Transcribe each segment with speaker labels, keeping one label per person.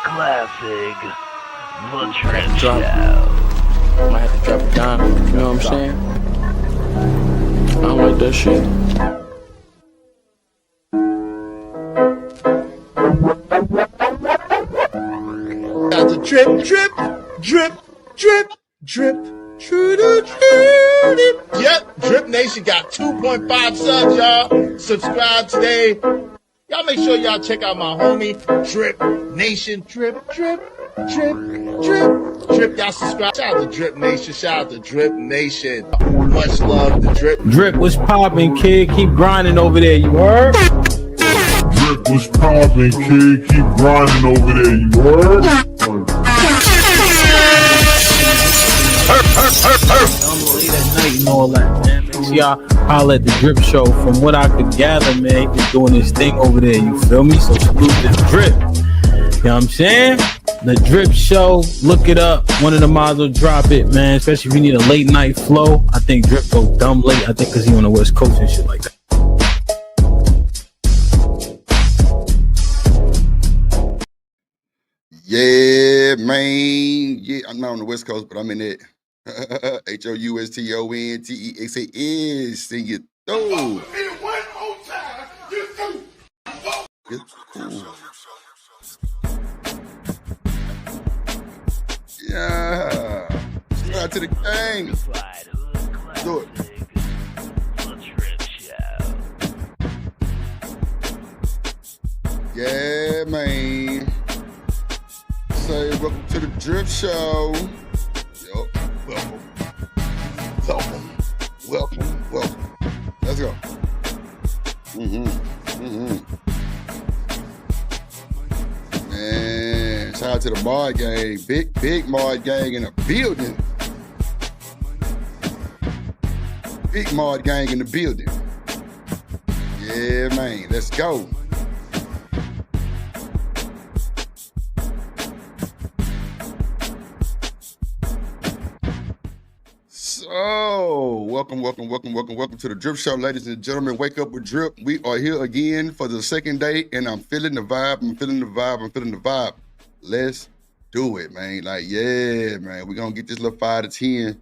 Speaker 1: classic, The Trip
Speaker 2: Drop.
Speaker 1: Show.
Speaker 2: Might have to drop it down. You know what I'm saying? I don't like that shit.
Speaker 3: Got the drip, drip, drip. Yep, Drip Nation got 2.5 subs, y'all. Subscribe today. Y'all make sure y'all check out my homie, Drip Nation. Drip. Y'all subscribe. Shout out to Drip Nation. Shout out to Drip Nation. Much love to Drip.
Speaker 4: Drip, what's poppin', kid? Keep grinding over there, you heard?
Speaker 5: Drip was poppin', kid. Keep grinding over there, you heard?
Speaker 4: I'm late at night and all that, man. Make sure y'all holler at the Drip Show. From what I could gather, man, he's doing his thing over there, you feel me? So salute the Drip. You know what I'm saying? The Drip Show, look it up. One of the mods will drop it, man. Especially if you need a late night flow. I think Drip go dumb late. I think because he on the West Coast and shit like that.
Speaker 6: Yeah, man. Yeah, I'm not on the West Coast, but I'm in it. HOUSTONTEXAN. Sing it through. It's cool. Yeah. Shout out to the gang. Do it.
Speaker 1: The Trip Show.
Speaker 6: Yeah, man. Say welcome to the Drip Show. Yup. Welcome. Let's go. Man, shout out to the mod gang. Big mod gang in the building. Big mod gang in the building. Yeah, man. Let's go. So, welcome to the Drip Show, ladies and gentlemen. Wake up with Drip. We are here again for the second day, and I'm feeling the vibe. Let's do it, man. Like, yeah, man. We're going to get this little 5 to 10.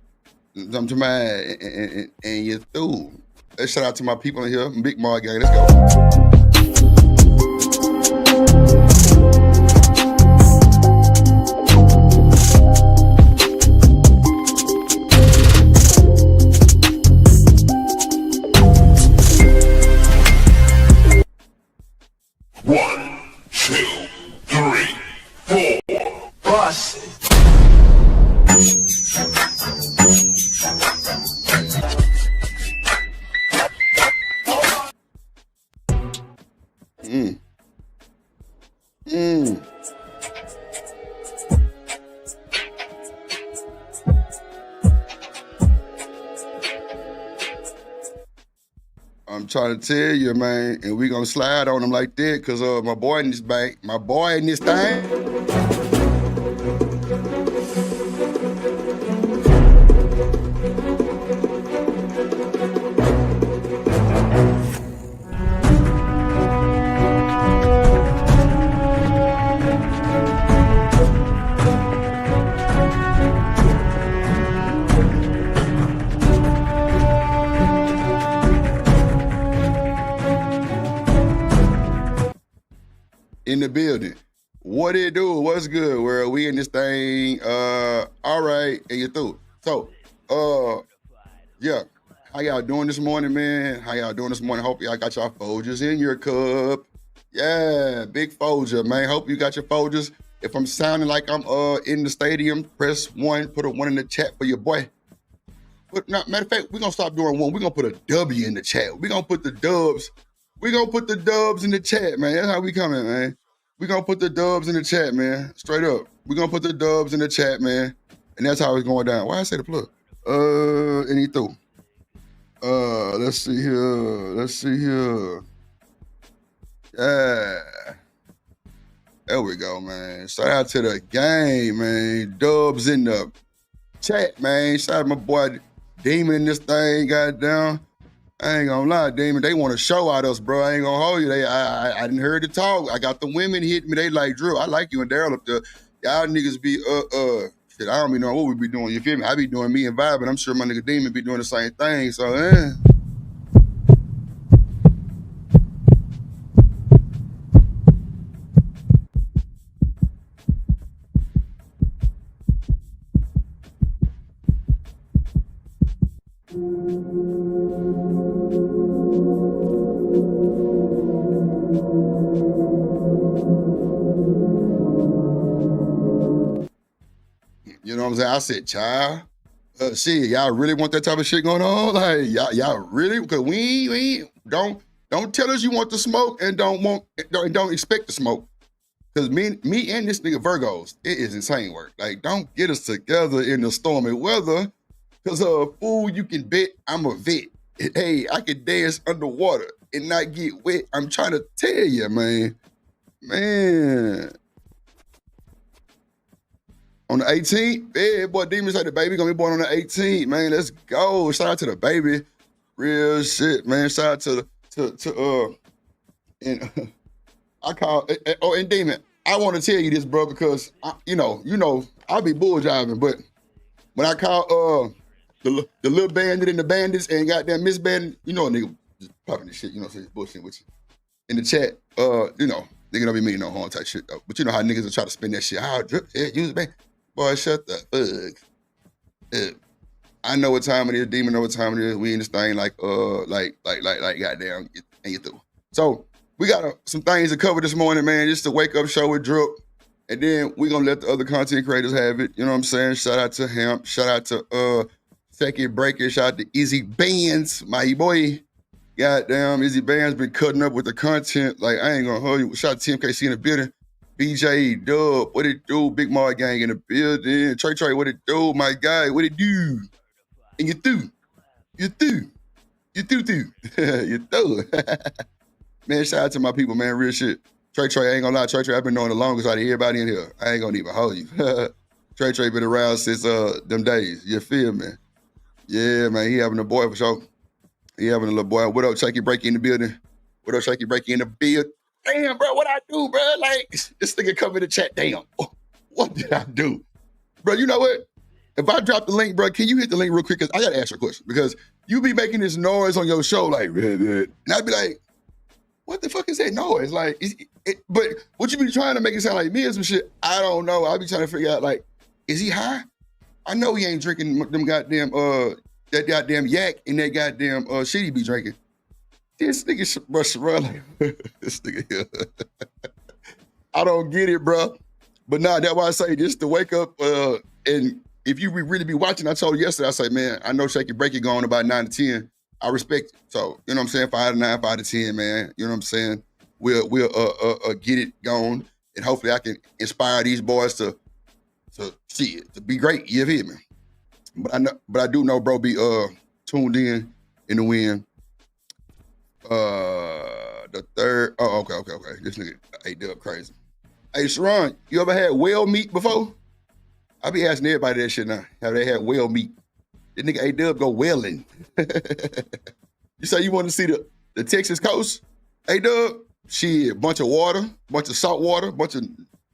Speaker 6: I'm to my and you're through. Let's shout out to my people in here. Big Mar gang. Let's go. I'm trying to tell you, man, and we gonna slide on them like that, cause my boy in this thing. In the building. What it do? What's good? Where we in this thing? All right, and you through. So, yeah. How y'all doing this morning, man? Hope y'all got y'all Folgers in your cup. Yeah, big Folger, man. Hope you got your Folgers. If I'm sounding like I'm in the stadium, press 1. Put a 1 in the chat for your boy. Matter of fact, we're gonna stop doing 1. We're gonna put a W in the chat. We're gonna put the dubs. We're gonna put the dubs in the chat, man. That's how we coming, man. We're gonna put the dubs in the chat, man. Straight up. We're gonna put the dubs in the chat, man. And that's how it's going down. Why I say the plug? And he threw. Let's see here. Yeah. There we go, man. Shout out to the game, man. Dubs in the chat, man. Shout out to my boy Demon in this thing, goddamn. I ain't gonna lie, Demon. They want to show out us, bro. I ain't gonna hold you. I didn't heard the talk. I got the women hit me. They like, Drew, I like you and Daryl up there. Y'all niggas be shit. I don't even know what we be doing. You feel me? I be doing me and vibing. I'm sure my nigga Demon be doing the same thing. So, You know what I'm saying? I said, child, shit, y'all really want that type of shit going on? Like, y'all really? Because we don't tell us you want the smoke and don't expect the smoke. Because me and this nigga Virgos, it is insane work. Like, don't get us together in the stormy weather. Because fool, you can bet I'm a vet. Hey, I can dance underwater and not get wet. I'm trying to tell you, man. Man. On the 18th, yeah, boy, Demon said the baby gonna be born on the 18th, man. Let's go. Shout out to the baby. Real shit, man. Shout out to I call and Demon, I want to tell you this, bro, because you know, I be bull jiving, but when I call the little bandit and the bandits and goddamn Miss Bandit, you know a nigga just popping this shit, you know, so he's bullshitting with you. In the chat, you know, nigga don't be meaning no harm type shit though. But you know how niggas will try to spin that shit. How drip, yeah, use it, man. Boy, shut the fuck. I know what time it is. Demon know what time it is. We in this thing like goddamn, and you through. So we got some things to cover this morning, man. Just a wake up show with Drip, and then we gonna let the other content creators have it. You know what I'm saying? Shout out to Hemp. Shout out to Second Breaker. Shout out to Izzy Bands, my boy. Goddamn, Izzy Bands been cutting up with the content. Like I ain't gonna hold you. Shout out to TMKC in the building. BJ, Dub, what it do? Big Mar Gang in the building. Trey, what it do? My guy, what it do? And you through. Man, shout out to my people, man. Real shit. Trey, I ain't gonna lie. Trey, I've been knowing the longest out of everybody in here. I ain't gonna even hold you. Trey been around since them days. You feel me? Yeah, man. He having a boy for sure. He having a little boy. What up, Shaky Breaky in the building? Damn, bro, what I do, bro? Like, this nigga come in the chat. Damn, what did I do? Bro, you know what? If I drop the link, bro, can you hit the link real quick? Because I got to ask you a question. Because you be making this noise on your show, like, and I'd be like, what the fuck is that noise? Like, but what you be trying to make it sound like me or some shit? I don't know. I be trying to figure out, like, is he high? I know he ain't drinking them goddamn, that goddamn yak and that goddamn shit he be drinking. This nigga rush around like this nigga here. I don't get it, bro. But nah, that's why I say just to wake up. And if you really be watching, I told you yesterday, I say, man, I know Shaky Breaky going about 9 to 10. I respect it. So, you know what I'm saying? 5 to 9, 5 to 10, man. You know what I'm saying? We'll get it going. And hopefully I can inspire these boys to see it, to be great. You hear me? But I do know, bro, be tuned in the wind. The third. Oh, okay. This nigga ate up crazy. Hey, Sharon, you ever had whale meat before? I be asking everybody that shit now. Have they had whale meat? This nigga A-Dub go whaling. You say you want to see the Texas coast? A-Dub, shit, bunch of water, bunch of salt water, bunch of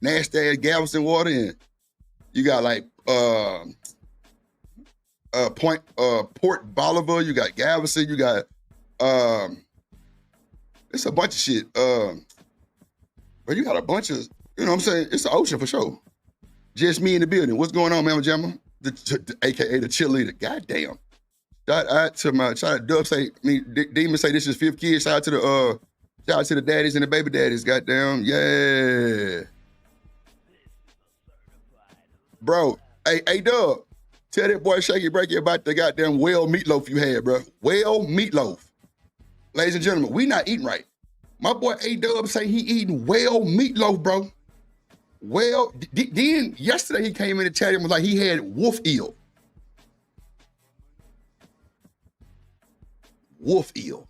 Speaker 6: nasty ass Galveston water, and you got like Port Bolivar, you got Galveston, you got it's a bunch of shit. But you got a bunch of, you know what I'm saying? It's the ocean for sure. Just me in the building. What's going on, Mama Jamma? AKA the cheerleader. Goddamn. Shout out to Dub say, Demon say this is 5th kid. Shout out to the daddies and the baby daddies. Goddamn. Yeah. Bro, hey Dub, tell that boy Shaky Breaky about the goddamn whale meatloaf you had, bro. Whale meatloaf. Ladies and gentlemen, we not eating right. My boy A-Dub say he eating whale meatloaf, bro. Well, then yesterday he came in the chat and was like he had wolf eel. Wolf eel.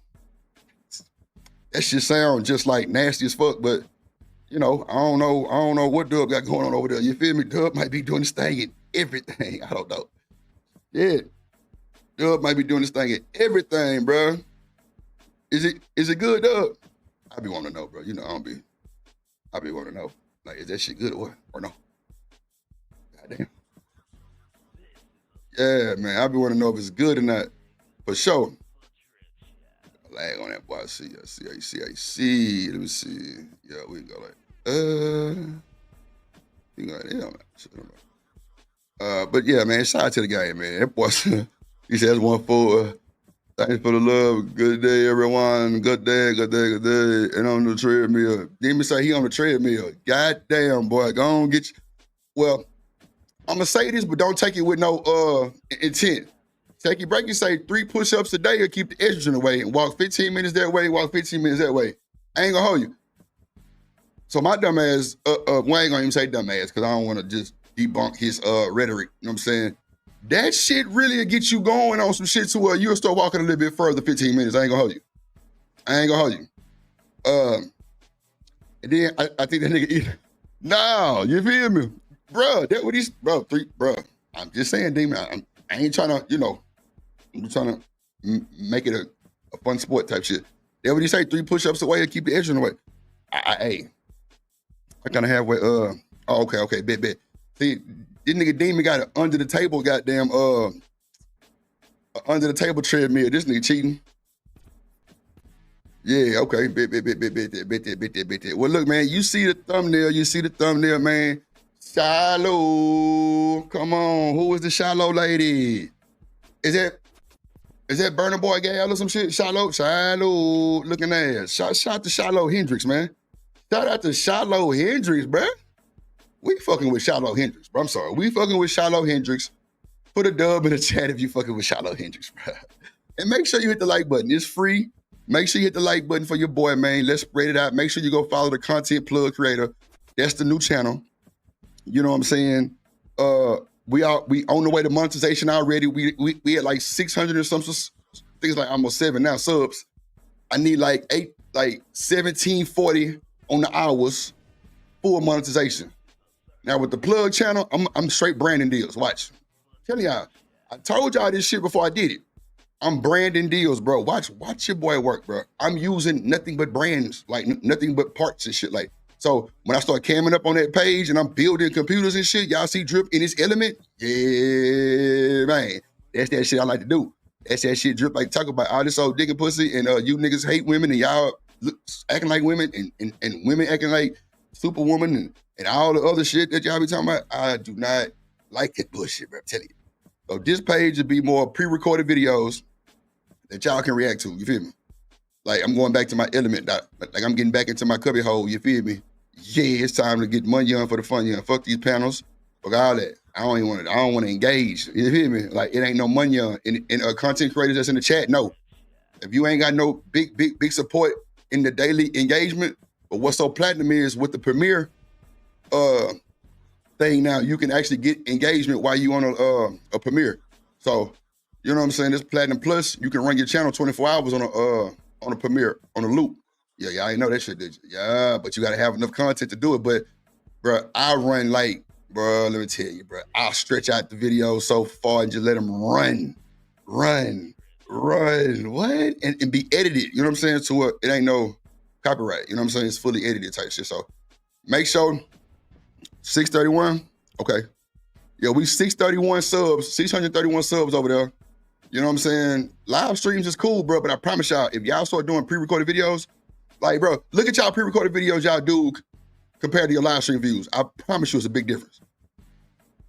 Speaker 6: That shit sound just like nasty as fuck, but you know, I don't know what Dub got going on over there. You feel me? Dub might be doing this thing in everything. I don't know. Yeah. Dub might be doing this thing in everything, bro. Is it good, Doug? I be wanting to know, bro. You know, I be wanting to know. Like, is that shit good or no? Goddamn. Yeah, man. I be wanting to know if it's good or not. For sure. Lag on that boy. I see. Let me see. Yeah, we can go like, we can go like, but yeah, man, shout out to the guy, man. That boy, he says one for, thanks for the love. Good day, everyone. Good day. And on the treadmill. Demon say he on the treadmill. Goddamn, boy. Go on, get you. Well, I'm going to say this, but don't take it with no intent. Take your break and say 3 push-ups a day or keep the estrogen away and walk 15 minutes that way, walk 15 minutes that way. I ain't gonna hold you. So my dumb ass, well, I ain't gonna even say dumb ass because I don't want to just debunk his rhetoric. You know what I'm saying? That shit really will get you going on some shit to where you'll start walking a little bit further 15 minutes. I ain't gonna hold you. And then I think that nigga eat. No, you feel me? Bruh, that what he's, bruh. I'm just saying, Demon, I ain't trying to, you know, I'm trying to make it a fun sport type shit. That what he say, 3 push-ups away and keep the estrogen away. I kind of halfway, okay, bet. See, this nigga Demon got an under the table goddamn, under the table treadmill. This nigga cheating. Yeah, okay, bet. Well, look, man, you see the thumbnail, man. Shiloh, come on, who is the Shiloh lady? Is that Burner Boy gal or some shit? Shiloh, looking ass. Shout to Shiloh Hendricks, man. Shout out to Shiloh Hendricks, bruh. We fucking with Shiloh Hendricks, bro. I'm sorry. We fucking with Shiloh Hendricks. Put a dub in the chat if you fucking with Shiloh Hendricks, bruh. And make sure you hit the like button. It's free. Make sure you hit the like button for your boy, man. Let's spread it out. Make sure you go follow the Content Plug Creator. That's the new channel. You know what I'm saying? We on the way to monetization already. We at like 600 or something. I think it's like almost 7 now subs. I need like 1740 on the hours for monetization. Now with the plug channel, I'm straight branding deals. Watch. Tell y'all, I told y'all this shit before I did it. I'm branding deals, bro. Watch your boy work, bro. I'm using nothing but brands, like nothing but parts and shit. Like, so when I start camming up on that page and I'm building computers and shit, y'all see Drip in his element? Yeah, man. That's that shit I like to do. That's that shit Drip like to talk about all this old dick and pussy and you niggas hate women and y'all acting like women and women acting like superwoman and all the other shit that y'all be talking about. I do not like that bullshit, bro. I'm telling you. So this page would be more pre-recorded videos that y'all can react to. You feel me? Like I'm going back to my element. Like I'm getting back into my cubby hole. You feel me? Yeah, it's time to get money on for the fun. Yeah, fuck these panels. Fuck all that. I don't want to engage. You feel me? Like it ain't no money on in content creators that's in the chat. No, if you ain't got no big support in the daily engagement, but what's so platinum is with the premiere thing now, you can actually get engagement while you on a premiere. So you know what I'm saying? This Platinum Plus, you can run your channel 24 hours on a premiere, on a loop. Yeah, I ain't know that shit, did you? Yeah, but you gotta have enough content to do it. But, bro, I run like, bro, let me tell you, bro, I'll stretch out the video so far and just let them run, what? And be edited, you know what I'm saying? To it ain't no copyright, you know what I'm saying? It's fully edited type shit. So make sure 631, okay. Yeah, we 631 subs, 631 subs over there. You know what I'm saying? Live streams is cool, bro, but I promise y'all, if y'all start doing pre-recorded videos, like, bro, look at y'all pre-recorded videos y'all do compared to your live stream views. I promise you it's a big difference.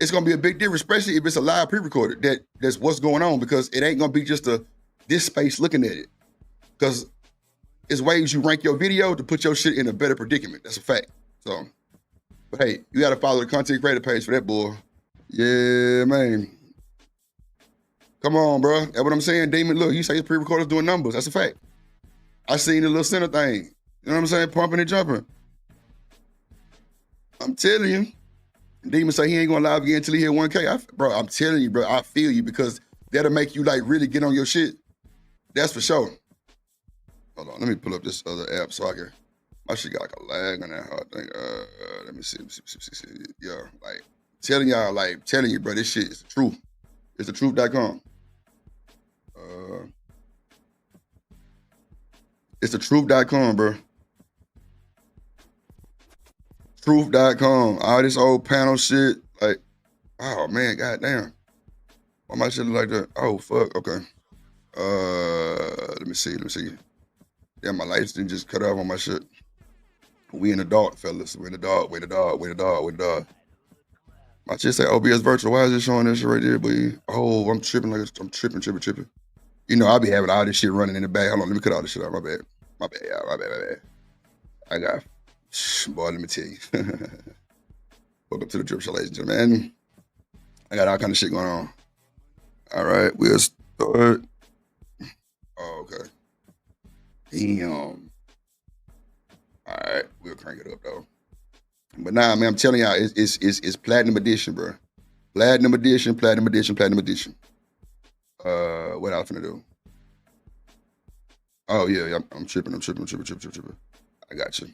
Speaker 6: It's gonna be a big difference, especially if it's a live pre-recorded, that's what's going on, because it ain't gonna be just this space looking at it. Because it's ways you rank your video to put your shit in a better predicament. That's a fact. So, but hey, you gotta follow the content creator page for that, boy. Yeah, man. Come on, bro. That's what I'm saying, Damon. Look, you say his pre-recorders doing numbers. That's a fact. I seen the little center thing. You know what I'm saying? Pumping and jumping. I'm telling you. Demon say he ain't gonna live again until he hit 1K. Bro, I'm telling you, bro, I feel you, because that'll make you like really get on your shit. That's for sure. Hold on, let me pull up this other app so I can. My shit got like a lag on that hard thing. Let me see. Yeah, like telling you, bro, this shit is the truth. It's the truth.com. It's the truth.com, bro. Truth.com. All this old panel shit. Like, oh man, goddamn. Why my shit look like that? Oh fuck. Okay. Let me see. Yeah, my lights didn't just cut off on my shit. We in the dark, fellas. We in the dark. My shit say OBS virtual. Why is it showing this shit right there, boy? Oh, I'm tripping. I'm tripping. You know, I be having all this shit running in the back. Hold on, let me cut all this shit out. My bad, y'all. My bad. I got, boy, let me tell you. Welcome to the Drip Show, ladies and gentlemen. I got all kind of shit going on. All right, we'll start. Oh, okay. Damn. All right, we'll crank it up though. But nah, man, I'm telling y'all, it's platinum edition, bro. Platinum edition. What else finna do? Oh yeah, I'm tripping. I got you.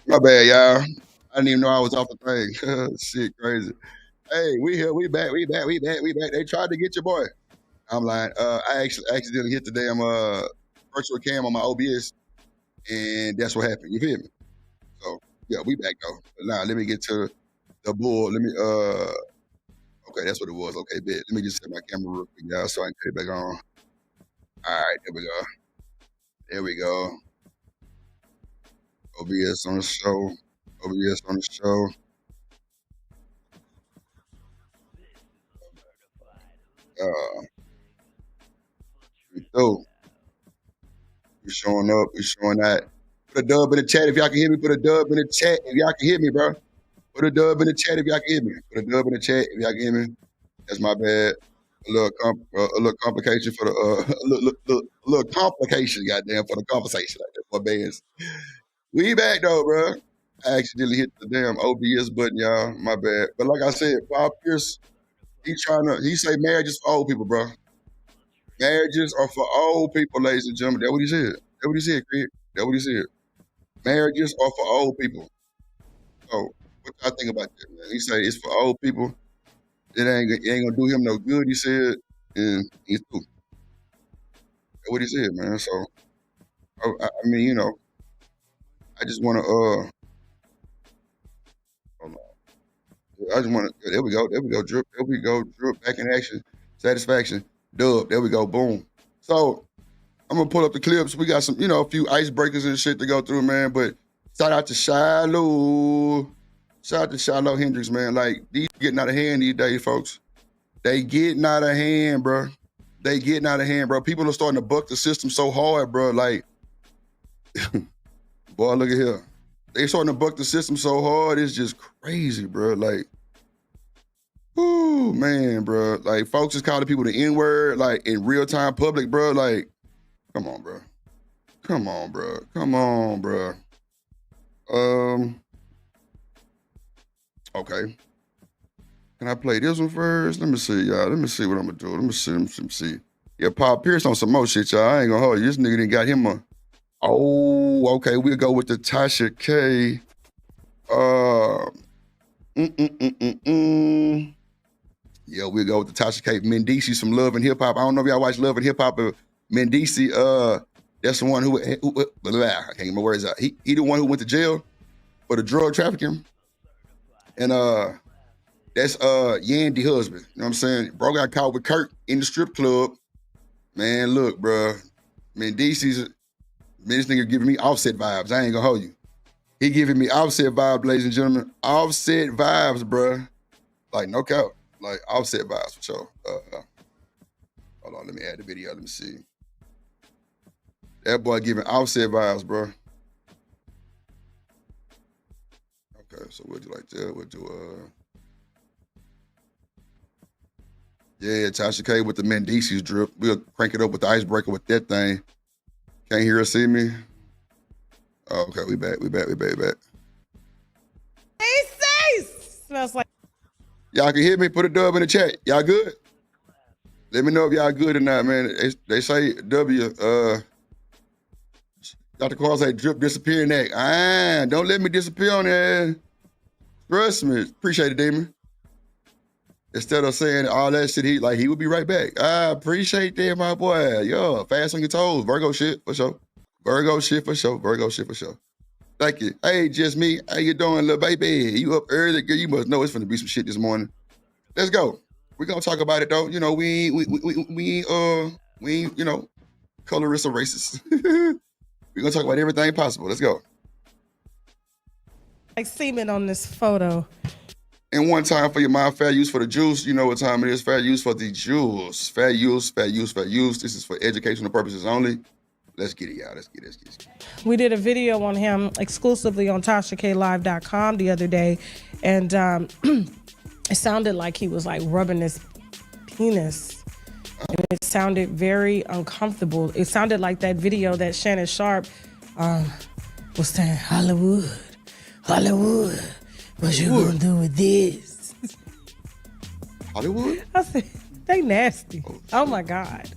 Speaker 6: My bad, y'all. I didn't even know I was off the thing. Shit, crazy. Hey, we here. We back. They tried to get your boy. I'm like, I actually accidentally hit the damn virtual cam on my OBS, and that's what happened. You feel me? So yeah, we back though. Now let me get to the bull. Let me okay, that's what it was. Okay, bet. Let me just set my camera real quick, y'all, so I can cut it back on. All right, there we go. OBS on the show. We through. We showing up. We showing that. Put a dub in the chat if y'all can hear me. Put a dub in the chat if y'all can hear me, bro. Put a dub in the chat if y'all can hear me. Put a dub in the chat if y'all can hear me. That's my bad. A little complication for the a little complication, goddamn, for the conversation. Like that, my bands. We back though, bro. I accidentally hit the damn OBS button, y'all. My bad. But like I said, Bob Pierce, he say marriage is for old people, bro. Marriages are for old people, ladies and gentlemen. That's what he said. Craig. That's what he said. Marriages are for old people. So what y'all think about that, man? He said it's for old people. It ain't gonna do him no good, he said, and he's through. That's what he said, man. So I mean, you know, I just want to hold on. I just want to. There we go. There we go. Drip. There we go. Drip. Back in action. Satisfaction. Dub. There we go. Boom. So I'm gonna pull up the clips. We got some, you know, a few icebreakers and shit to go through, man. But shout out to Shiloh. Shout out to Shiloh Hendricks, man. Like, these getting out of hand these days, folks. They getting out of hand, bro. They getting out of hand, bro. People are starting to buck the system so hard, bro. Like, boy, look at here. They starting to buck the system so hard. It's just crazy, bro. Like, ooh, man, bro. Like, folks is calling people the N-word, like, in real-time public, bro. Like, come on, bro. Come on, bro. Come on, bro. Okay. Can I play this one first? Let me see, y'all. Let me see what I'm gonna do. Let me see. Yeah, Paul Pierce on some more shit, y'all. I ain't gonna hold you. This nigga done got him a... Oh, okay. We'll go with the Tasha K. Yeah, we'll go with the Tasha K. Mendici, some Love and Hip Hop. I don't know if y'all watch Love and Hip Hop, but Mendici, that's the one who I can't get my words out. He the one who went to jail for the drug trafficking. And that's Yandy husband. You know what I'm saying? Bro got caught with Kurt in the strip club. Man, look, bro. Mendici's, man, this nigga giving me Offset vibes. I ain't gonna hold you. He giving me Offset vibes, ladies and gentlemen. Offset vibes, bro. Like, no cap. Like, Offset vibes for sure. Hold on, let me add the video. Let me see. That boy giving Offset vibes, bro. Okay, so we'll do like that. We'll do yeah, Tasha K with the Mendici's drip. We'll crank it up with the icebreaker with that thing. Can't hear or see me? Oh, okay, we back.
Speaker 7: Hey, smells like.
Speaker 6: Y'all can hear me? Put a dub in the chat. Y'all good? Let me know if y'all good or not, man. They say W, Dr. Carl say drip disappearing act. Don't let me disappear on there. Trust me. Appreciate it, Damon. Instead of saying all that shit, he would be right back. I appreciate that, my boy. Yo, fast on your toes. Virgo shit for sure. Virgo shit for sure. Thank you. Hey, just me. How you doing, little baby? You up early, girl? You must know it's finna be some shit this morning. Let's go. We're gonna talk about it though. You know, we you know, colorists or racists. We're gonna talk about everything possible. Let's go.
Speaker 7: Like semen on this photo.
Speaker 6: And one time for your mind, fair use for the juice. You know what time it is. Fair use for the juice. Fair use. This is for educational purposes only. Let's get it, y'all. Let's get it.
Speaker 7: We did a video on him exclusively on TashaKLive.com the other day, and it sounded like he was like rubbing his penis. And it sounded very uncomfortable. It sounded like that video that Shannon Sharp was saying, Hollywood, what you gonna do with this?
Speaker 6: Hollywood?
Speaker 7: I said, they nasty. Oh my God.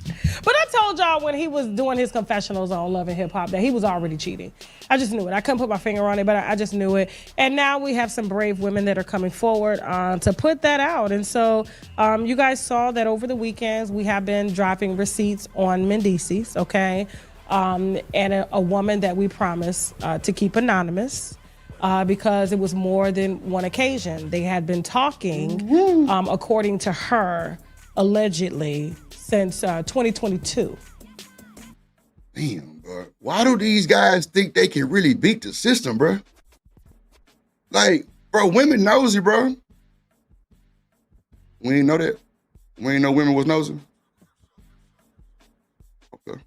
Speaker 7: But I told y'all when he was doing his confessionals on Love and Hip Hop that he was already cheating. I just knew it. I couldn't put my finger on it, but I just knew it. And now we have some brave women that are coming forward to put that out. And so you guys saw that over the weekends, we have been dropping receipts on Mendici's, okay? And a woman that we promised to keep anonymous. Because it was more than one occasion. They had been talking, according to her, allegedly, since 2022.
Speaker 6: Damn, bro. Why do these guys think they can really beat the system, bro? Like, bro, women nosy, bro. We didn't know that. We didn't know women was nosy. Okay.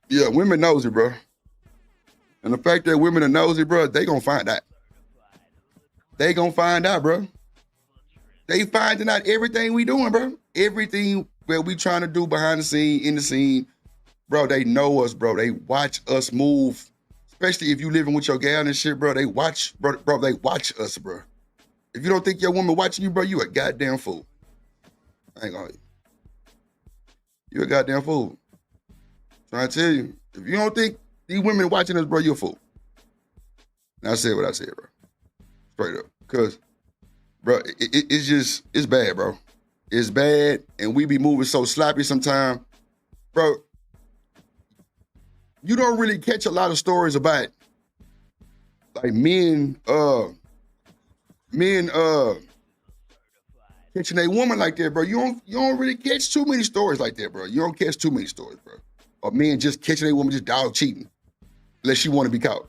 Speaker 6: Yeah, women nosy, bro. And the fact that women are nosy, bro, they gonna find out. They gonna find out, bro. They finding out everything we doing, bro. Everything that we trying to do behind the scene, in the scene. Bro, they know us, bro. They watch us move. Especially if you living with your gal and shit, bro. They watch, bro, they watch us, bro. If you don't think your woman watching you, bro, you a goddamn fool. I ain't gonna. You a goddamn fool. Trying to tell you. If you don't think these women watching us, bro, you're a fool. And I said what I said, bro. Straight up. Because, bro, it's just, it's bad, bro. It's bad, and we be moving so sloppy sometimes. Bro, you don't really catch a lot of stories about like men catching a woman like that, bro. You don't really catch too many stories like that, bro. You don't catch too many stories, bro. Or men just catching a woman just dog cheating, unless she want to be caught.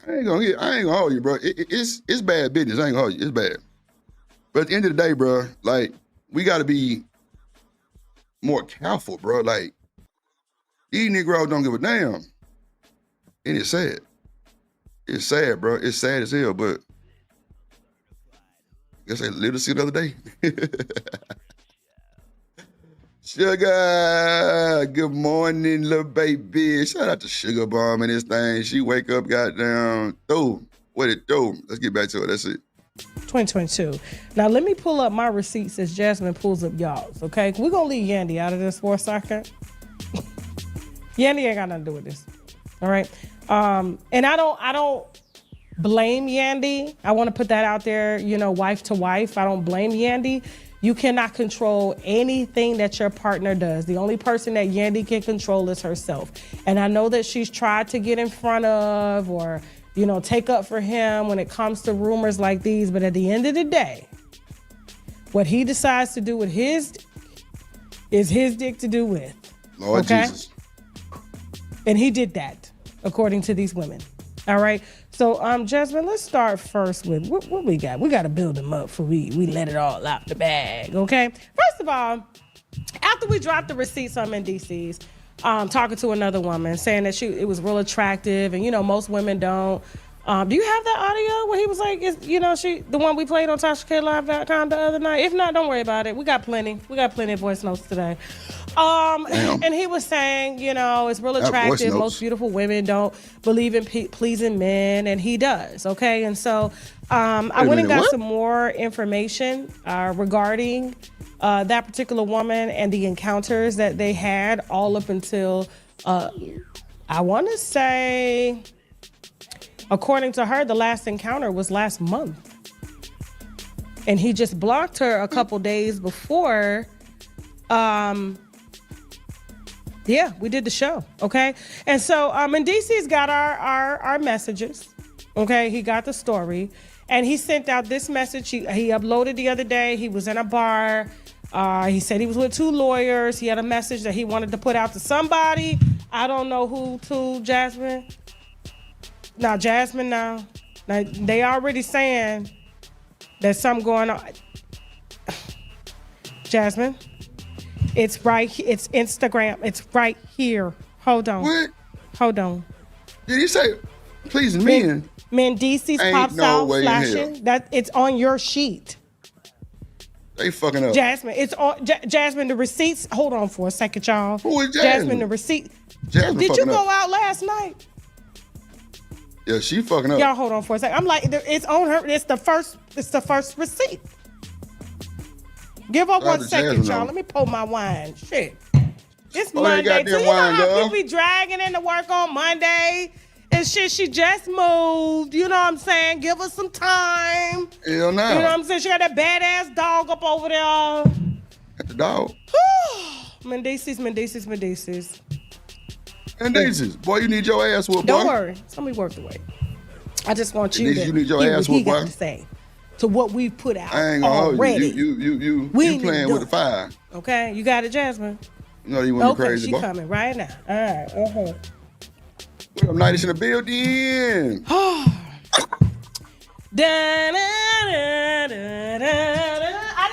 Speaker 6: I ain't gonna hold you, bro. It's bad business. I ain't gonna hold you. It's bad. But at the end of the day, bro, like we gotta be more careful, bro. Like these Negroes don't give a damn, and it's sad. It's sad, bro. It's sad as hell, but I guess I lived to see the other day. Sugar, good morning, little baby. Shout out to Sugar Bomb and this thing. She wake up, goddamn, through. What it do? Let's get back to it. That's it.
Speaker 7: 2022. Now let me pull up my receipts as Jasmine pulls up y'all's. Okay, we're gonna leave Yandy out of this for a second. Yandy ain't got nothing to do with this. All right. And I don't blame Yandy. I want to put that out there, you know, wife to wife. I don't blame Yandy. You cannot control anything that your partner does. The only person that Yandy can control is herself. And I know that she's tried to get in front of or, you know, take up for him when it comes to rumors like these. But at the end of the day, what he decides to do with his is his dick to do with.
Speaker 6: Lord Jesus.
Speaker 7: And he did that, according to these women. All right. So, Jasmine, let's start first with what we got. We got to build them up before we let it all out the bag. Okay. First of all, after we dropped the receipts on Mendices, talking to another woman saying that it was real attractive, and you know most women don't. Do you have that audio where he was like, the one we played on TashaKLive.com the other night? If not, don't worry about it. We got plenty. We got plenty of voice notes today. And he was saying, you know, it's real attractive. Most beautiful women don't believe in pleasing men, and he does. Okay, and so I went and got some more information regarding that particular woman and the encounters that they had all up until I want to say. According to her, the last encounter was last month. And he just blocked her a couple days before. We did the show, okay? And so Mendices got our messages, okay? He got the story. And he sent out this message. He uploaded the other day. He was in a bar. He said he was with 2 lawyers. He had a message that he wanted to put out to somebody. I don't know who to, Jasmine. Now, Jasmine, now they already saying there's something going on. Jasmine, it's right. It's Instagram. It's right here. Hold on.
Speaker 6: What?
Speaker 7: Hold on.
Speaker 6: Did he say, please, men?
Speaker 7: Mendices pops out flashing. That it's on your sheet.
Speaker 6: They fucking up.
Speaker 7: Jasmine, it's on. Jasmine, the receipts. Hold on for a second, y'all.
Speaker 6: Who is Jasmine?
Speaker 7: Jasmine, the receipt.
Speaker 6: Jasmine
Speaker 7: Did you go
Speaker 6: up.
Speaker 7: out last night?
Speaker 6: Yeah, she fucking up.
Speaker 7: Y'all hold on for a second. I'm like, it's on her. It's the first receipt. Give up 1 second, y'all. Let me pour my wine. Shit. It's Monday. So you know how people be dragging into work on Monday and shit. She just moved. You know what I'm saying? Give her some time.
Speaker 6: Hell no.
Speaker 7: You know what I'm saying? She got that badass dog up over there.
Speaker 6: Got the dog.
Speaker 7: Mendices.
Speaker 6: Mendices, boy, you need your ass whooped, boy.
Speaker 7: Don't worry. Somebody worked the way. I just want you to
Speaker 6: you need your
Speaker 7: hear
Speaker 6: ass
Speaker 7: what he
Speaker 6: whooped, boy.
Speaker 7: got to say to what we put out
Speaker 6: I ain't gonna
Speaker 7: already.
Speaker 6: hold you. You playing with the fire.
Speaker 7: Okay, you got it, Jasmine.
Speaker 6: You know you want to be crazy,
Speaker 7: she
Speaker 6: boy.
Speaker 7: coming right now. All right.
Speaker 6: What up, Night in the building?
Speaker 7: I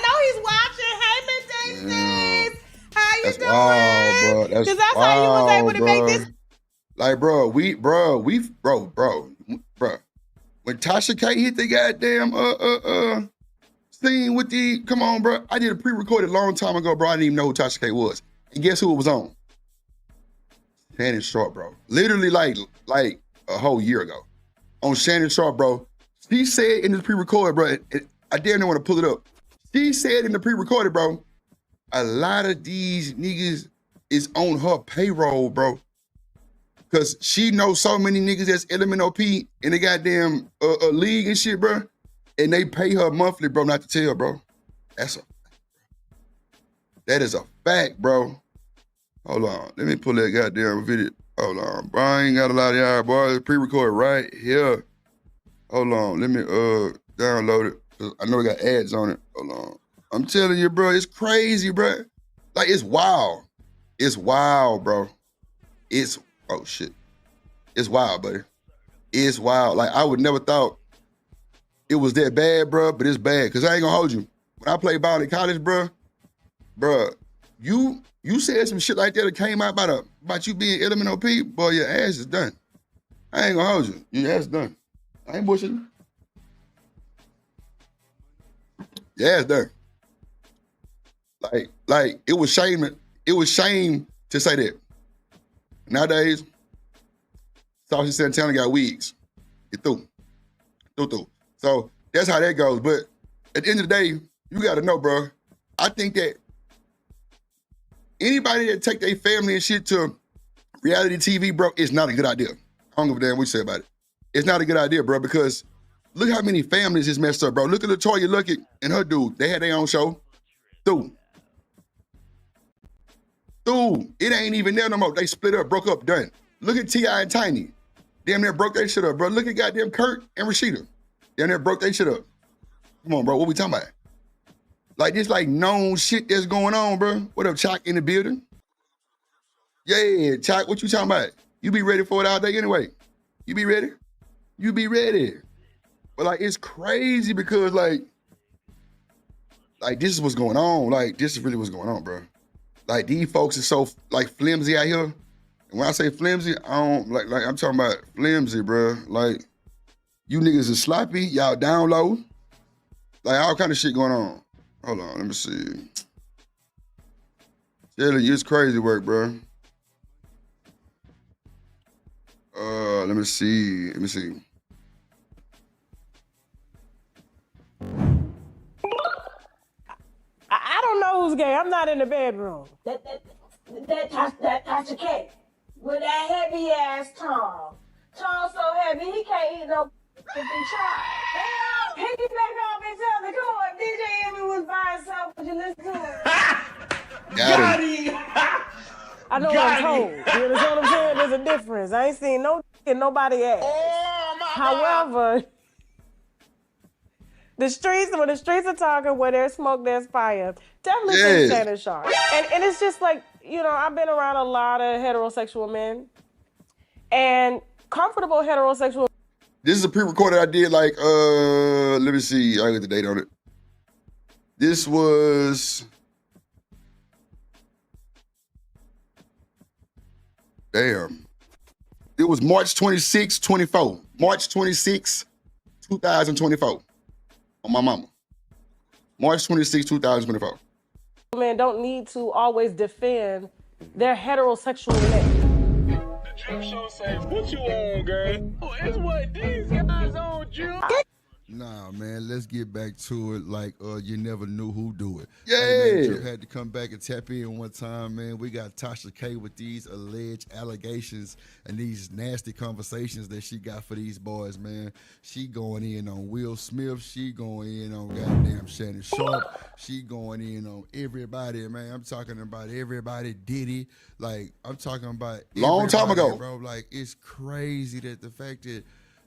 Speaker 7: know he's watching. Hey, Mendices. How you
Speaker 6: That's
Speaker 7: doing?
Speaker 6: wild, bro. That's
Speaker 7: Because that's how you was able to make this.
Speaker 6: Like, bro. When Tasha K hit the goddamn scene with the, come on, bro. I did a pre-recorded long time ago, bro. I didn't even know who Tasha K was. And guess who it was on? Shannon Sharp, bro. Literally like a whole year ago. On Shannon Sharp, bro. She said in the pre-recorded, bro, I damn near want to pull it up. She said in the pre-recorded, bro, a lot of these niggas is on her payroll, bro. Cause she knows so many niggas that's LMNOP in the goddamn league and shit, bro. And they pay her monthly, bro, not to tell, bro. That is a fact, bro. Hold on. Let me pull that goddamn video. Hold on. Bro, I ain't got a lot of y'all, boy. It's pre-recorded right here. Hold on. Let me download it. 'Cause I know it got ads on it. Hold on. I'm telling you, bro, it's crazy, bro. Like, it's wild. It's wild, bro. Oh, shit. It's wild, buddy. It's wild. Like, I would never thought it was that bad, bro, but it's bad. Because I ain't going to hold you. When I played ball in college, bro, you said some shit like that came out about you being element OP, boy, your ass is done. I ain't going to hold you. Your ass is done. I ain't bullshitting. Your ass done. Like it was shame to say that. Nowadays, Saucy Santana got wigs. Get through. So that's how that goes. But at the end of the day, you gotta know, bro. I think that anybody that take their family and shit to reality TV, bro, it's not a good idea. I don't give a damn what you say about it. It's not a good idea, bro, because look how many families is messed up, bro. Look at LaToya Luckett and her dude. They had their own show. Dude, it ain't even there no more. They split up, broke up, done. Look at T.I. and Tiny. Damn near broke their shit up, bro. Look at goddamn Kurt and Rashida. Damn near broke their shit up. Come on, bro. What we talking about? Like, this like known shit that's going on, bro. What up, Chalk in the building? Yeah, Chalk, what you talking about? You be ready for it all day anyway. You be ready? You be ready. But like, it's crazy because like this is what's going on. Like, this is really what's going on, bro. Like, these folks are so like flimsy out here. And when I say flimsy, I don't like I'm talking about flimsy, bro. Like, you niggas is sloppy, y'all down low. Like, all kind of shit going on. Hold on, let me see. Telling you, it's crazy work, bro. Let me see.
Speaker 7: I don't know who's gay. I'm not in the bedroom.
Speaker 8: That Tasha K. With that heavy ass tongue. Tongue so heavy he can't eat no fucking child. He be back off and tell me, come on, DJ Emmy was by himself. Would you listen to him?
Speaker 6: Got him.
Speaker 7: I know I'm told. You understand what I'm saying? There's a difference. I ain't seen no in nobody ass.
Speaker 3: Oh, my
Speaker 7: However, when the streets are talking, where there's smoke, there's fire. Definitely think Shannon Sharp. And it's just like, you know, I've been around a lot of heterosexual men and comfortable heterosexual.
Speaker 6: This is a pre-recorded I did like, let me see, I got the date on it. This was, damn. It was March 26, 24. March 26, 2024. On my mama. March 26, 2024.
Speaker 7: Men don't need to always defend their heterosexual men.
Speaker 2: The Drip Show say, what you on, girl? Oh, it's what these guys on, Drip.
Speaker 9: Nah, man, let's get back to it like you never knew who do it.
Speaker 6: Yeah.
Speaker 9: Hey, man, Drip had to come back and tap in one time, man. We got Tasha K with these alleged allegations and these nasty conversations that she got for these boys, man. She going in on Will Smith. She going in on goddamn Shannon Sharp. She going in on everybody, man. I'm talking about everybody, Diddy. Like, I'm talking about
Speaker 6: long time ago,
Speaker 9: bro. Like, it's crazy that the fact that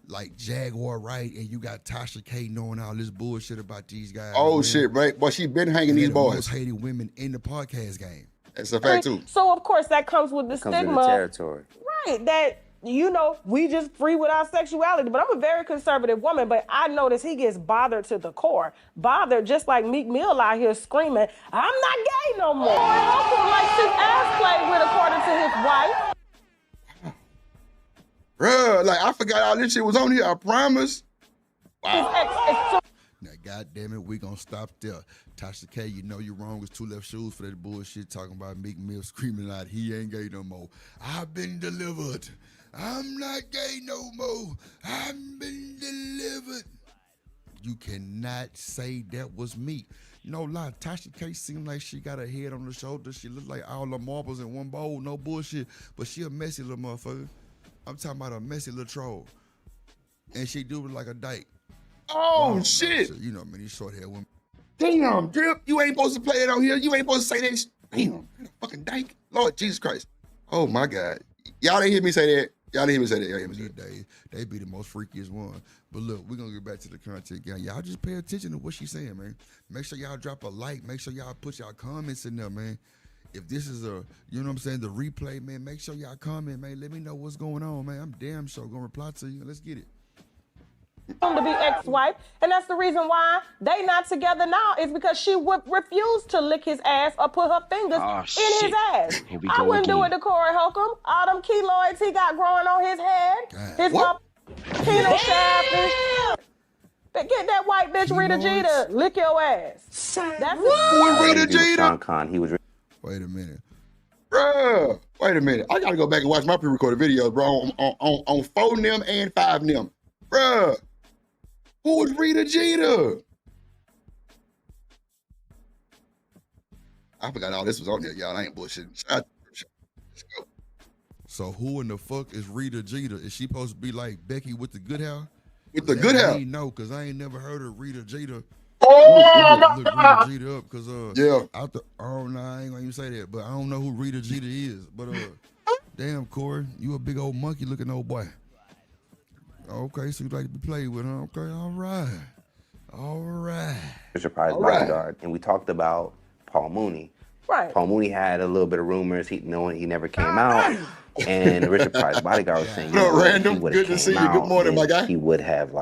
Speaker 9: like Jaguar Wright and you got Tasha K knowing all this bullshit about these guys.
Speaker 6: Oh,
Speaker 9: man.
Speaker 6: shit, right? Boy, she been hanging these boys.
Speaker 9: Most hated women in the podcast game.
Speaker 6: That's a fact, too.
Speaker 7: So, of course, that comes with the
Speaker 10: Comes
Speaker 7: stigma.
Speaker 10: in the territory.
Speaker 7: Right, that, you know, we just free with our sexuality. But I'm a very conservative woman, but I notice he gets bothered to the core. Bothered, just like Meek Mill out here screaming, I'm not gay no more. Also likes his ass played with according to his wife.
Speaker 6: Bruh, like, I forgot all this shit was on here, I promise. Wow.
Speaker 9: Now, goddamn it, we gonna stop there. Tasha K, you know you're wrong. It's two left shoes for that bullshit talking about Meek Mill screaming out, he ain't gay no more. I've been delivered. I'm not gay no more. I've been delivered. You cannot say that was me. No lie, Tasha K seemed like she got her head on her shoulder. She looked like all the marbles in one bowl, no bullshit. But she a messy little motherfucker. I'm talking about a messy little troll. And she do it like a dyke.
Speaker 6: Oh,
Speaker 9: Wow,
Speaker 6: shit.
Speaker 9: So, you know, man, these short hair women.
Speaker 6: Damn, Drip, you ain't supposed to play it on here. You ain't supposed to say that. Damn. Fucking dank. Lord Jesus Christ. Oh my God. Y'all didn't hear me say that. Y'all didn't hear me say that. Y'all didn't hear me say that.
Speaker 9: They be the most freakiest one. But look, we're gonna get back to the content again. Y'all just pay attention to what she's saying, man. Make sure y'all drop a like. Make sure y'all put y'all comments in there, man. If this is a, you know what I'm saying, the replay, man, make sure y'all comment, man. Let me know what's going on, man. I'm damn sure gonna reply to you. Let's get it.
Speaker 7: To be ex-wife, and that's the reason why they not together now is because she would refuse to lick his ass or put her fingers in his ass. I wouldn't do it to Corey Holcomb. All them keloids he got growing on his head, his penal shaft. Get that white bitch Rita Jeter lick your ass. That's
Speaker 6: Rita Jeter.
Speaker 10: Sean Conn, he was.
Speaker 9: Wait a minute.
Speaker 6: Bruh, wait a minute. I gotta go back and watch my pre-recorded videos, bro, on 4 NIM and 5 NIM. Bruh, who was Rita Jeter? I forgot all this was on there, y'all. I ain't bullshitting. Let's go.
Speaker 9: So who in the fuck is Rita Jeter? Is she supposed to be like Becky with the good hair?
Speaker 6: With the good hair?
Speaker 9: I ain't know, because I ain't never heard of Rita Jeter. Look Rita Jeter up, because I ain't gonna even say that, but I don't know who Rita Jeter is. But damn, Corey, you a big old monkey looking old boy. Okay, so you like to be played with, huh? Okay, all right.
Speaker 10: Surprise bodyguard, and we talked about Paul Mooney.
Speaker 7: Right.
Speaker 10: Paul Mooney had a little bit of rumors. He never came out, and Richard Price bodyguard was saying,
Speaker 6: random. Good to see you. Good morning, my guy.
Speaker 10: He would have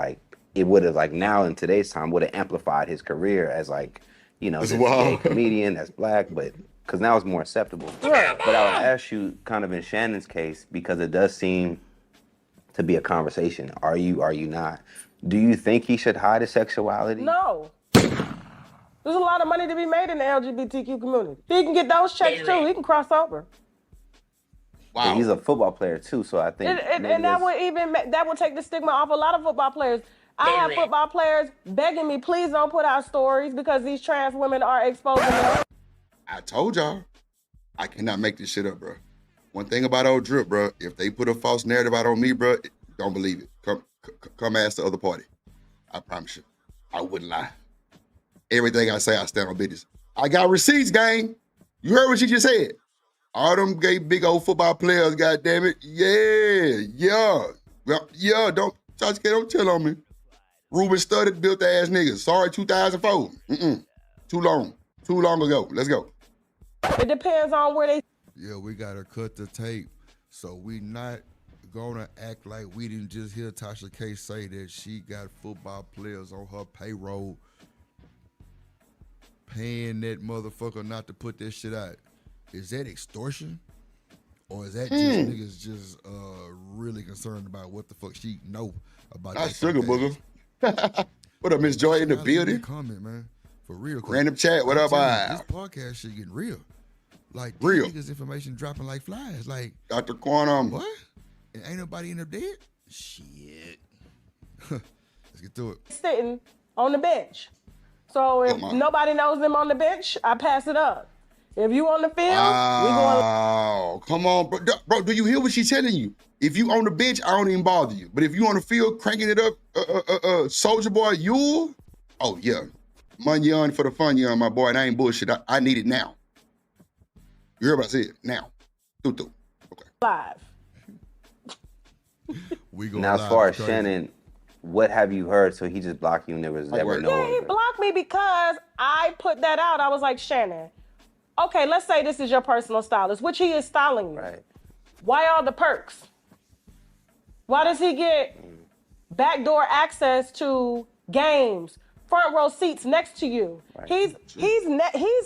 Speaker 10: now in today's time would have amplified his career as this gay comedian that's black, but because now it's more acceptable.
Speaker 7: Right.
Speaker 10: But I would ask you, kind of in Shannon's case, because it does seem to be a conversation. Are you not? Do you think he should hide his sexuality?
Speaker 7: No. There's a lot of money to be made in the LGBTQ community. He can get those checks too. He can cross over.
Speaker 6: Wow.
Speaker 10: And he's a football player too, so I think
Speaker 7: And that would take the stigma off a lot of football players. I have football players begging me, please don't put out stories because these trans women are exposing them.
Speaker 6: I told y'all, I cannot make this shit up, bro. One thing about old Drip, bro, if they put a false narrative out on me, bro, don't believe it. Come ask the other party. I promise you. I wouldn't lie. Everything I say, I stand on business. I got receipts, gang. You heard what she just said. All them gay big old football players, goddammit. Yeah. Don't tell on me. Ruben Studdard built ass niggas. Sorry, 2004. Too long ago. Let's go.
Speaker 7: It depends on where they.
Speaker 9: Yeah, we gotta cut the tape. So we not gonna act like we didn't just hear Tasha K say that she got football players on her payroll paying that motherfucker not to put that shit out. Is that extortion? Or is that just niggas just really concerned about what the fuck she know about that?
Speaker 6: That's sugar booger. What up, Miss Joy in the building?
Speaker 9: Comment, man. For real.
Speaker 6: Random chat, what up,
Speaker 9: This podcast shit getting real. Like,
Speaker 6: real
Speaker 9: niggas information dropping like flies. Like,
Speaker 6: Dr. Quantum.
Speaker 9: What? And ain't nobody end up dead? Shit. Let's get to it.
Speaker 7: Sitting on the bench. So if nobody knows them on the bench, I pass it up. If you on the field, we going.
Speaker 6: Oh, come on, bro. Do you hear what she's telling you? If you on the bench, I don't even bother you. But if you on the field cranking it up, Soldier Boy, you. Oh yeah, Munyon for the fun, young my boy. And I ain't bullshit. I need it now. You heard what I said? Now. Okay.
Speaker 7: Live.
Speaker 9: We go
Speaker 10: now, as far as Shannon, what have you heard? So he just blocked you and there was never no.
Speaker 7: Yeah, he blocked me because I put that out. I was like, Shannon, okay, let's say this is your personal stylist, which he is styling you.
Speaker 10: Right.
Speaker 7: Why all the perks? Why does he get backdoor access to games, front row seats next to you? Right. He's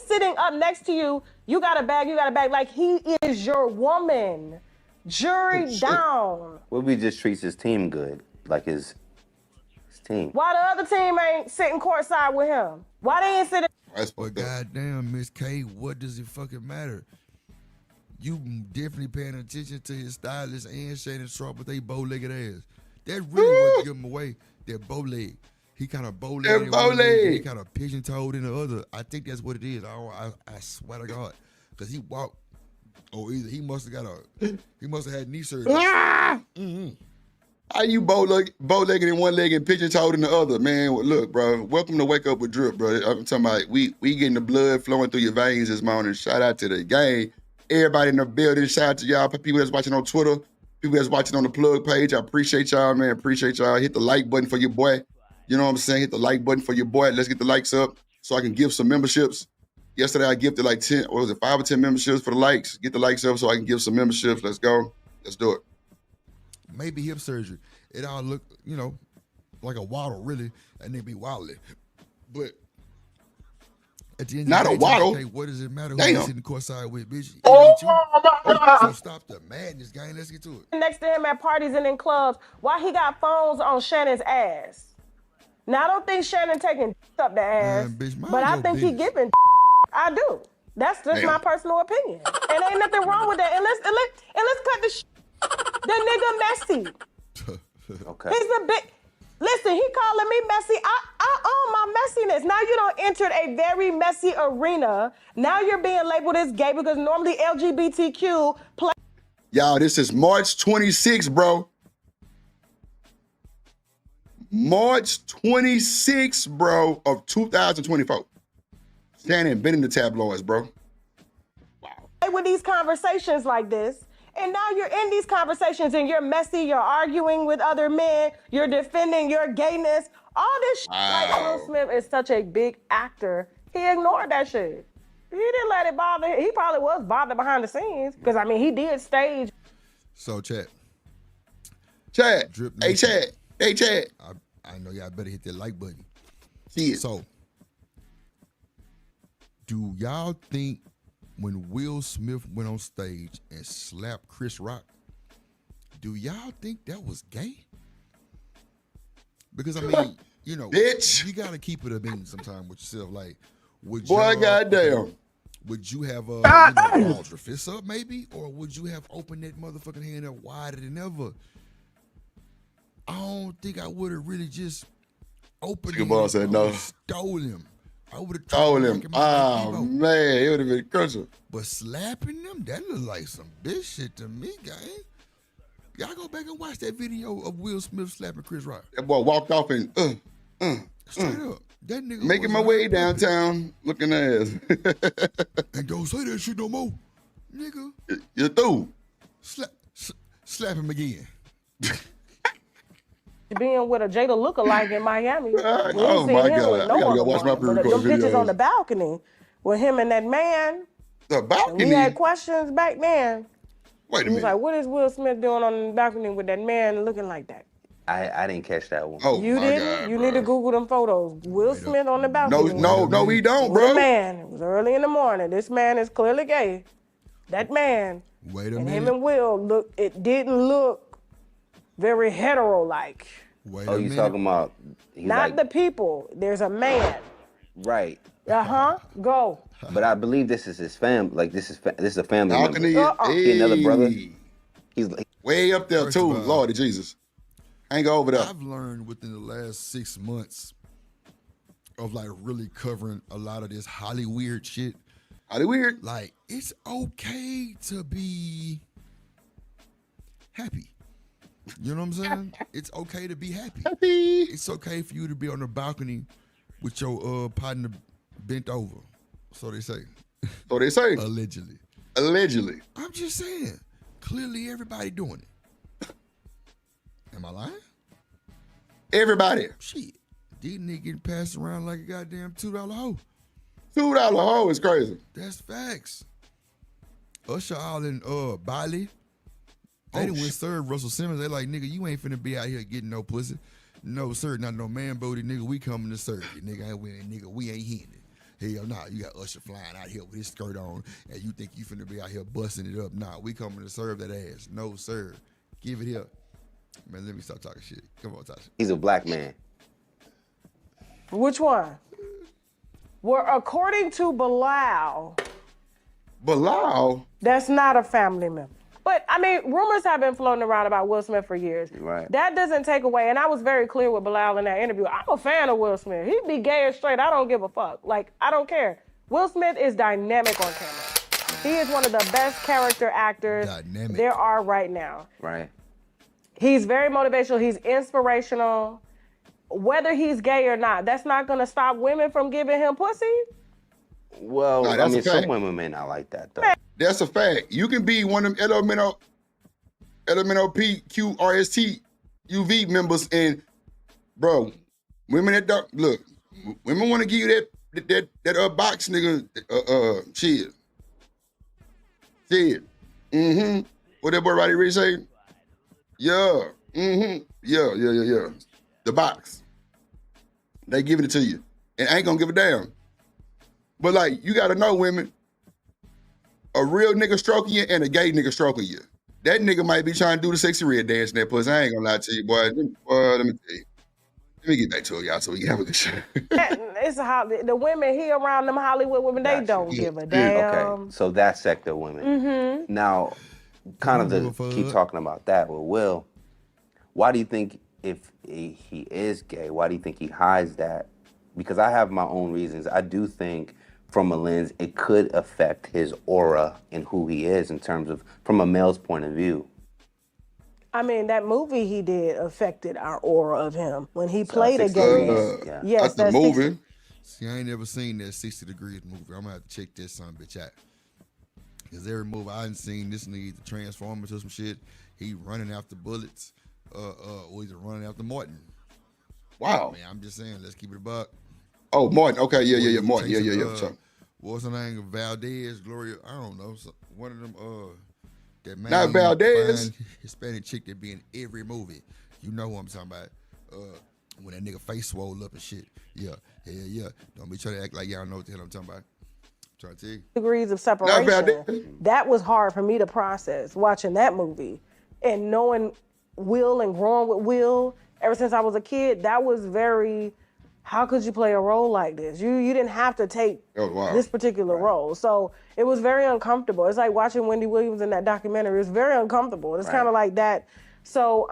Speaker 7: sitting up next to you. You got a bag. Like he is your woman. Jury down.
Speaker 10: Well, he just treats his team good, like his team.
Speaker 7: Why the other team ain't sitting courtside with him? Why they ain't sitting?
Speaker 9: Well, goddamn, Miss K, what does it fucking matter? You definitely paying attention to his stylist and Shannon Sharp with they bow-legged ass. That really what give him away. That bow leg. He kind of bow-legged. He kind of pigeon-toed in the other. I think that's what it is. I swear to God, because he walked. Oh, either he must have had knee surgery.
Speaker 6: How you bow-legged in one leg and pigeon-toed in the other, man? Well, look, bro, welcome to Wake Up with Drip, bro. I'm talking about we getting the blood flowing through your veins this morning. Shout out to the gang. Everybody in the building, shout out to y'all. People that's watching on Twitter, people that's watching on the plug page. I appreciate y'all, man. Appreciate y'all. Hit the like button for your boy. You know what I'm saying? Hit the like button for your boy. Let's get the likes up so I can give some memberships. Yesterday I gifted like 10, or was it 5 or 10 memberships for the likes? Get the likes up so I can give some memberships. Let's go. Let's do it.
Speaker 9: Maybe hip surgery. It all look, you know, like a waddle, really, and they be wobbly. But at the end
Speaker 6: Not
Speaker 9: of the
Speaker 6: a
Speaker 9: day,
Speaker 6: waddle.
Speaker 9: okay, what does it matter who
Speaker 6: Damn.
Speaker 9: you sitting courtside with, bitch? It
Speaker 3: Oh
Speaker 9: ain't you.
Speaker 3: my God.
Speaker 9: So stop the madness, gang. Let's get to it.
Speaker 7: Next to him at parties and in clubs, why he got phones on Shannon's ass? Now I don't think Shannon taking up the ass,
Speaker 9: Man, bitch, mind
Speaker 7: but I
Speaker 9: your
Speaker 7: think he
Speaker 9: business.
Speaker 7: giving. I do. That's just
Speaker 6: Damn.
Speaker 7: my personal opinion, and ain't nothing wrong with that. And let's cut the the nigga messy.
Speaker 10: Okay.
Speaker 7: He's a big. Listen, he calling me messy. I own my messiness. Now you don't entered a very messy arena. Now you're being labeled as gay because normally LGBTQ play.
Speaker 6: Y'all, this is March 26th, bro. March 26th, bro, of 2024. Shannon been in the tabloids, bro.
Speaker 7: With these conversations like this, and now you're in these conversations and you're messy, you're arguing with other men, you're defending your gayness, all this shit. Like Will Smith is such a big actor, he ignored that shit. He didn't let it bother him. He probably was bothered behind the scenes, because I mean, he did stage.
Speaker 9: So, chat. Drip
Speaker 6: Hey,
Speaker 9: Nation.
Speaker 6: Chad. Hey, Chad.
Speaker 9: I know y'all better hit that like button.
Speaker 6: Yeah.
Speaker 9: So, do y'all think when Will Smith went on stage and slapped Chris Rock, do y'all think that was gay? Because I mean, you know,
Speaker 6: Bitch.
Speaker 9: you gotta keep it a minute sometime with yourself. Like, would
Speaker 6: Boy,
Speaker 9: y'all-
Speaker 6: goddamn.
Speaker 9: Would you have balled your fist up maybe, or would you have opened that motherfucking hand up wider than ever? I don't think I would have really just opened
Speaker 6: Chicken
Speaker 9: it
Speaker 6: Ball said
Speaker 9: and
Speaker 6: no.
Speaker 9: stole him. I would have
Speaker 6: Told him. Oh, man. It would have been crucial.
Speaker 9: But slapping them, that look like some bitch shit to me, gang. Y'all go back and watch that video of Will Smith slapping Chris Rock.
Speaker 6: That boy walked off and
Speaker 9: Straight up. That nigga
Speaker 6: making
Speaker 9: was
Speaker 6: my
Speaker 9: like,
Speaker 6: way downtown looking ass.
Speaker 9: And don't say that shit no more. Nigga,
Speaker 6: You're through.
Speaker 9: slap him again.
Speaker 7: Being with a Jada lookalike in Miami. We ain't
Speaker 6: Oh,
Speaker 7: seen
Speaker 6: my
Speaker 7: him
Speaker 6: God.
Speaker 7: with
Speaker 6: I
Speaker 7: no
Speaker 6: gotta go
Speaker 7: other
Speaker 6: watch my
Speaker 7: woman, but
Speaker 6: pre-recorded
Speaker 7: them pictures
Speaker 6: videos.
Speaker 7: on the balcony with him and that man.
Speaker 6: The
Speaker 7: And
Speaker 6: balcony?
Speaker 7: we had questions back then.
Speaker 6: Wait a
Speaker 7: He was
Speaker 6: minute.
Speaker 7: like, what is Will Smith doing on the balcony with that man looking like that?
Speaker 10: I didn't catch that one.
Speaker 6: Oh,
Speaker 7: You
Speaker 6: my
Speaker 7: didn't?
Speaker 6: God,
Speaker 7: You
Speaker 6: bro.
Speaker 7: need to Google them photos. Will Smith on the balcony.
Speaker 6: No, he don't,
Speaker 7: With a
Speaker 6: bro.
Speaker 7: man. It was early in the morning. This man is clearly gay. That man.
Speaker 9: Wait a
Speaker 7: And
Speaker 9: minute.
Speaker 7: him and Will it didn't look very hetero-like.
Speaker 9: Wait
Speaker 10: Oh,
Speaker 9: a
Speaker 10: you
Speaker 9: minute.
Speaker 10: talking about? He's
Speaker 7: Not
Speaker 10: like,
Speaker 7: the people. There's a man.
Speaker 10: right.
Speaker 7: Go.
Speaker 10: But I believe this is his family. Like this is a family
Speaker 6: Balcony
Speaker 10: member.
Speaker 6: is
Speaker 10: He another brother.
Speaker 6: hey,
Speaker 10: He's like,
Speaker 6: way up there,
Speaker 9: First
Speaker 6: too.
Speaker 9: of all,
Speaker 6: Lord Jesus. I ain't go over there.
Speaker 9: I've learned within the last 6 months of like really covering a lot of this Hollywood shit.
Speaker 6: Hollywood?
Speaker 9: Like, it's okay to be happy. You know what I'm saying? It's okay to be happy.
Speaker 6: Happy.
Speaker 9: It's okay for you to be on the balcony with your partner bent over. So they say.
Speaker 6: So they say.
Speaker 9: Allegedly.
Speaker 6: Allegedly.
Speaker 9: I'm just saying. Clearly everybody doing it. Am I lying?
Speaker 6: Everybody.
Speaker 9: Shit. These niggas getting passed around like a goddamn $2 hoe.
Speaker 6: $2 hoe is crazy.
Speaker 9: That's facts. Usher all in Bali. They done went serve Russell Simmons. They like, nigga, you ain't finna be out here getting no pussy. No, sir, not no man booty, nigga. We coming to serve you, nigga. We ain't hitting it. Hell nah, you got Usher flying out here with his skirt on, and you think you finna be out here busting it up. Nah, we coming to serve that ass. No, sir. Give it here. Man, let me stop talking shit. Come on, Tasha.
Speaker 10: he's a black man.
Speaker 7: Which one? Well, according to Bilal, that's not a family member. But, I mean, rumors have been floating around about Will Smith for years.
Speaker 10: Right.
Speaker 7: That doesn't take away, and I was very clear with Bilal in that interview. I'm a fan of Will Smith. He'd be gay or straight. I don't give a fuck. Like, I don't care. Will Smith is dynamic on camera. He is one of the best character actors there are right now.
Speaker 10: Right.
Speaker 7: He's very motivational. He's inspirational. Whether he's gay or not, that's not going to stop women from giving him pussy.
Speaker 10: Well,
Speaker 6: Nah,
Speaker 10: I
Speaker 6: that's
Speaker 10: mean,
Speaker 6: a fact.
Speaker 10: some women may not like that though.
Speaker 6: That's a fact. You can be one of them elemental PQRST UV members, and bro, women that don't look, women want to give you that box nigga shit. What that boy Roddy Rich say? Yeah. Yeah. The box. They giving it to you. And I ain't gonna give a damn. But like, you gotta know, women, a real nigga stroking you and a gay nigga stroking you. That nigga might be trying to do the sexy red dance in that pussy. I ain't gonna lie to you, boy. Let me tell you. Let me get back to it, y'all, so we can have a good shit.
Speaker 7: It's the women here around them Hollywood women, they don't give a damn.
Speaker 10: Okay, so that sector of women. Now, kind of to keep talking about that with Will, why do you think if he is gay, why do you think he hides that? Because I have my own reasons. I do think from a lens, it could affect his aura and who he is in terms of, from a male's point of view.
Speaker 7: I mean, that movie he did affected our aura of him when he played a gay man. Yes,
Speaker 6: that's the movie.
Speaker 9: See, I ain't never seen that 60 Degrees movie. I'm gonna have to check this son bitch out. Cause every movie I done seen, this nigga transform into some shit. He running after bullets, or he's running after Martin.
Speaker 6: Wow.
Speaker 9: Man, I'm just saying, let's keep it a buck.
Speaker 6: Oh, Martin. Okay, yeah, Martin. Yeah.
Speaker 9: What's her name? Valdez, Gloria. I don't know. One of them. That man.
Speaker 6: Not Valdez.
Speaker 9: Hispanic chick that be in every movie. You know who I'm talking about. When that nigga face swole up and shit. Yeah. Don't be trying to act like y'all know what the hell I'm talking about. I'm trying to tell you.
Speaker 7: Degrees of separation. That was hard for me to process watching that movie and knowing Will and growing with Will ever since I was a kid. That was very. How could you play a role like this? You didn't have to take this particular role. So it was very uncomfortable. It's like watching Wendy Williams in that documentary. It's very uncomfortable. It's kind of like that. So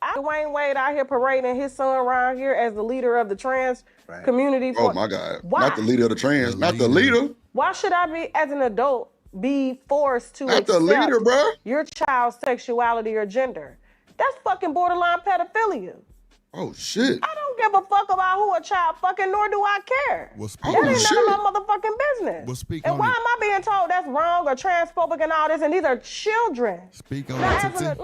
Speaker 7: Dwayne Wade out here parading his son around here as the leader of the trans community.
Speaker 6: Oh my God.
Speaker 7: Why?
Speaker 6: Not the leader of the trans. Not the leader.
Speaker 7: Why should I be, as an adult, be forced to accept
Speaker 6: the leader, bro.
Speaker 7: Your child's sexuality or gender? That's fucking borderline pedophilia.
Speaker 6: Oh, shit.
Speaker 7: I don't give a fuck about who a child fucking, nor do I care.
Speaker 9: Well,
Speaker 7: that ain't none of my motherfucking business.
Speaker 9: Well, speak
Speaker 7: and
Speaker 9: on
Speaker 7: why
Speaker 9: it.
Speaker 7: am I being told that's wrong or transphobic and all this? And these are children.
Speaker 9: Speak on it, TT.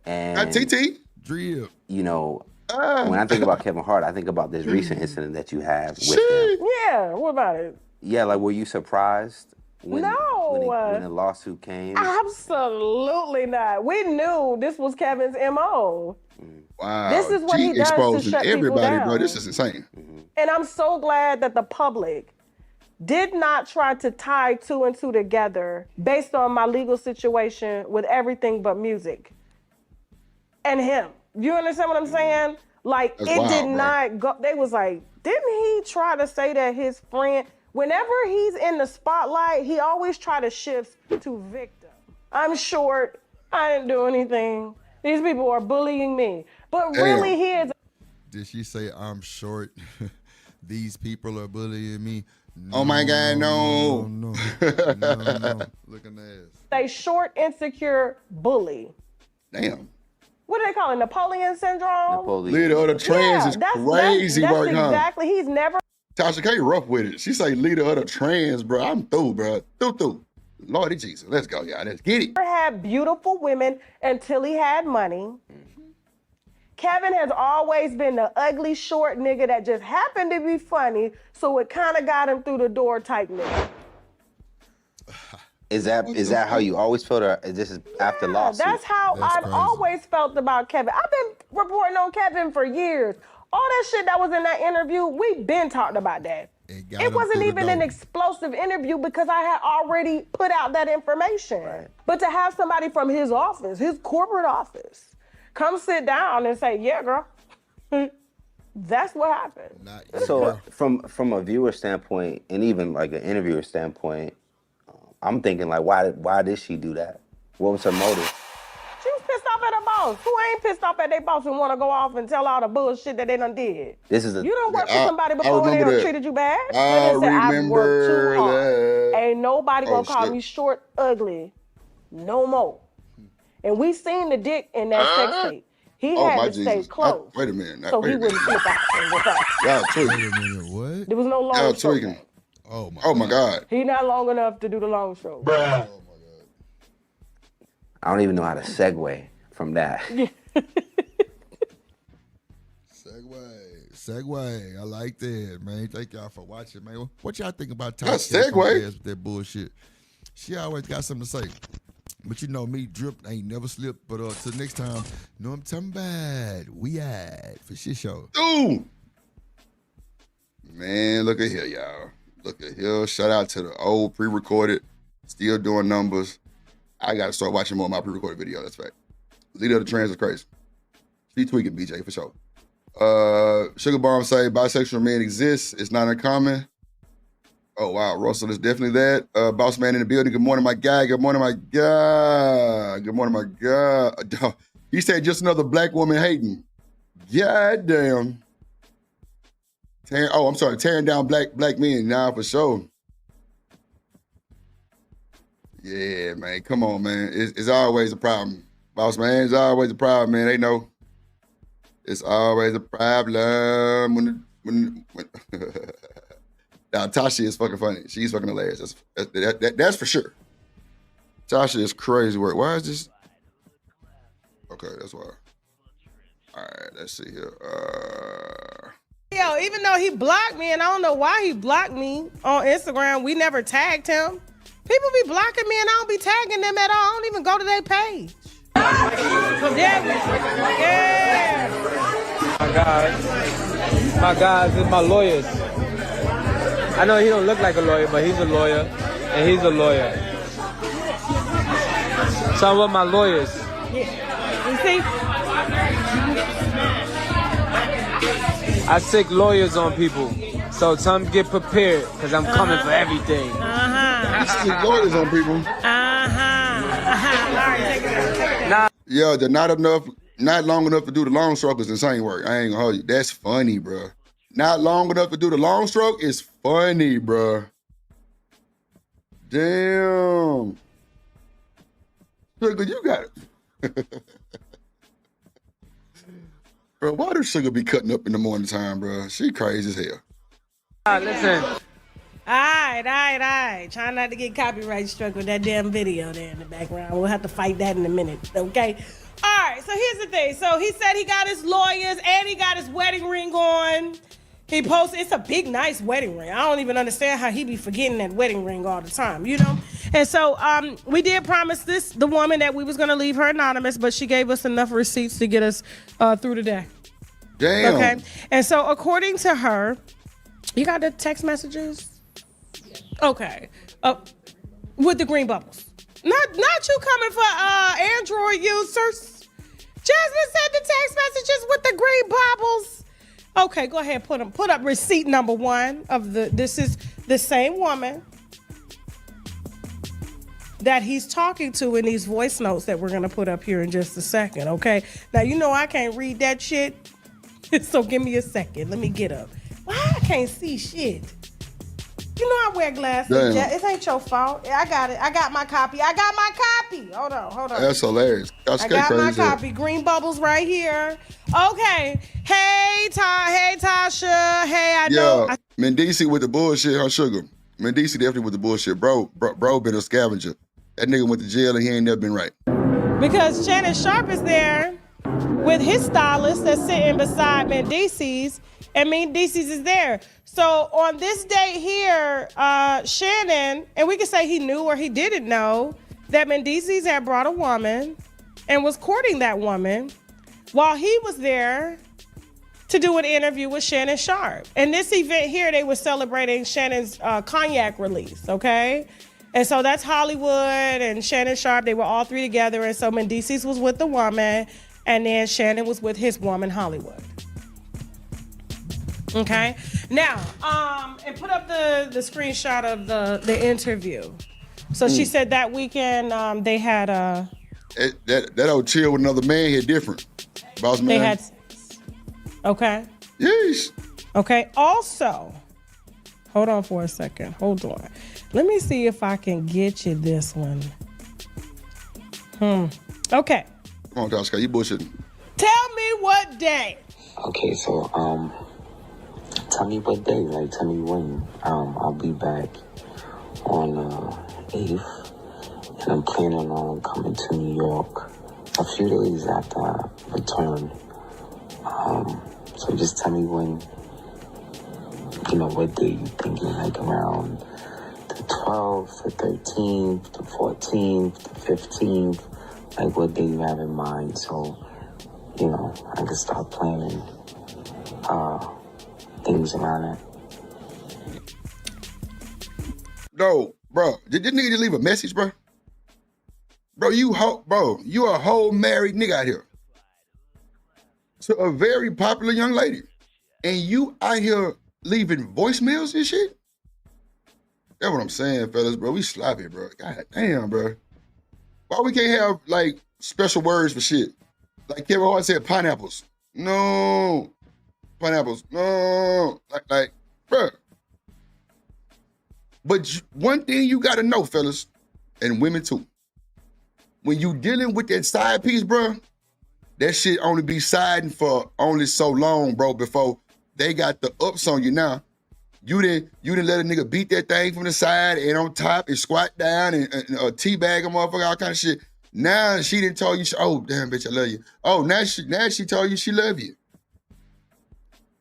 Speaker 10: And
Speaker 6: TT.
Speaker 9: Drip.
Speaker 10: You know, when I think about Kevin Hart, I think about this recent incident that you have with him.
Speaker 7: Yeah, what about it?
Speaker 10: Yeah, like, were you surprised when the lawsuit came?
Speaker 7: Absolutely not. We knew this was Kevin's MO.
Speaker 6: Wow.
Speaker 7: This is what he does to shut
Speaker 6: everybody,
Speaker 7: people down.
Speaker 6: bro. This is insane.
Speaker 7: And I'm so glad that the public did not try to tie two and two together based on my legal situation with everything but music and him. You understand what I'm saying? Like,
Speaker 6: That's
Speaker 7: it
Speaker 6: wild,
Speaker 7: did
Speaker 6: bro.
Speaker 7: not go. They was like, didn't he try to say that his friend, whenever he's in the spotlight, he always try to shift to victim. I'm short. I didn't do anything. These people are bullying me. But really, he is.
Speaker 9: Did she say I'm short? These people are bullying me. No,
Speaker 6: Oh my God, no.
Speaker 9: No. Look at that.
Speaker 7: A short, insecure bully.
Speaker 6: Damn.
Speaker 7: What do they call it? Napoleon syndrome?
Speaker 6: Leader of the trans is crazy
Speaker 7: that's
Speaker 6: work, huh?
Speaker 7: exactly. He's never.
Speaker 6: Tasha K rough with it. She say leader of the trans, bro. I'm through, bro. Through. Lordy Jesus. Let's go, y'all. Let's get it.
Speaker 7: Had beautiful women until he had money. Kevin has always been the ugly, short nigga that just happened to be funny, so it kind of got him through the door type nigga.
Speaker 10: Is that how you always felt, or is this after lawsuit?
Speaker 7: That's how I've always felt about Kevin. I've been reporting on Kevin for years. All that shit that was in that interview, we've been talking about that. It wasn't even an explosive interview because I had already put out that information. Right. But to have somebody from his office, his corporate office, come sit down and say, yeah, girl, that's what happened.
Speaker 10: So from a viewer standpoint, and even like an interviewer standpoint, I'm thinking like, why did she do that? What was her motive?
Speaker 7: She was pissed off at her boss. Who ain't pissed off at their boss and want to go off and tell all the bullshit that they done did? You don't work for somebody before and they done treated you bad?
Speaker 6: I
Speaker 7: I've worked too
Speaker 6: remember
Speaker 7: hard.
Speaker 6: that.
Speaker 7: Ain't nobody gonna call me short, ugly, no more. And we seen the dick in that sex tape. He had to stay close.
Speaker 6: Wait a minute.
Speaker 7: So he wouldn't slip out and whip out.
Speaker 6: Y'all tweaking.
Speaker 9: What?
Speaker 7: There was no long
Speaker 6: Y'all tweaking. Oh my God.
Speaker 7: He not long enough to do the long stroke.
Speaker 2: Bruh.
Speaker 10: I don't even know how to segue from that.
Speaker 9: Segue. I like that, man. Thank y'all for watching, man. What y'all think about
Speaker 6: That's
Speaker 9: Tasha
Speaker 6: segue.
Speaker 9: with that bullshit? She always got something to say. But you know me, Drip ain't never slipped. But till next time, know I'm talking about. We at for shit show.
Speaker 6: Dude. Man, look at here, y'all. Look at here. Shout out to the old pre-recorded, still doing numbers. I gotta start watching more of my pre-recorded video. That's right. Leader of the Trans is crazy. She tweaking BJ for sure. Sugar Bomb say bisexual men exist. It's not uncommon. Oh wow, Russell is definitely that. Boss man in the building. Good morning, my guy. Good morning, my guy. Good morning, my guy. He said just another black woman hating. God damn. Tearing down black men. Nah, for sure. Yeah, man. Come on, man. It's always a problem. Boss man, it's always a problem, man. They know. It's always a problem when Now, Tasha is fucking funny. She's fucking hilarious. That's for sure. Tasha is crazy work. Why is this? Okay, that's why. All right, let's see here.
Speaker 7: Yo, even though he blocked me, and I don't know why he blocked me on Instagram, we never tagged him. People be blocking me, and I don't be tagging them at all. I don't even go to their page. Yeah.
Speaker 11: My guys is my lawyers. I know he don't look like a lawyer, but he's a lawyer, and he's a lawyer. Some of my lawyers.
Speaker 7: Yeah. You see?
Speaker 11: I sick lawyers on people, so time to get prepared, because I'm coming for everything.
Speaker 6: You stick lawyers on people.
Speaker 7: All right, take it out.
Speaker 6: Yo, they're not long enough to do the long stroke is insane work. I ain't gonna hold you. That's funny, bro. Not long enough to do the long stroke is funny, bro. Damn. Sugar, you got it. Bro, why does Sugar be cutting up in the morning time, bro? She crazy as hell.
Speaker 11: Listen.
Speaker 7: All right. Try not to get copyright struck with that damn video there in the background. We'll have to fight that in a minute, okay? All right, so here's the thing. So he said he got his lawyers and he got his wedding ring on. He posted, it's a big, nice wedding ring. I don't even understand how he be forgetting that wedding ring all the time, you know? And so we did promise the woman that we was gonna leave her anonymous, but she gave us enough receipts to get us through the day.
Speaker 6: Damn.
Speaker 7: Okay, and so according to her, you got the text messages? Okay, with the green bubbles. Not you coming for Android users. Jasmine said the text messages with the green bubbles. Okay, go ahead, put up receipt number 1 of this is the same woman that he's talking to in these voice notes that we're gonna put up here in just a second, okay? Now, you know I can't read that shit, so give me a second. Let me get up. Why I can't see shit? You know I wear glasses.
Speaker 6: Damn.
Speaker 7: It ain't your fault. I got it. I got my copy. Hold on.
Speaker 6: That's hilarious. That's
Speaker 7: I got
Speaker 6: crazy.
Speaker 7: my copy. Green bubbles right here. Okay. Hey, Tasha. Hey, I know.
Speaker 6: Mendici with the bullshit, huh, Sugar? Mendici definitely with the bullshit. Bro been a scavenger. That nigga went to jail and he ain't never been right.
Speaker 7: Because Shannon Sharp is there with his stylist that's sitting beside Mendici's, and Mendici's is there. So on this date here, Shannon, and we can say he knew or he didn't know, that Mendici's had brought a woman and was courting that woman while he was there to do an interview with Shannon Sharp. And this event here, they were celebrating Shannon's cognac release, okay? And so that's Hollywood and Shannon Sharp. They were all three together. And so Mendici's was with the woman, and then Shannon was with his woman, Hollywood. Okay. Now, and put up the screenshot of the interview. So she said that weekend they had
Speaker 6: that old chill with another man hit different. Boss man.
Speaker 7: They had sex. Okay.
Speaker 6: Yeesh.
Speaker 7: Okay. Also, hold on for a second. Hold on. Let me see if I can get you this one. Okay.
Speaker 6: Come on, Tasha, you bullshitting.
Speaker 7: Tell me what day.
Speaker 12: Okay, so tell me what day, like tell me when. I'll be back on 8th, and I'm planning on coming to New York a few days after I return. So just tell me when, what day you thinking, like around the 12th, the 13th, the 14th, the 15th, like what day you have in mind, so, I can start planning things around it.
Speaker 6: No, bro, did this nigga just leave a message, bro? Bro, you a whole married nigga out here to a very popular young lady, and you out here leaving voicemails and shit? That's what I'm saying, fellas, bro. We sloppy, bro. God damn, bro. Why we can't have, like, special words for shit? Like Kevin Hart said, pineapples. No. Pineapples. No. Like, bro. But one thing you gotta know, fellas, and women too, when you dealing with that side piece, bro, that shit only be siding for only so long, bro, before they got the ups on you now. You didn't let a nigga beat that thing from the side and on top and squat down and teabag a motherfucker, all kind of shit. Now she didn't tell you, oh, damn, bitch, I love you. Oh, now she told you she love you.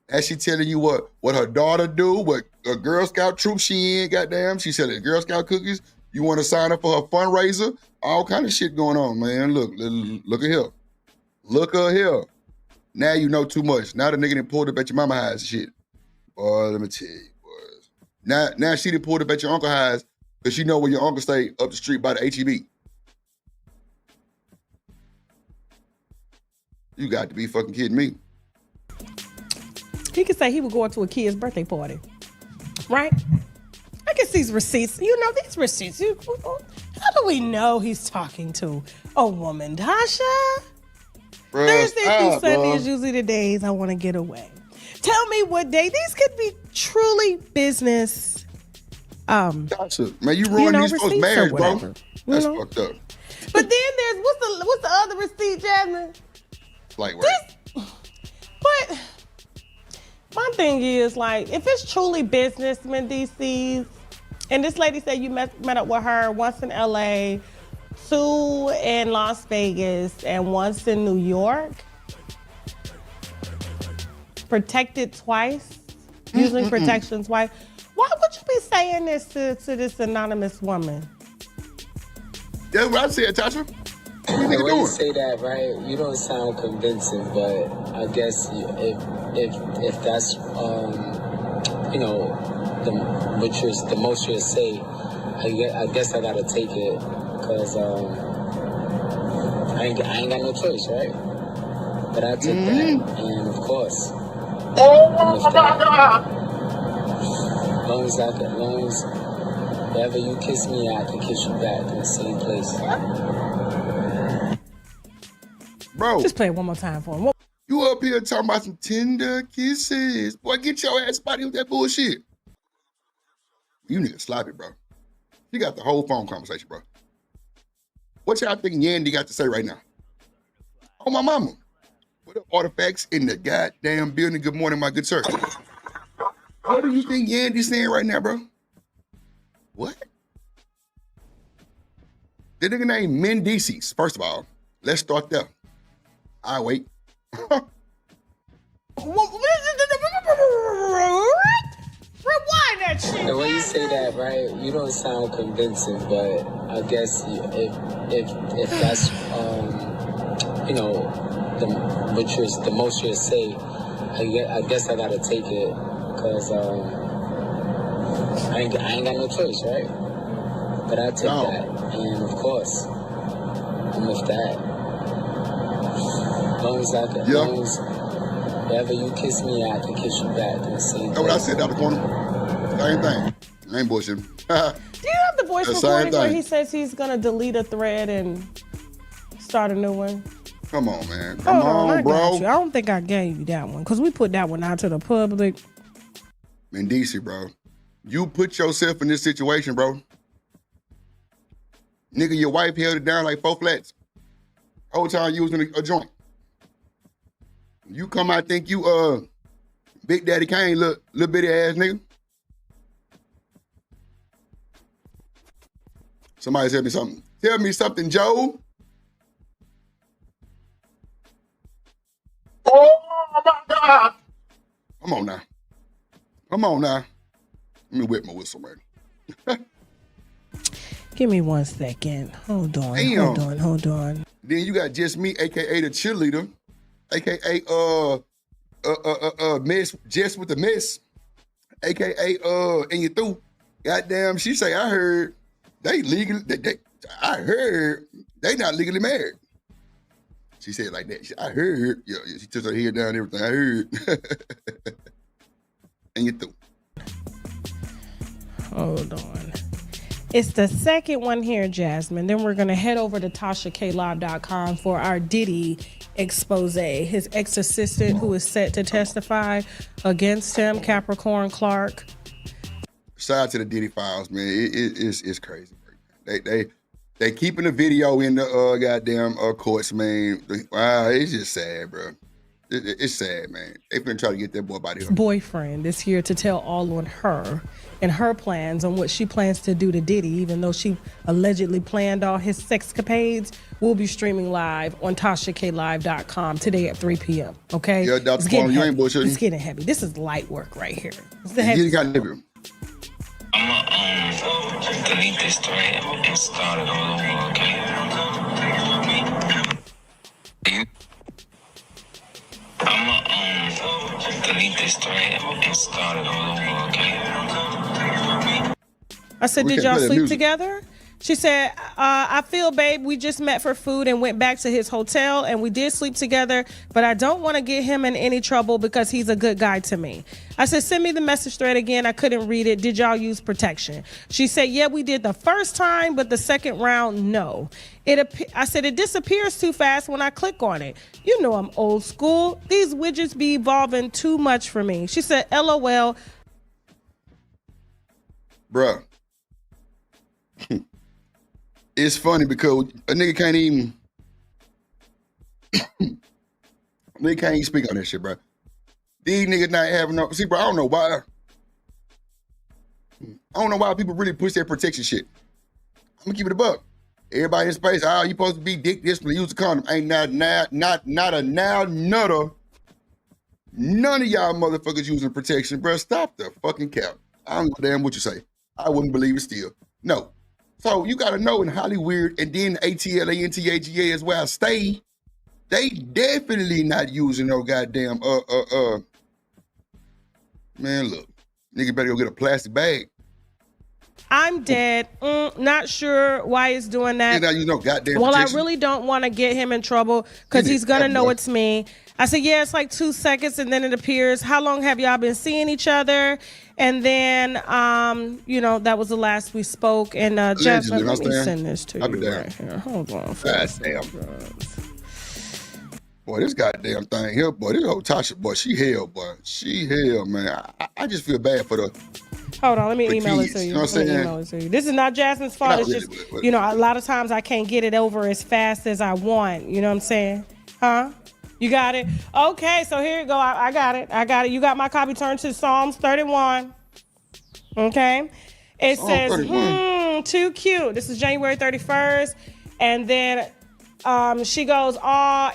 Speaker 6: And she telling you what her daughter do, what a Girl Scout troop she in, goddamn. She selling Girl Scout cookies. You want to sign up for her fundraiser? All kind of shit going on, man. Look at here. Look at here. Now you know too much. Now the nigga done pulled up at your mama house and shit. Boy, let me tell you, boys. Now she done pulled up at your uncle house because she know where your uncle stay up the street by the HEB. You got to be fucking kidding me.
Speaker 7: He could say he would go to a kid's birthday party, right? I can see these receipts. These receipts. How do we know he's talking to a woman, Tasha?
Speaker 6: Bruh,
Speaker 7: Thursday through Sunday
Speaker 6: bro.
Speaker 7: is usually the days I want to get away. Tell me what day. These could be truly business.
Speaker 6: Gotcha. Man, you ruined these folks' marriage, bro. That's fucked up.
Speaker 7: But then there's what's the other receipt, Jasmine?
Speaker 6: Like what?
Speaker 7: But my thing is, like, if it's truly businessmen, DCs, and this lady said you met up with her once in LA, 2 in Las Vegas, and once in New York, protected twice, using protection twice. Why would you be saying this to this anonymous woman?
Speaker 6: That's what I said, Tasha. What
Speaker 12: The
Speaker 6: you
Speaker 12: way
Speaker 6: doing?
Speaker 12: you say that, right? You don't sound convincing, but I guess if that's the most you'll say, I guess I gotta take it, cause I ain't got no choice, right? But I take that, and of course, I'm with that. Long as wherever you kiss me, I can kiss you back in the same place.
Speaker 6: Bro.
Speaker 7: Just play it one more time for him.
Speaker 6: You up here talking about some tender kisses. Boy, get your ass out of here with that bullshit. You niggas sloppy, bro. You got the whole phone conversation, bro. What y'all think Yandy got to say right now? Oh, my mama. What up, artifacts in the goddamn building? Good morning, my good sir. What do you think Yandy's saying right now, bro? What? The nigga named Mendices, first of all. Let's start there. I wait.
Speaker 7: Rewind that shit.
Speaker 12: The way you say that, right? You don't sound convincing, but I guess if that's the most you'll say, I guess I gotta take it, cause I ain't got no choice, right? But I take that, and of course, I'm with that. As long as wherever you kiss me, I can kiss you back in the same
Speaker 6: That's what I said down the corner. Same thing. I ain't bullshitting.
Speaker 7: Do you have the voice recording where he says he's gonna delete a thread and start a new one?
Speaker 6: Come on, man. Come
Speaker 7: Hold
Speaker 6: on,
Speaker 7: I
Speaker 6: bro.
Speaker 7: got you. I don't think I gave you that one because we put that one out to the public.
Speaker 6: Mendici, bro. You put yourself in this situation, bro. Nigga, your wife held it down like 4 flats. Whole time you was in a joint. You come out think you Big Daddy Kane, little bitty ass nigga. Somebody tell me something. Tell me something, Joe.
Speaker 3: Oh my God.
Speaker 6: Come on now. Come on now. Let me whip my whistle, man.
Speaker 7: Give me 1 second. Hold on.
Speaker 6: Damn.
Speaker 7: Hold on.
Speaker 6: Then you got Just Me, aka the cheerleader, aka Miss Jess with the Miss, aka and you through. Goddamn, she say I heard they legally. I heard they not legally married. She said it like that. I heard. Yeah, she took her head down, everything. I heard. And you through.
Speaker 7: Hold on. It's the second one here, Jasmine. Then we're going to head over to TashaKLive.com for our Diddy expose. His ex-assistant who is set to testify against him, Capricorn Clark.
Speaker 6: Shout out to the Diddy files, man. It's crazy. They keeping the video in the goddamn courts, man. Wow, it's just sad, bro. It's sad, man. They finna try to get that boy by the
Speaker 7: boyfriend is here to tell all on her and her plans on what she plans to do to Diddy, even though she allegedly planned all his sexcapades. We'll be streaming live on TashaKLive.com today at 3 p.m. Okay?
Speaker 6: Yeah, Dr. Kwame, you ain't bullshitting.
Speaker 7: It's getting heavy. This is light work right here. It's the heavy.
Speaker 12: I'ma delete this thread and start it all over, okay? I'ma delete this thread and start it all over, okay?
Speaker 7: I said, did y'all sleep together? She said, I feel, babe, we just met for food and went back to his hotel and we did sleep together, but I don't want to get him in any trouble because he's a good guy to me. I said, send me the message thread again. I couldn't read it. Did y'all use protection? She said, yeah, we did the first time, but the second round, no. I said, it disappears too fast when I click on it. You know I'm old school. These widgets be evolving too much for me. She said, LOL.
Speaker 6: Bruh. It's funny because a nigga can't even speak on that shit, bro. These niggas not having no. See, bro, I don't know why. I don't know why people really push that protection shit. I'm gonna keep it a buck. Everybody in space, you supposed to be dick discipline, use a condom. Ain't not a now nutter. None of y'all motherfuckers using protection, bro. Stop the fucking cap. I don't give a damn what you say. I wouldn't believe it still. No. So you gotta know in Hollywood and then ATLA, NTAGA is where I stay, they definitely not using no goddamn man, look, nigga better go get a plastic bag.
Speaker 7: I'm dead. Not sure why it's doing that.
Speaker 6: You know, goddamn
Speaker 7: well,
Speaker 6: protection.
Speaker 7: I really don't want to get him in trouble because he's gonna know it's me. I said, yeah, it's like 2 seconds and then it appears. How long have y'all been seeing each other? And then, that was the last we spoke. And Jasmine, let me send this to you right here. Hold on.
Speaker 6: Goddamn. Boy, this goddamn thing here, boy, this whole Tasha, boy, she hell, boy. She hell, man. I just feel bad for the
Speaker 7: Hold on, let me email
Speaker 6: kids,
Speaker 7: it to you.
Speaker 6: You know what I'm
Speaker 7: saying? This is not Jasmine's fault.
Speaker 6: Not
Speaker 7: it's
Speaker 6: really,
Speaker 7: just,
Speaker 6: but
Speaker 7: a lot of times I can't get it over as fast as I want. You know what I'm saying? Huh? You got it? Okay, so here you go. I got it. You got my copy. Turn to Psalms 31. Okay? It says, too cute. This is January 31st. And then she goes,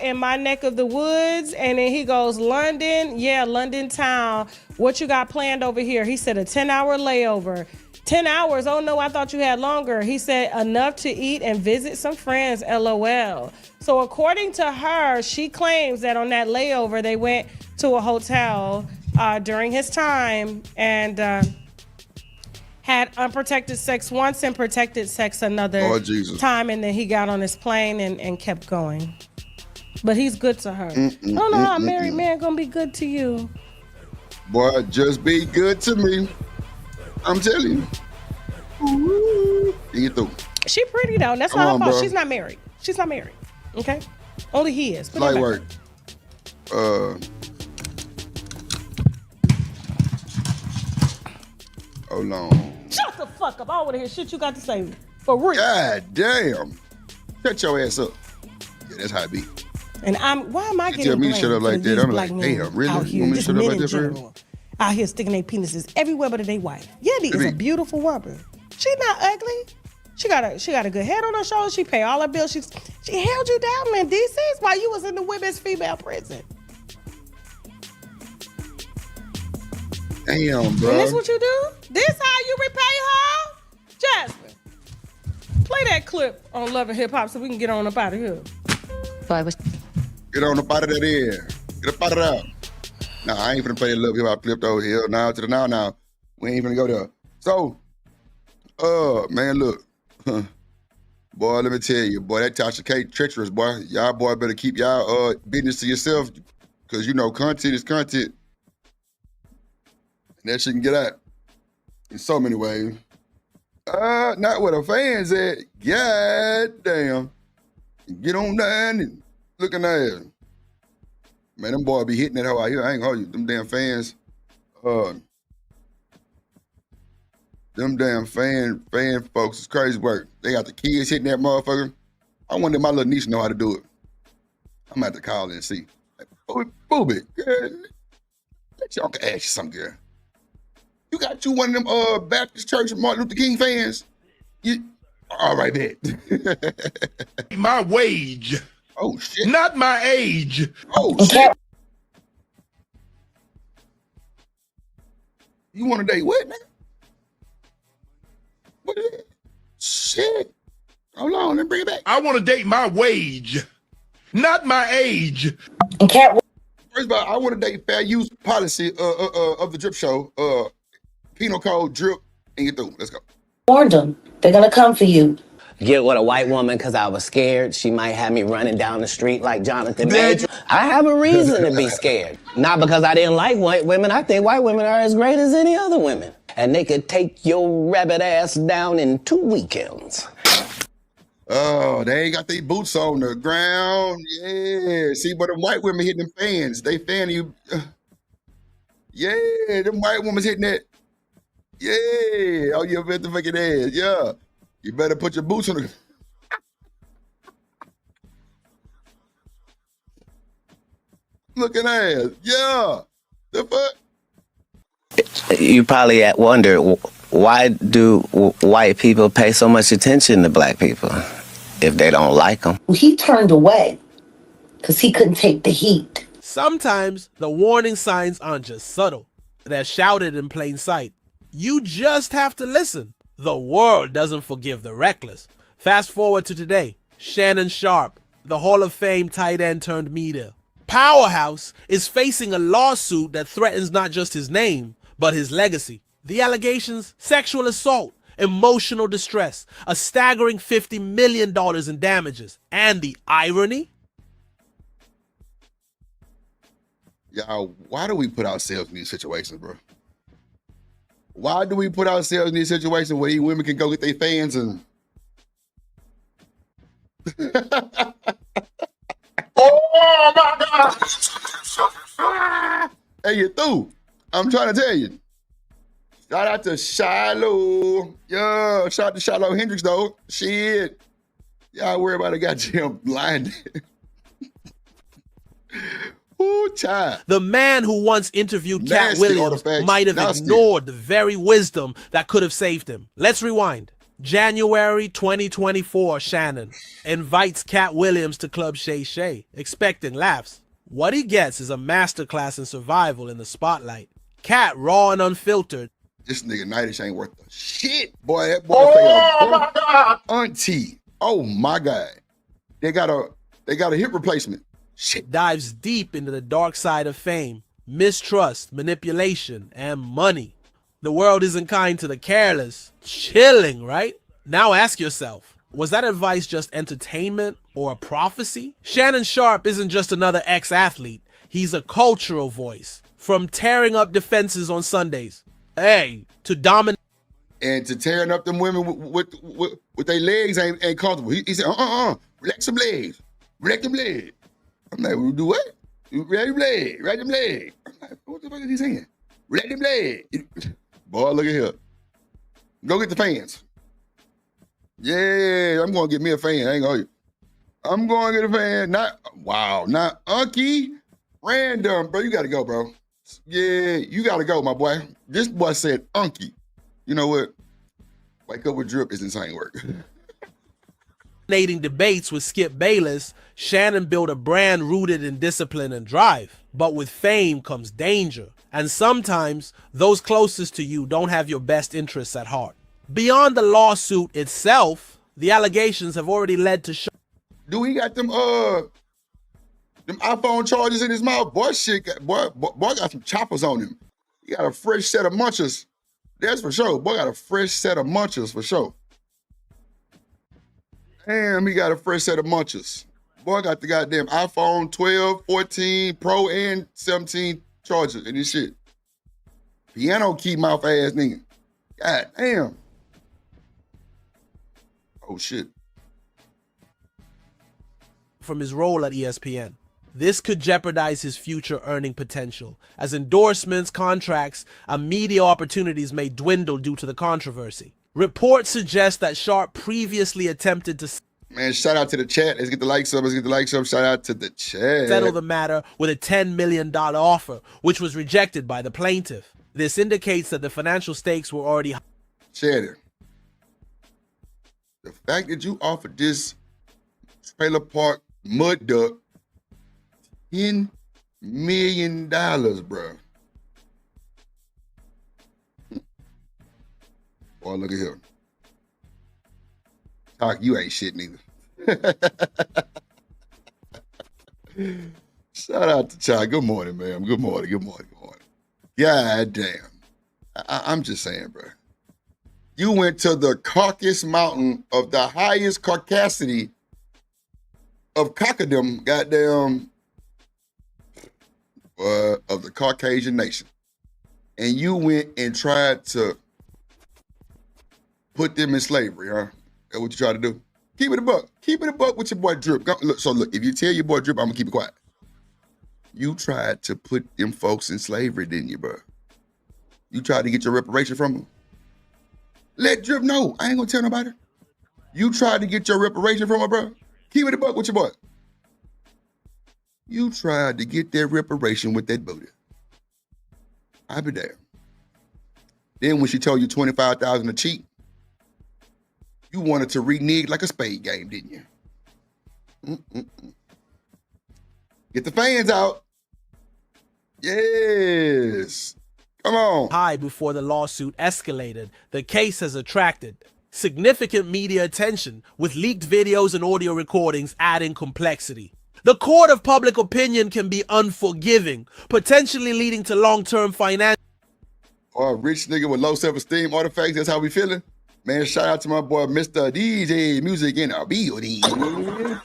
Speaker 7: in my neck of the woods. And then he goes, London. Yeah, London town. What you got planned over here? He said a 10-hour layover. 10 hours? Oh, no, I thought you had longer. He said enough to eat and visit some friends, LOL. So according to her, she claims that on that layover, they went to a hotel during his time and had unprotected sex once and protected sex another time. And then he got on his plane and kept going. But he's good to her. I don't know how a married man gonna be good to you.
Speaker 6: Boy, just be good to me. I'm telling you. You through.
Speaker 7: She pretty though. That's not her fault. She's not married. She's not married. Okay? Only he is.
Speaker 6: Light work. Hold on.
Speaker 7: Shut the fuck up. I don't want to hear shit you got to say. For real.
Speaker 6: God damn. Shut your ass up. Yeah, that's how it be.
Speaker 7: And why am I
Speaker 6: She
Speaker 7: getting
Speaker 6: tell me to
Speaker 7: blamed
Speaker 6: shut up
Speaker 7: for
Speaker 6: like that.
Speaker 7: these
Speaker 6: I'm
Speaker 7: black
Speaker 6: like,
Speaker 7: men
Speaker 6: damn, really?
Speaker 7: out
Speaker 6: You
Speaker 7: here,
Speaker 6: want me to
Speaker 7: just
Speaker 6: shut up
Speaker 7: men
Speaker 6: like
Speaker 7: in
Speaker 6: that for real?
Speaker 7: general, out here sticking their penises everywhere but they wife. Yeti is a
Speaker 6: Baby.
Speaker 7: beautiful woman. She not ugly. She got a good head on her shoulders. She pay all her bills. She held you down, man. This is why you was in the women's female prison.
Speaker 6: Damn, bro.
Speaker 7: And this what you do? This how you repay her? Jasmine, play that clip on Love and Hip Hop so we can get on up out of here.
Speaker 6: Get on up out of that air. Get up out of there. Nah, I ain't finna play that Love Hip Hop clip though. Hell, now to the now. We ain't finna go there. So, man, look. Boy, let me tell you, boy, that Tasha K treacherous, boy. Y'all boy better keep y'all business to yourself, cause you know content is content. And that shit can get out in so many ways. Not where the fans at. God damn. Get on down and looking at it. Man, them boys be hitting that hoe out here. I ain't gonna hold you. Them damn fans, them damn fan folks is crazy work. They got the kids hitting that motherfucker. I wonder if my little niece know how to do it. I'm gonna have to call and see. Like, booby, girl. Bet y'all can ask you something, girl. You got you one of them Baptist Church Martin Luther King fans? All right, bet.
Speaker 5: My wage.
Speaker 6: Oh shit.
Speaker 5: Not my age.
Speaker 6: Oh shit. You want to date what, man? What is it? Shit. Hold on, let me bring it back.
Speaker 5: I want to date my wage. Not my age.
Speaker 6: First of all, I want to date fair use policy of the drip show. Penal code, drip, and get through. Let's go.
Speaker 13: Warned them. They're gonna come for you.
Speaker 14: Get with a white woman because I was scared. She might have me running down the street like Jonathan Major. I have a reason to be scared. Not because I didn't like white women. I think white women are as great as any other women. And they could take your rabbit ass down in 2 weekends.
Speaker 6: Oh, they ain't got their boots on the ground. Yeah. See, but them white women hitting them fans. They fan you. Yeah, them white women hitting that. Yeah. Oh, you bet the fucking ass. Yeah. You better put your boots on the. Looking ass. Yeah. The fuck?
Speaker 14: You probably wonder, why do white people pay so much attention to black people if they don't like them?
Speaker 13: He turned away because he couldn't take the heat.
Speaker 15: Sometimes the warning signs aren't just subtle. They're shouted in plain sight. You just have to listen. The world doesn't forgive the reckless. Fast forward to today. Shannon Sharpe, the Hall of Fame tight end turned media powerhouse, is facing a lawsuit that threatens not just his name, but his legacy. The allegations: sexual assault, emotional distress, a staggering $50 million in damages. And the irony?
Speaker 6: Y'all, why do we put ourselves in these situations, bro? Why do we put ourselves in these situations where these women can go get their fans and... Oh my God! Hey, you through. I'm trying to tell you. Shout out to Shiloh. Yeah, shout out to Shiloh Hendricks, though. Shit. Y'all worry about a goddamn blind. Ooh, child.
Speaker 15: The man who once interviewed Cat
Speaker 6: Nasty
Speaker 15: Williams
Speaker 6: artifacts.
Speaker 15: might have
Speaker 6: Nasty.
Speaker 15: ignored the very wisdom that could have saved him. Let's rewind. January 2024, Shannon invites Cat Williams to Club Shay Shay, expecting laughs. What he gets is a masterclass in survival in the spotlight. Cat, raw and unfiltered.
Speaker 6: This nigga Nightish ain't worth the shit. Boy, that boy my God. Auntie. Oh my God. They got a hip replacement. Shit.
Speaker 15: Dives deep into the dark side of fame, mistrust, manipulation, and money. The world isn't kind to the careless. Chilling, right? Now ask yourself, was that advice just entertainment or a prophecy? Shannon Sharpe isn't just another ex-athlete. He's a cultural voice. From tearing up defenses on Sundays, to dominate.
Speaker 6: And to tearing up them women with their legs ain't comfortable. He said, relax them legs. Relax them legs. I'm like, well, do what? Relax them legs. Relax them legs. I'm like, what the fuck is he saying? Relax them legs. Boy, look at here. Go get the fans. Yeah, I'm gonna get me a fan. I ain't gonna. I'm going to the fan. Not Unky. Random, bro. You got to go, bro. Yeah, you got to go, my boy. This boy said Unky. You know what? Wake up with drip is insane work.
Speaker 15: Dominating debates with Skip Bayless, Shannon built a brand rooted in discipline and drive. But with fame comes danger. And sometimes those closest to you don't have your best interests at heart. Beyond the lawsuit itself, the allegations have already led to
Speaker 6: Do he got them iPhone chargers in his mouth? Boy, boy got some choppers on him. He got a fresh set of munchers. That's for sure. Boy got a fresh set of munchers for sure. Damn, he got a fresh set of munchers. Boy got the goddamn iPhone 12, 14, Pro, and 17 chargers and this shit. Piano key mouth ass nigga. God damn. Oh shit.
Speaker 15: from his role at ESPN. This could jeopardize his future earning potential, as endorsements, contracts, and media opportunities may dwindle due to the controversy. Reports suggest that Sharp previously attempted to
Speaker 6: Man, shout out to the chat. Let's get the likes up. Let's get the likes up. Shout out to the chat.
Speaker 15: settle the matter with a $10 million offer, which was rejected by the plaintiff. This indicates that the financial stakes were already high.
Speaker 6: Cheddar. The fact that you offered this trailer park mud duck $10 million, bro. Boy, look at here. Talk, you ain't shit neither. Shout out to Chai. Good morning, man. Good morning. Good morning. Good morning. God damn. I'm just saying, bro. You went to the Caucasus mountain of the highest Caucasity of cockadom, goddamn, of the Caucasian nation. And you went and tried to put them in slavery, huh? That's what you try to do? Keep it a buck. Keep it a buck with your boy Drip. Look, if you tell your boy Drip, I'm gonna keep it quiet. You tried to put them folks in slavery, didn't you, bro? You tried to get your reparation from them. Let Drip know. I ain't gonna tell nobody. You tried to get your reparation from her, bro. Keep it a buck with your boy. You tried to get that reparation with that booty. I be there. Then when she told you $25,000 to cheat, you wanted to renege like a spade game, didn't you? Get the fans out. Yes. Come on.
Speaker 15: High before the lawsuit escalated, the case has attracted significant media attention, with leaked videos and audio recordings adding complexity. The court of public opinion can be unforgiving, potentially leading to long-term financial.
Speaker 6: Or a rich nigga with low self-esteem artifacts, that's how we feeling? Man, shout out to my boy, Mr. DJ Music in our building. Good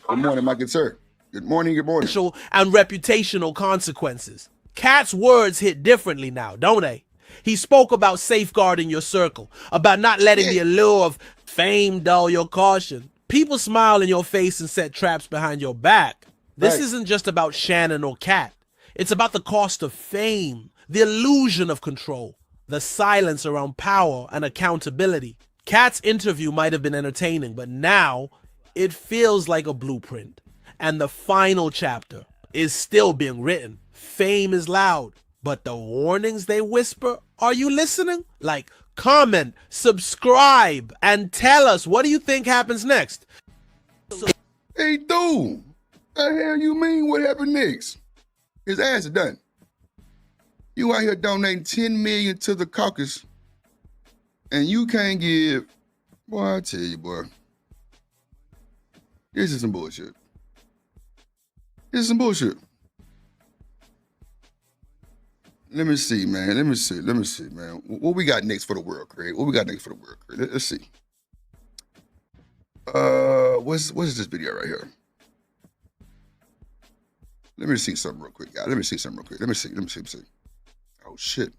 Speaker 6: morning, my good sir. Good morning, good morning.
Speaker 15: And reputational consequences. Cat's words hit differently now, don't they? He spoke about safeguarding your circle, about not letting the allure of fame dull your caution. People smile in your face and set traps behind your back. This isn't just about Shannon or Cat. It's about the cost of fame, the illusion of control, the silence around power and accountability. Cat's interview might have been entertaining, but now it feels like a blueprint. And the final chapter is still being written. Fame is loud, but the warnings they whisper, are you listening? Like, comment, subscribe, and tell us, what do you think happens next?
Speaker 6: Hey, dude, the hell you mean what happened next? His ass is done. You out here donating $10 million to the caucus, and you can't give, boy, I tell you, boy, this is some bullshit. This is some bullshit. Let me see, man. Let me see, man. What we got next for the world, Craig? What we got next for the world, Craig? Let's see. What's this video right here? Let me see something real quick, guys. Let me see. Oh, shit.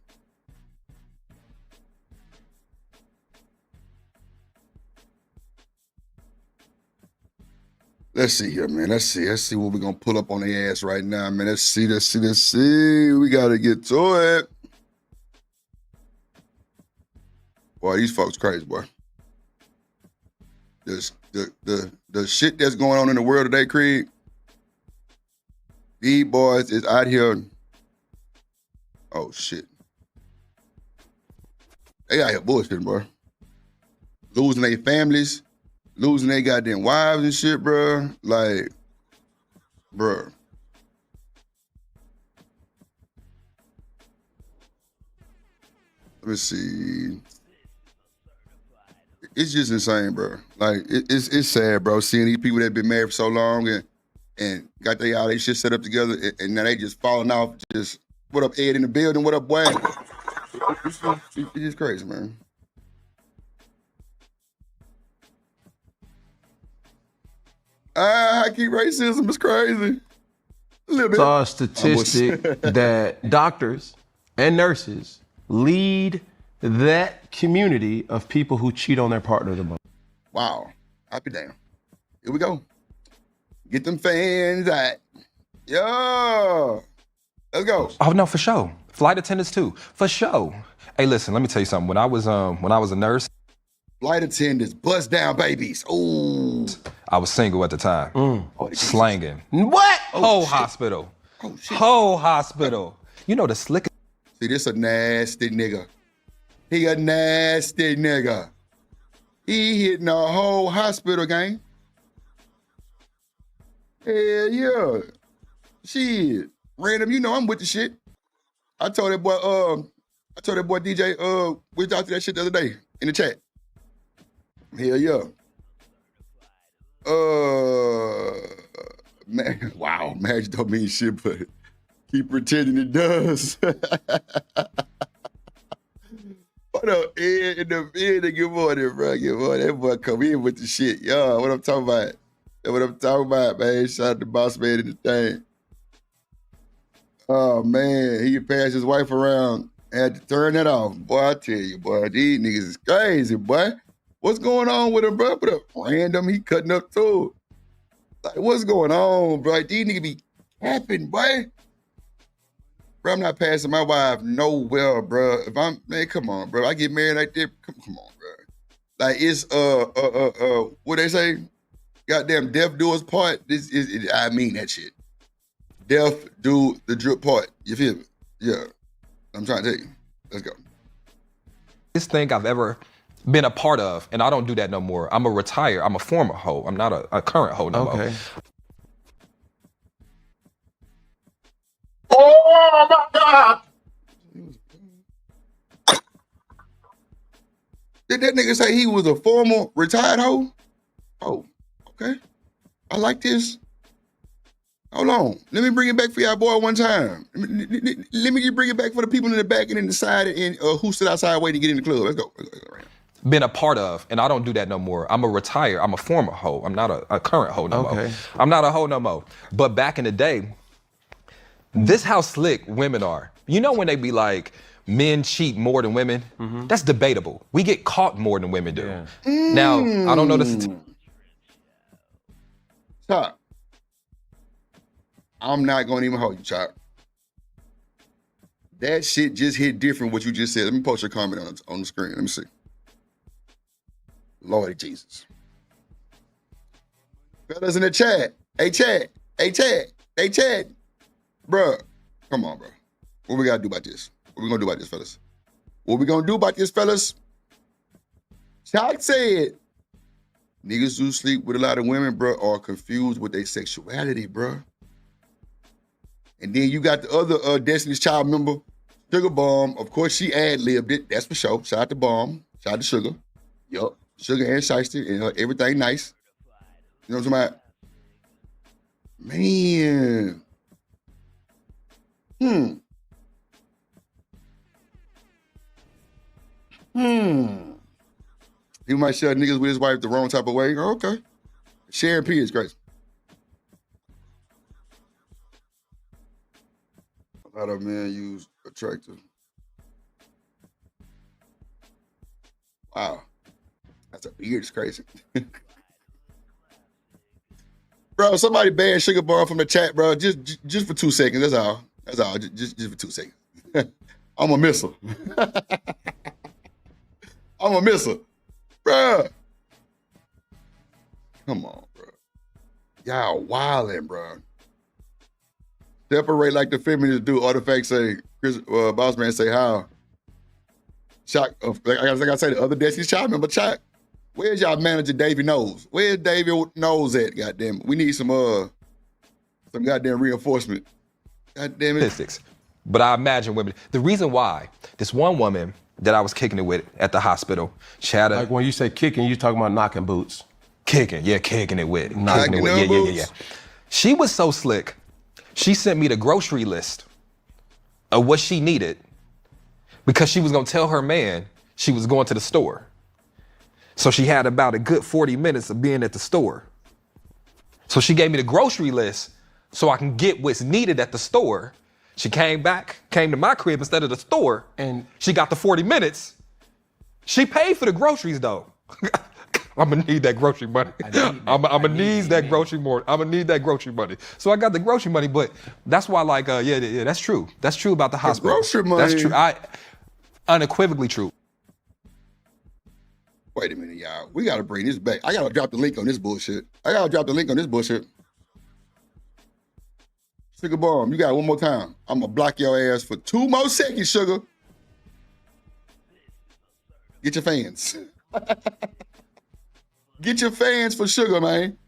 Speaker 6: Let's see here, man. Let's see what we're going to pull up on the ass right now, man. Let's see. We got to get to it. Boy, these folks crazy, boy. the shit that's going on in the world today, Craig. These boys is out here. Oh shit. They out here bullshitting, bro. Losing their families, losing their goddamn wives and shit, bro. Like, bro. Let me see. It's just insane, bro. Like, it's sad, bro. Seeing these people that been married for so long and got all their shit set up together, and now they just falling off. Just, what up, Ed in the building? What up, boy? It's just crazy, man. I keep racism is crazy. A little bit.
Speaker 16: Saw a statistic that doctors and nurses lead that community of people who cheat on their partner the most.
Speaker 6: Wow. I'll be damn. Here we go. Get them fans out. Yo. Let's go.
Speaker 17: Oh no, for sure. Flight attendants too, for sure. Hey, listen, let me tell you something. When I was a nurse,
Speaker 6: flight attendants, bust down babies. Ooh.
Speaker 17: I was single at the time.
Speaker 6: Oh,
Speaker 17: slanging. What?
Speaker 6: Oh,
Speaker 17: whole
Speaker 6: shit.
Speaker 17: hospital.
Speaker 6: Oh shit.
Speaker 17: Whole hospital. You know the slickest.
Speaker 6: See, this a nasty nigga. He a nasty nigga. He hitting a whole hospital, gang. Hell yeah. Shit. Random, you know I'm with the shit. I told that boy DJ, we talked to that shit the other day in the chat. Hell yeah. Man, wow, marriage don't mean shit, but keep pretending it does. What up, Ed in the building? Good morning, bro. Good morning. That boy come in with the shit. Yo, what I'm talking about? That's what I'm talking about, man. Shout out to Boss Man in the thing. Oh, man. He passed his wife around. Had to turn that off. Boy, I tell you, boy, these niggas is crazy, boy. What's going on with him, bro? But a random, he cutting up too. Like, what's going on, bro? These niggas be capping, boy. Bro, I'm not passing my wife nowhere, bro. If I'm, man, come on, bro. I get married like that. Come on, bro. Like, it's, what they say? Goddamn, death do us part. I mean that shit. Death do the drip part. You feel me? Yeah. I'm trying to tell you. Let's go.
Speaker 17: This thing I've ever been a part of, and I don't do that no more. I'm a former hoe. I'm not a current hoe no more.
Speaker 3: Oh my God!
Speaker 6: Did that nigga say he was a former retired hoe? Oh, okay. I like this. Hold on. Let me bring it back for y'all boy one time. Let me just bring it back for the people in the back and in the side and who sit outside waiting to get in the club. Let's go.
Speaker 17: Been a part of, and I don't do that no more. I'm a former hoe. I'm not a current hoe no more. I'm not a hoe no more. But back in the day, this how slick women are. You know when they be like, men cheat more than women? That's debatable. We get caught more than women do. Yeah. Now, I don't know this.
Speaker 6: Stop. I'm not gonna even hold you, Chop. That shit just hit different what you just said. Let me post your comment on the screen. Let me see. Lord Jesus. Fellas in the chat. Hey, chat. Bruh, come on, bro. What we gotta do about this? What we gonna do about this, fellas? What we gonna do about this, fellas? Chuck said, niggas who sleep with a lot of women, bro, are confused with their sexuality, bro. And then you got the other Destiny's Child member, Sugar Bomb. Of course, she ad-libbed it. That's for sure. Shout out to Bomb. Shout out to Sugar. Yup. Sugar and Shiesty and everything nice. You know what I'm talking about? Man. He might share niggas with his wife the wrong type of way. Oh, okay. Sharing P is crazy. A lot of men use attractive. Wow. That's a beard. It's crazy. Bro, somebody ban Sugar Bomb from the chat, bro. Just for 2 seconds. That's all. That's all. Just for 2 seconds. I'm a missile. I'm a missile. Bro. Come on, bro. Y'all wildin', bro. Separate like the feminists do. Other facts say, Boss Man say how. Chuck, like I said the other day, she's Child. Remember Chuck? Where's y'all manager Davey Knowles? Where's Davey Knowles at? Goddamn it. We need some goddamn reinforcement. Goddamn it.
Speaker 17: Statistics. But I imagine women. The reason why, this one woman that I was kicking it with at the hospital, she had a.
Speaker 16: Like when you say kicking, you talking about knocking boots.
Speaker 17: Kicking it with.
Speaker 16: Knocking
Speaker 17: it with. Yeah. She was so slick. She sent me the grocery list of what she needed because she was gonna tell her man she was going to the store. So she had about a good 40 minutes of being at the store. So she gave me the grocery list so I can get what's needed at the store. She came to my crib instead of the store, and she got the 40 minutes. She paid for the groceries though. I'm gonna need that grocery money. I'm gonna need that grocery more. I'm gonna need that grocery money. So I got the grocery money, but that's why, like, yeah, that's true. That's true about the hospital.
Speaker 6: Grocery money.
Speaker 17: That's true. Unequivocally true.
Speaker 6: Wait a minute, y'all. We gotta bring this back. I gotta drop the link on this bullshit. Sugar Bomb, you got it one more time. I'm gonna block your ass for 2 more seconds, Sugar. Get your fans. Get your fans for Sugar, man.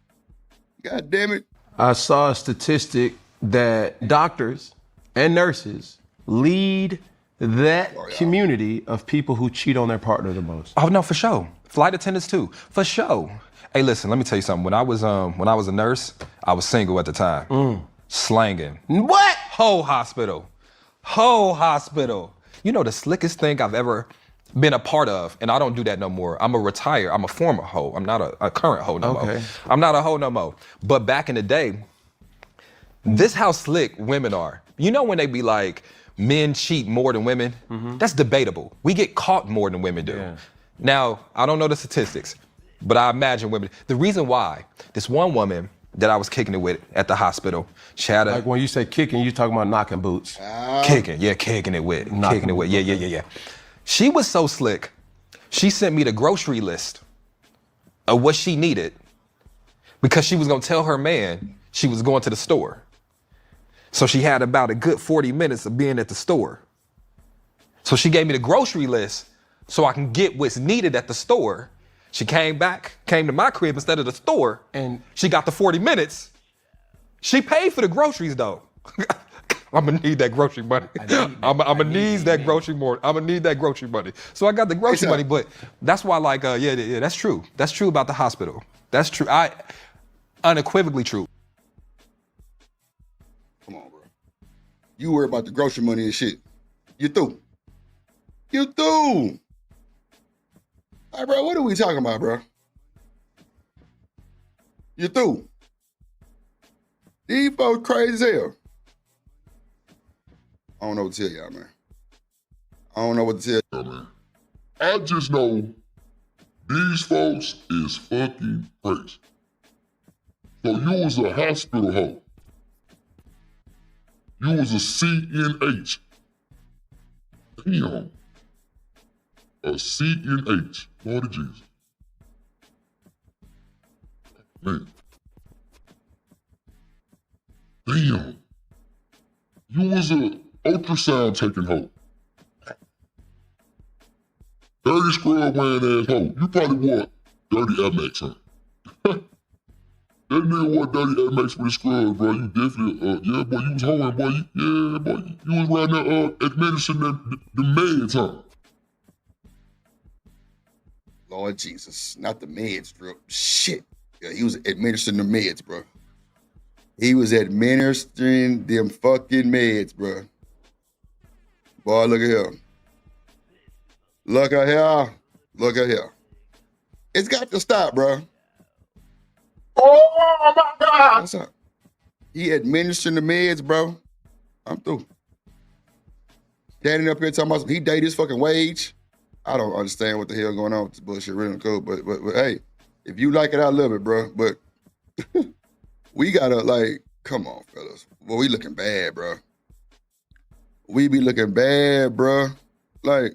Speaker 6: God damn it.
Speaker 16: I saw a statistic that doctors and nurses lead that community of people who cheat on their partner the most.
Speaker 17: Oh no, for sure. Flight attendants too, for sure. Hey, listen, let me tell you something. When I was a nurse, I was single at the time. Slanging.
Speaker 16: What?
Speaker 17: Whole hospital. You know the slickest thing I've ever been a part of, and I don't do that no more. I'm a former hoe. I'm not a current hoe no more. I'm not a hoe no more. But back in the day, this how slick women are. You know when they be like, men cheat more than women? That's debatable. We get caught more than women do. Yeah. Now, I don't know the statistics, but I imagine women. The reason why, this one woman that I was kicking it with at the hospital, she had a.
Speaker 16: Like when you say kicking, you talking about knocking boots.
Speaker 17: Kicking it with. Yeah. She was so slick. She sent me the grocery list of what she needed because she was gonna tell her man she was going to the store. So she had about a good 40 minutes of being at the store. So she gave me the grocery list so I can get what's needed at the store. She came to my crib instead of the store, and she got the 40 minutes. She paid for the groceries though. I'm gonna need that grocery money. I'm gonna need that grocery more. I'm gonna need that grocery money. So I got the grocery money, but that's why, like, yeah, that's true. That's true about the hospital. That's true. Unequivocally true.
Speaker 6: Come on, bro. You worry about the grocery money and shit. You through. All right, bro, what are we talking about, bro? You through. These folks crazy as hell. I don't know what to tell y'all, man.
Speaker 5: I just know these folks is fucking crazy. So you was a hospital hoe. You was a CNH. Damn. A CNH. Lord of Jesus. Man. Damn. You was a ultrasound taking hoe. Dirty scrub wearing ass hoe. You probably wore dirty Amex, huh? That nigga wore dirty Amex with a scrub, bro. You definitely, yeah, boy, you was hoeing, boy. Yeah, boy. You was right there administering the meds, huh?
Speaker 6: Lord Jesus, not the meds, bro. Shit. Yeah, he was administering the meds, bro. He was administering them fucking meds, bro. Boy, look at here. Look at here. It's got to stop, bro.
Speaker 5: Oh my God!
Speaker 6: What's up? He administering the meds, bro. I'm through. Standing up here talking about he dated his fucking wage. I don't understand what the hell going on with this bullshit really cool. But hey, if you like it, I love it, bro. But we gotta, like, come on, fellas. Well, we looking bad, bro. We be looking bad, bro. Like,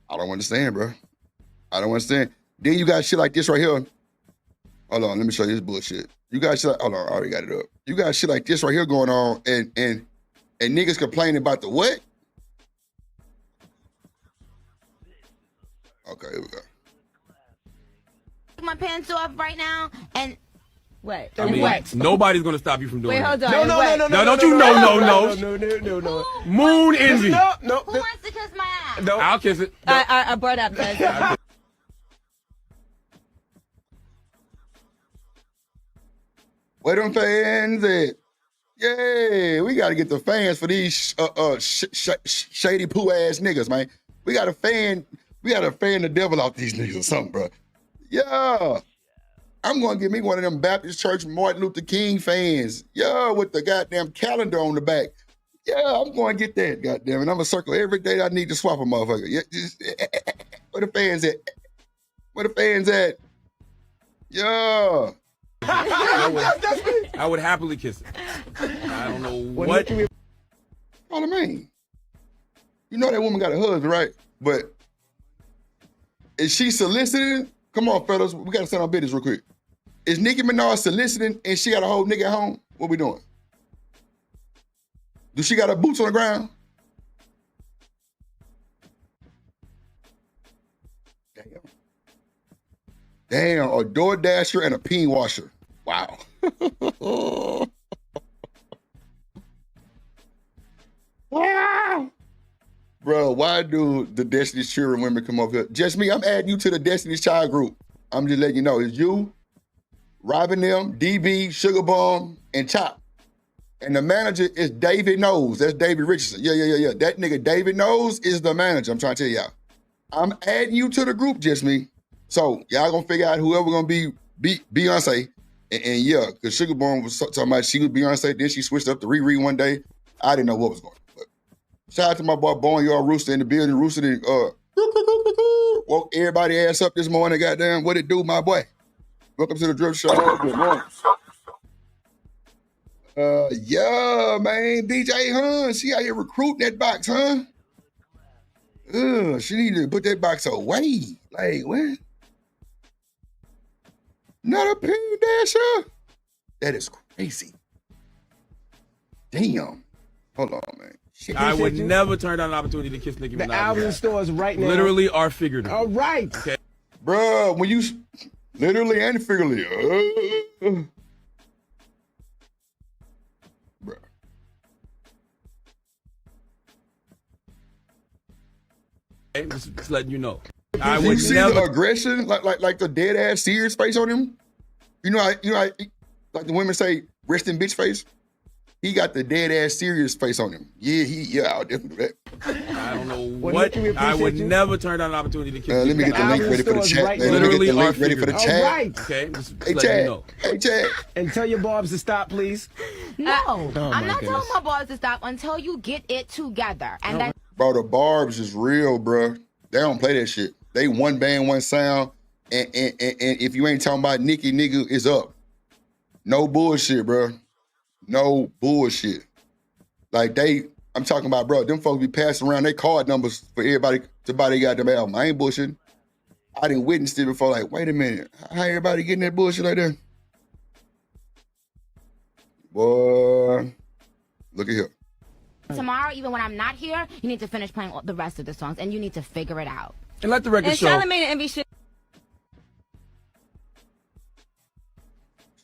Speaker 6: I don't understand, bro. I don't understand. Then you got shit like this right here. Hold on, let me show you this bullshit. You got shit like, hold on, I already got it up. You got shit like this right here going on, and niggas complaining about the what? Okay, here we go.
Speaker 18: My pants off right now, and what?
Speaker 19: I mean, nobody's gonna stop you from doing
Speaker 18: Wait, hold
Speaker 19: that.
Speaker 18: on.
Speaker 19: No, don't you know?
Speaker 16: No.
Speaker 19: Moon envy.
Speaker 16: No.
Speaker 18: Who wants to kiss my ass?
Speaker 19: No. I'll kiss it.
Speaker 18: I brought up this.
Speaker 6: Where them fans at? Yeah, we gotta get the fans for these shady poo ass niggas, man. We gotta fan the devil out these niggas or something, bro. Yeah. I'm gonna get me one of them Baptist Church Martin Luther King fans. Yeah, with the goddamn calendar on the back. Yeah, I'm gonna get that, goddamn. And I'm gonna circle every day I need to swap a motherfucker. Yeah, where the fans at? Where the fans at? Yeah.
Speaker 19: I would happily kiss it. I don't know what.
Speaker 6: What I mean? You know that woman got a husband, right? But is she soliciting? Come on, fellas, we gotta send our business real quick. Is Nicki Minaj soliciting and she got a whole nigga at home? What we doing? Do she got her boots on the ground? Damn, a door dasher and a peen washer. Wow. Wow. Bro, why do the Destiny's Children women come up here? Just me, I'm adding you to the Destiny's Child group. I'm just letting you know, it's you, Robin them, DB, Sugar Bomb, and Chop. And the manager is David Knows. That's David Richardson. Yeah. That nigga David Knows is the manager. I'm trying to tell y'all. I'm adding you to the group, just me. So y'all gonna figure out whoever gonna be Beyonce. And yeah, because Sugar Bomb was talking about she was Beyonce, then she switched up to Riri one day. I didn't know what was going on. But shout out to my boy Boneyard Rooster in the building. Rooster woke everybody ass up this morning, goddamn. What it do, my boy? Welcome to the Drip Show. Good morning. Yeah, man. DJ Hun, she out here recruiting that box, huh? She need to put that box away. Like, what? Not a pin dasher? That is crazy. Damn. Hold on, man. Shit.
Speaker 19: I would never turn down an opportunity to kiss Nicki Minaj.
Speaker 16: The album in stores right now.
Speaker 19: Literally or figuratively.
Speaker 16: All right.
Speaker 19: Okay.
Speaker 6: Bruh, when you literally and figuratively. Bruh.
Speaker 19: Okay, just letting you know.
Speaker 6: I would see the aggression, like the dead ass serious face on him. You know, like the women say, rest in bitch face. He got the dead ass serious face on him. Yeah, I'll definitely do that.
Speaker 19: I don't know what. I would never turn down an opportunity to kiss.
Speaker 6: Let me get the link ready for the chat.
Speaker 19: Right, literally
Speaker 6: or ready for the chat.
Speaker 16: Right.
Speaker 19: Okay, just
Speaker 6: hey,
Speaker 19: let
Speaker 6: Chad.
Speaker 19: you know.
Speaker 6: Hey, Chad.
Speaker 16: And tell your barbs to stop, please.
Speaker 18: No,
Speaker 16: Oh,
Speaker 18: I'm
Speaker 16: my
Speaker 18: not
Speaker 16: goodness.
Speaker 18: telling my boss to stop until you get it together. And then
Speaker 6: Bro, the barbs is real, bro. They don't play that shit. They one band, one sound. And if you ain't talking about Nicki, nigga, it's up. No bullshit, bro. No bullshit. Like I'm talking about, bro, them folks be passing around their card numbers for everybody to buy their goddamn album. I ain't bullshitting. I didn't witness it before, like, wait a minute. How everybody getting that bullshit like that? Boy, look at here.
Speaker 18: tomorrow, even when I'm not here, you need to finish playing all the rest of the songs, and you need to figure it out.
Speaker 19: And let the record
Speaker 18: and
Speaker 19: show.
Speaker 18: Charlamagne and Envy shit.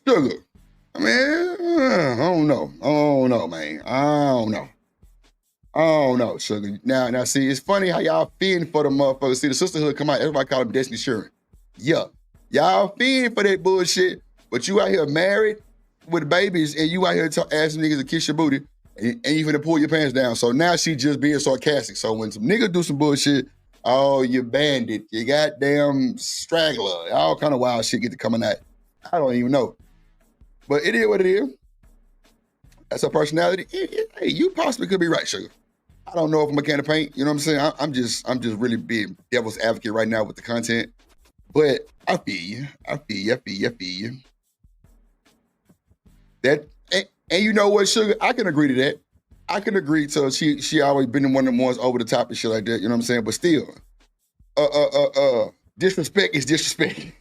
Speaker 6: Sugar. I mean, I don't know, man. I don't know, Sugar. Now, see, it's funny how y'all feeding for the motherfuckers. See, the sisterhood come out, everybody call them Destiny Children. Yeah, y'all feeding for that bullshit, but you out here married with babies, and you out here asking niggas to kiss your booty, and you finna pull your pants down. So now she just being sarcastic. So when some niggas do some bullshit, oh, you bandit, you goddamn straggler, all kind of wild shit get to coming out. I don't even know. But it is what it is. That's her personality. Hey, you possibly could be right, Sugar. I don't know if I'm a can of paint. You know what I'm saying? I'm just really being devil's advocate right now with the content. But I feel you. That and you know what, Sugar? I can agree to that. I can agree to she always been one of the ones over the top and shit like that. You know what I'm saying? But still, Disrespect is disrespect.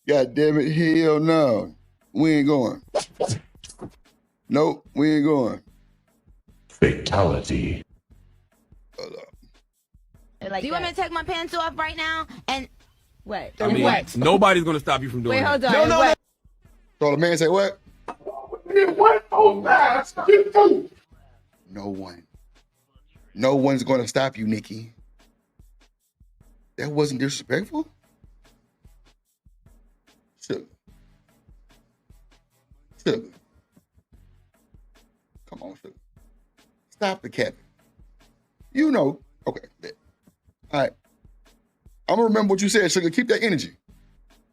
Speaker 6: God damn it, hell no. We ain't going. Nope, we ain't going.
Speaker 20: Fatality.
Speaker 18: Do you want me to take my pants off right now? And what?
Speaker 19: I mean, nobody's gonna stop you from doing that.
Speaker 18: Hold on.
Speaker 6: No. So the man say what? No one. No one's gonna stop you, Nikki. That wasn't disrespectful? Sugar. Come on, Sugar. Stop the capping. You know. Okay. All right. I'm gonna remember what you said, Sugar. Keep that energy.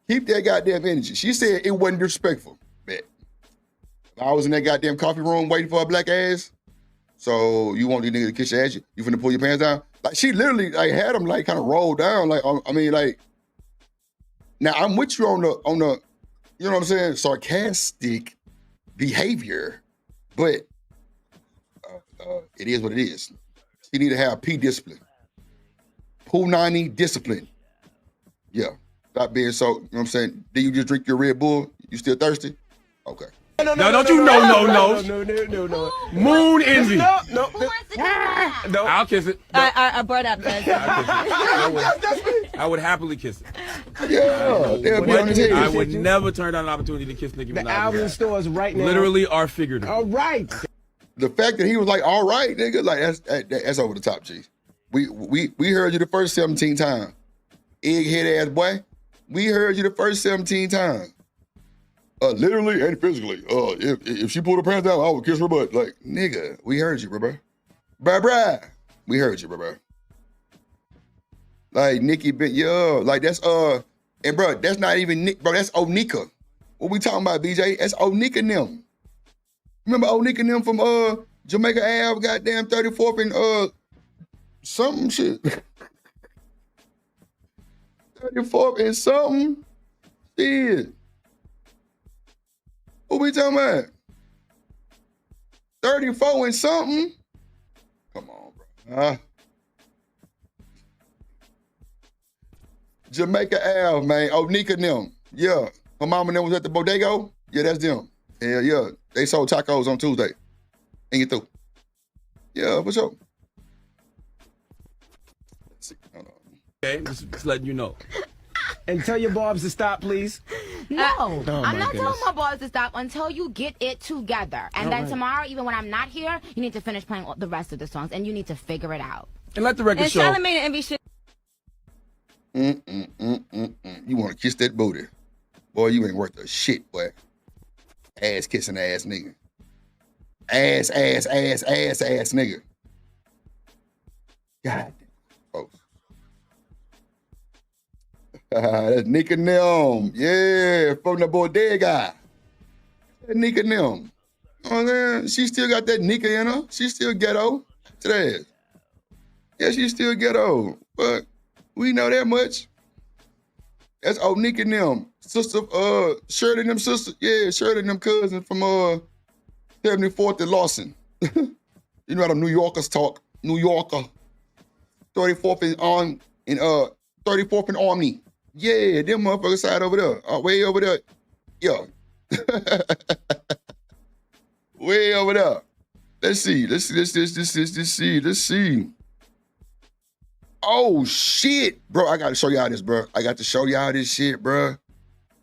Speaker 6: Keep that goddamn energy. She said it wasn't disrespectful. Bet. If I was in that goddamn coffee room waiting for a black ass, so you want these niggas to kiss your ass, you finna pull your pants down? Like, she literally like had them like kind of rolled down. Like, I mean, like, now I'm with you on the, you know what I'm saying, sarcastic behavior, but it is what it is. She need to have P discipline. Punani discipline. Yeah. Stop being so, you know what I'm saying? Do you just drink your Red Bull? You still thirsty? Okay.
Speaker 19: No. Moon envy.
Speaker 18: No.
Speaker 19: I'll kiss it.
Speaker 18: I brought up
Speaker 19: I would happily kiss it.
Speaker 6: Yeah.
Speaker 19: I would never turn down an opportunity to kiss Nicki Minaj.
Speaker 11: The album stores right now.
Speaker 19: Literally or figuratively.
Speaker 11: All right.
Speaker 6: The fact that he was like, all right, nigga, like that's over the top, G. We heard you the first 17 times. Egghead ass boy. We heard you the first 17 times. Literally and physically. If she pulled her pants down, I would kiss her butt. Like, nigga, we heard you, bro. Bruh. We heard you, bro. Like, Nikki been, like that's, and bro, that's not even Nick, bro, that's Onika. What we talking about, BJ? That's Onika and them. Remember Onika and them from Jamaica Ave, goddamn 34th and something shit. 34th and something shit. What we talking about? 34 and something? Come on, bro. Jamaica Ave, man. Onika and them. Yeah. Her mama and them was at the bodega. Yeah, that's them. Yeah. They sold tacos on Tuesday. And you through. Yeah, for sure. Let's see. Hold on.
Speaker 19: Okay, just letting you know.
Speaker 11: And tell your barbs to stop, please.
Speaker 18: No,
Speaker 11: Oh,
Speaker 18: I'm
Speaker 11: my
Speaker 18: not
Speaker 11: goodness.
Speaker 18: telling my boys to stop until you get it together. And then tomorrow, even when I'm not here, you need to finish playing the rest of the songs, and you need to figure it out.
Speaker 19: And let the record show.
Speaker 18: Charlamagne and Envy should.
Speaker 6: You want to kiss that booty. Boy, you ain't worth a shit, boy. Ass kissing ass nigga. Ass nigga. God damn, folks. That's Nick and them. Yeah, from the bodega. That Nick and them. Oh, man, she still got that Nika in her. She's still ghetto. Today. Yeah, she's still ghetto. But we know that much. That's old Nick and them. Sister, Shirley and them sister. Yeah, Shirley and them cousins from 74th and Lawson. You know how the New Yorkers talk. New Yorker. 34th and 34th and Omni. Yeah, them motherfuckers side over there. Way over there. Yeah. Way over there. Let's see. Oh, shit. Bro, I got to show y'all this, bro. I got to show y'all this shit, bro.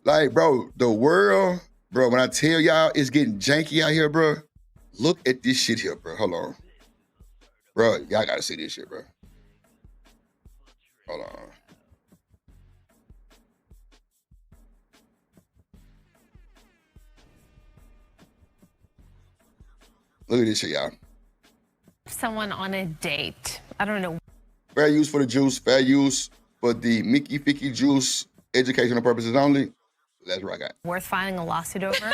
Speaker 6: Like, bro, the world, bro, when I tell y'all it's getting janky out here, bro, look at this shit here, bro. Hold on. Bro, y'all got to see this shit, bro. Hold on. Look at this shit, y'all.
Speaker 21: Someone on a date. I don't know.
Speaker 6: Fair use for the juice, fair use for the Mickey Ficky juice, educational purposes only. That's what I got.
Speaker 21: Worth filing a lawsuit over?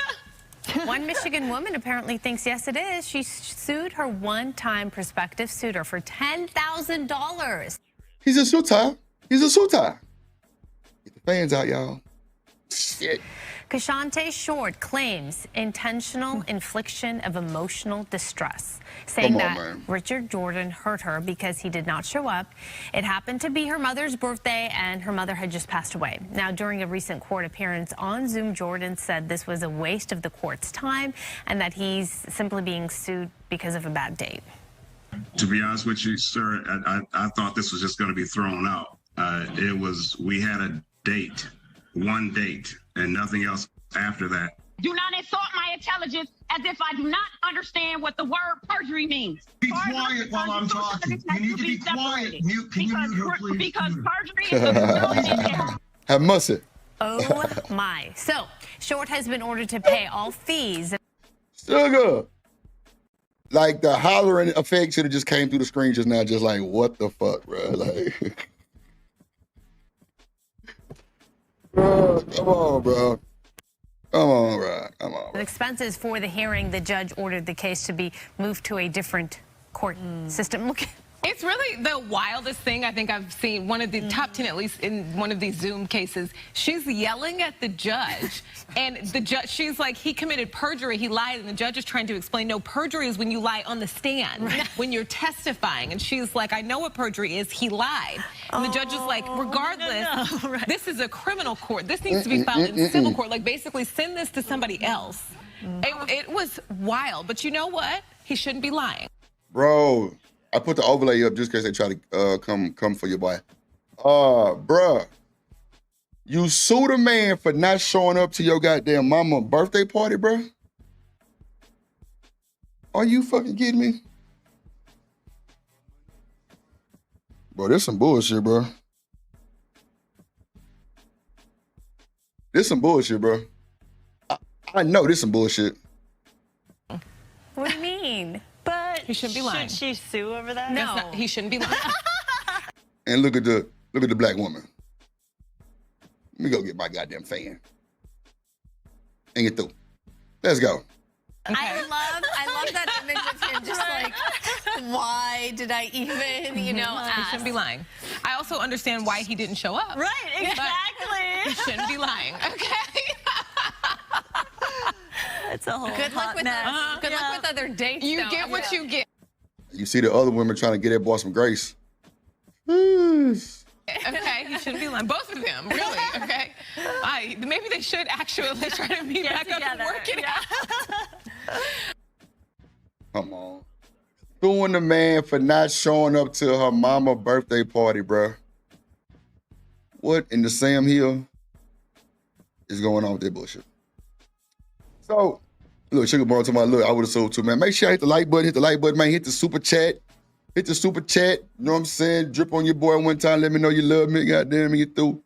Speaker 21: One Michigan woman apparently thinks yes, it is. She sued her one-time prospective suitor for $10,000.
Speaker 6: He's a suitor. Get the fans out, y'all. Shit.
Speaker 21: Kashante Short claims intentional infliction of emotional distress, saying that Richard Jordan hurt her because he did not show up. It happened to be her mother's birthday, and her mother had just passed away. Now, during a recent court appearance on Zoom, Jordan said this was a waste of the court's time and that he's simply being sued because of a bad date.
Speaker 20: To be honest with you, sir, I thought this was just going to be thrown out. We had a date, one date, and nothing else after that.
Speaker 22: Do not insult my intelligence as if I do not understand what the word perjury means.
Speaker 23: Be quiet while I'm talking. You need to be quiet. Can you mute her, please?
Speaker 22: Because perjury is a
Speaker 6: Have mercy.
Speaker 21: Oh my. So, Short has been ordered to pay all fees.
Speaker 6: Sugar. Like the hollering effect should have just came through the screen just now, just like, what the fuck, bro? Like, bro, come on, bro. Come on, bro. Come on.
Speaker 21: Expenses for the hearing, the judge ordered the case to be moved to a different court system. Look.
Speaker 24: It's really the wildest thing I think I've seen. One of the top 10, at least in one of these Zoom cases, she's yelling at the judge, and the judge, she's like, he committed perjury, he lied, and the judge is trying to explain, no, perjury is when you lie on the stand, when you're testifying, and she's like, I know what perjury is, he lied. And the judge is like, regardless, this is a criminal court, this needs to be filed in civil court, like basically send this to somebody else. It was wild, but you know what? He shouldn't be lying.
Speaker 6: Bro. I put the overlay up just in case they try to come for your boy. Bruh, you sued a man for not showing up to your goddamn mama birthday party, bruh? Are you fucking kidding me? Bro, this some bullshit, bro. This some bullshit, bro. I know this some bullshit.
Speaker 21: What do you mean?
Speaker 25: But
Speaker 24: he shouldn't be lying.
Speaker 25: Should she sue over that?
Speaker 24: No, he shouldn't be lying.
Speaker 6: And look at the black woman. Let me go get my goddamn fan. And get through. Let's go.
Speaker 21: Okay. I love that image of him just like, why did I even,
Speaker 24: He shouldn't be lying. I also understand why he didn't show up.
Speaker 25: Right, exactly.
Speaker 24: He shouldn't be lying, okay?
Speaker 25: It's a whole
Speaker 21: good luck with good luck with other dates.
Speaker 24: You get what you get.
Speaker 6: You see the other women trying to get that boy some grace.
Speaker 24: Okay, he shouldn't be lying. Both of them, really, okay? Maybe they should actually try to meet back up and work it out.
Speaker 6: Come on. Suing the man for not showing up to her mama birthday party, bruh. What in the Sam Hill is going on with that bullshit? So, look, Sugar Boy talking about, look, I would have sold too, man. Make sure you hit the like button, man. Hit the super chat. Hit the super chat. You know what I'm saying? Drip on your boy one time. Let me know you love me. Goddamn, get through.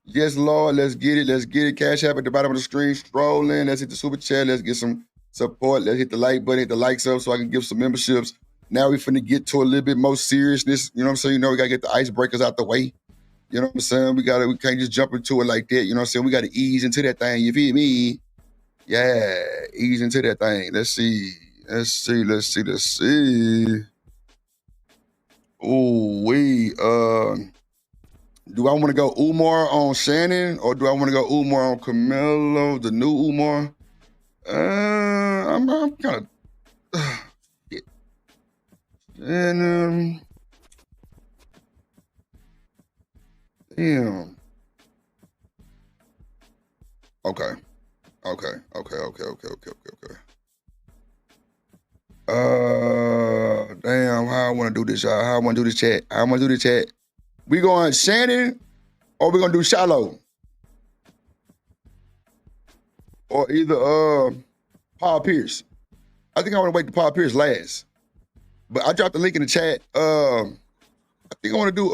Speaker 6: Yes, Lord. Let's get it. Let's get it. Cash App at the bottom of the screen. Stroll in. Let's hit the super chat. Let's get some support. Let's hit the like button. Hit the likes up so I can give some memberships. Now we finna get to a little bit more seriousness. You know what I'm saying? We got to get the icebreakers out the way. You know what I'm saying? We can't just jump into it like that. You know what I'm saying? We got to ease into that thing. You feel me? Yeah, ease into that thing. Let's see. Ooh, do I want to go Umar on Shannon or do I want to go Umar on Camilo, the new Umar? I'm kind of shit. And damn. Okay. Damn, how I want to do this, y'all. How I want to do this chat. We going Shannon or we gonna do Shallow? Or either Paul Pierce. I think I want to wait to Paul Pierce last. But I dropped the link in the chat. I think I want to do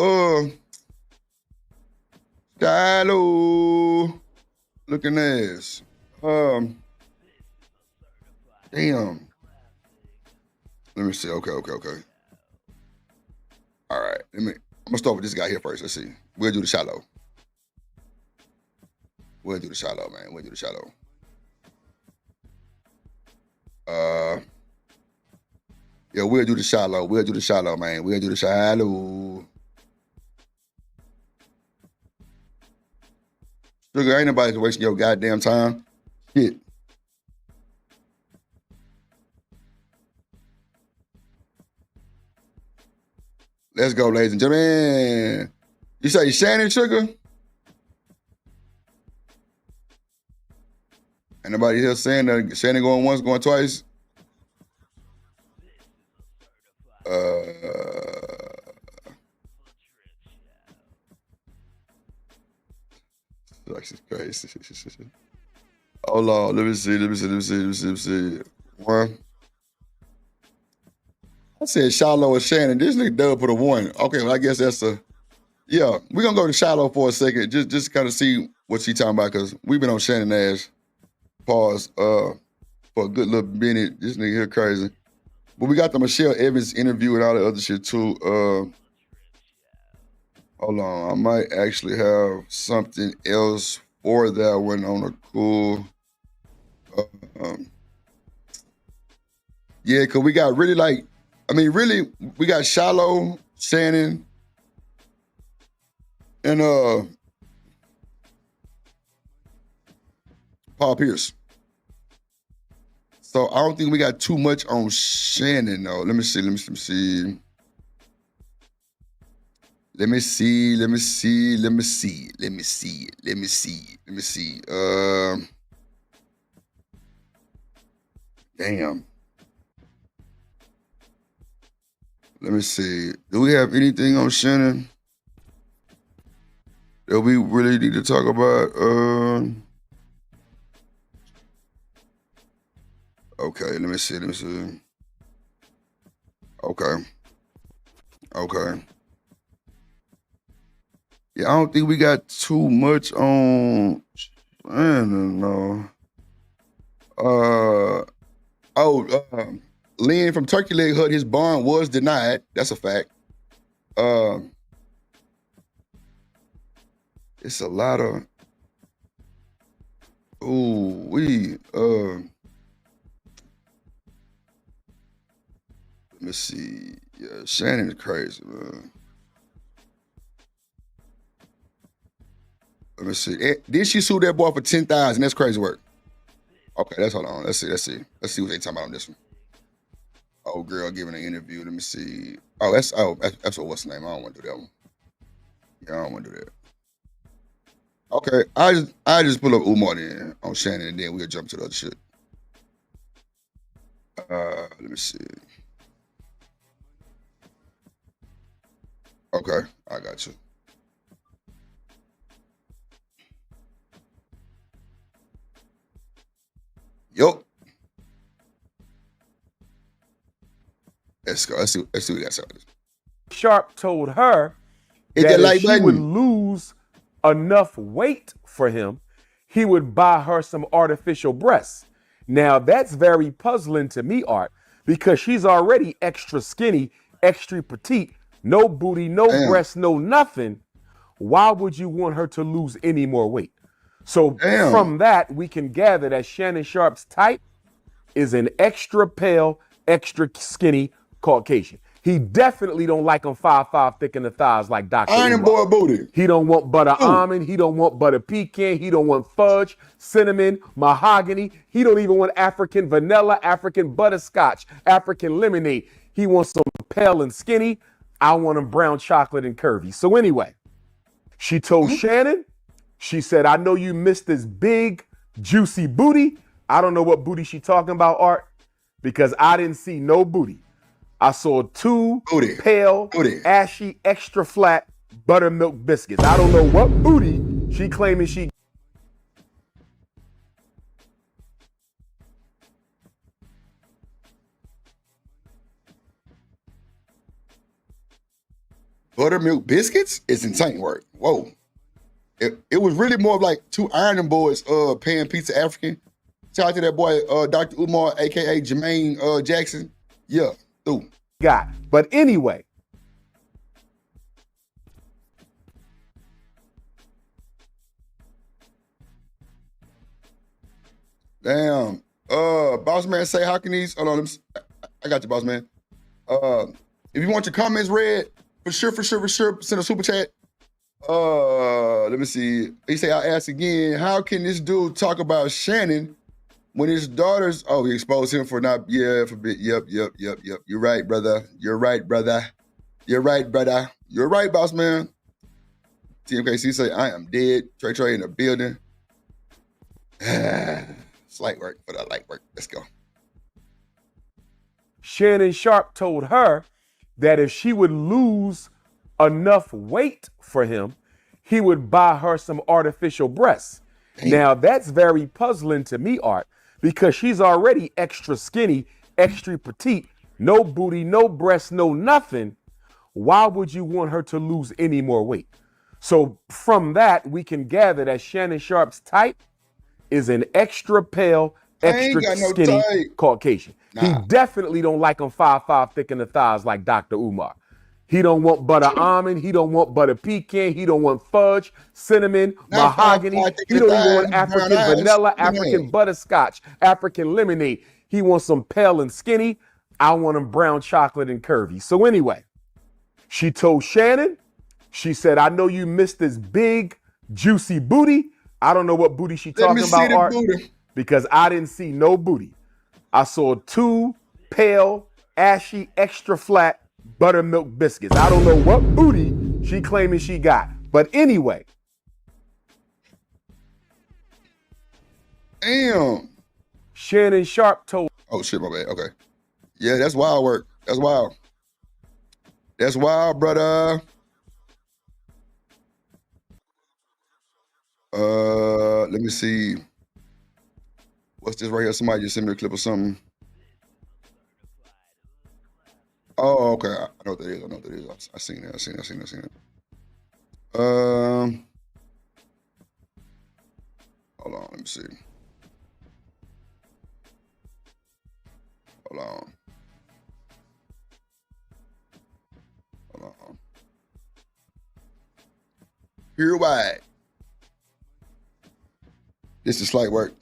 Speaker 6: Shallow looking ass. Damn. Let me see. Okay. All right. I'm gonna start with this guy here first. Let's see. We'll do the Shallow. Man. We'll do the Shallow. Yeah, we'll do the Shallow. Man. We'll do the Shallow. Sugar, ain't nobody wasting your goddamn time. Shit. Let's go, ladies and gentlemen. You say Shannon Sugar? Ain't nobody here saying that Shannon going once, going twice? That's crazy. Hold on, let me see. One. I said Shiloh and Shannon. This nigga Doug put a 1. Okay, well, I guess that's a... Yeah, we're going to go to Shiloh for a second, just kind of see what she talking about, because we've been on Shannon ass pause for a good little minute. This nigga here crazy. But we got the Michelle Evans interview and all the other shit, too. Hold on, I might actually have something else for that one on a cool... yeah, because we got really like... really, we got Shiloh, Shannon, and Paul Pierce. So I don't think we got too much on Shannon, though. Let me see. Damn. Let me see. Do we have anything on Shannon that we really need to talk about? Okay, let me see. Okay. Yeah, I don't think we got too much on Shannon, no. Lynn from Turkey Leg Hut, his bond was denied. That's a fact. It's a lot of... let me see. Yeah, Shannon is crazy, man. Let me see. Did she sue that boy for $10,000? That's crazy work. Okay, let's hold on. Let's see what they talking about on this one. Oh, girl giving an interview. Let me see. That's what's the name? I don't want to do that one. Yeah, I don't want to do that. Okay, I just pull up Umar then on Shannon, and then we'll jump to the other shit. Let me see. Okay, I got you. Yup. Let's go. Let's see what we got started.
Speaker 1: Sharp told her that if she would lose enough weight for him, he would buy her some artificial breasts. Now, that's very puzzling to me, Art, because she's already extra skinny, extra petite, no booty, no breasts, no nothing. Why would you want her to lose any more weight? So from that, we can gather that Shannon Sharp's type is an extra pale, extra skinny Caucasian. He definitely don't like them 5'5" thick in the thighs like Dr.
Speaker 6: Iron boy booty.
Speaker 1: He don't want butter almond. He don't want butter pecan. He don't want fudge, cinnamon, mahogany. He don't even want African vanilla, African butterscotch, African lemonade. He wants some pale and skinny. I want them brown chocolate and curvy. So anyway, she told Shannon, she said, I know you missed this big, juicy booty. I don't know what booty she talking about, Art, because I didn't see no booty. I saw two pale, ashy, extra flat buttermilk biscuits. I don't know what booty she claiming she...
Speaker 6: Buttermilk biscuits is insane work. Whoa. It was really more of like two Iron Boys pan pizza African. Shout out to that boy, Dr. Umar, a.k.a. Jermaine Jackson. Yeah, through.
Speaker 1: But anyway.
Speaker 6: Damn. Boss man say, how can these... Hold on, I got you, boss man. If you want your comments read, for sure, send a super chat. Let me see. He say, I'll ask again, how can this dude talk about Shannon When his daughters, we exposed him for not, for bit. Yep. You're right, brother. You're right, boss man. TMKC say, I am dead. Trey in the building. It's light work, but I like work. Let's go.
Speaker 1: Shannon Sharpe told her that if she would lose enough weight for him, he would buy her some artificial breasts. Damn. Now, that's very puzzling to me, Art, because she's already extra skinny, extra petite, no booty, no breasts, no nothing. Why would you want her to lose any more weight? So from that, we can gather that Shannon Sharpe's type is an extra pale, extra skinny Caucasian. Nah. He definitely don't like them 5'5", thick in the thighs like Dr. Umar. He don't want butter almond. He don't want butter pecan. He don't want fudge, cinnamon, mahogany. He don't even want African vanilla, African butterscotch, African lemonade. He wants some pale and skinny. I want him brown chocolate and curvy. So anyway, she told Shannon, she said, I know you missed this big, juicy booty. I don't know what booty she talking about, Art, because I didn't see no booty. I saw 2 pale, ashy, extra flat buttermilk biscuits. I don't know what booty she claiming she got. But anyway.
Speaker 6: Damn.
Speaker 1: Shannon Sharpe told.
Speaker 6: Oh, shit, my bad. Okay. Yeah, that's wild work. That's wild. That's wild, brother. Let me see. What's this right here? Somebody just sent me a clip of something. Oh, okay. I know what that is. I seen it. Hold on. Let me see. Hold on. Here why. This is slight work.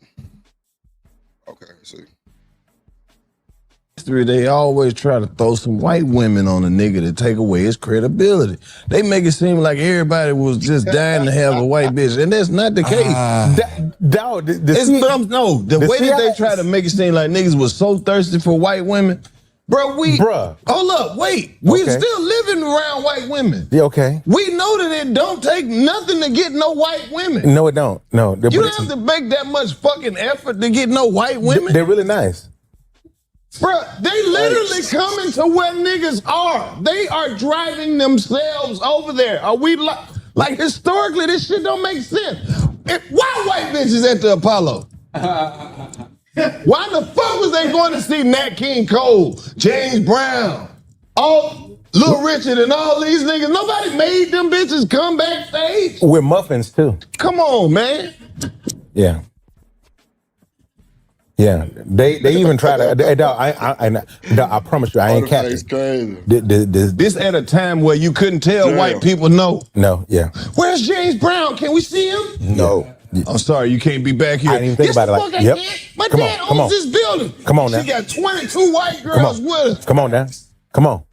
Speaker 6: Okay, let's see.
Speaker 2: They always try to throw some white women on a nigga to take away his credibility. They make it seem like everybody was just dying to have a white bitch, and that's not the case. The way that they try to make it seem like niggas was so thirsty for white women, hold up, wait. We still living around white women.
Speaker 4: Yeah, okay.
Speaker 2: We know that it don't take nothing to get no white women.
Speaker 4: No, it don't. No,
Speaker 2: you don't have to make that much fucking effort to get no white women.
Speaker 4: They're really nice.
Speaker 2: Bruh, they literally coming to where niggas are. They are driving themselves over there. Are we like historically, this shit don't make sense. Why white bitches at the Apollo? Why the fuck was they going to see Nat King Cole, James Brown, all Little Richard and all these niggas? Nobody made them bitches come backstage.
Speaker 4: We're muffins too.
Speaker 2: Come on, man.
Speaker 4: Yeah. Yeah, they even try to. I promise you, I ain't capping.
Speaker 6: It's crazy.
Speaker 2: This at a time where you couldn't tell white people no.
Speaker 4: No, yeah.
Speaker 2: Where's James Brown? Can we see him?
Speaker 4: No.
Speaker 2: I'm sorry, you can't be back here.
Speaker 4: I didn't even think about it like that.
Speaker 2: My dad owns this building.
Speaker 4: Come on now.
Speaker 2: She got 22 white girls with us.
Speaker 4: Come on now. Come on.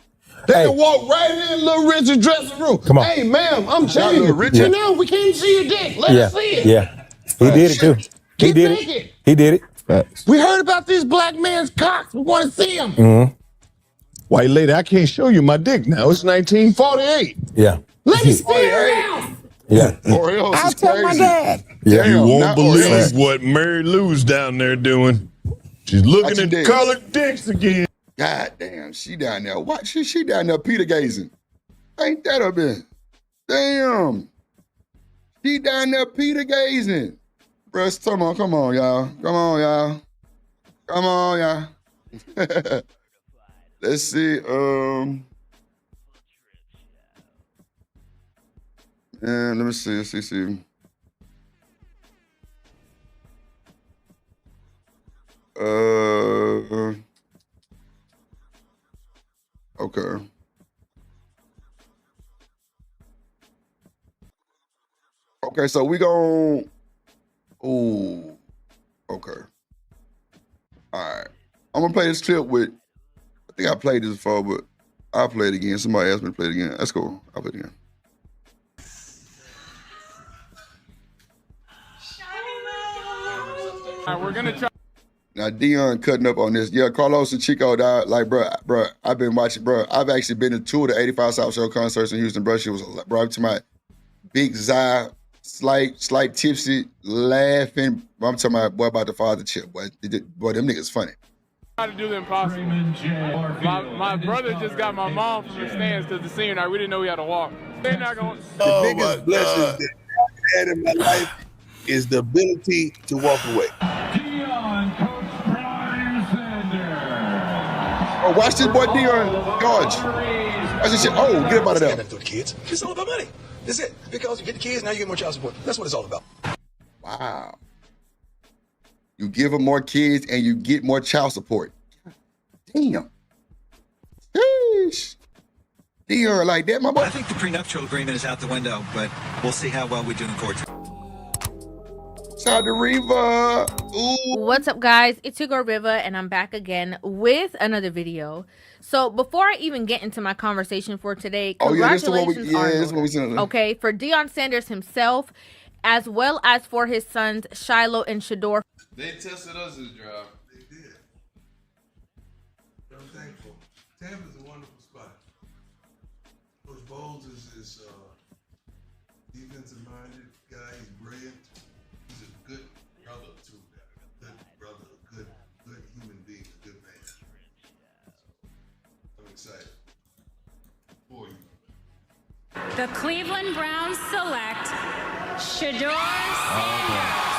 Speaker 2: They can walk right in Little Richard's dressing room.
Speaker 4: Come on.
Speaker 2: Hey, ma'am, I'm changing. You know, we can't see your dick. Let us see it.
Speaker 4: Yeah. He did it too. He did it. He did it.
Speaker 2: We heard about this black man's cocks. We want to see him.
Speaker 4: Mm-hmm.
Speaker 2: White lady, I can't show you my dick now. It's 1948.
Speaker 4: Yeah.
Speaker 2: Let me see it around.
Speaker 4: Yeah.
Speaker 2: I'll tell my dad.
Speaker 4: Yeah.
Speaker 2: You won't believe what Mary Lou's down there doing. She's looking at the colored dicks again.
Speaker 6: God damn, she down there. What? She down there Peter gazing. Ain't that a bit? Damn. She down there Peter gazing. Bruh, come on, y'all. Let's see. And let me see. Okay. Okay, so we gon'. Ooh. Okay. All right. I'm gonna play this clip with. I think I played this before, but I'll play it again. Somebody asked me to play it again. That's cool. I'll play it again.
Speaker 8: We're gonna try.
Speaker 6: Now Dion cutting up on this. Yeah, Carlos and Chico died. Like, bro, I've been watching, bro. I've actually been to 2 of the 85 South Show concerts in Houston, bro. She was, bro, to my big Zai, slight tipsy, laughing. I'm talking about, boy, about the father chip. Boy, them niggas funny.
Speaker 7: Try to do the impossible. My brother just got my mom from the stands because the senior night, we didn't know we had to walk. They're not going.
Speaker 8: The biggest blessings that I've had in my life is the ability to walk away.
Speaker 6: Oh, watch this boy Dion George. Watch this shit. Oh, get up out of there.
Speaker 8: The kids. It's all about money. That's it. Because you get the kids, now you get more child support. That's what it's all about.
Speaker 6: Wow. You give them more kids and you get more child support. Damn. Sheesh. Dion like that, my boy.
Speaker 9: I think the prenuptial agreement is out the window, but we'll see how well we do in court.
Speaker 6: Shout out to Riva. Ooh.
Speaker 10: What's up, guys? It's your girl Riva, and I'm back again with another video. So before I even get into my conversation for today, congratulations okay, for Deion Sanders himself, as well as for his sons Shiloh and Shador.
Speaker 12: They tested us this drive. They did. I'm thankful. Tampa's a wonderful spot. Coach Bowles is defensive-minded guy. He's brilliant. He's a good brother, too. Good brother, good human being, a good man. I'm excited for you.
Speaker 22: The Cleveland Browns select Shador Sanders.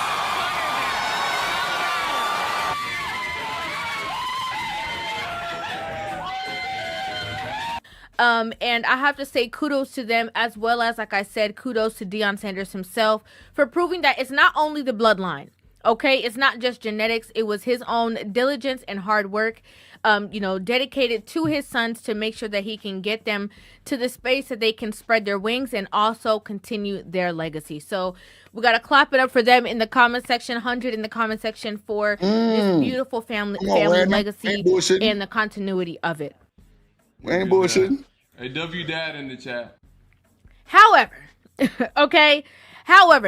Speaker 10: And I have to say kudos to them, as well as, like I said, kudos to Deion Sanders himself for proving that it's not only the bloodline, okay? It's not just genetics. It was his own diligence and hard work, dedicated to his sons to make sure that he can get them to the space that they can spread their wings and also continue their legacy. So we got to clap it up for them in the comment section, 100 in the comment section for this beautiful family legacy and the continuity of it.
Speaker 6: We ain't bullshitting.
Speaker 19: Hey, W Dad in the chat.
Speaker 10: However,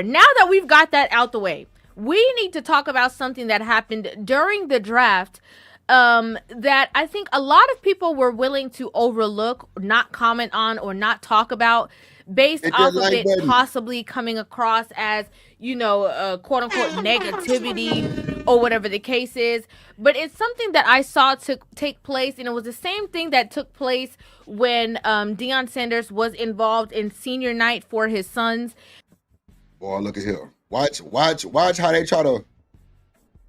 Speaker 10: now that we've got that out the way, we need to talk about something that happened during the draft that I think a lot of people were willing to overlook, not comment on, or not talk about, based off of it possibly coming across as, quote unquote negativity or whatever the case is. But it's something that I saw take place, and it was the same thing that took place when Deion Sanders was involved in senior night for his sons.
Speaker 6: Boy, look at here. Watch how they try to.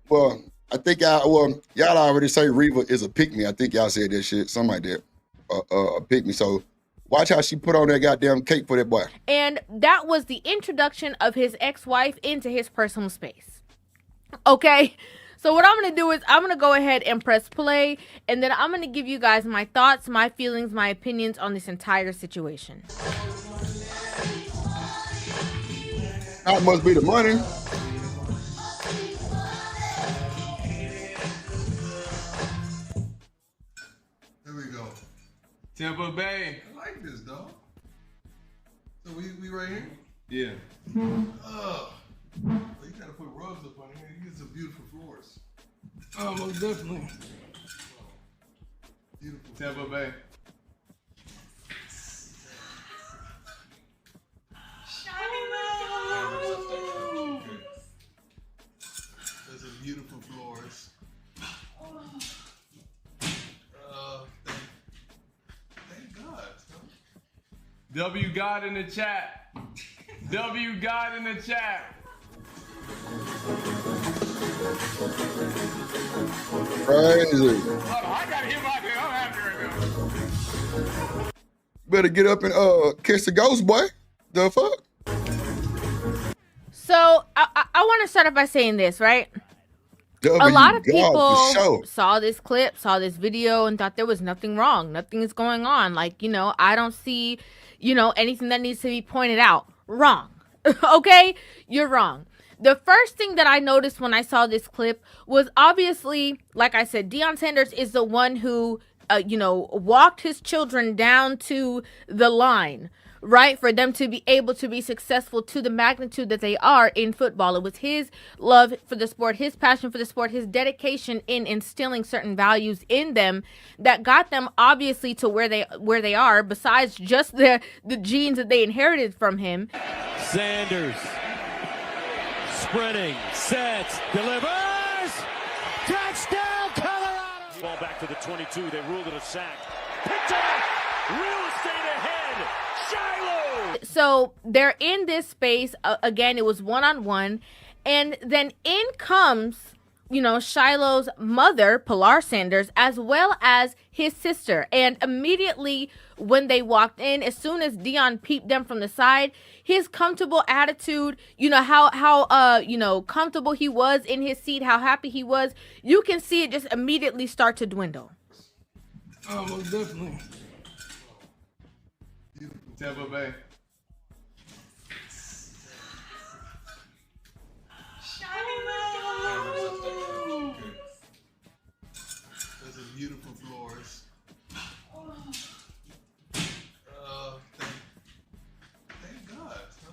Speaker 6: Well, I think y'all already say Reva is a pick me. I think y'all said that shit, something like that. A pick me. So watch how she put on that goddamn cake for that boy. And
Speaker 10: that was the introduction of his ex-wife into his personal space. Okay? So what I'm going to do is I'm going to go ahead and press play, and then I'm going to give you guys my thoughts, my feelings, my opinions on this entire situation.
Speaker 6: That must be the money.
Speaker 12: Here we go.
Speaker 19: Tampa Bay.
Speaker 12: I like this, dog. So we right here?
Speaker 19: Yeah.
Speaker 12: Well, you gotta put rugs up on here. You get some beautiful floors.
Speaker 19: Oh, most definitely.
Speaker 12: Beautiful.
Speaker 19: Tampa Bay.
Speaker 12: There's some beautiful floors. Thank God.
Speaker 19: W God in the chat. W God in the chat.
Speaker 6: Crazy.
Speaker 19: I gotta hear my thing. I'm happy right now.
Speaker 6: Better get up and kiss the ghost, boy. The fuck?
Speaker 10: So I want to start off by saying this, right? A lot of people saw this clip, saw this video, and thought there was nothing wrong. Nothing is going on. Like, I don't see, anything that needs to be pointed out. Wrong. Okay? You're wrong. The first thing that I noticed when I saw this clip was obviously, like I said, Deion Sanders is the one who, walked his children down to the line right? For them to be able to be successful to the magnitude that they are in football. It was his love for the sport, his passion for the sport, his dedication in instilling certain values in them that got them obviously to where they are, besides just the genes that they inherited from him.
Speaker 3: Sanders sprinting, sets, delivers, touchdown Colorado! Ball back to the 22, they ruled it a sack. Picked off, real estate ahead, Shiloh!
Speaker 10: So they're in this space, again, it was one-on-one, and then in comes, you know, Shiloh's mother, Pilar Sanders, as well as his sister. And immediately when they walked in, as soon as Dion peeped them from the side, his comfortable attitude, you know, how you know, comfortable he was in his seat, how happy he was, you can see it just immediately start to dwindle.
Speaker 19: Oh, most definitely. Tampa Bay.
Speaker 12: Those are beautiful floors. Thank God. Huh?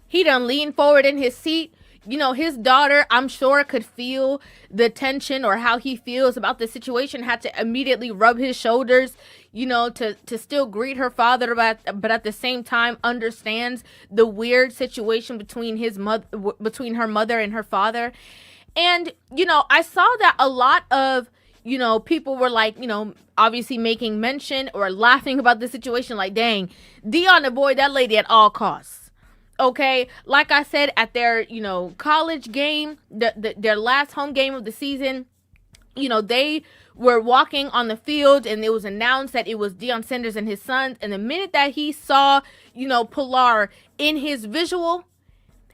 Speaker 10: He done leaned forward in his seat. You know, his daughter, I'm sure, could feel the tension or how he feels about the situation, had to immediately rub his shoulders, you know, to still greet her father, but at the same time understands the weird situation between her mother and her father. And, you know, I saw that a lot of, you know, people were like, you know, obviously making mention or laughing about the situation, like, dang, Dion avoid that lady at all costs. Okay, like I said, at their, you know, college game, their last home game of the season, you know, they were walking on the field and it was announced that it was Deion Sanders and his sons. And the minute that he saw, you know, Pilar in his visual,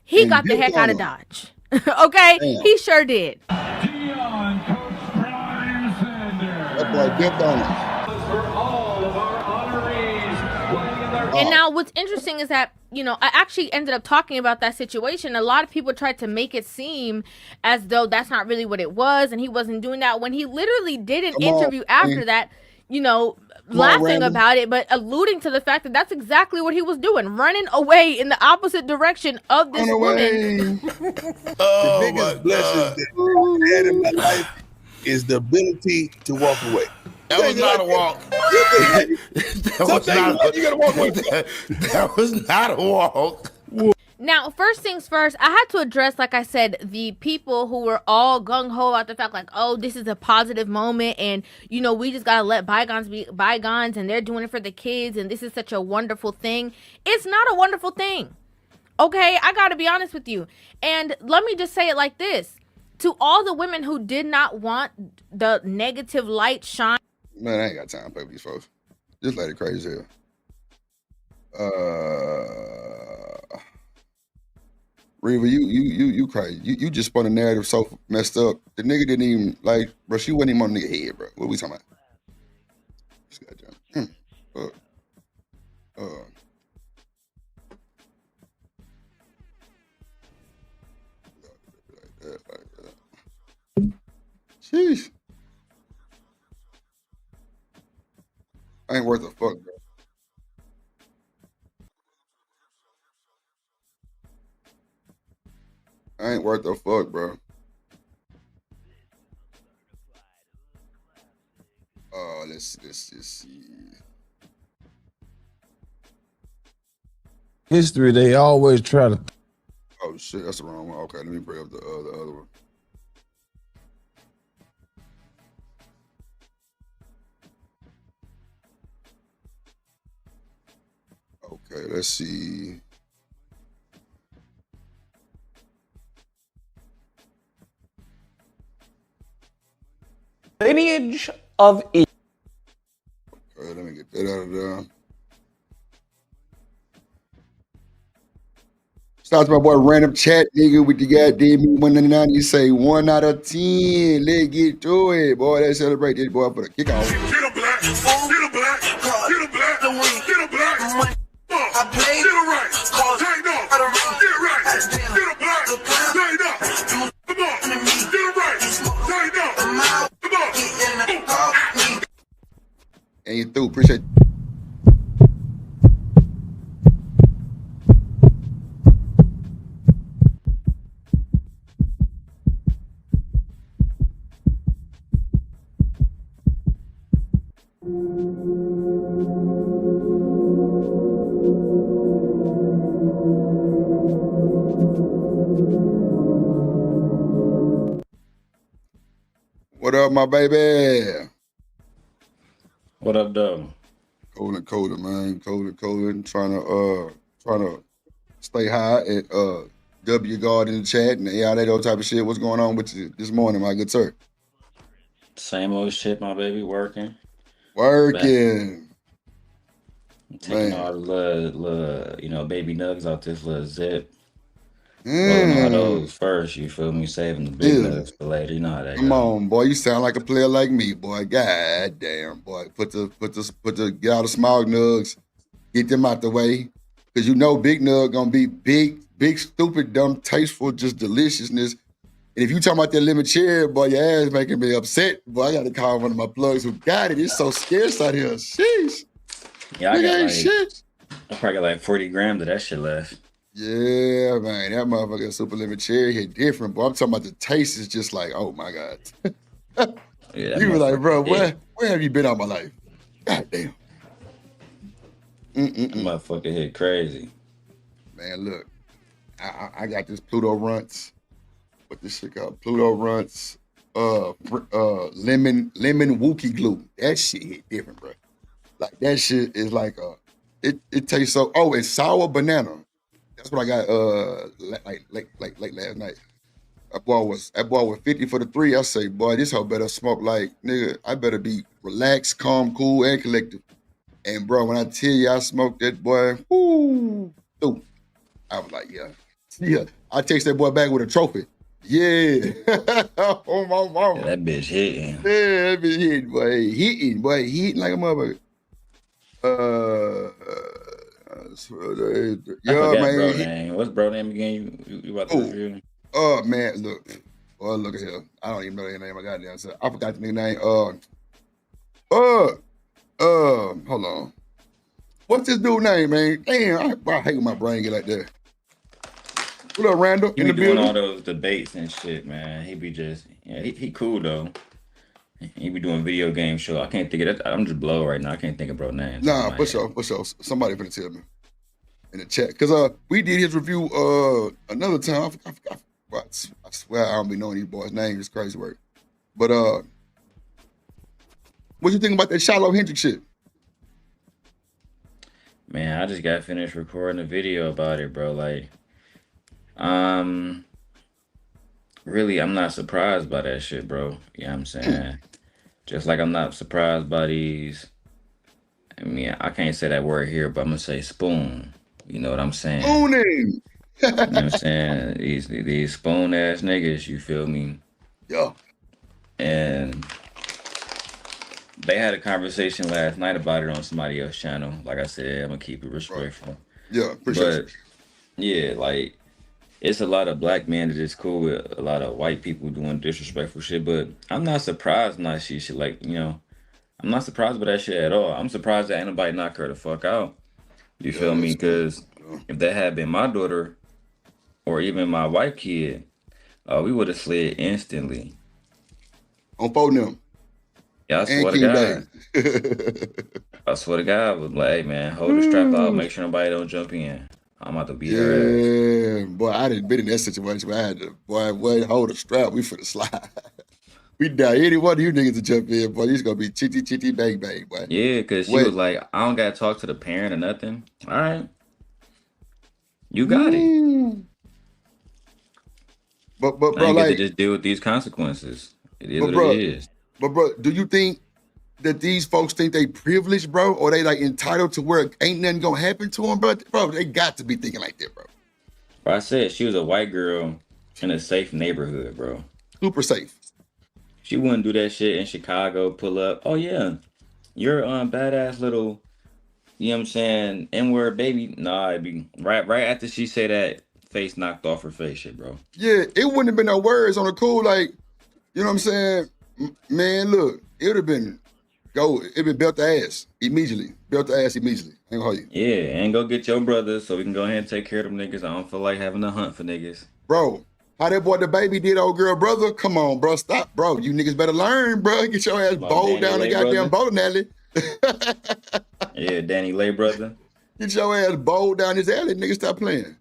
Speaker 10: he got the heck out of Dodge. Okay, he sure did.
Speaker 19: Dion, Coach Brian Sanders.
Speaker 6: That boy dipped on us.
Speaker 19: For all of our honorees playing in their
Speaker 10: And now what's interesting is that, you know, I actually ended up talking about that situation. A lot of people tried to make it seem as though that's not really what it was and he wasn't doing that, when he literally did an interview after that, you know, laughing about it, but alluding to the fact that that's exactly what he was doing, running away in the opposite direction of this woman.
Speaker 8: The biggest blessing that I've had in my life is the ability to walk away.
Speaker 2: That was not a walk.
Speaker 8: That was not a walk.
Speaker 10: Now, first things first, I had to address, like I said, the people who were all gung-ho about the fact, like, oh, this is a positive moment, and, you know, we just got to let bygones be bygones, and they're doing it for the kids, and this is such a wonderful thing. It's not a wonderful thing. Okay? I got to be honest with you. And let me just say it like this. To all the women who did not want the negative light shine.
Speaker 6: Man, I ain't got time to play with these folks. This lady crazy as hell. Reva, you crazy. You just spun a narrative so messed up. The nigga didn't even, like, bro, she wasn't even on the nigga head, bro. What we talking about? This guy, Sheesh. I ain't worth a fuck, bro. I ain't worth a fuck, bro. Let's just see.
Speaker 2: History, they always try to.
Speaker 6: Oh shit, that's the wrong one. Okay, let me bring up the other one. Okay, let's see.
Speaker 13: Lineage of E.
Speaker 6: Okay, let me get that out of there. Shout out to my boy Random Chat, nigga, with the goddamn 199. You say 1 out of 10. Let's get to it, boy. Let's celebrate this boy for the kick off.
Speaker 19: Get a black, get a black, get a black, get a black. I play get it right, tighten up, get it right, get a black, tighten up, come on, get it right, tighten up, come on.
Speaker 6: And you through, appreciate What up, my baby?
Speaker 5: What up, though?
Speaker 6: Colder, man. Colder. Trying to stay high at W Guard in the chat and all that old type of shit. What's going on with you this morning, my good sir?
Speaker 5: Same old shit, my baby. Working. Taking all the little, baby nugs out this little zip. Rolling all those first, you feel me? Saving the big nugs for later. You know how that
Speaker 6: Come
Speaker 5: goes.
Speaker 6: on, boy. You sound like a player like me, boy. God damn, boy. Get out the small nugs, get them out the way. Cause you know big nug gonna be big, stupid, dumb, tasteful, just deliciousness. And if you talking about that lemon cherry, boy, your ass making me upset. Boy, I gotta call one of my plugs who got it. It's so scarce out here. Sheesh.
Speaker 5: Yeah, I got
Speaker 6: shit.
Speaker 5: I probably got like 40 grams of that shit left.
Speaker 6: Yeah, man, that motherfucker super lemon cherry hit different, boy. I'm talking about the taste is just like, oh my God.
Speaker 5: Yeah,
Speaker 6: You were like, bro, where have you been all my life? God damn.
Speaker 5: That motherfucker hit crazy.
Speaker 6: Man, look, I got this Pluto Runts. What this shit called? Pluto Runts, lemon Wookie glue. That shit hit different, bro. Like that shit is like it tastes so. Oh, it's sour banana. That's what I got. Like last night. That boy was 50 for the 3. I say, boy, this hoe better smoke like nigga. I better be relaxed, calm, cool, and collective. And bro, when I tell you I smoked that boy, whoo, I was like, yeah. I text that boy back with a trophy. Yeah. Oh my mama.
Speaker 5: Yeah, that bitch hitting.
Speaker 6: Yeah, that bitch hitting, boy. Hitting like a motherfucker.
Speaker 5: I forgot bro name. What's bro name again? You about to review?
Speaker 6: Oh man, look at here. I don't even know their name. I got there. So I forgot the nigga name. Hold on. What's this dude name, man? Damn, I hate when my brain get like that. What up, Randall?
Speaker 5: He be doing all those debates and shit, man. He be just, he cool though. He be doing video game show. I can't think of that. I'm just blow right now. I can't think of bro names.
Speaker 6: Nah, for sure. Somebody finna tell me in the chat. Cause we did his review another time. I swear I don't be knowing these boys' names. It's crazy work. But what you think about that Shiloh Hendrix shit?
Speaker 5: Man, I just got finished recording a video about it, bro. Like, really, I'm not surprised by that shit, bro. You know what I'm saying? Just like I'm not surprised by these. I mean, I can't say that word here, but I'm gonna say spoon. You know what I'm saying?
Speaker 6: Spooning.
Speaker 5: You know what I'm saying? These spoon ass niggas, you feel me?
Speaker 6: Yeah.
Speaker 5: And they had a conversation last night about it on somebody else's channel. Like I said, I'm gonna keep it respectful.
Speaker 6: Yeah, appreciate it.
Speaker 5: Yeah, like it's a lot of black men that is cool with a lot of white people doing disrespectful shit, but I'm not surprised by shit like, I'm not surprised by that shit at all. I'm surprised that ain't nobody knock her the fuck out. You feel me? Because if that had been my daughter or even my wife kid, we would have slid instantly.
Speaker 6: On phone them.
Speaker 5: Yeah, I swear to God. I swear to God, I was like, hey man, hold the strap out, make sure nobody don't jump in. I'm about to beat her ass.
Speaker 6: Yeah, boy, I didn't been in that situation where I had to, boy, hold the strap, we finna slide. We die any one of you niggas to jump in, boy. You's gonna be chitty bang bang, boy.
Speaker 5: Yeah, cause she was like, I don't gotta talk to the parent or nothing. All right, you got it.
Speaker 6: But bro,
Speaker 5: I
Speaker 6: like,
Speaker 5: get to just deal with these consequences. It is what it is.
Speaker 6: But bro, do you think that these folks think they privileged, bro, or they like entitled to where ain't nothing gonna happen to them, bro? Bro, they got to be thinking like that, bro.
Speaker 5: I said she was a white girl in a safe neighborhood, bro.
Speaker 6: Super safe.
Speaker 5: She wouldn't do that shit in Chicago, pull up. Oh, yeah, you're badass little, you know what I'm saying, N-word baby. Nah, it'd be right after she said that, face knocked off her face shit, bro.
Speaker 6: Yeah, it wouldn't have been no words on the cool, like, you know what I'm saying? Man, look, it would have been, it'd been belt the ass immediately. Belt the ass immediately. Ain't gonna hold you.
Speaker 5: Yeah, and go get your brother so we can go ahead and take care of them niggas. I don't feel like having to hunt for niggas.
Speaker 6: Bro, how that boy the baby did old girl brother? Come on, bro, stop, bro. You niggas better learn, bro. Get your ass bowled down the goddamn bowling alley.
Speaker 5: Yeah, Danny Lay brother.
Speaker 6: Get your ass bowled down his alley, nigga. Stop playing.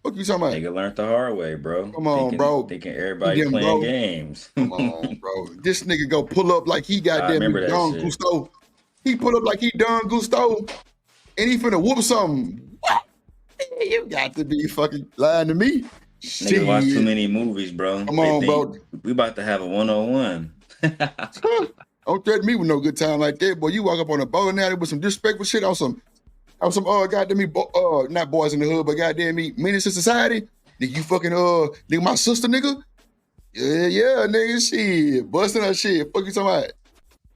Speaker 6: What you talking about?
Speaker 5: Nigga learned the hard way, bro.
Speaker 6: Come on, bro.
Speaker 5: Thinking
Speaker 6: He
Speaker 5: everybody
Speaker 6: didn't,
Speaker 5: playing
Speaker 6: bro.
Speaker 5: games.
Speaker 6: Come on, bro. This nigga go pull up like he
Speaker 5: I
Speaker 6: goddamn
Speaker 5: remember that
Speaker 6: Don
Speaker 5: shit.
Speaker 6: Gusto. He pull up like he Don Gusto, and he finna whoop something. What? You got to be fucking lying to me.
Speaker 5: Niggas watch too many movies, bro.
Speaker 6: Come on, bro.
Speaker 5: We about to have a 101.
Speaker 6: Don't threaten me with no good time like that, boy. You walk up on a bowling alley with some disrespectful shit on some goddamn me, not Boys in the Hood, but goddamn me, Menace to Society. Nigga, you fucking nigga, my sister, nigga. Yeah, nigga, shit, busting her shit. Fuck you talking about?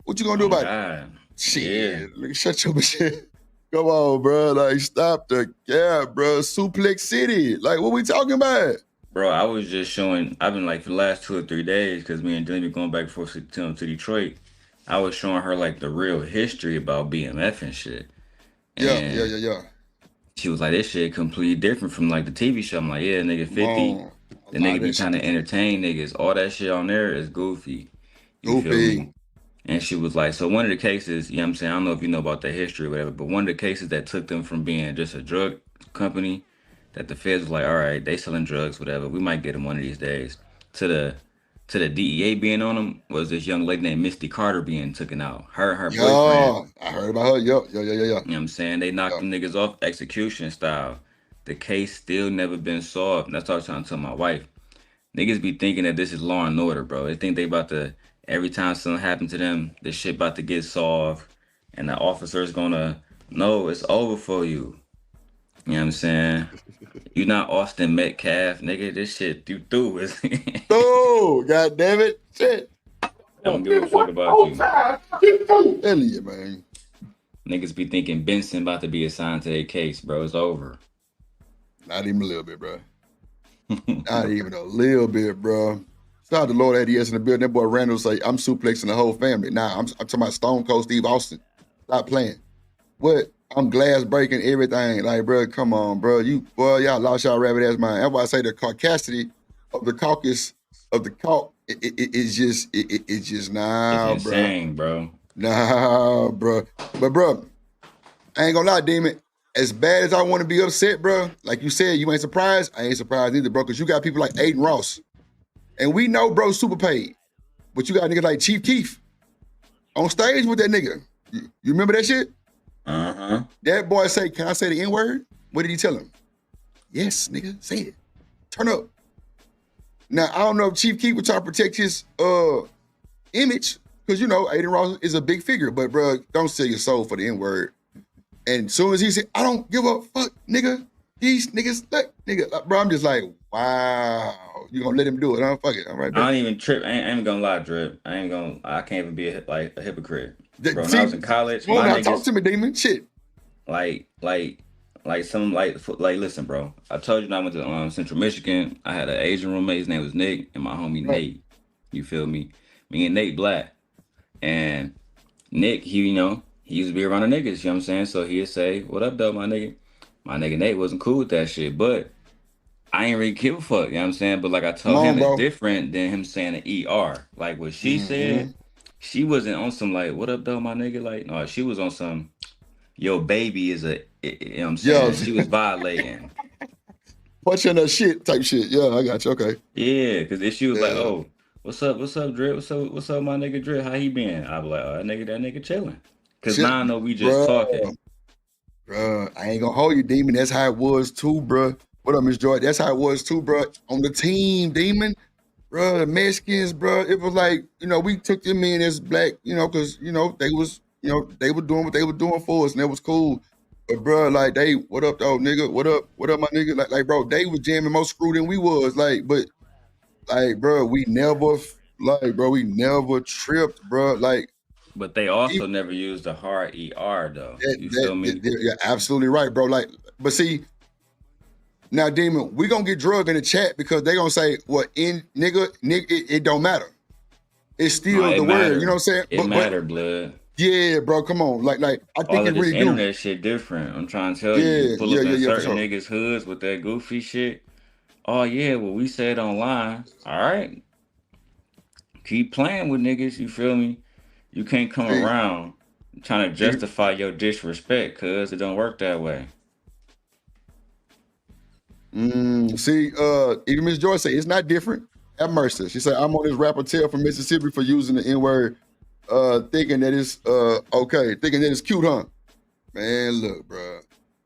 Speaker 6: What you gonna do about it? Shit, nigga, shut your shit. Come on, bro. Like, stop the gap, bro. Suplex City. Like, what we talking about?
Speaker 5: Bro, I was just showing. I've been like for the last 2 or 3 days because me and Dylan been going back and forth to Detroit. I was showing her like the real history about BMF and shit.
Speaker 6: Yeah.
Speaker 5: She was like, this shit completely different from like the TV show. I'm like, yeah, nigga 50. The nigga be trying to entertain niggas. All that shit on there is goofy. You feel me? And she was like, so one of the cases, you know what I'm saying? I don't know if you know about the history or whatever, but one of the cases that took them from being just a drug company, that the feds was like, all right, they selling drugs, whatever. We might get them one of these days. To the DEA being on them was this young lady named Misty Carter being taken out. Her and her boyfriend.
Speaker 6: I heard about her. Yeah.
Speaker 5: You know what I'm saying? They knocked them niggas off execution style. The case still never been solved. And that's what I was trying to tell my wife. Niggas be thinking that this is law and order, bro. They think they about to, every time something happens to them, this shit about to get solved. And the officer's gonna, no, it's over for you. You know what I'm saying? You not Austin Metcalf, nigga. This shit you through.
Speaker 6: Oh, god damn it. Shit.
Speaker 5: Don't give a fuck about you.
Speaker 6: Elliot, man.
Speaker 5: Niggas be thinking Benson about to be assigned to their case, bro. It's over.
Speaker 6: Not even a little bit, bro. Not even a little bit, bro. Shout out to Lord ADS in the building. That boy Randall say, I'm suplexing the whole family. Nah, I'm talking about Stone Cold Steve Austin. Stop playing. What? I'm glass breaking everything. Like, bro, come on, bro. Y'all lost y'all rabbit ass mind. That's why I say the Caucasity of the caucus of the cauc. It's just nah,
Speaker 5: it's insane, bro.
Speaker 6: Nah, bro. But bro, I ain't gonna lie, Demon. As bad as I want to be upset, bro, like you said, you ain't surprised. I ain't surprised either, bro, because you got people like Aiden Ross. And we know bro's super paid. But you got niggas like Chief Keef on stage with that nigga. You remember that shit?
Speaker 5: Uh-huh.
Speaker 6: That boy say, can I say the N-word? What did he tell him? Yes, nigga, say it. Turn up. Now, I don't know if Chief Keef was trying to protect his image, because, you know, Aiden Ross is a big figure, but, bro, don't sell your soul for the N-word. And as soon as he said, I don't give a fuck, nigga, these niggas, nigga, bro, I'm just like, wow, you gonna let him do it, huh? Fuck it, all right, bro.
Speaker 5: I don't even trip. I ain't gonna lie, Drip. I can't even be a hypocrite. Bro, when I was in college,
Speaker 6: my niggas, talk to me, Demon, shit.
Speaker 5: Listen, bro. I told you when I went to Central Michigan, I had an Asian roommate. His name was Nick, and my homie Nate. You feel me? Me and Nate black, and Nick, he used to be around the niggas. You know what I'm saying? So he'd say, "What up, though, my nigga?" My nigga Nate wasn't cool with that shit, but I ain't really give a fuck. You know what I'm saying? But like I told him, it's different than him saying an ER. Like what she said, she wasn't on some like, "What up, though, my nigga?" Like, no, she was on some, "Yo, baby is a," you know what I'm saying? She was violating.
Speaker 6: Punching her shit type shit. Yeah, I got you. Okay.
Speaker 5: Yeah, because if she was like, "Oh, what's up, Drip? What's up, my nigga Drip? How he been?" I'd be like, "Oh, that nigga chilling." Because now I know we just talking.
Speaker 6: Bruh, I ain't gonna hold you, Demon. That's how it was too, bruh. What up, Miss Joy? That's how it was too, bruh. On the team, Demon. Bruh, the Mexicans, bruh. It was like, we took them in as black, because, they was, they were doing what they were doing for us, and that was cool. But, bruh, like, what up, though, nigga? What up, my nigga? Like, bro, they was jamming more screw than we was. Like, but, like, bruh, we never tripped, bruh. Like,
Speaker 5: but they also never used a hard ER though. You feel me?
Speaker 6: You're absolutely right, bro. Like, but see, now, Demon, we gonna get drugged in the chat because they gonna say, "Well, nigga, it don't matter. It's still the word." You know what I'm saying?
Speaker 5: It matter, blood.
Speaker 6: Yeah, bro. Come on, like I think
Speaker 5: all
Speaker 6: it
Speaker 5: of this
Speaker 6: really
Speaker 5: internet shit different. I'm trying to tell you, pull up in certain niggas' hoods with that goofy shit. Oh yeah, well we said online. All right, keep playing with niggas. You feel me? You can't come around trying to justify your disrespect, cuz it don't work that way.
Speaker 6: See, even Miss Joy say it's not different. Have mercy. She said, I'm on this rapper tail from Mississippi for using the N-word, thinking that it's okay, thinking that it's cute, huh? Man, look, bro.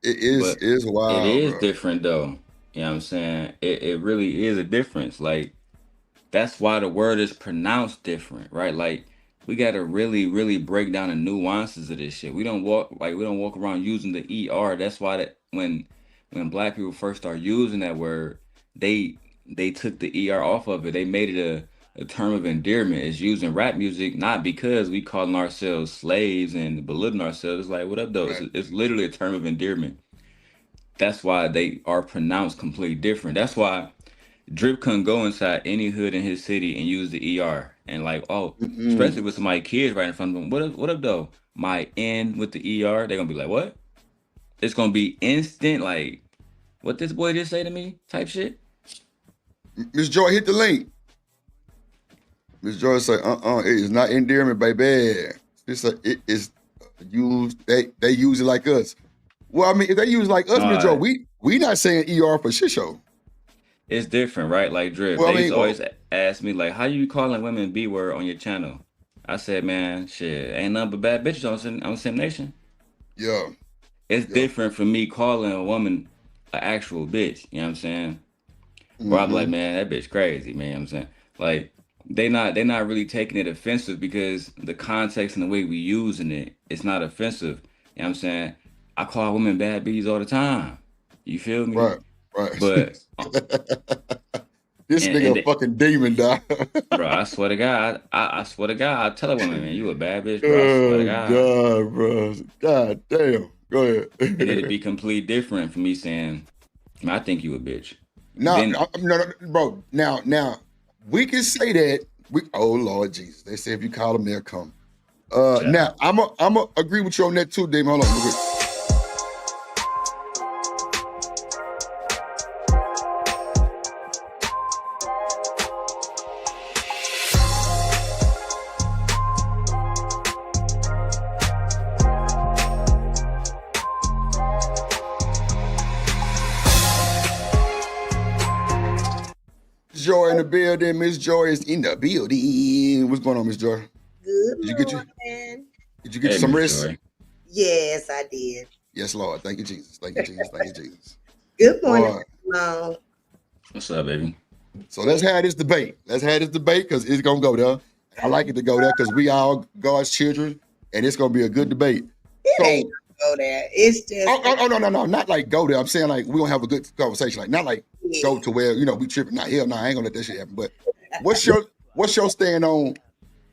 Speaker 6: It's wild,
Speaker 5: it is
Speaker 6: bro.
Speaker 5: different though. You know what I'm saying? It really is a difference. Like, that's why the word is pronounced different, right? Like, we gotta really, really break down the nuances of this shit. We don't walk around using the ER. That's why that when black people first start using that word, they took the ER off of it. They made it a term of endearment. It's used in rap music, not because we calling ourselves slaves and belittling ourselves. It's like, what up though? It's literally a term of endearment. That's why they are pronounced completely different. That's why Drip couldn't go inside any hood in his city and use the ER. And like, especially with somebody kids right in front of him. What up though? My N with the ER, they're gonna be like, what? It's gonna be instant, like, what this boy just say to me type shit.
Speaker 6: Miss Joy, hit the link. Miss Joy say, it is not endearment, baby. It's it is used. They use it like us. Well, I mean, if they use it like us, Miss Joy, we not saying ER for shit show.
Speaker 5: It's different, right? Like Drip, they used to always ask me, like, how you calling women B-word on your channel? I said, man, shit, ain't nothing but bad bitches on Sim Nation.
Speaker 6: Yeah.
Speaker 5: It's different from me calling a woman an actual bitch, you know what I'm saying? Or I'm like, man, that bitch crazy, man, you know what I'm saying? Like, they not really taking it offensive because the context and the way we using it, it's not offensive. You know what I'm saying? I call women bad bitches all the time. You feel me?
Speaker 6: Right.
Speaker 5: But
Speaker 6: this nigga a fucking demon, dog.
Speaker 5: Bro, I swear to God, I swear to God, I tell a woman, man, you a bad bitch, bro. I swear to God.
Speaker 6: God, bro. God damn. Go ahead.
Speaker 5: And it'd be completely different from me saying, I think you a bitch.
Speaker 6: No, bro. Now, we can say that. Oh Lord Jesus, they say if you call them, they'll come. Now I'm a agree with you on that too, Damon. Hold on. Joy in the building. Miss Joy is in the building. What's going on, Miss Joy?
Speaker 13: Good
Speaker 6: Did you get some rest?
Speaker 5: Joy.
Speaker 13: Yes, I did.
Speaker 6: Yes, Lord. Thank you, Jesus. Thank you, Jesus. Thank you, Jesus.
Speaker 13: Good morning, Mom.
Speaker 5: What's up, baby?
Speaker 6: So let's have this debate. Because it's gonna go there. I like it to go there because we all God's children, and it's gonna be a good debate.
Speaker 13: It ain't gonna go there. It's just
Speaker 6: no, not like go there. I'm saying like we gonna have a good conversation. Like not like go to where we tripping. Not hell, no, I ain't gonna let that shit happen. But what's your stand on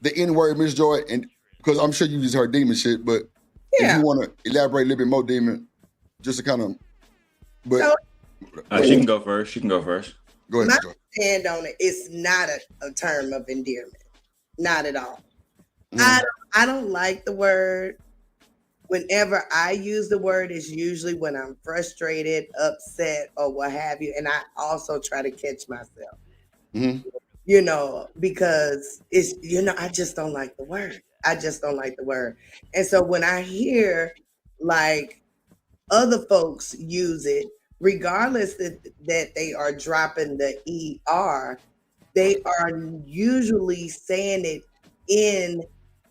Speaker 6: the N-word, Miss Joy? And because I'm sure you just heard demon shit, but if you want to elaborate a little bit more, demon, just to kind of. But
Speaker 5: she can go first. Go ahead.
Speaker 13: My stand on it. It's not a term of endearment. Not at all. I don't like the word. Whenever I use the word, it's usually when I'm frustrated, upset, or what have you. And I also try to catch myself, because it's, I just don't like the word. And so when I hear like other folks use it, regardless that they are dropping the ER, they are usually saying it in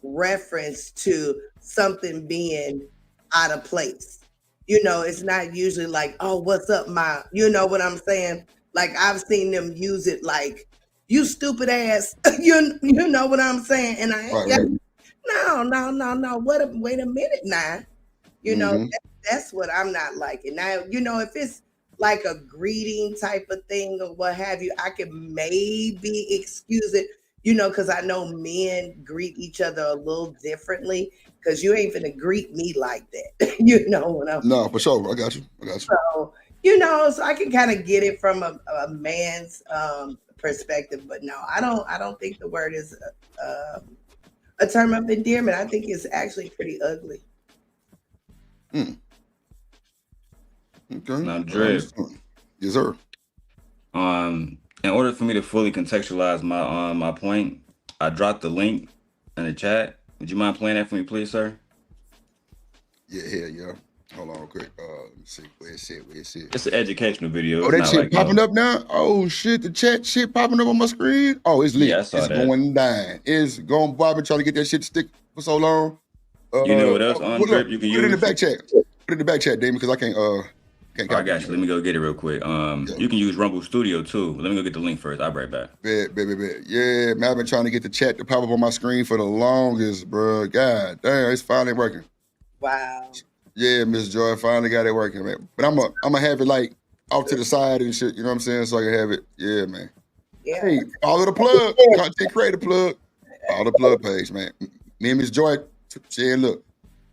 Speaker 13: reference to something being out of place. It's not usually like, oh, what's up, my, you know what I'm saying? Like I've seen them use it like, you stupid ass, you know what I'm saying? And no, wait a minute now. That's what I'm not liking. Now, if it's like a greeting type of thing or what have you, I can maybe excuse it, because I know men greet each other a little differently, because you ain't finna greet me like that. What I'm
Speaker 6: No, for sure. I got you.
Speaker 13: So, so I can kind of get it from a man's perspective, but no, I don't think the word is a term of endearment. I think it's actually pretty ugly.
Speaker 6: Okay.
Speaker 5: Now, Drip.
Speaker 6: Yes, sir.
Speaker 5: In order for me to fully contextualize my point, I dropped the link in the chat. Would you mind playing that for me, please, sir?
Speaker 6: Yeah. Hold on, quick. Let me see. Where's it?
Speaker 5: It's an educational video.
Speaker 6: Oh,
Speaker 5: It's
Speaker 6: that
Speaker 5: not
Speaker 6: shit
Speaker 5: like
Speaker 6: popping up now? Oh, shit. The chat shit popping up on my screen? Oh, it's lit.
Speaker 5: Yeah, I saw
Speaker 6: It's
Speaker 5: that.
Speaker 6: going down. It's going, Bob, been trying to get that shit to stick for so long.
Speaker 5: You know what else on
Speaker 6: Look,
Speaker 5: Drip you can
Speaker 6: put it in the
Speaker 5: use?
Speaker 6: back chat. Put it in the back chat, Damon, because I can't
Speaker 5: I got you. Let me go get it real quick. You can use Rumble Studio too. Let me go get the link first. I'll be right back.
Speaker 6: Bet. Yeah, man, I've been trying to get the chat to pop up on my screen for the longest, bro. God damn, it's finally working.
Speaker 13: Wow.
Speaker 6: Yeah, Miss Joy, finally got it working, man. But I'm gonna have it like off to the side and shit, you know what I'm saying? So I can have it. Yeah, man.
Speaker 13: Yeah.
Speaker 6: Hey, follow the plug. Content creator plug. Follow the plug page, man. Me and Miss Joy saying, look,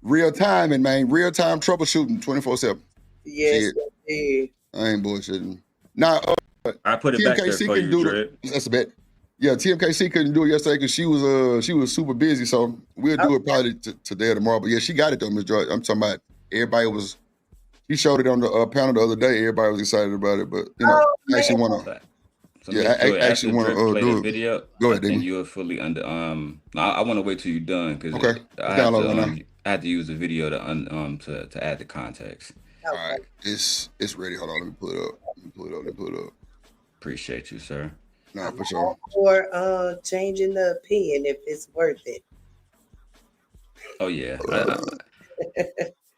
Speaker 6: real time and man, real time troubleshooting 24/7.
Speaker 13: Yes, indeed.
Speaker 6: I ain't bullshitting. Now,
Speaker 5: I put it back there for
Speaker 6: couldn't
Speaker 5: you,
Speaker 6: do
Speaker 5: Drip.
Speaker 6: that's a bet. Yeah, TMKC couldn't do it yesterday because she was super busy. So we'll do it probably today or tomorrow. But yeah, she got it though, Miss Joy. I'm talking about everybody was. She showed it on the panel the other day. Everybody was excited about it, but you know, I actually want to.
Speaker 5: So
Speaker 6: Yeah, I actually want to
Speaker 5: play
Speaker 6: do
Speaker 5: the
Speaker 6: it.
Speaker 5: video.
Speaker 6: Go ahead,
Speaker 5: and
Speaker 6: Damon.
Speaker 5: you're fully under. I want to wait till you're done because
Speaker 6: Okay.
Speaker 5: I
Speaker 6: It's downloading right now.
Speaker 5: I had to use the video to add the context.
Speaker 6: All right, it's ready. Hold on, let me pull it up. Appreciate
Speaker 5: you, sir.
Speaker 6: Nah, for sure.
Speaker 13: Or changing the opinion if it's worth it.
Speaker 5: Oh yeah.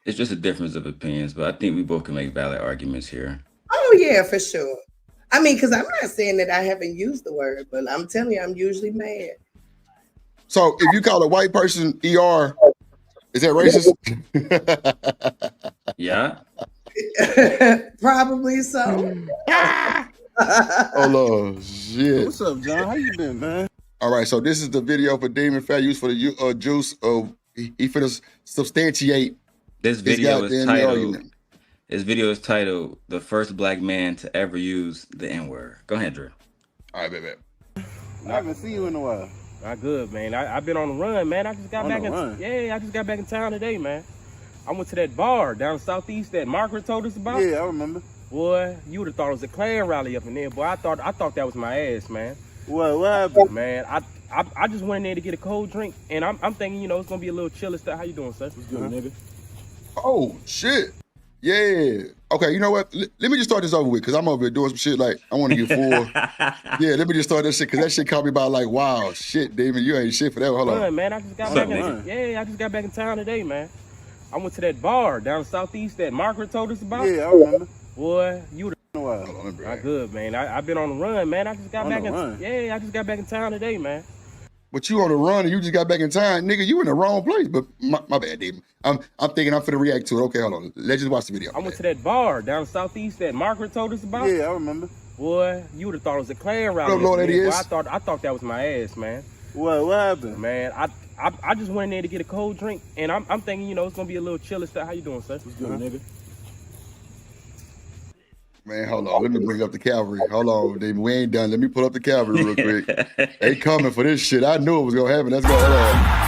Speaker 5: It's just a difference of opinions, but I think we both can make valid arguments here.
Speaker 13: Oh yeah, for sure. I mean, because I'm not saying that I haven't used the word, but I'm telling you, I'm usually mad.
Speaker 6: So if you call a white person ER, is that racist?
Speaker 5: Yeah.
Speaker 13: Probably so.
Speaker 6: Oh Lord, shit.
Speaker 11: What's up, John? How you been, man?
Speaker 6: All right, so this is the video for Demon Fat used for the juice. He finna substantiate
Speaker 5: This video is
Speaker 6: goddamn
Speaker 5: titled.
Speaker 6: argument.
Speaker 5: This video is titled "The First Black Man to Ever Use the N-Word." Go ahead, Drew.
Speaker 6: All right, baby.
Speaker 11: I haven't seen you in a while.
Speaker 14: Not good, man. I've been on the run, man. I just got back in. Yeah, I just got back in town today, man. I went to that bar down southeast that Margaret told us about.
Speaker 11: Yeah, I remember.
Speaker 14: Boy, you would have thought it was a Klan rally up in there. Boy, I thought that was my ass, man.
Speaker 11: What happened?
Speaker 14: Man, I just went in there to get a cold drink, and I'm thinking, you know, it's gonna be a little chilly stuff. How you doing, sir? What's good, nigga?
Speaker 6: Oh shit. Yeah. Okay, you know what? Let me just start this over with because I'm over here doing some shit like I want to get full. Yeah, let me just start this shit because that shit caught me by like, wow, shit, Damon, you ain't shit for that. Hold on.
Speaker 14: Man, I just got back in. Yeah, I just got back in town today, man. I went to that bar down southeast that Margaret told us about.
Speaker 11: Yeah, I remember.
Speaker 14: Boy, you would
Speaker 11: have.
Speaker 14: Not good, man. I've been on the run, man. I just got back in. Yeah, I just got back in town today, man.
Speaker 6: But you on the run and you just got back in time, nigga. You in the wrong place. But my bad, Damon. I'm thinking I'm finna react to it. Okay, hold on. Let's just watch the video.
Speaker 14: I went to that bar down southeast that Margaret told us about.
Speaker 11: Yeah, I remember.
Speaker 14: Boy, you would have thought it was a Klan rally.
Speaker 6: What up, Lord, that is?
Speaker 14: Boy, I thought that was my ass, man.
Speaker 11: What happened?
Speaker 14: Man, I just went in there to get a cold drink, and I'm thinking, you know, it's gonna be a little chilly stuff. How you doing, sir? What's good, nigga?
Speaker 6: Man, hold on. Let me bring up the cavalry. Hold on, Damon. We ain't done. Let me pull up the cavalry real quick. They coming for this shit. I knew it was gonna happen. Let's go. Hold on.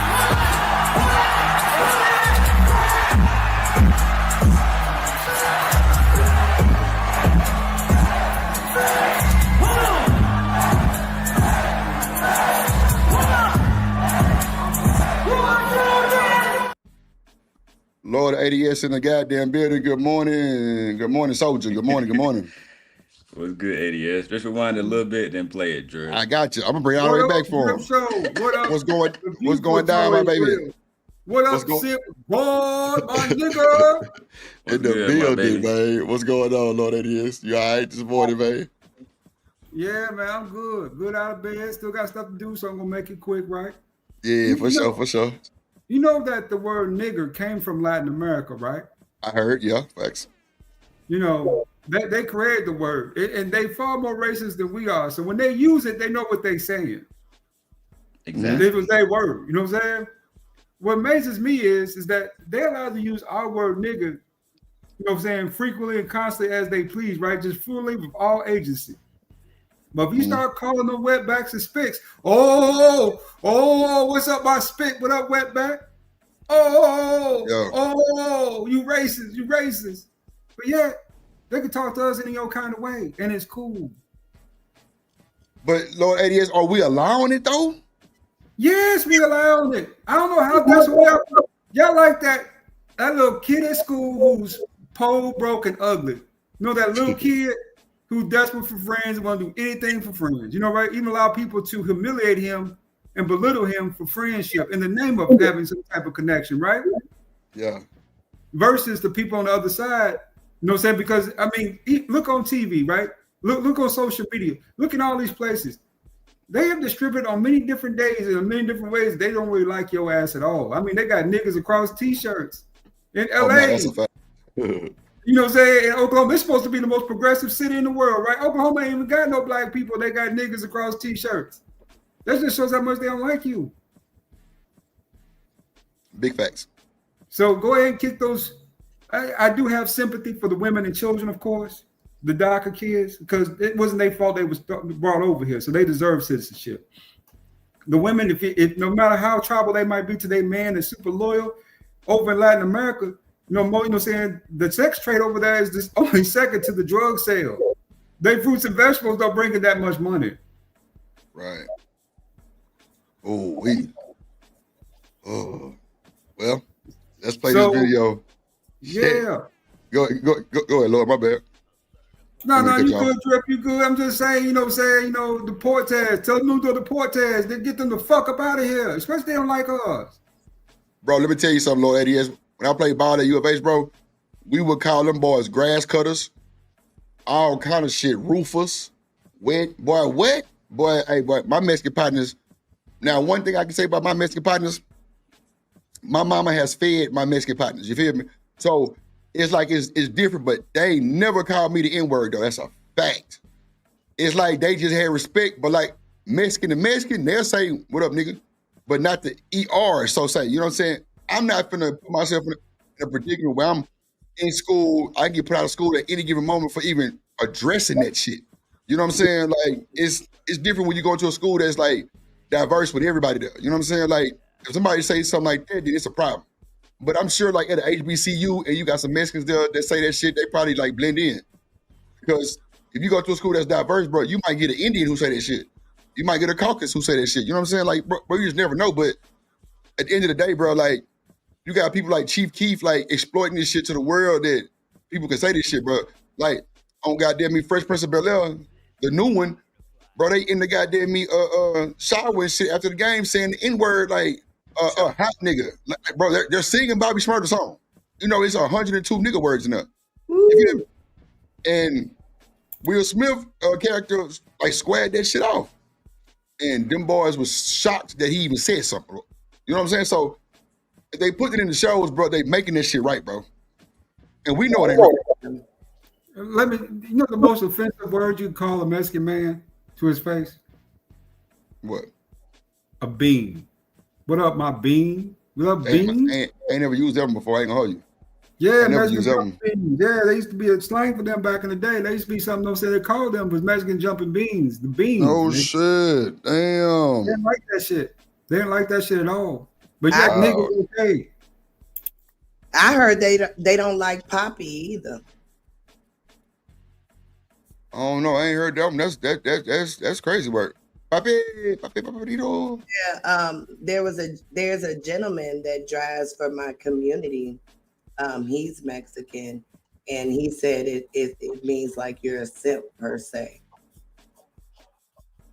Speaker 6: Lord ADS in the goddamn building. Good morning. Good morning, soldier. Good morning. Good morning.
Speaker 5: What's good, ADS? Just rewind it a little bit, then play it, Drew.
Speaker 6: I got you. I'm gonna bring it all the way back for him.
Speaker 15: What up?
Speaker 6: What's going down, my baby?
Speaker 15: What up, Sip? Boy, my nigga.
Speaker 6: In the building, man. What's going on, Lord ADS? You all right this morning, man?
Speaker 15: Yeah, man, I'm good. Good out of bed. Still got stuff to do, so I'm gonna make it quick, right?
Speaker 6: Yeah, for sure.
Speaker 15: You know that the word nigger came from Latin America, right?
Speaker 6: I heard, yeah, facts.
Speaker 15: You know, they created the word, and they far more racist than we are. So when they use it, they know what they're saying.
Speaker 5: Exactly.
Speaker 15: It was their word. You know what I'm saying? What amazes me is that they're allowed to use our word nigger, you know what I'm saying, frequently and constantly as they please, right? Just fully with all agency. But if you start calling them wetbacks and spicks, oh, what's up, my spick? What up, wetback? Oh, you racist. But yeah, they can talk to us any old kind of way, and it's cool.
Speaker 6: But Lord ADS, are we allowing it though?
Speaker 15: Yes, we allowing it. I don't know how that's what y'all like that. that little kid at school who's poor, broke, and ugly. You know that little kid who's desperate for friends and want to do anything for friends. You know, right? Even allow people to humiliate him and belittle him for friendship in the name of having some type of connection, right?
Speaker 6: Yeah.
Speaker 15: Versus the people on the other side, you know what I'm saying? Because I mean, look on TV, right? Look on social media. Look at all these places. They have distributed on many different days and in many different ways. They don't really like your ass at all. I mean, they got niggas across T-shirts in LA.
Speaker 6: Oh, man, that's a fact.
Speaker 15: You know what I'm saying? In Oklahoma, it's supposed to be the most progressive city in the world, right? Oklahoma ain't even got no black people. They got niggas across T-shirts. That just shows how much they don't like you.
Speaker 6: Big facts.
Speaker 15: So go ahead and kick those. I do have sympathy for the women and children, of course, the DACA kids, because it wasn't their fault they was brought over here, so they deserve citizenship. The women, if no matter how tribal they might be to their man, they're super loyal. Over in Latin America, saying the sex trade over there is just only second to the drug sale. They fruits and vegetables don't bring in that much money.
Speaker 6: Right. Oh, well, let's play this video.
Speaker 15: Yeah.
Speaker 6: Go ahead, Lord. My bad.
Speaker 15: No, you good, Drip. You good. I'm just saying, the Portez. Tell them to the Portez. They get them the fuck up out of here, especially they don't like us.
Speaker 6: Bro, let me tell you something, Lord Eddie. When I played ball at U of H, bro, we would call them boys grass cutters, all kind of shit, roofers, wet. Boy, hey, boy, my Mexican partners. Now, one thing I can say about my Mexican partners, my mama has fed my Mexican partners. You feel me? So it's like it's different, but they ain't never called me the N-word, though. That's a fact. It's like they just had respect, but like Mexican to Mexican, they'll say, what up, nigga? But not the ER, so say. You know what I'm saying? I'm not finna put myself in a predicament where I'm in school, I get put out of school at any given moment for even addressing that shit. You know what I'm saying? Like, it's different when you go into a school that's like diverse with everybody there. You know what I'm saying? Like, if somebody says something like that, then it's a problem. But I'm sure like at the HBCU and you got some Mexicans there that say that shit, they probably like blend in. Because if you go to a school that's diverse, bro, you might get an Indian who say that shit. You might get a Caucasian who say that shit. You know what I'm saying? Like, bro, you just never know. But at the end of the day, bro, like, you got people like Chief Keef, like, exploiting this shit to the world that people can say this shit, bro. Like, on goddamn me, Fresh Prince of Bel-Air, the new one, bro, they in the goddamn me shower and shit after the game saying the N-word, like, hot nigga. Like, bro, they're singing Bobby Shmurda's song. You know, it's 102 nigga words in there. You feel me? And Will Smith characters, like, squared that shit off. And them boys was shocked that he even said something, bro. You know what I'm saying? So, if they put it in the shows, bro, they making this shit right, bro. And we know it ain't right.
Speaker 15: Let me, you know the most offensive word you call a Mexican man to his face?
Speaker 6: What?
Speaker 15: A bean. What up, my bean? What up, bean?
Speaker 6: Ain't never used them before, I ain't gonna hold you.
Speaker 15: Yeah, Mexican jumping beans. Yeah, they used to be a slang for them back in the day. They used to be something they said they called them was Mexican jumping beans. The beans.
Speaker 6: Oh, shit. Damn.
Speaker 15: They didn't like that shit. They didn't like that shit at all. But yeah, niggas okay.
Speaker 13: I heard they don't like Poppy either.
Speaker 6: I don't know. I ain't heard that one. That's crazy work. Papi, papito.
Speaker 13: Yeah, there's a gentleman that drives for my community. He's Mexican, and he said it means like you're a simp per se.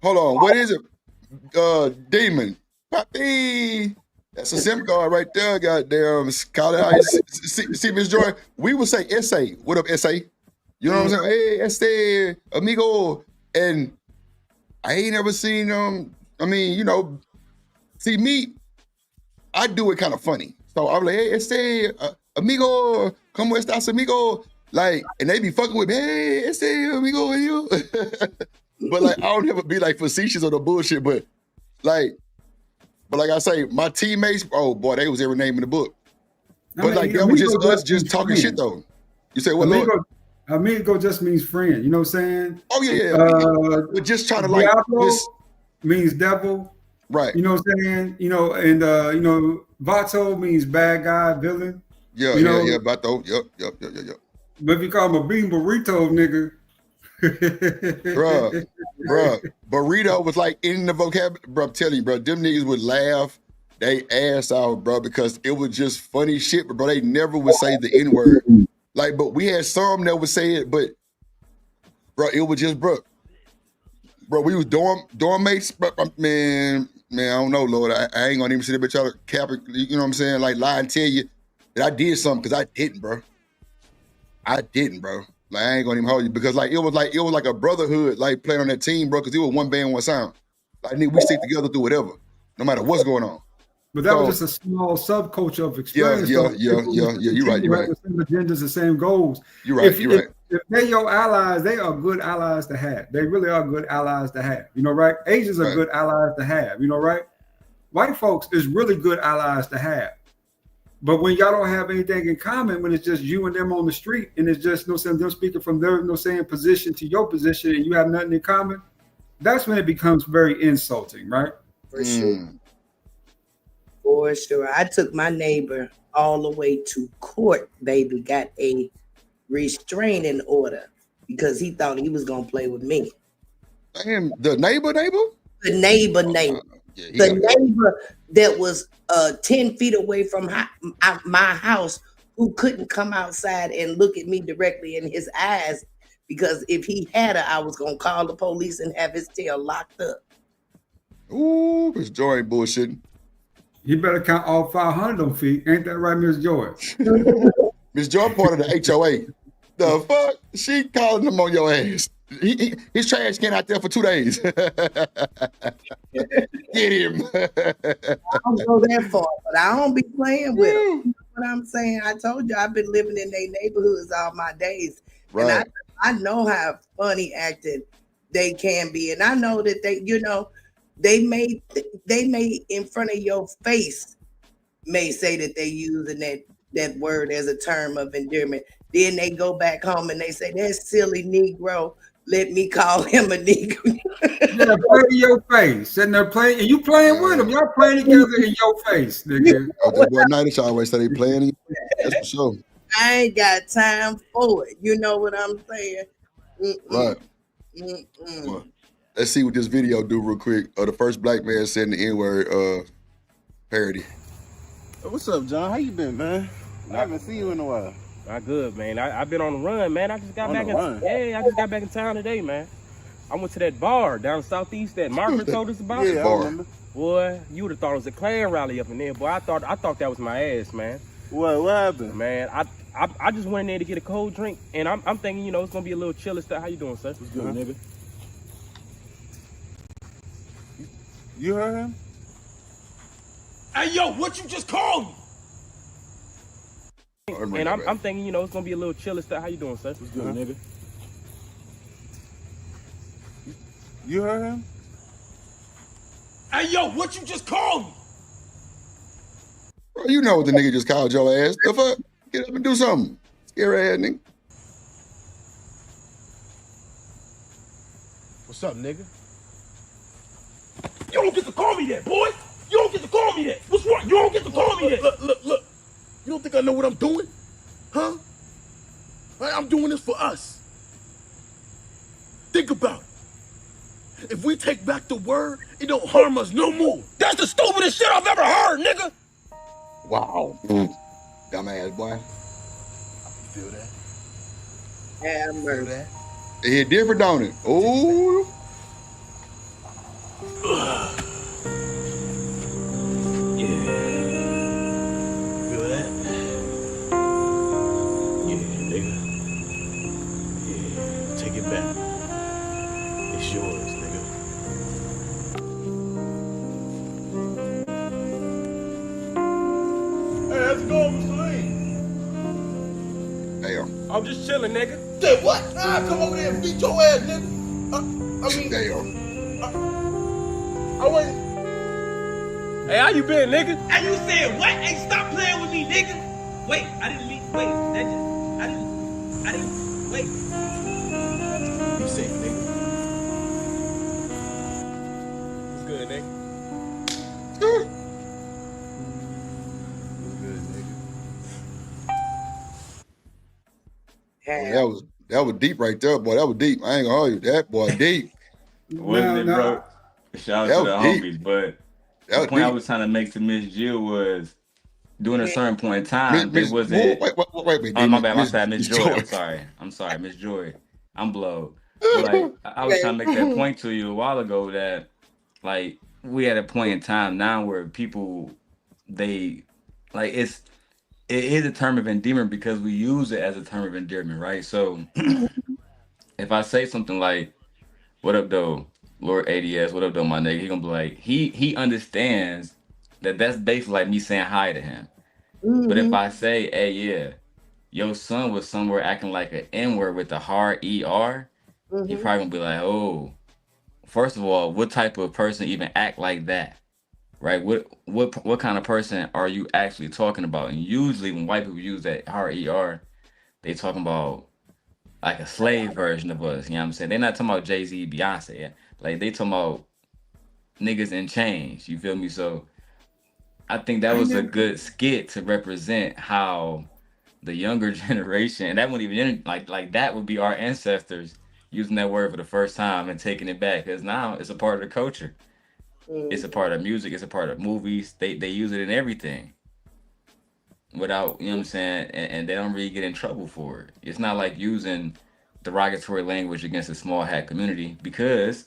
Speaker 6: Hold on, what is it? Demon. Papi. That's a SIM card right there, goddamn. Call it how you see, Miss Joy. We would say SA. What up, SA? You know what I'm saying? Hey, SA, amigo. And I ain't never seen I mean, you know, see me, I do it kind of funny. So I'm like, hey, SA, amigo, ¿cómo estás, amigo? Like, and they be fucking with me, hey, SA, amigo, and you. But like, I don't ever be like facetious or the bullshit, but like I say, my teammates, oh boy, they was every name in the book. But like, that was just us just talking shit though. You say what, Lord?
Speaker 15: Amigo just means friend. You know what I'm saying?
Speaker 6: Oh yeah. We're just trying to like this
Speaker 15: means devil.
Speaker 6: Right.
Speaker 15: You know what I'm saying? You know, and you know, Vato means bad guy, villain.
Speaker 6: Yeah,
Speaker 15: you know?
Speaker 6: yeah, Vato. Yep.
Speaker 15: But if you call him a bean burrito, nigga.
Speaker 6: Bruh. Burrito was like in the vocabulary. Bro, I'm telling you, bro, them niggas would laugh they ass out, bro, because it was just funny shit, but bro, they never would say the N-word. Like, but we had some that would say it, but bro, it was just, bro, we was dorm mates, bro, man, I don't know, Lord, I ain't gonna even sit there and try to cap it, you know what I'm saying, like lie and tell you that I did something, because I didn't, bro. Like, I ain't gonna even hold you, because like it was like a brotherhood, like playing on that team, bro, because it was one band, one sound. Like, nigga, we stick together through whatever, no matter what's going on.
Speaker 15: But that was just a small subculture of experience.
Speaker 6: Yeah. You're right.
Speaker 15: The same agendas, the same goals.
Speaker 6: You're right.
Speaker 15: If they're your allies, they are good allies to have. They really are good allies to have. You know, right? Asians are good allies to have. You know, right? White folks is really good allies to have. But when y'all don't have anything in common, when it's just you and them on the street, and it's just them speaking from their position to your position, and you have nothing in common, that's when it becomes very insulting, right?
Speaker 13: For sure. For sure. I took my neighbor all the way to court, baby, got a restraining order because he thought he was going to play with me.
Speaker 6: Damn, the neighbor?
Speaker 13: The neighbor. The neighbor that was 10 feet away from my house, who couldn't come outside and look at me directly in his eyes, because if he had her, I was going to call the police and have his tail locked up.
Speaker 6: Ooh, Miss Joy ain't bullshitting.
Speaker 15: You better count all 500 on feet. Ain't that right, Miss Joy?
Speaker 6: Miss Joy part of the HOA. The fuck? She calling him on your ass. His trash can out there for 2 days. Get him.
Speaker 13: I don't go that far, but I don't be playing with him. You know what I'm saying? I told you I've been living in their neighborhoods all my days.
Speaker 6: Right.
Speaker 13: And I know how funny acting they can be. And I know that they may in front of your face may say that they using that word as a term of endearment. Then they go back home and they say, that silly Negro, let me call him a Negro.
Speaker 15: Yeah, play in your face. Sitting there playing, and you playing with them. Y'all playing together in your face, nigga.
Speaker 6: That boy Night always say they playing. That's for sure.
Speaker 13: I ain't got time for it. You know what I'm saying?
Speaker 6: Right. Well, let's see what this video do real quick. The first black man saying the N-word parody.
Speaker 11: What's up, John? How you been, man? I haven't seen you in a while.
Speaker 14: Not good, man. I've been on the run, man. I just got back in town today, man. I went to that bar down southeast that Margaret told us about.
Speaker 11: Yeah, I remember.
Speaker 14: Boy, you would have thought it was a Klan rally up in there. Boy, I thought that was my ass, man.
Speaker 11: What happened?
Speaker 14: Man, I just went in there to get a cold drink, and I'm thinking, it's gonna be a little chill and stuff. How you doing, sir?
Speaker 11: What's good, nigga? You heard him?
Speaker 16: Hey, yo, what you just called me?
Speaker 14: And I'm thinking, it's gonna be a little chill and stuff. How you doing, sir?
Speaker 11: What's good, nigga? You heard him?
Speaker 16: Hey, yo, what you just called me?
Speaker 6: Bro, you know what the nigga just called your ass. The fuck? Get up and do something. Scary ass nigga.
Speaker 16: What's up, nigga? You don't get to call me that, boy. You don't get to call me that. What's wrong? You don't get to call me that. Look. You don't think I know what I'm doing? Huh? I'm doing this for us. Think about it. If we take back the word, it don't harm us no more. That's the stupidest shit I've ever heard, nigga.
Speaker 6: Wow. Dumbass boy.
Speaker 16: Feel that?
Speaker 13: Feel
Speaker 16: that?
Speaker 6: It hit different, don't it? Ooh.
Speaker 16: Yeah. Feel that? Yeah, nigga. Yeah, take it back. It's yours, nigga. Hey, how's it going, Mr. Lee?
Speaker 6: Damn.
Speaker 14: I'm just chilling, nigga.
Speaker 16: Say what? Come over there and beat your ass, nigga.
Speaker 6: Damn.
Speaker 16: I wait.
Speaker 14: Hey, how you been, nigga?
Speaker 16: And you said what? Hey, stop playing with me, nigga. Wait, I didn't mean. Wait, I didn't. Wait. Be safe, nigga.
Speaker 14: What's good, nigga?
Speaker 16: What's good, nigga?
Speaker 6: Boy, that was deep right there, boy. That was deep. I ain't gonna hold you. That boy deep.
Speaker 5: Wasn't it, bro? Shout out to the homies, but
Speaker 6: That
Speaker 5: The
Speaker 6: was
Speaker 5: point I
Speaker 6: deep.
Speaker 5: was trying to make to Miss Jill was during a certain point in time, they
Speaker 6: Miss,
Speaker 5: wasn't.
Speaker 6: wait,
Speaker 5: Oh, my bad, my bad, Miss
Speaker 6: Miss
Speaker 5: Joy.
Speaker 6: Joy.
Speaker 5: I'm sorry, Miss Joy. I'm blowed. But like, I was trying to make that point to you a while ago that like we at a point in time now where people they like it is a term of endearment because we use it as a term of endearment, right? So if I say something like, "What up, though, Lord ADS? What up, though, my nigga?" He gonna be like, he understands that that's basically like me saying hi to him. But if I say, "Hey, yeah, your son was somewhere acting like an N word with the hard ER," he probably gonna be like, "Oh, first of all, what type of person even act like that?" Right? What kind of person are you actually talking about? And usually when white people use that hard ER, they talking about like a slave version of us. You know what I'm saying? They're not talking about Jay-Z, Beyonce. Yeah. Like they talking about niggas in chains. You feel me? So I think that was a good skit to represent how the younger generation, and that wouldn't even like that would be our ancestors using that word for the first time and taking it back because now it's a part of the culture. It's a part of music. It's a part of movies. They use it in everything without, you know what I'm saying, and they don't really get in trouble for it. It's not like using derogatory language against a small hat community because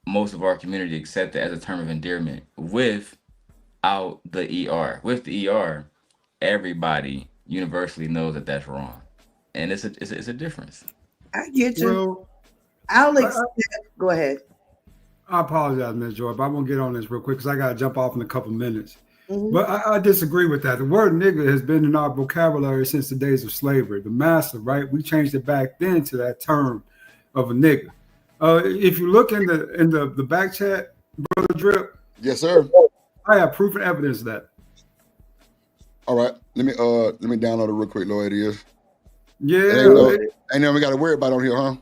Speaker 5: most of our community accept it as a term of endearment without the ER. With the ER, everybody universally knows that that's wrong, and it's a difference.
Speaker 13: I get you.
Speaker 15: Well,
Speaker 13: I'll accept. Go ahead.
Speaker 15: I apologize, Ms. Joy, but I'm gonna get on this real quick because I gotta jump off in a couple minutes. But I disagree with that. The word nigga has been in our vocabulary since the days of slavery. The master, right? We changed it back then to that term of a nigga. If you look in the back chat, Brother Drip.
Speaker 6: Yes, sir.
Speaker 15: I have proof and evidence of that.
Speaker 6: All right. Let me download it real quick, Lord. It is.
Speaker 15: Yeah.
Speaker 6: Ain't nothing we gotta worry about on here, huh?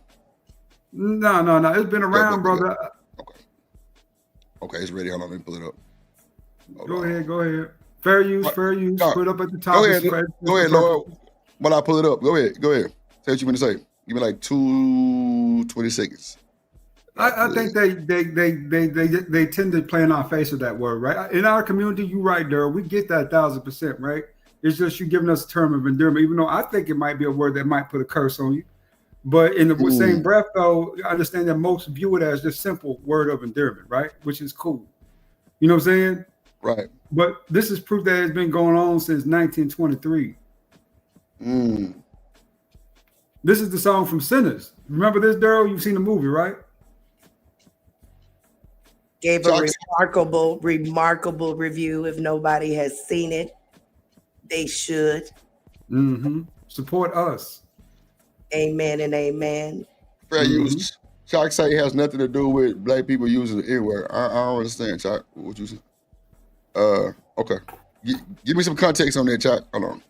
Speaker 15: No. It's been around, brother.
Speaker 6: Okay, it's ready. Hold on, let me pull it up.
Speaker 15: Go ahead. Fair use.
Speaker 6: No,
Speaker 15: Put it up at the top.
Speaker 6: Go ahead, Lord. While I pull it up, go ahead. Say what you want to say. Give me like 20 seconds.
Speaker 15: I think they tend to play in our face with that word, right? In our community, you're right, Daryl. We get that 1,000%, right? It's just you giving us a term of endearment, even though I think it might be a word that might put a curse on you. But in the same breath, though, I understand that most view it as just simple word of endearment, right? Which is cool. You know what I'm saying?
Speaker 6: Right.
Speaker 15: But this is proof that it's been going on since 1923. This is the song from Sinners. Remember this, Daryl? You've seen the movie, right?
Speaker 13: Gave a remarkable review. If nobody has seen it, they should.
Speaker 15: Support us.
Speaker 13: Amen and amen.
Speaker 6: Fair use. Chalk say it has nothing to do with black people using the N-word. I don't understand, Chalk. What you say? Okay. Give me some context on that, Chalk. Hold on.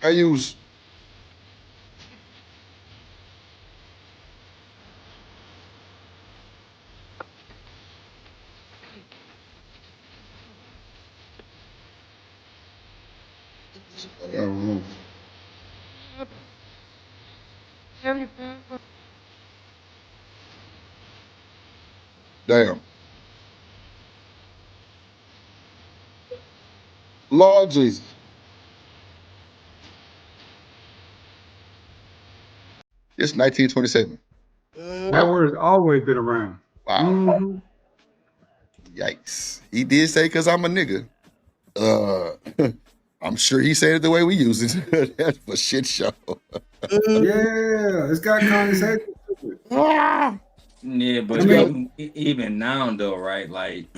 Speaker 6: I use. I don't know. Damn. Lord Jesus. It's 1927.
Speaker 15: That word has always been around.
Speaker 6: Wow. Yikes. He did say because I'm a nigga. I'm sure he said it the way we use it. That's for shit show.
Speaker 15: Yeah, it's got conversation.
Speaker 5: Yeah, but even now though, right? Like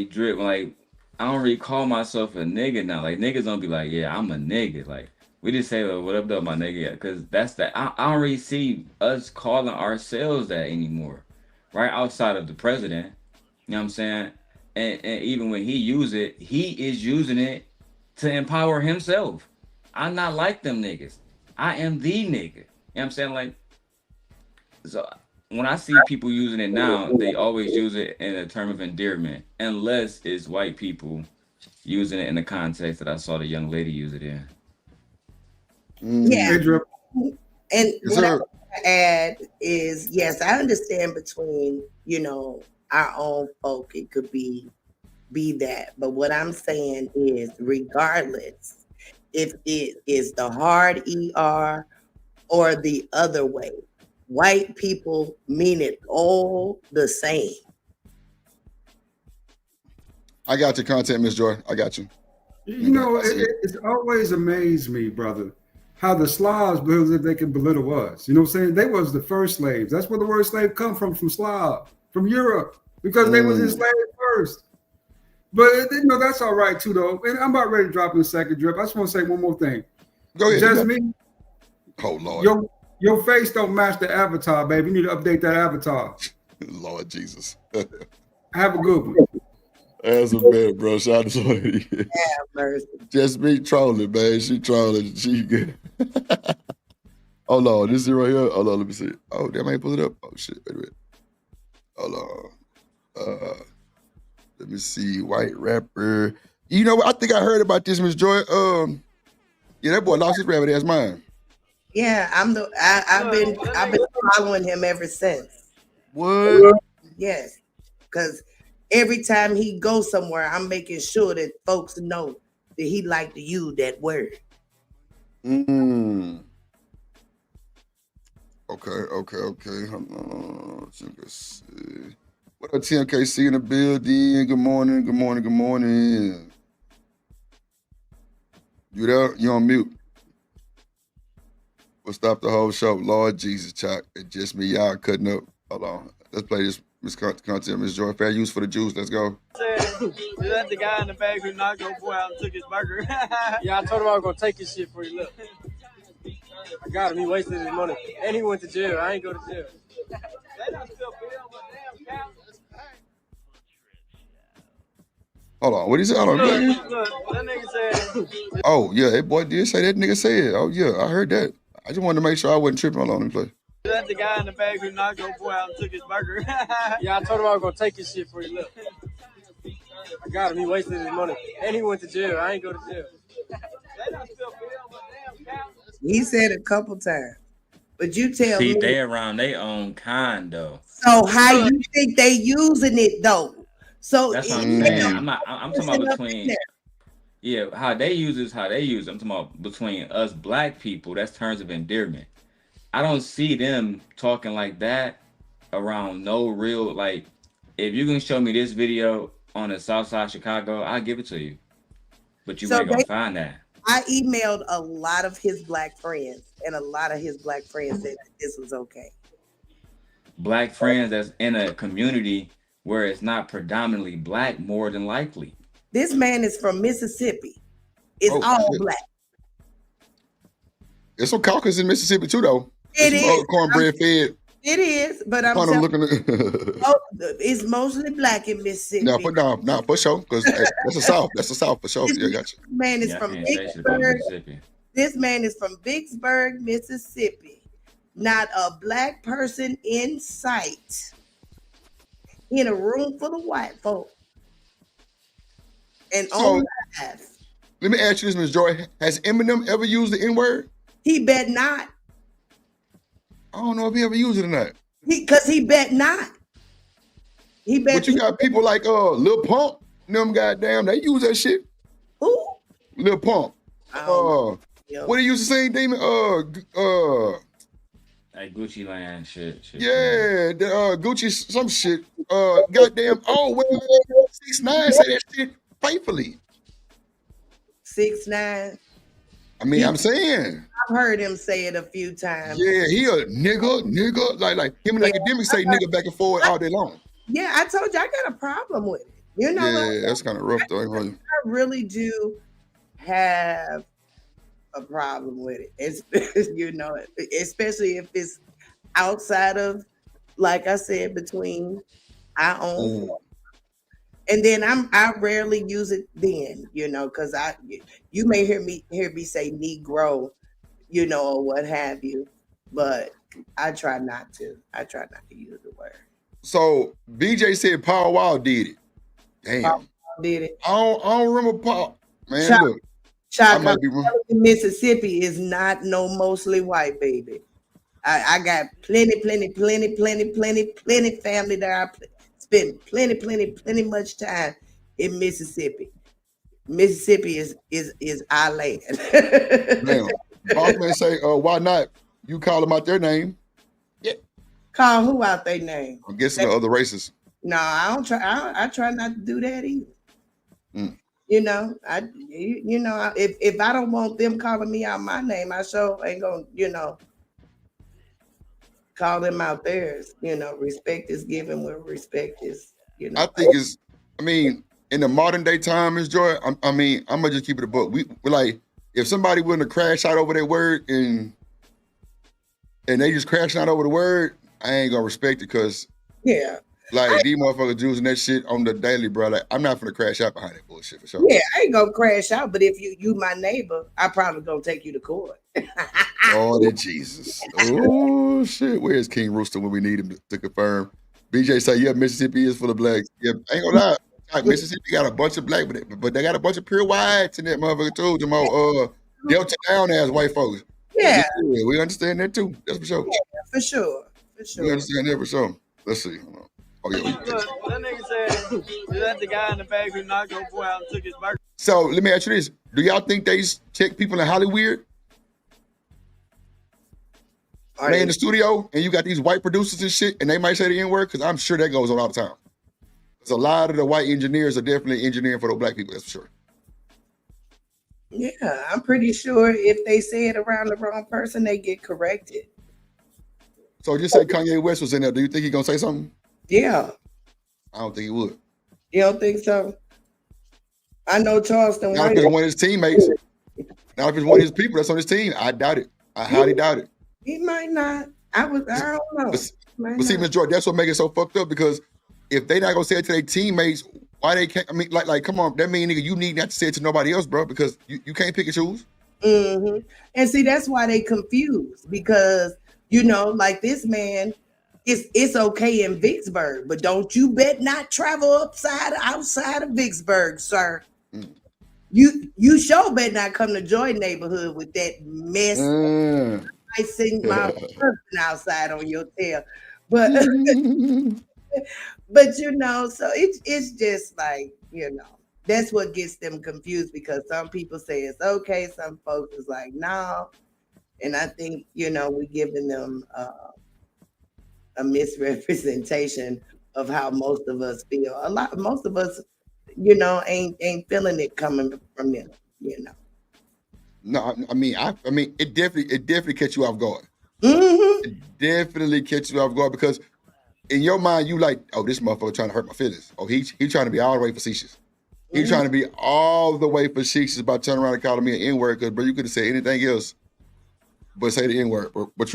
Speaker 5: Drip, like I don't really call myself a nigga now. Like niggas don't be like, yeah, I'm a nigga. Like we just say, well, what up, though, my nigga? Because that's that. I don't really see us calling ourselves that anymore, right? Outside of the president, you know what I'm saying? And even when he use it, he is using it to empower himself. I'm not like them niggas. I am the nigga. You know what I'm saying? Like, so when I see people using it now, they always use it in a term of endearment, unless it's white people using it in the context that I saw the young lady use it in.
Speaker 13: Yeah. And
Speaker 6: Yes,
Speaker 13: what I
Speaker 6: sir.
Speaker 13: want to add is, yes, I understand between, our own folk, it could be that. But what I'm saying is, regardless if it is the hard ER or the other way, white people mean it all the same.
Speaker 6: I got your content, Miss Joy. I got you.
Speaker 15: It's always amazed me, brother, how the Slavs believe that they can belittle us. You know what I'm saying? They was the first slaves. That's where the word slave come from Slav, from Europe, because they was enslaved first. But that's all right too, though. And I'm about ready to drop in the second drip. I just want to say one more thing.
Speaker 6: Go ahead.
Speaker 15: Jasmine,
Speaker 6: oh Lord,
Speaker 15: your face don't match the avatar, baby. You need to update that avatar.
Speaker 6: Lord Jesus.
Speaker 15: Have a good one.
Speaker 6: That's a bad, bro. Shout out to somebody. Just me trolling, man. She trolling. She good. Hold on. This is right here. Hold on. Let me see. Oh, damn, I ain't pull it up. Oh, shit. Wait a minute. Hold on. Let me see. White rapper. You know what? I think I heard about this, Miss Joy. Yeah, that boy lost his rabbit ass mind.
Speaker 13: Yeah, I've been following him ever since.
Speaker 6: What?
Speaker 13: Yes, because every time he goes somewhere, I'm making sure that folks know that he like to use that word.
Speaker 6: Okay. What up, TMKC in the building? Good morning. You there? You on mute? We'll stop the whole show. Lord Jesus, Chuck. It's just me. Y'all cutting up. Hold on. Let's play this content, Miss Joy. Fair use for the Jews. Let's go.
Speaker 17: We let the guy in the back who knocked your boy out and took his burger. Yeah, I told him I was gonna take his shit for you. Look, I got him. He wasted his money, and he went to jail. I ain't go to jail.
Speaker 6: Hold on. What he say? Hold on.
Speaker 17: Look, that nigga said.
Speaker 6: Oh yeah, that boy did say that. Nigga said. Oh yeah, I heard that. I just wanted to make sure I wasn't tripping. Hold on, let me play.
Speaker 17: We let the guy in the back who knocked your boy out and took his burger. Yeah, I told him I was gonna take his shit for you. Look, I got him. He wasted his money, and he went to jail. I ain't go to jail.
Speaker 13: He said a couple times, but you tell
Speaker 5: See,
Speaker 13: me.
Speaker 5: they around their own kind though.
Speaker 13: So how you think they using it though? So
Speaker 5: That's what I'm saying. I'm talking about between. Yeah, how they use is how they use it. I'm talking about between us black people. That's terms of endearment. I don't see them talking like that around no real, like, if you can show me this video on the south side of Chicago, I'll give it to you. But you ain't gonna find that.
Speaker 13: I emailed a lot of his black friends, and a lot of his black friends said that this was okay.
Speaker 5: Black friends that's in a community where it's not predominantly black, more than likely.
Speaker 13: This man is from Mississippi. It's all black.
Speaker 6: There's some Caucasists in Mississippi too, though.
Speaker 13: It is
Speaker 6: cornbread fed.
Speaker 13: It is, but I'm
Speaker 6: looking at
Speaker 13: it's mostly black in Mississippi.
Speaker 6: No, for sure, because that's the South. That's the South for sure. Yeah, gotcha.
Speaker 13: This man is from Vicksburg. This man is from Vicksburg, Mississippi. Not a black person in sight. In a room full of white folk. And on live.
Speaker 6: Let me ask you this, Ms. Joy. Has Eminem ever used the N-word?
Speaker 13: He bet not.
Speaker 6: I don't know if he ever used it or not.
Speaker 13: Because he bet not. He bet.
Speaker 6: But you got people like Lil Pump, them goddamn, they use that shit.
Speaker 13: Who?
Speaker 6: Lil Pump. What he used to sing, Damon?
Speaker 5: Like Gucci Land shit.
Speaker 6: Yeah, the Gucci some shit. Goddamn. Oh, well, 6ix9ine say that shit faithfully.
Speaker 13: 6ix9ine.
Speaker 6: I mean, I'm saying.
Speaker 13: I've heard him say it a few times.
Speaker 6: Yeah, he a nigga. Like him and Academic say nigga back and forth all day long.
Speaker 13: Yeah, I told you I got a problem with it. You know,
Speaker 6: yeah, that's kind of rough though.
Speaker 13: I really do have a problem with it. It's, you know, especially if it's outside of, like I said, between our own. And then I rarely use it then, you know, because you may hear me say Negro, you know, or what have you. but I try not to. I try not to use the word.
Speaker 6: So BJ said Paul Wall did it. Damn.
Speaker 13: Paul did it.
Speaker 6: I don't remember Paul. Man,
Speaker 13: Chuck,
Speaker 6: look.
Speaker 13: Chuck,
Speaker 6: I might be wrong.
Speaker 13: Mississippi is not no mostly white, baby. I got plenty family that I spent plenty much time in Mississippi. Mississippi is our land.
Speaker 6: Damn. Boss man say, why not? You call them out their name.
Speaker 13: Yeah. Call who out their name?
Speaker 6: I'm guessing the other races.
Speaker 13: No, I don't try. I try not to do that either. You know, if I don't want them calling me out my name, I sure ain't gonna, call them out theirs. Respect is given where respect is,
Speaker 6: I think in the modern day time, Ms. Joy, I'm gonna just keep it a book. We're like, if somebody wouldn't have crashed out over that word and they just crashing out over the word, I ain't gonna respect it because these motherfuckers using that shit on the daily, bro. Like, I'm not gonna crash out behind that bullshit for sure.
Speaker 13: Yeah, I ain't gonna crash out, but if you my neighbor, I probably gonna take you to court.
Speaker 6: Lord Jesus. Oh shit. Where's King Rooster when we need him to confirm? BJ say, yeah, Mississippi is full of blacks. Yeah, ain't gonna lie. Like, Mississippi got a bunch of black, but they got a bunch of pure whites in that motherfucker too. The more Delta down ass white folks.
Speaker 13: Yeah.
Speaker 6: We understand that too. That's for sure.
Speaker 13: Yeah, for sure.
Speaker 6: We understand that for sure. Let's see. Oh, yeah.
Speaker 17: Look, that nigga said, is that the guy in the back who knocked your boy out and took his burger?
Speaker 6: So let me ask you this. Do y'all think they check people in Hollywood? They in the studio and you got these white producers and shit and they might say the N-word? Because I'm sure that goes on all the time. Because a lot of the white engineers are definitely engineering for the black people, that's for sure.
Speaker 13: Yeah, I'm pretty sure if they say it around the wrong person, they get corrected.
Speaker 6: So just say Kanye West was in there. Do you think he's gonna say something?
Speaker 13: Yeah.
Speaker 6: I don't think he would.
Speaker 13: You don't think so? I know Charleston
Speaker 6: Not if it's one of his teammates. Not if it's one of his people that's on his team. I doubt it. I highly doubt it.
Speaker 13: He might not. I don't know.
Speaker 6: But see, Ms. Jordan, that's what makes it so fucked up because if they not gonna say it to their teammates, why they can't? I mean, like, come on, that mean nigga, you need not to say it to nobody else, bro, because you can't pick and choose.
Speaker 13: Mm-hmm. And see, that's why they confused because like this man, it's okay in Vicksburg, but don't you bet not travel outside of Vicksburg, sir. You sure bet not come to Joy neighborhood with that mess. I sing my person outside on your tail, but so it's just like that's what gets them confused because some people say it's okay, some folks is like no, and I think we're giving them a misrepresentation of how most of us feel. Most of us, ain't feeling it coming from them,
Speaker 6: No, I mean, it definitely catch you off guard.
Speaker 13: Mm-hmm.
Speaker 6: It definitely catch you off guard because in your mind, you like, oh, this motherfucker trying to hurt my feelings. Oh, he trying to be all the way facetious. He trying to be all the way facetious by turning around and calling me an N-word because, bro, you could have said anything else but say the N-word. But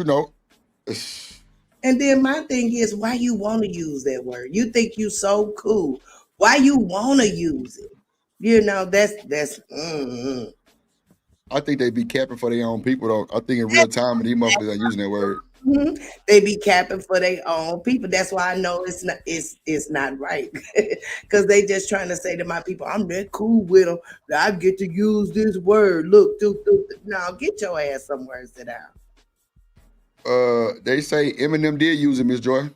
Speaker 13: And then my thing is, why you want to use that word? You think you so cool. Why you want to use it? That's.
Speaker 6: I think they be capping for their own people, though. I think in real time, these motherfuckers are using that word.
Speaker 13: Mm-hmm. They be capping for their own people. That's why I know it's not right. Because they just trying to say to my people, I'm that cool with them that I get to use this word. Look, now get your ass somewhere and sit down.
Speaker 6: They say Eminem did use it, Miss Joy.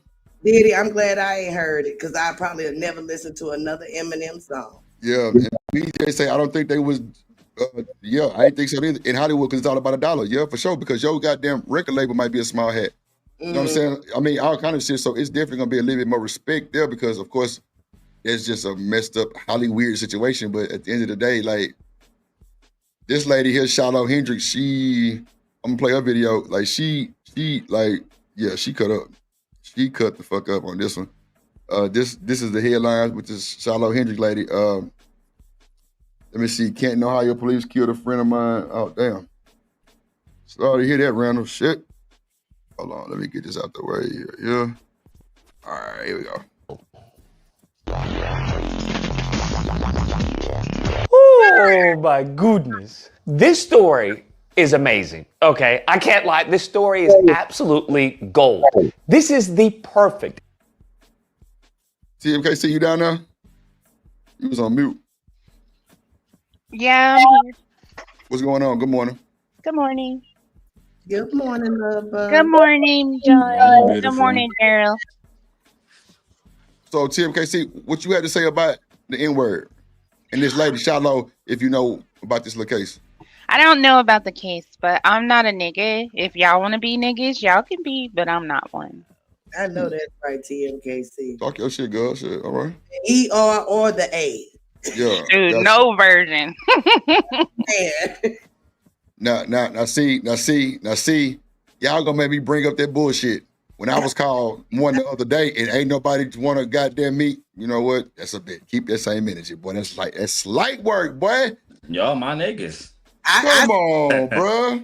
Speaker 13: Did he? I'm glad I ain't heard it because I probably have never listened to another Eminem song.
Speaker 6: Yeah, and BJ say I don't think they was. I ain't think so either. In Hollywood, because it's all about a dollar. Yeah, for sure. Because your goddamn record label might be a small hat. You know what I'm saying? I mean, all kind of shit. So it's definitely gonna be a little bit more respect there because, of course, it's just a messed up Hollywood situation. But at the end of the day, like this lady here, Charlotte Hendricks, I'm gonna play her video. Like she cut up. She cut the fuck up on this one. This is the headlines with this Charlotte Hendricks lady. Let me see. Can't know how your police killed a friend of mine. Oh, damn. Sorry to hear that, random shit. Hold on. Let me get this out the way here. Yeah. All right. Here we go.
Speaker 18: Oh, my goodness. This story is amazing. Okay, I can't lie. This story is absolutely gold. This is the perfect.
Speaker 6: TMKC, you down there? You was on mute.
Speaker 20: Yeah, I'm here.
Speaker 6: What's going on? Good morning.
Speaker 20: Good morning.
Speaker 13: Good morning, love bug.
Speaker 20: Good morning, John. Good morning, Daryl.
Speaker 6: So TMKC, what you had to say about the N-word and this lady Shiloh, if you know about this little case?
Speaker 20: I don't know about the case, but I'm not a nigga. If y'all want to be niggas, y'all can be, but I'm not one.
Speaker 13: I know that's right, TMKC.
Speaker 6: Talk your shit, girl. Shit, all right.
Speaker 13: ER or the A.
Speaker 6: Yeah.
Speaker 20: Dude, no version.
Speaker 6: Now see, y'all gonna make me bring up that bullshit. When I was called one the other day and ain't nobody want to goddamn meet, you know what? That's a bit. Keep that same energy, boy. That's light work, boy.
Speaker 5: Y'all my niggas.
Speaker 6: Come on, bro.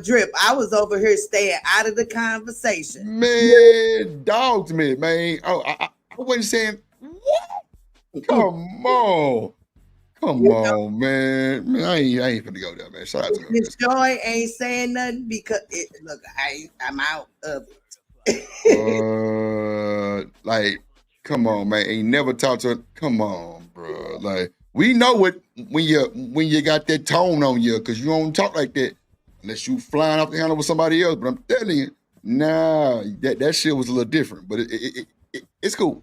Speaker 13: Drip, I was over here staying out of the conversation.
Speaker 6: Man, dogs me, man. Oh, I wasn't saying what? Come on. Come on, man. Man, I ain't finna go there, man. Shout out to him.
Speaker 13: Miss Joy ain't saying nothing because look, I'm out of it.
Speaker 6: Like, come on, man. Ain't never talked to her. Come on, bro. Like, we know what when you got that tone on you, because you don't talk like that unless you flying off the handle with somebody else. But I'm telling you, nah, that shit was a little different. But it's cool.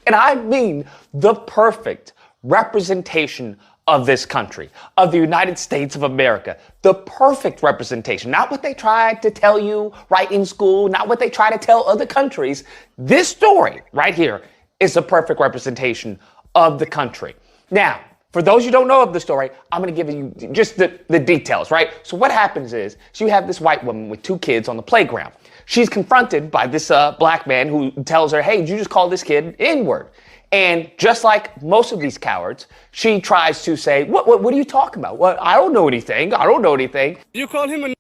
Speaker 18: And I mean the perfect representation of this country, of the United States of America. The perfect representation, not what they tried to tell you right in school, not what they try to tell other countries. This story right here is the perfect representation of the country. Now, for those who don't know of the story, I'm going to give you just the details, right? So what happens is, so you have this white woman with 2 kids on the playground. She's confronted by this black man who tells her, hey, did you just call this kid N-word? And just like most of these cowards, she tries to say, what are you talking about? What? I don't know anything. I don't know anything.
Speaker 21: Did you call him a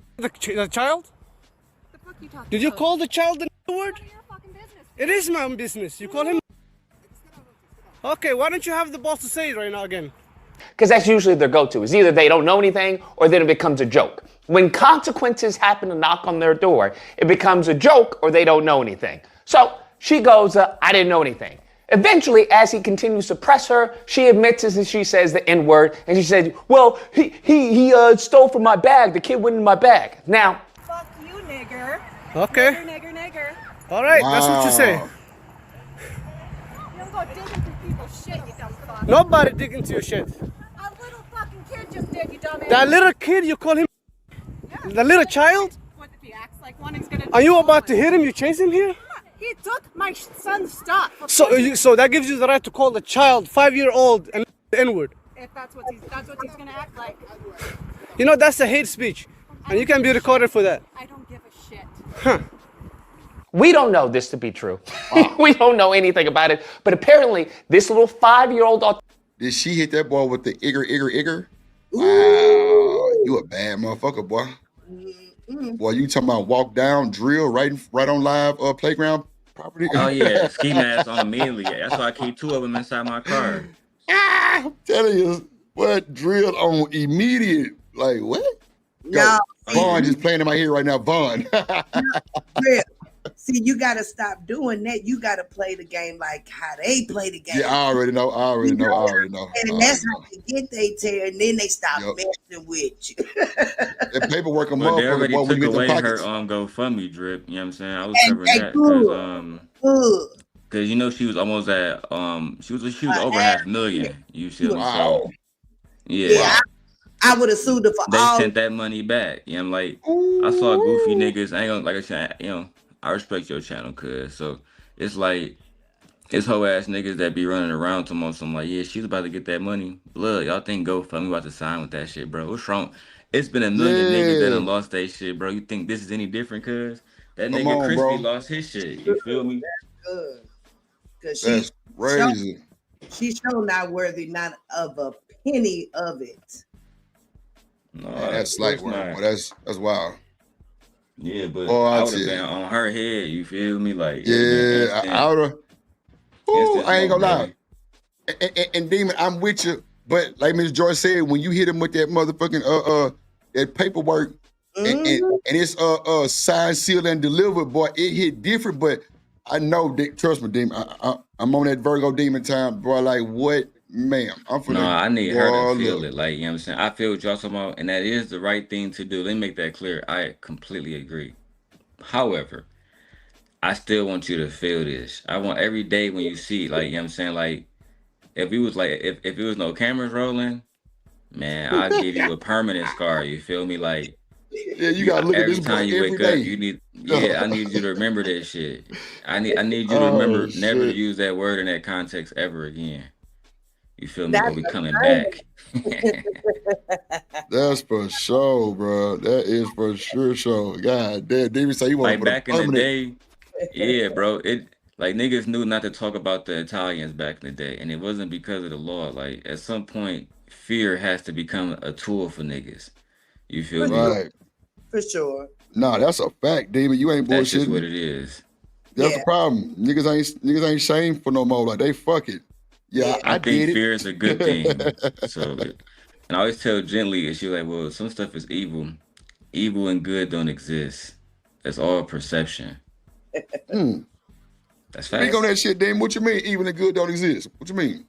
Speaker 21: child? The fuck you talking Did you call the child the word? It is my own business. You call him. Okay, why don't you have the boss to say it right now again?
Speaker 18: Because that's usually their go-to. Is either they don't know anything or then it becomes a joke. When consequences happen to knock on their door, it becomes a joke or they don't know anything. So she goes, I didn't know anything. Eventually, as he continues to press her, she admits as she says the N-word, and she said, well, he stole from my bag. The kid went in my bag. Now,
Speaker 21: Fuck you, nigger. Okay. Nigger. All right,
Speaker 6: Wow.
Speaker 21: That's what you say. You don't go digging through people's shit, you dumb fuck. Nobody dig into your shit. A little fucking kid just did, you dumbass. That little kid, you call him? Yeah. The little child? What if he acts like one, he's gonna Are you about to hit him? You chase him here? He took my son's stuff. So that gives you the right to call the child 5-year-old and the N-word. If that's what he's gonna act like. You know that's a hate speech, and you can be recorded for that. I don't give a shit. Huh.
Speaker 18: we don't know this to be true. We don't know anything about it. But apparently, this little 5-year-old.
Speaker 6: Did she hit that boy with the igger? Wow, you a bad motherfucker, boy. Boy, you talking about walk down, drill right on live playground property?
Speaker 5: Oh yeah, ski mask on immediately. That's why I keep 2 of them inside my car.
Speaker 6: I'm telling you, what drilled on immediate? Like what?
Speaker 13: No,
Speaker 6: Vaughn just playing in my head right now. Vaughn.
Speaker 13: See, you got to stop doing that. You got to play the game like how they play the game.
Speaker 6: Yeah, I already know.
Speaker 13: And that's how they get they tear, and then they stop messing with you.
Speaker 6: The paperwork,
Speaker 5: But they already took away her GoFundMe drip. You know what I'm saying? I was covering that because you know she was almost at she was over $500,000. You see what I'm saying? Yeah.
Speaker 13: I would have sued her for all.
Speaker 5: They sent that money back. You know, I'm like, I saw goofy niggas. I ain't gonna, like I said, you know, I respect your channel, cuz. So it's like, it's hoe ass niggas that be running around to most. I'm like, yeah, she's about to get that money. Blood, y'all think GoFundMe about to sign with that shit, bro? What's wrong? It's been a million niggas that done lost their shit, bro. You think this is any different, cuz? That nigga Crispy lost his shit. You feel me?
Speaker 13: Good. Cause
Speaker 6: that's crazy.
Speaker 13: She's so not worthy, not of a penny of it.
Speaker 5: No,
Speaker 6: that's like work. That's wild.
Speaker 5: Yeah, but I would have been on her head. You feel me? Like
Speaker 6: yeah, I would have. I ain't gonna lie. And Demon, I'm with you. But like Ms. Joy said, when you hit him with that motherfucking that paperwork and it's signed, sealed, and delivered, boy, it hit different. But I know that, trust me, Demon, I'm on that Virgo demon time, bro. Like, what, ma'am? I'm
Speaker 5: No,
Speaker 6: finna,
Speaker 5: I need her to
Speaker 6: boy,
Speaker 5: feel
Speaker 6: look.
Speaker 5: it. Like, you know what I'm saying? I feel what y'all talking about, and that is the right thing to do. Let me make that clear. I completely agree. However, I still want you to feel this. I want every day when you see, like, you know what I'm saying? Like, if it was like, if it was no cameras rolling, man, I'll give you a permanent scar. You feel me? Like,
Speaker 6: Yeah, you gotta look at
Speaker 5: every
Speaker 6: this boy
Speaker 5: time you
Speaker 6: every
Speaker 5: wake up,
Speaker 6: day.
Speaker 5: you need, yeah, I need you to remember that shit. I need you to
Speaker 6: Oh
Speaker 5: remember never to
Speaker 6: shit.
Speaker 5: use that word in that context ever again. You feel me? Or
Speaker 13: That's
Speaker 5: we
Speaker 13: a
Speaker 5: coming back.
Speaker 6: That's for sure, bro. That is for sure. God damn, David say you want to
Speaker 5: Like
Speaker 6: put a
Speaker 5: back in the
Speaker 6: permanent.
Speaker 5: day, yeah, bro. It like niggas knew not to talk about the Italians back in the day, and it wasn't because of the law. Like at some point, fear has to become a tool for niggas. You feel me?
Speaker 6: Right.
Speaker 13: For sure.
Speaker 6: Nah, that's a fact, David. You ain't
Speaker 5: That's just what
Speaker 6: bullshitting.
Speaker 5: it is.
Speaker 6: That's
Speaker 13: Yeah.
Speaker 6: the problem. Niggas ain't shameful no more. Like they fuck it. Yeah,
Speaker 5: I
Speaker 6: I
Speaker 5: think
Speaker 6: did
Speaker 5: fear is a good thing.
Speaker 6: it.
Speaker 5: So, and I always tell gently, and she like, well, some stuff is evil. Evil and good don't exist. That's all perception. That's
Speaker 6: Speak on
Speaker 5: facts.
Speaker 6: that shit, Damon. What you mean? Even the good don't exist. What you mean?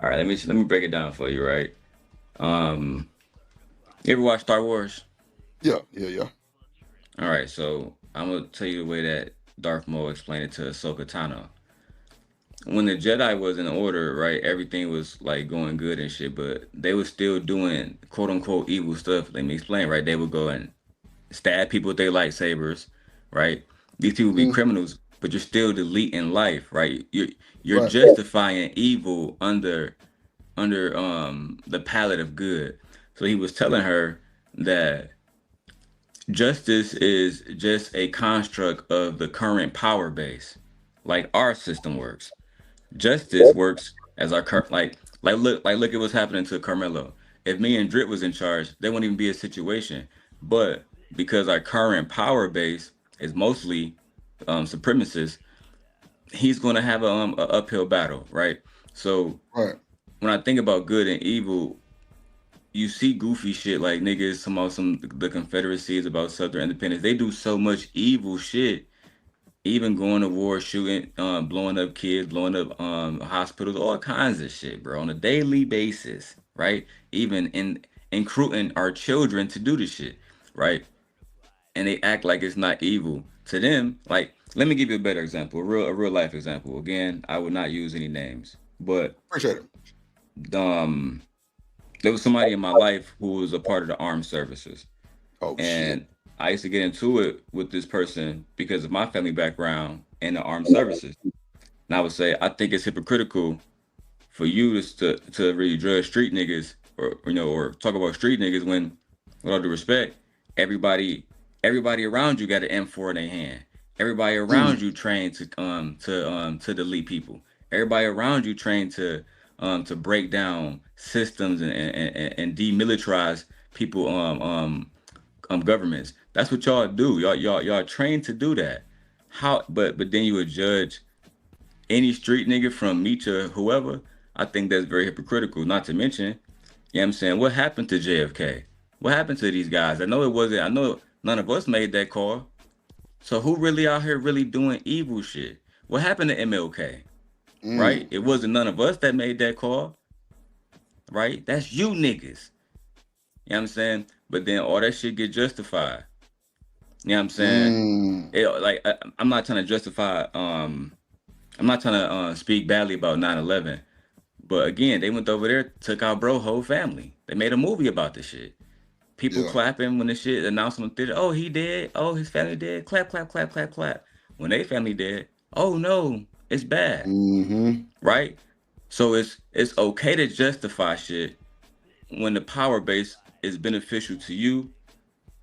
Speaker 5: All right, let me break it down for you, right? You ever watch Star Wars?
Speaker 6: Yeah.
Speaker 5: All right, so I'm gonna tell you the way that Darth Maul explained it to Ahsoka Tano. When the Jedi was in order, right, everything was like going good and shit, but they were still doing quote unquote evil stuff. Let me explain, right? They would go and stab people with their lightsabers, right? These people be criminals, but you're still deleting life, right? You're
Speaker 6: Right.
Speaker 5: justifying evil under the palette of good. So he was telling her that justice is just a construct of the current power base, like our system works. Justice works as our current look at what's happening to Carmelo. If me and Drip was in charge, there wouldn't even be a situation. But because our current power base is mostly supremacist, he's going to have a uphill battle, right? So
Speaker 6: Right.
Speaker 5: when I think about good and evil, you see goofy shit like niggas talking about the Confederacy is about Southern independence. They do so much evil shit, even going to war, shooting, blowing up kids, blowing up hospitals, all kinds of shit, bro, on a daily basis, right? Even in recruiting our children to do this shit, right? And they act like it's not evil to them. Like, let me give you a better example, a real life example. Again, I would not use any names, but
Speaker 6: Appreciate it.
Speaker 5: There was somebody in my life who was a part of the armed services.
Speaker 6: Oh
Speaker 5: And
Speaker 6: shit.
Speaker 5: I used to get into it with this person because of my family background in the armed services. And I would say, I think it's hypocritical for you to really judge street niggas or talk about street niggas when, with all due respect, everybody around you got an M4 in their hand. Everybody around you trained to delete people. Everybody around you trained to break down systems and demilitarize people governments. That's what y'all do. Y'all trained to do that. But then you would judge any street nigga from me to whoever. I think that's very hypocritical. Not to mention, you know what I'm saying, what happened to JFK? What happened to these guys? I know none of us made that call. So who really out here really doing evil shit? What happened to MLK? Right? It wasn't none of us that made that call. Right? That's you niggas. You know what I'm saying? But then all that shit get justified. You know what I'm saying? I'm not trying to justify I'm not trying to speak badly about 9/11. But again, they went over there, took out bro whole family. They made a movie about this shit. People clapping when the shit announced on the theater. Oh, he dead. Oh, his family dead. Clap, clap, clap, clap, clap. When they family dead, oh no, it's bad. Right? So it's okay to justify shit when the power base is beneficial to you,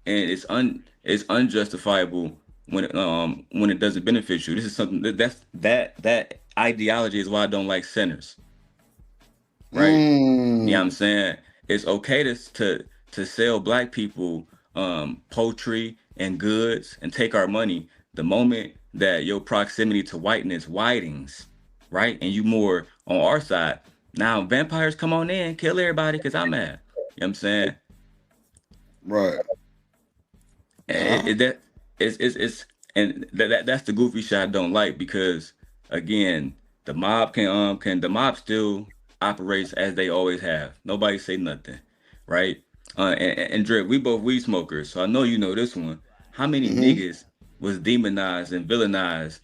Speaker 5: and it's unjustifiable when it doesn't benefit you. This is something that ideology is why I don't like sinners. Right? You know what I'm saying? It's okay to sell black people poultry and goods and take our money the moment that your proximity to whiteness widens, right? And you more on our side. Now vampires come on in, kill everybody because I'm mad. You know what I'm saying?
Speaker 6: Right.
Speaker 5: And that's the goofy shit I don't like, because again, the mob can the mob still operates as they always have. Nobody say nothing, right? And Drake, we both weed smokers, so I know you know this one. How many niggas was demonized and villainized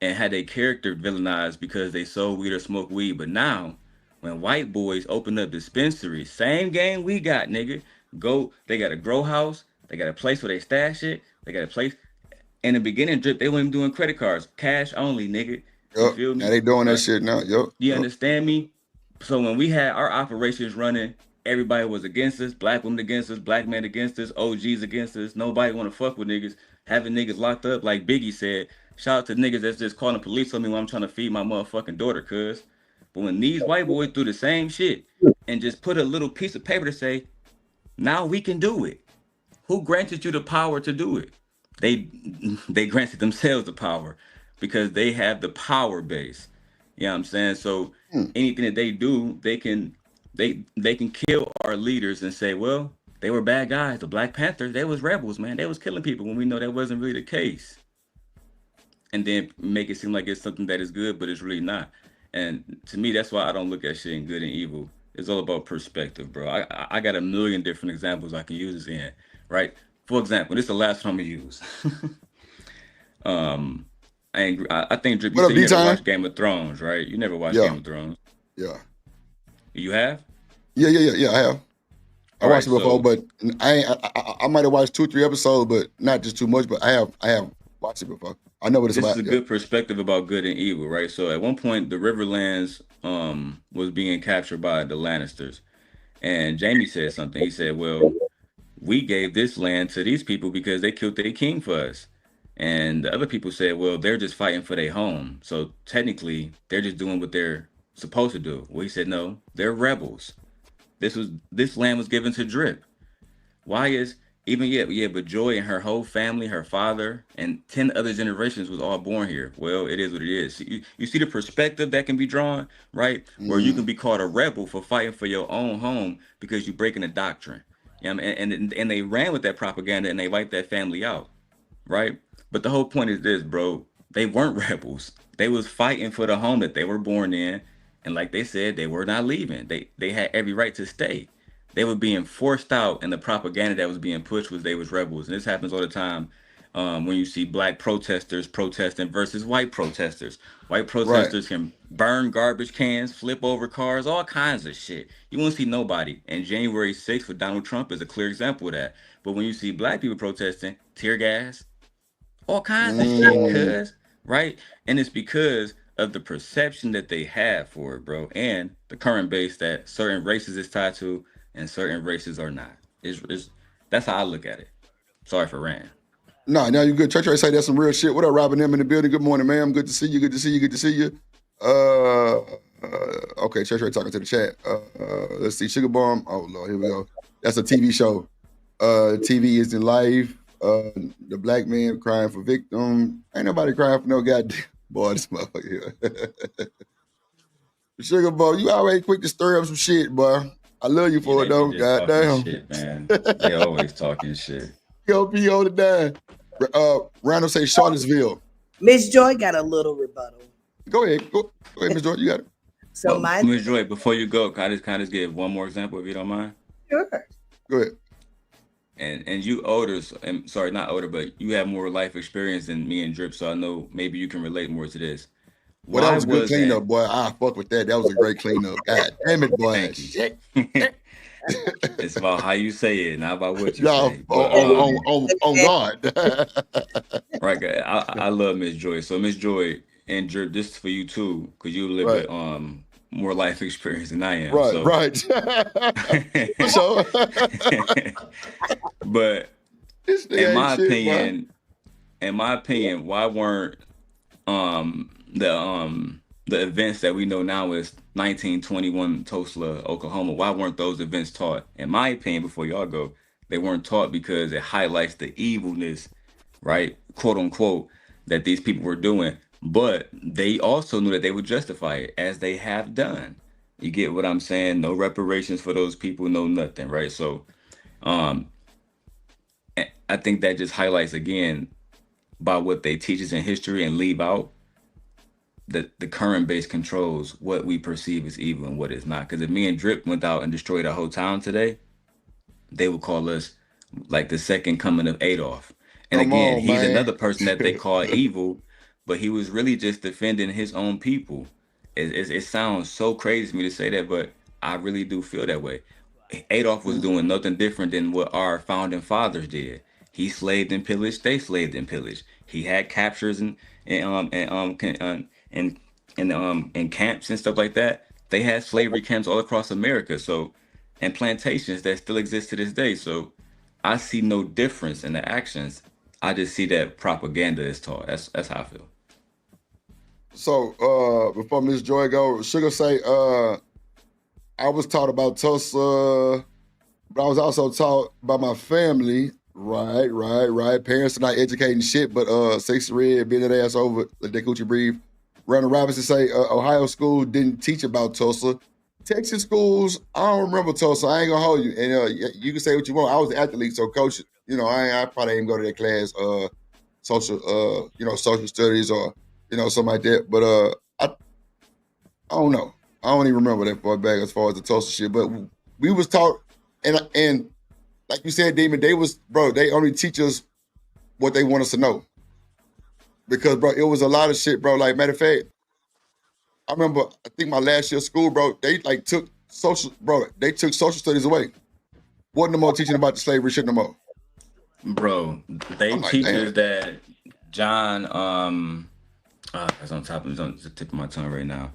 Speaker 5: and had their character villainized because they sold weed or smoked weed? But now, when white boys open up dispensaries, same game we got, nigga. They got a grow house, they got a place where they stash it, they got a place. In the beginning, Drip, they weren't even doing credit cards, cash only, nigga. You
Speaker 6: Yup.
Speaker 5: feel me?
Speaker 6: Now they doing that
Speaker 5: Right?
Speaker 6: shit now. Yup.
Speaker 5: You understand me? So when we had our operations running, everybody was against us. Black women against us. Black men against us. OGs against us. Nobody want to fuck with niggas. Having niggas locked up, like Biggie said. Shout out to niggas that's just calling the police on me when I'm trying to feed my motherfucking daughter, cuz. But when these white boys do the same shit and just put a little piece of paper to say, now we can do it. Who granted you the power to do it? They granted themselves the power because they have the power base. You know what I'm saying? So anything that they do, they can kill our leaders and say, well, they were bad guys. The Black Panthers, they was rebels, man. They was killing people when we know that wasn't really the case. And then make it seem like it's something that is good, but it's really not. And to me, that's why I don't look at shit in good and evil. It's all about perspective, bro. I got a million different examples I can use this in, right? For example, this is the last one I'm gonna use. I think Drip, you said you never watched Game of Thrones, right? You never watched Game of Thrones.
Speaker 6: Yeah.
Speaker 5: You have?
Speaker 6: Yeah. I have. I watched it before, but I might have watched 2-3 episodes, but not just too much. But I have watched it before. I know what it's about.
Speaker 5: This is a good perspective about good and evil, right? So at one point, the Riverlands was being captured by the Lannisters, and Jaime said something. He said, "Well, we gave this land to these people because they killed their king for us." And the other people said, well, they're just fighting for their home. So technically, they're just doing what they're supposed to do. Well, he said, no, they're rebels. This land was given to Drip. Why is but Joy and her whole family, her father, and 10 other generations was all born here. Well, it is what it is. You see the perspective that can be drawn, right? Where you can be called a rebel for fighting for your own home because you're breaking the doctrine. You know, and they ran with that propaganda and they wiped that family out, right? But the whole point is this, bro. They weren't rebels. They was fighting for the home that they were born in. And like they said, they were not leaving. They had every right to stay. They were being forced out, and the propaganda that was being pushed was they was rebels. And this happens all the time when you see black protesters protesting versus white protesters. White protesters can burn garbage cans, flip over cars, all kinds of shit. You won't see nobody. And January 6th with Donald Trump is a clear example of that. But when you see black people protesting, tear gas, all kinds of shit, cuz, right? And it's because of the perception that they have for it, bro, and the current base that certain races is tied to and certain races are not. That's how I look at it. Sorry for ranting.
Speaker 6: No, you good. Church say that's some real shit. What up, Robin M in the building? Good morning, ma'am. Good to see you. Good to see you. Good to see you. Okay, Church talking to the chat. Let's see. Sugar Bomb. Oh Lord, here we go. That's a TV show. TV is in life. The black man crying for victim. Ain't nobody crying for no goddamn boy. This motherfucker here. Sugar Bomb, you always quick to stir up some shit, boy. I love you for it though. Goddamn.
Speaker 5: Shit, man. They always talking shit.
Speaker 6: P on the dime. Randall say Charlottesville.
Speaker 13: Miss Joy got a little rebuttal.
Speaker 6: Go ahead, Miss Joy. You got it.
Speaker 13: So
Speaker 5: Miss Joy, before you go, can I just give one more example if you don't mind?
Speaker 13: Sure.
Speaker 6: Go ahead.
Speaker 5: And you older, sorry, not older, but you have more life experience than me and Drip, so I know maybe you can relate more to this.
Speaker 6: Well, that was a good cleanup, boy. I fuck with that. That was a great cleanup. God damn it, boy. Shit.
Speaker 5: It's about how you say it, not about what you say.
Speaker 6: On God.
Speaker 5: Right, guys. I love Miss Joy. So Miss Joy and Drip, this is for you too, because you live with more life experience than I am.
Speaker 6: Right. So,
Speaker 5: but in my opinion, why weren't the events that we know now is 1921 Tulsa, Oklahoma, why weren't those events taught? In my opinion, before y'all go, they weren't taught because it highlights the evilness, right, quote unquote, that these people were doing. But they also knew that they would justify it, as they have done. You get what I'm saying? No reparations for those people, no nothing, right? So I think that just highlights again by what they teach us in history and leave out the current base controls what we perceive as evil and what is not. Because if me and Drip went out and destroyed a whole town today, they would call us like the second coming of Adolf. And
Speaker 6: Come
Speaker 5: again,
Speaker 6: on,
Speaker 5: he's
Speaker 6: man.
Speaker 5: another person that they call evil, but he was really just defending his own people. It sounds so crazy to me to say that, but I really do feel that way. Adolf was doing nothing different than what our founding fathers did. He slaved and pillaged. They slaved and pillaged. He had captures and camps and stuff like that. They had slavery camps all across America. So, and plantations that still exist to this day. So, I see no difference in the actions. I just see that propaganda is taught. That's how I feel.
Speaker 6: So before Miss Joy go, Sugar say, I was taught about Tulsa, but I was also taught by my family. Right. Parents are not educating shit, but 6 red, bend that ass over, let that coochie breathe. Randall Robinson say, Ohio school didn't teach about Tulsa. Texas schools, I don't remember Tulsa. I ain't gonna hold you. And you can say what you want. I was an athlete, so coach, I probably ain't go to that class, social studies or, something like that. But I don't know. I don't even remember that far back as far as the Tulsa shit. But we was taught, and like you said, Demon, they only teach us what they want us to know. Because, bro, it was a lot of shit, bro. Like, matter of fact, I remember, I think my last year of school, bro, they took social studies away. Wasn't no more teaching about the slavery shit no more.
Speaker 5: Bro, they teach us
Speaker 6: damn.
Speaker 5: that John, that's on the tip of my tongue right now.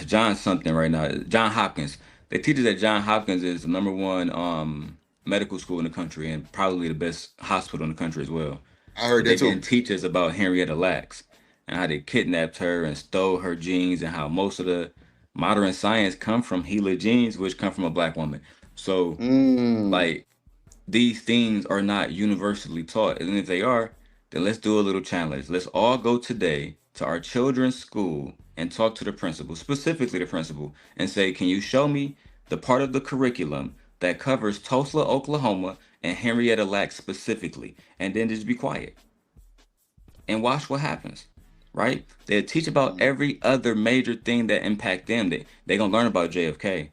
Speaker 5: John something right now. John Hopkins. They teach us that John Hopkins is the #1 medical school in the country and probably the best hospital in the country as well.
Speaker 6: I heard that too.
Speaker 5: They didn't teach us about Henrietta Lacks and how they kidnapped her and stole her genes and how most of the modern science come from HeLa genes, which come from a black woman. So, like, these things are not universally taught. And if they are, then let's do a little challenge. Let's all go today to our children's school and talk to the principal, specifically the principal, and say, can you show me the part of the curriculum that covers Tulsa, Oklahoma, and Henrietta Lacks specifically? And then just be quiet and watch what happens, right? They'll teach about every other major thing that impact them. They're going to learn about JFK,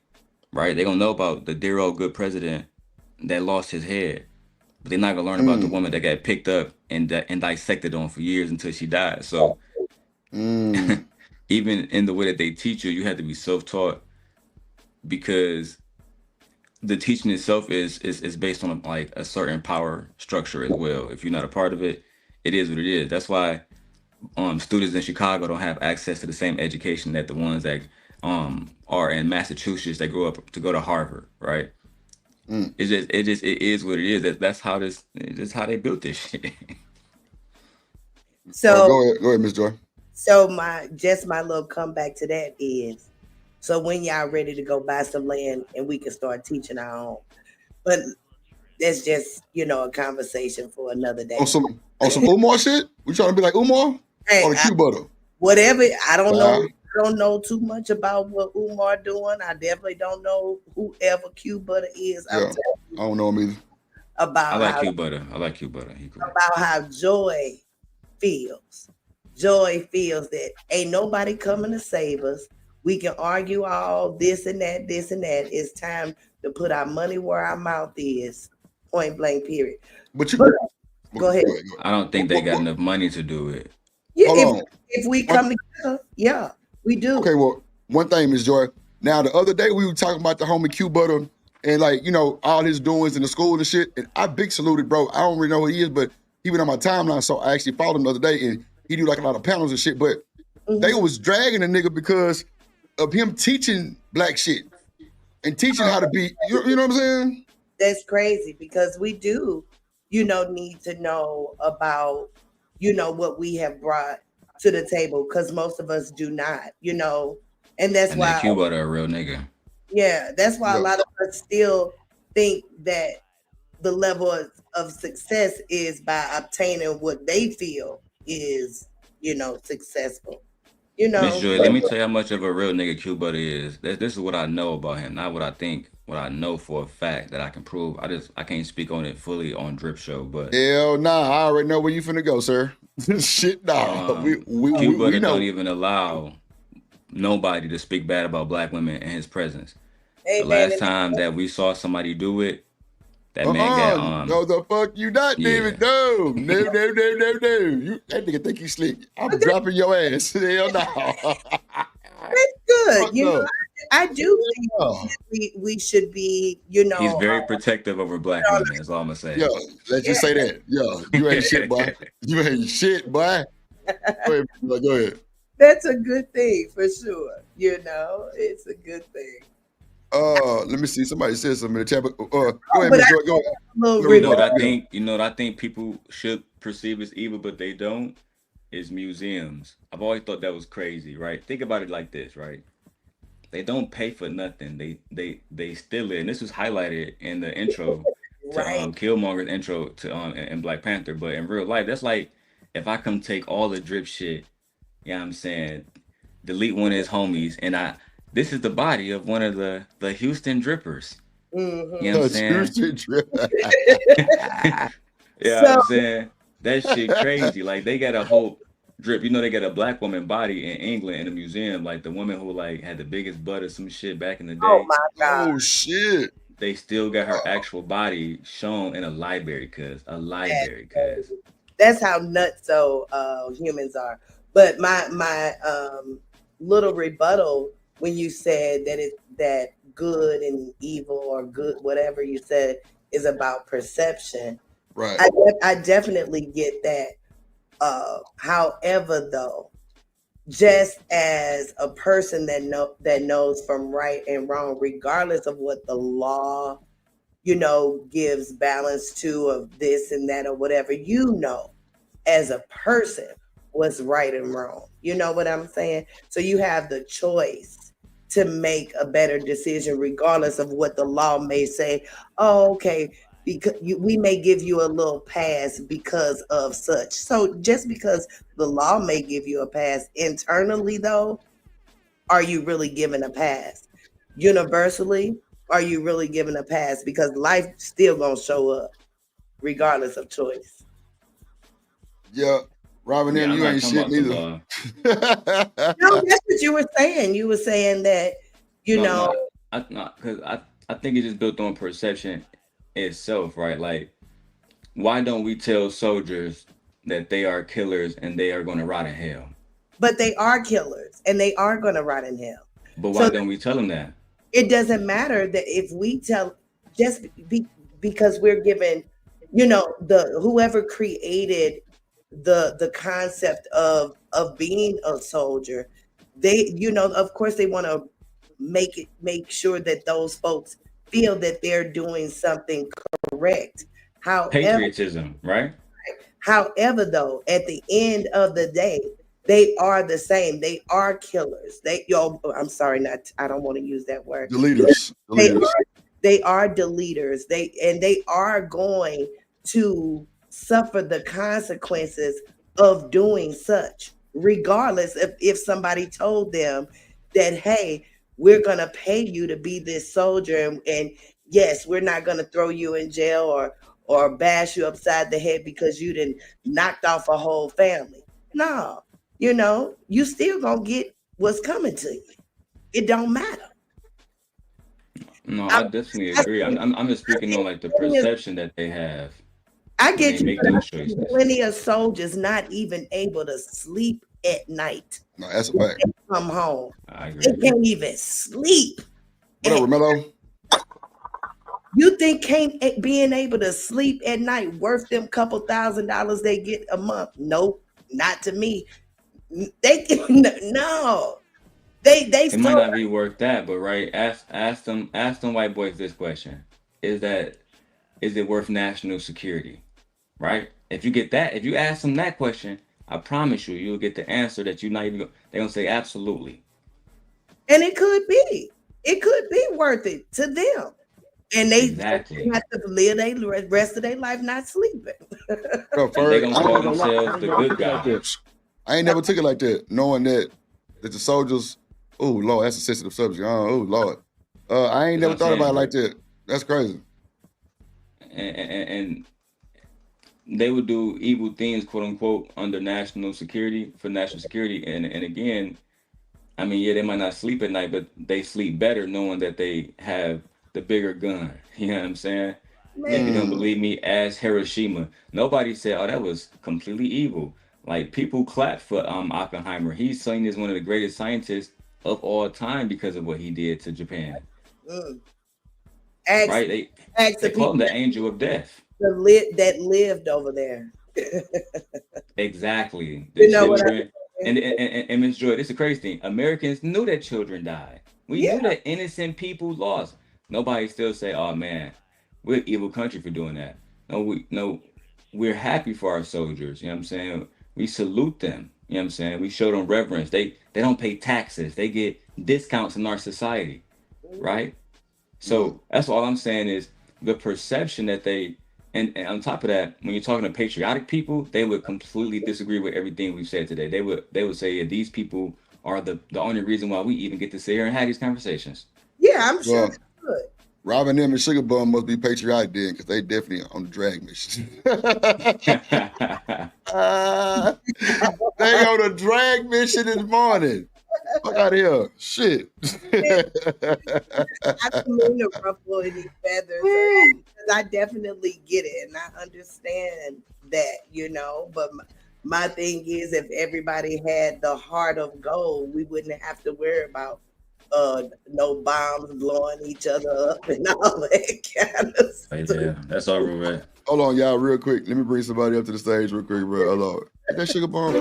Speaker 5: right? They're going to know about the dear old good president that lost his head. But they're not going to learn about the woman that got picked up and dissected on for years until she died. So even in the way that they teach you, you have to be self-taught, because the teaching itself is based on like a certain power structure as well. If you're not a part of it, it is what it is. That's why students in Chicago don't have access to the same education that the ones that are in Massachusetts that grow up to go to Harvard, right? It is what it is. That's how how they built this shit.
Speaker 13: So
Speaker 6: go ahead, Ms. Joy.
Speaker 13: So my little comeback to that is, so when y'all ready to go buy some land and we can start teaching our own. But that's just, a conversation for another day.
Speaker 6: On some Umar shit? We trying to be like Umar?
Speaker 13: Hey,
Speaker 6: or the Q butter?
Speaker 13: Whatever. I don't know. I don't know too much about what Umar doing. I definitely don't know whoever Q butter is.
Speaker 6: Yeah, I don't know him either.
Speaker 13: About
Speaker 5: I like Q butter. He cool.
Speaker 13: About how Joy feels. Joy feels that ain't nobody coming to save us. We can argue all this and that. It's time to put our money where our mouth is. Point blank, period.
Speaker 6: But
Speaker 13: go ahead.
Speaker 5: I don't think they got enough money to do it.
Speaker 13: Yeah, if we come together, yeah, we do.
Speaker 6: Okay, well, one thing, Ms. Joy. Now, the other day we were talking about the homie Q Butter and all his doings in the school and shit. And I big saluted, bro. I don't really know who he is, but he went on my timeline, so I actually followed him the other day, and he do like a lot of panels and shit. But they was dragging the nigga because of him teaching black shit and teaching how to be. You know what I'm saying?
Speaker 13: That's crazy, because we do, need to know about, what we have brought to the table, because most of us do not, and that's why
Speaker 5: that Q butter a real nigga.
Speaker 13: Yeah, that's why a lot of us still think that the level of success is by obtaining what they feel is, successful. You
Speaker 5: Miss
Speaker 13: know,
Speaker 5: Joy, let me tell you how much of a real nigga Q Butter is. This is what I know about him, not what I think. What I know for a fact that I can prove. I can't speak on it fully on Drip Show, but
Speaker 6: Hell nah, I already know where you finna go, sir. Shit, nah.
Speaker 5: Q
Speaker 6: We
Speaker 5: Butter don't
Speaker 6: know.
Speaker 5: even allow nobody to speak bad about black women in his presence.
Speaker 13: hey
Speaker 5: The
Speaker 13: man,
Speaker 5: last time that we saw somebody do it, that man got
Speaker 6: No, the fuck you not,
Speaker 5: yeah.
Speaker 6: David. No. You that nigga think you slick. I'm dropping your ass. Hell no.
Speaker 13: that's good.
Speaker 6: Fuck
Speaker 13: You know,
Speaker 6: no.
Speaker 13: I do think
Speaker 6: Yeah.
Speaker 13: we should be, you
Speaker 5: He's
Speaker 13: know,
Speaker 5: very protective over black women, that's all I'm gonna say.
Speaker 6: Yo, let's just say that. Yo, you ain't shit, boy. You ain't shit, boy. Go ahead.
Speaker 13: that's a good thing for sure. You know, it's a good thing.
Speaker 6: Let me see. Somebody said something in the chat. But, go ahead,
Speaker 13: But
Speaker 6: Miss
Speaker 13: I
Speaker 6: Joy. Go ahead.
Speaker 5: You know what I think? You know what I think people should perceive as evil, but they don't. Is museums. I've always thought that was crazy, right? Think about it like this, right? They don't pay for nothing. They steal it, and this was highlighted in the intro to Killmonger's intro to in Black Panther. But in real life, that's like if I come take all the drip shit, you know what I'm saying, delete one of his homies, and this is the body of one of the Houston drippers.
Speaker 13: Mm-hmm.
Speaker 5: You know what I'm saying?
Speaker 6: Houston dripper.
Speaker 5: Yeah, I'm saying that shit crazy. Like they got a whole drip. You know, they got a black woman body in England in a museum. Like the woman who like had the biggest butt or some shit back in the day.
Speaker 13: Oh my god.
Speaker 6: Oh shit.
Speaker 5: They still got her actual body shown in a library, cuz.
Speaker 13: That's how nutso humans are. But my little rebuttal when you said that good and evil or good whatever you said is about perception.
Speaker 6: Right.
Speaker 13: I definitely get that. However, though, just as a person that knows from right and wrong, regardless of what the law, you know, gives balance to of this and that or whatever, you know, as a person what's right and wrong. You know what I'm saying? So you have the choice to make a better decision, regardless of what the law may say. Oh, okay. Because we may give you a little pass because of such. So just because the law may give you a pass internally, though, are you really given a pass? Universally, are you really given a pass? Because life still gonna show up, regardless of choice.
Speaker 6: Yeah, Robin,
Speaker 5: Yeah, I'm
Speaker 6: you
Speaker 5: not
Speaker 6: ain't
Speaker 5: talking
Speaker 6: shit
Speaker 5: about the
Speaker 6: neither.
Speaker 5: law.
Speaker 13: No, that's what you were saying. You were saying that, you know.
Speaker 5: Because I think it's just built on perception itself, right? Like, why don't we tell soldiers that they are killers and they are going to rot in hell?
Speaker 13: But they are killers and they are going to rot in hell.
Speaker 5: But why don't we tell them that?
Speaker 13: It doesn't matter that if we tell because we're given, you know, whoever created the concept of being a soldier, they, you know, of course they want to make sure that those folks feel that they're doing something correct.
Speaker 5: Patriotism, right?
Speaker 13: However, though, at the end of the day, they are the same. They are killers. I'm sorry, I don't want to use that word.
Speaker 6: Deleters.
Speaker 13: They are deleters. They are going to suffer the consequences of doing such, regardless if somebody told them that, hey, we're gonna pay you to be this soldier, and yes, we're not gonna throw you in jail or bash you upside the head because you done knocked off a whole family. No, you know, you still gonna get what's coming to you. It don't matter.
Speaker 5: No, I definitely agree. I'm just speaking on like the perception that they have.
Speaker 13: I get you.
Speaker 5: Make those choices.
Speaker 13: Plenty of soldiers not even able to sleep at night.
Speaker 6: No, that's a fact.
Speaker 13: Come home.
Speaker 5: I agree.
Speaker 13: They can't even sleep.
Speaker 6: What up, Romello?
Speaker 13: You think being able to sleep at night worth them couple $1,000s they get a month? Nope, not to me. They no.
Speaker 5: It might not be worth that, but right, ask them white boys this question: is it worth national security? Right? If you ask them that question, I promise you'll get the answer that you're not even. They're gonna say absolutely.
Speaker 13: And it could be worth it to them, and they have to live the rest of their life not sleeping.
Speaker 6: Bro,
Speaker 5: they're gonna call themselves the good guys.
Speaker 6: I ain't never took it like that, knowing that that the soldiers. Oh Lord, that's a sensitive subject. Oh Lord, I ain't never
Speaker 5: That's what
Speaker 6: thought
Speaker 5: I'm
Speaker 6: about it
Speaker 5: saying,
Speaker 6: like that. That's crazy.
Speaker 5: and they would do evil things, quote unquote, under national security for national security. And again, I mean, yeah, they might not sleep at night, but they sleep better knowing that they have the bigger gun. You know what I'm saying? If you don't
Speaker 13: Man,
Speaker 5: believe me, ask Hiroshima. Nobody said, "Oh, that was completely evil." Like people clap for Oppenheimer. He's seen as one of the greatest scientists of all time because of what he did to Japan.
Speaker 13: ask,
Speaker 5: Right?
Speaker 13: ask the
Speaker 5: They call him
Speaker 13: people
Speaker 5: the angel of death.
Speaker 13: that lived over there.
Speaker 5: Exactly. The
Speaker 13: You know what I
Speaker 5: children
Speaker 13: mean?
Speaker 5: and Miss Joy, this is the crazy thing. Americans knew that children died. We
Speaker 13: Yeah.
Speaker 5: knew that innocent people lost. Nobody still say, "Oh man, we're an evil country for doing that." No, we're happy for our soldiers. You know what I'm saying? We salute them. You know what I'm saying? We show them reverence. They don't pay taxes. They get discounts in our society, right? So that's all I'm saying is the perception that and on top of that, when you're talking to patriotic people, they would completely disagree with everything we've said today. They would say, yeah, these people are the only reason why we even get to sit here and have these conversations.
Speaker 13: Yeah, I'm sure
Speaker 6: Well,
Speaker 13: they could.
Speaker 6: Robin them and Sugar Bum must be patriotic then, because they definitely on the drag mission. They on a drag mission this morning. Fuck out of here. Shit.
Speaker 13: I don't mean to ruffle any feathers or anything, 'cause I definitely get it and I understand that, you know. But my thing is, if everybody had the heart of gold, we wouldn't have to worry about no bombs blowing each other up and all that kind of stuff.
Speaker 5: Yeah, that's over with.
Speaker 6: Hold on, y'all, real quick. Let me bring somebody up to the stage real quick, bro. Hold on. Is that Sugar Bum?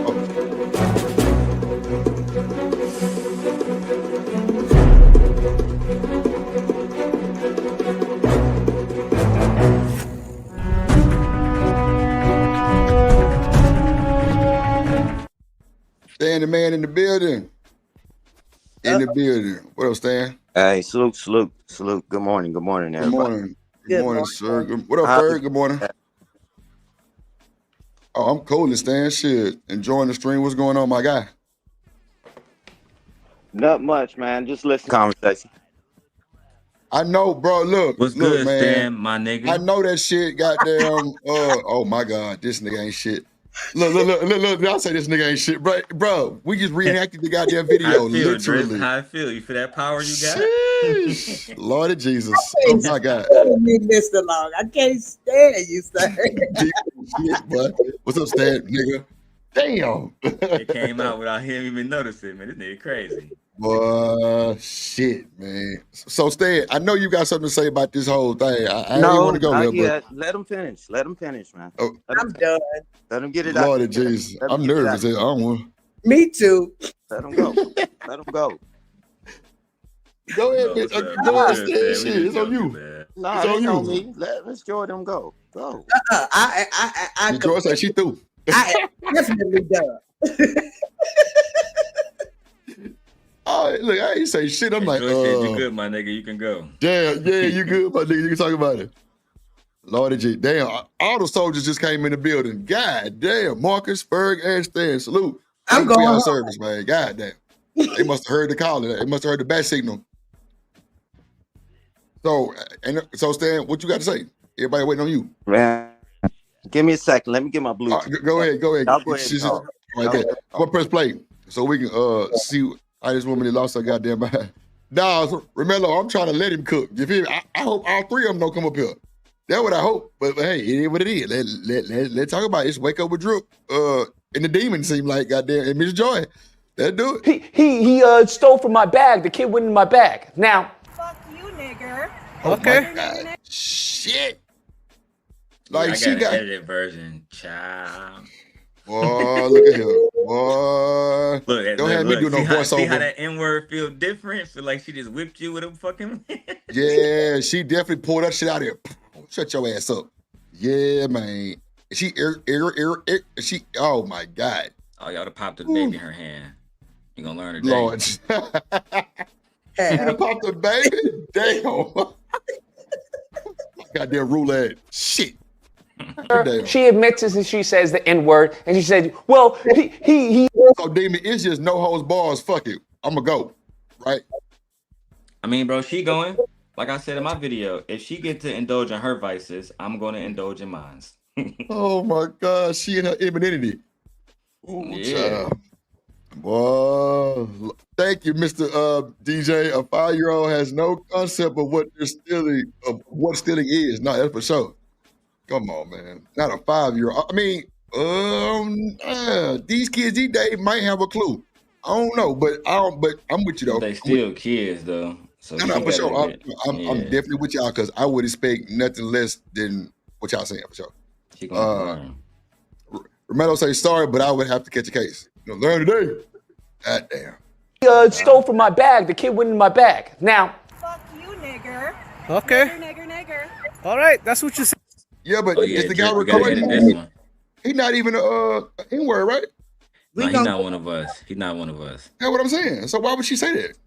Speaker 6: Stan the man in the building. In the building. What up, Stan?
Speaker 1: Hey, salute. Good morning,
Speaker 6: Good
Speaker 1: everybody.
Speaker 6: morning. Good morning, sir. What up,
Speaker 1: How's
Speaker 6: Ferg? Good morning. Oh, I'm cool, Stan. Shit. Enjoying the stream. What's going on, my guy?
Speaker 1: Not much, man. Just listen to conversation.
Speaker 6: I know, bro. Look,
Speaker 5: What's
Speaker 6: look,
Speaker 5: good,
Speaker 6: man.
Speaker 5: Stan, my nigga?
Speaker 6: I know that shit. Goddamn. Oh my God, this nigga ain't shit. Look. I'll say this nigga ain't shit, bro. We just reenacted the goddamn video, literally.
Speaker 5: How I feel? You feel that power you got?
Speaker 6: Sheesh. Lord of Jesus. Oh my God.
Speaker 13: Me, Mr. Long. I can't stand you, sir.
Speaker 6: Shit, boy. What's up, Stan, nigga? Damn.
Speaker 5: It came out without him even noticing, man. This nigga crazy.
Speaker 6: Boy, shit, man. So, Stan, I know you got something to say about this whole thing. I
Speaker 1: No,
Speaker 6: ain't want to go there,
Speaker 1: yeah, let them finish, man.
Speaker 6: Oh,
Speaker 13: I'm done.
Speaker 1: Let them get it out.
Speaker 6: Lord of Jesus. I'm nervous. I don't want.
Speaker 13: Me too.
Speaker 1: Let them go. Let them go.
Speaker 6: Go ahead, bitch. Go ahead, Stan. Shit, it's on you.
Speaker 1: Nah,
Speaker 6: It's
Speaker 1: it
Speaker 6: on
Speaker 1: ain't
Speaker 6: you.
Speaker 1: on me. Let's Joy them go. Go.
Speaker 13: I
Speaker 6: Joy said she through.
Speaker 13: I am definitely done.
Speaker 6: Oh, look, I ain't say shit. I'm like,
Speaker 5: Joy said, you good, my nigga. You can go.
Speaker 6: Damn, yeah, you good, my nigga. You can talk about it. Lord of G. Damn, all the soldiers just came in the building. God damn, Marcus, Ferg, and Stan. Salute.
Speaker 13: I'm
Speaker 6: Thank you for
Speaker 13: going
Speaker 6: y'all
Speaker 13: home.
Speaker 6: service, man. God damn. They must have heard the call. They must have heard the bat signal. So Stan, what you got to say? Everybody waiting on you.
Speaker 1: Man, give me a second. Let me get my Bluetooth.
Speaker 6: Go ahead.
Speaker 1: Y'all go ahead.
Speaker 6: All right, I'm gonna press play so we can see how this woman that lost her goddamn mind. Nah, remember, I'm trying to let him cook. You feel me? I hope all three of them don't come up here. That's what I hope. But hey, it is what it is. Let's talk about it. It's Wake Up with Drip. And the demon seemed like goddamn and Miss Joy. Let's do it.
Speaker 18: He stole from my bag. The kid went in my bag. Now.
Speaker 4: Fuck you, nigger.
Speaker 18: Okay.
Speaker 6: Oh my God. Shit.
Speaker 5: Like
Speaker 6: Like
Speaker 5: I
Speaker 6: she
Speaker 5: got
Speaker 6: got.
Speaker 5: an edited version, child.
Speaker 6: Boy, look at here. Boy. Don't have me do no voiceover.
Speaker 5: See how that N-word feel different? Feel like she just whipped you with a fucking...
Speaker 6: Yeah, she definitely pulled that shit out of here. Shut your ass up. Yeah, man. She, she, oh my God.
Speaker 5: Oh, y'all to pop the baby in her hand. You gonna learn today.
Speaker 6: Lord. Pop the baby? Damn. Goddamn roulette. Shit.
Speaker 18: She admits this and she says the N-word, and she said, well, he.
Speaker 6: So So, Demon, it's just no holds bars. Fuck it. I'm going to go. Right?
Speaker 5: I mean, bro, she going. Like I said in my video, if she get to indulge in her vices, I'm going to indulge in mine.
Speaker 6: Oh, my God. She and her femininity. Ooh,
Speaker 5: Yeah.
Speaker 6: child. Boy, thank you, Mr. DJ. A 5-year-old has no concept of what they're stealing, of what stealing is. No, that's for sure. Come on, man. Not a 5-year-old. I mean, these kids these days might have a clue. I don't know, but I'm with you though.
Speaker 5: They still kids though. So
Speaker 6: No,
Speaker 5: she
Speaker 6: for
Speaker 5: gotta
Speaker 6: sure.
Speaker 5: get,
Speaker 6: I'm definitely with y'all because I would expect nothing less than what y'all saying for sure.
Speaker 5: She gonna learn.
Speaker 6: Romero say sorry, but I would have to catch a case. Learn today. God damn.
Speaker 18: Stole from my bag. The kid went in my bag. Now.
Speaker 21: Fuck you, nigger. Okay. Nigger. All right, that's what you said.
Speaker 6: Yeah, but is the guy
Speaker 5: we gotta edit this
Speaker 6: recording?
Speaker 5: one.
Speaker 6: He's not even a N-word, right?
Speaker 5: No, he's not one of us. He's not one of us.
Speaker 6: That's what I'm saying. So why would she say that?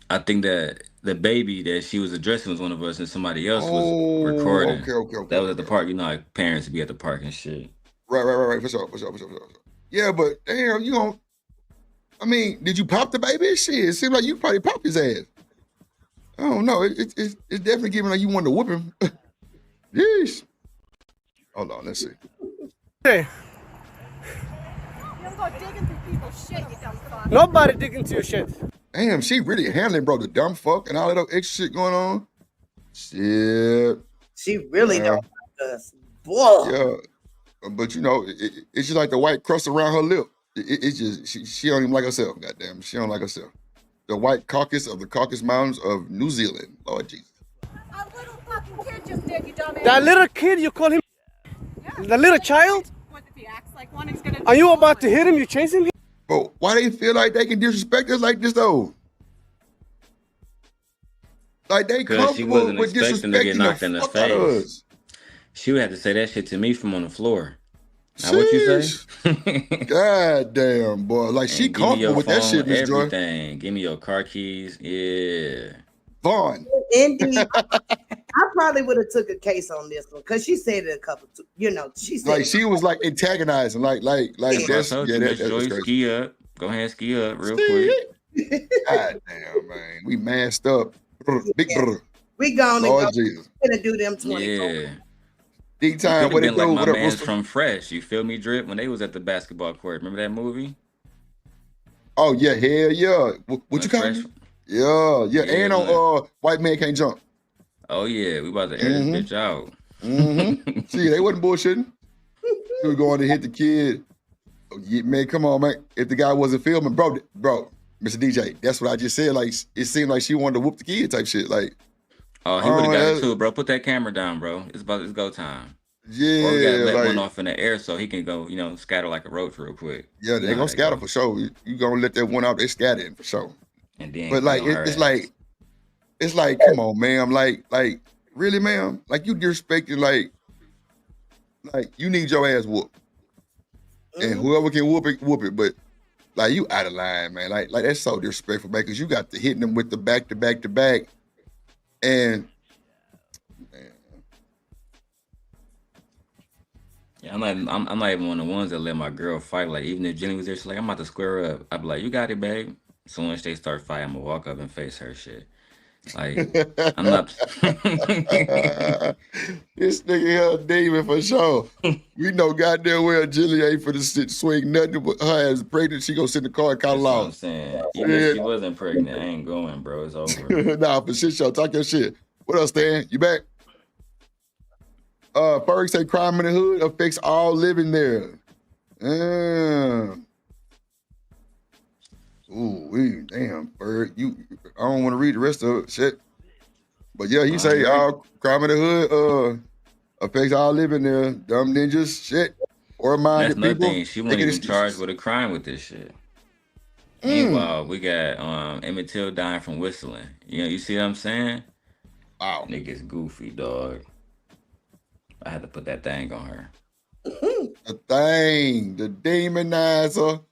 Speaker 5: I think that the baby that she was addressing was one of us, and somebody else was recording.
Speaker 6: Okay.
Speaker 5: That was at the park. You know, like parents be at the park and shit.
Speaker 6: Right. For sure. Yeah, but damn, you don't. I mean, did you pop the baby? Shit, it seems like you probably popped his ass. I don't know. It's definitely giving like you wanted to whoop him. Yeesh. Hold on, let's see.
Speaker 21: Hey. You don't go digging through people's shit, you dumb fuck. Nobody digging through your shit.
Speaker 6: Damn, she really handling, bro, the dumb fuck and all that other extra shit going on. Shit.
Speaker 13: She really don't like us. Boy.
Speaker 6: Yeah. But you know, it's just like the white crust around her lip. It's just, she don't even like herself, goddamn. She don't like herself. The white caucus of the Caucasus Mountains of New Zealand. Lord Jesus.
Speaker 21: A little fucking kid just did, you dumbass. That little kid, you call him? Yeah. The little child? What if he acts like one, he's gonna... Are you about to hit him? You chase him?
Speaker 6: Bro, why they feel like they can disrespect us like this, though? Like, they
Speaker 5: Because she wasn't
Speaker 6: with
Speaker 5: expecting to get knocked in the
Speaker 6: fuck out of
Speaker 5: face.
Speaker 6: us.
Speaker 5: She would have to say that shit to me from on the floor. Now, what you say?
Speaker 6: God damn, boy. Like, she comfortable with that shit, Miss Joy.
Speaker 5: Everything. Give me your car keys. Yeah.
Speaker 6: Vaughn.
Speaker 13: Indeed. I probably would have took a case on this one because she said it a couple. She said
Speaker 6: Like she was like antagonising, like that's
Speaker 5: Miss Joy,
Speaker 6: crazy.
Speaker 5: ski up. Go ahead, ski up real quick.
Speaker 6: God damn, man, we masked up. Big brother.
Speaker 13: We gone.
Speaker 6: Lord Jesus.
Speaker 13: We're gonna do them 24.
Speaker 5: Yeah.
Speaker 6: Big time. What
Speaker 5: Been
Speaker 6: they do?
Speaker 5: like my
Speaker 6: What
Speaker 5: man's
Speaker 6: up?
Speaker 5: from Fresh. You feel me, Drip? When they was at the basketball court. Remember that movie?
Speaker 6: Oh yeah, hell yeah. What you call
Speaker 5: Fresh?
Speaker 6: it? Yeah.
Speaker 5: Yeah,
Speaker 6: And on White Man Can't Jump.
Speaker 5: Oh yeah, we about to air this bitch out.
Speaker 6: See, they wasn't bullshitting. He was going to hit the kid. Oh, yeah, man, come on, man. If the guy wasn't filming, bro, Mr. DJ, that's what I just said. Like, it seemed like she wanted to whoop the kid type shit. Like,
Speaker 5: Oh, he would have got it too, bro. Put that camera down, bro. It's go time.
Speaker 6: yeah,
Speaker 5: Or we gotta let
Speaker 6: like,
Speaker 5: one off in the air so he can go, scatter like a roach real quick.
Speaker 6: yeah, they gonna scatter for sure. You gonna let that one out, they scattering for sure.
Speaker 5: And then,
Speaker 6: But like, it's like, come on, ma'am. Like, really, ma'am? Like, you disrespecting, like you need your ass whooped. And whoever can whoop it. But like, you out of line, man. Like that's so disrespectful, man. Because you got to hitting them with the back to back, and man.
Speaker 5: Yeah, I'm not even one of the ones that let my girl fight. Like, even if Jenny was there, she's like, I'm about to square up. I'd be like, you got it, babe. So once they start fighting, I'm gonna walk up and face her shit. Like, I'm not.
Speaker 6: This nigga here a demon for sure. We know goddamn well Jilly ain't for the swing nothing but her ass pregnant. She gonna sit in the car and call
Speaker 5: That's what I'm
Speaker 6: off.
Speaker 5: saying. Even if she wasn't pregnant, I ain't going, bro. It's over.
Speaker 6: Nah, for shit show. Talk your shit. What else, Stan? You back? Ferg say crime in the hood affects all living there. Ooh, damn, Ferg. I don't want to read the rest of it. Shit. But yeah, he say all crime in the hood affects all living there. Dumb ninjas, shit. Or
Speaker 5: That's
Speaker 6: minded
Speaker 5: another
Speaker 6: people.
Speaker 5: thing. She wasn't even charged with a crime with this shit. Meanwhile, we got Emmett Till dying from whistling. You see what I'm saying?
Speaker 6: Wow.
Speaker 5: Niggas goofy, dog. I had to put that thing on her.
Speaker 6: The thing, the demonizer.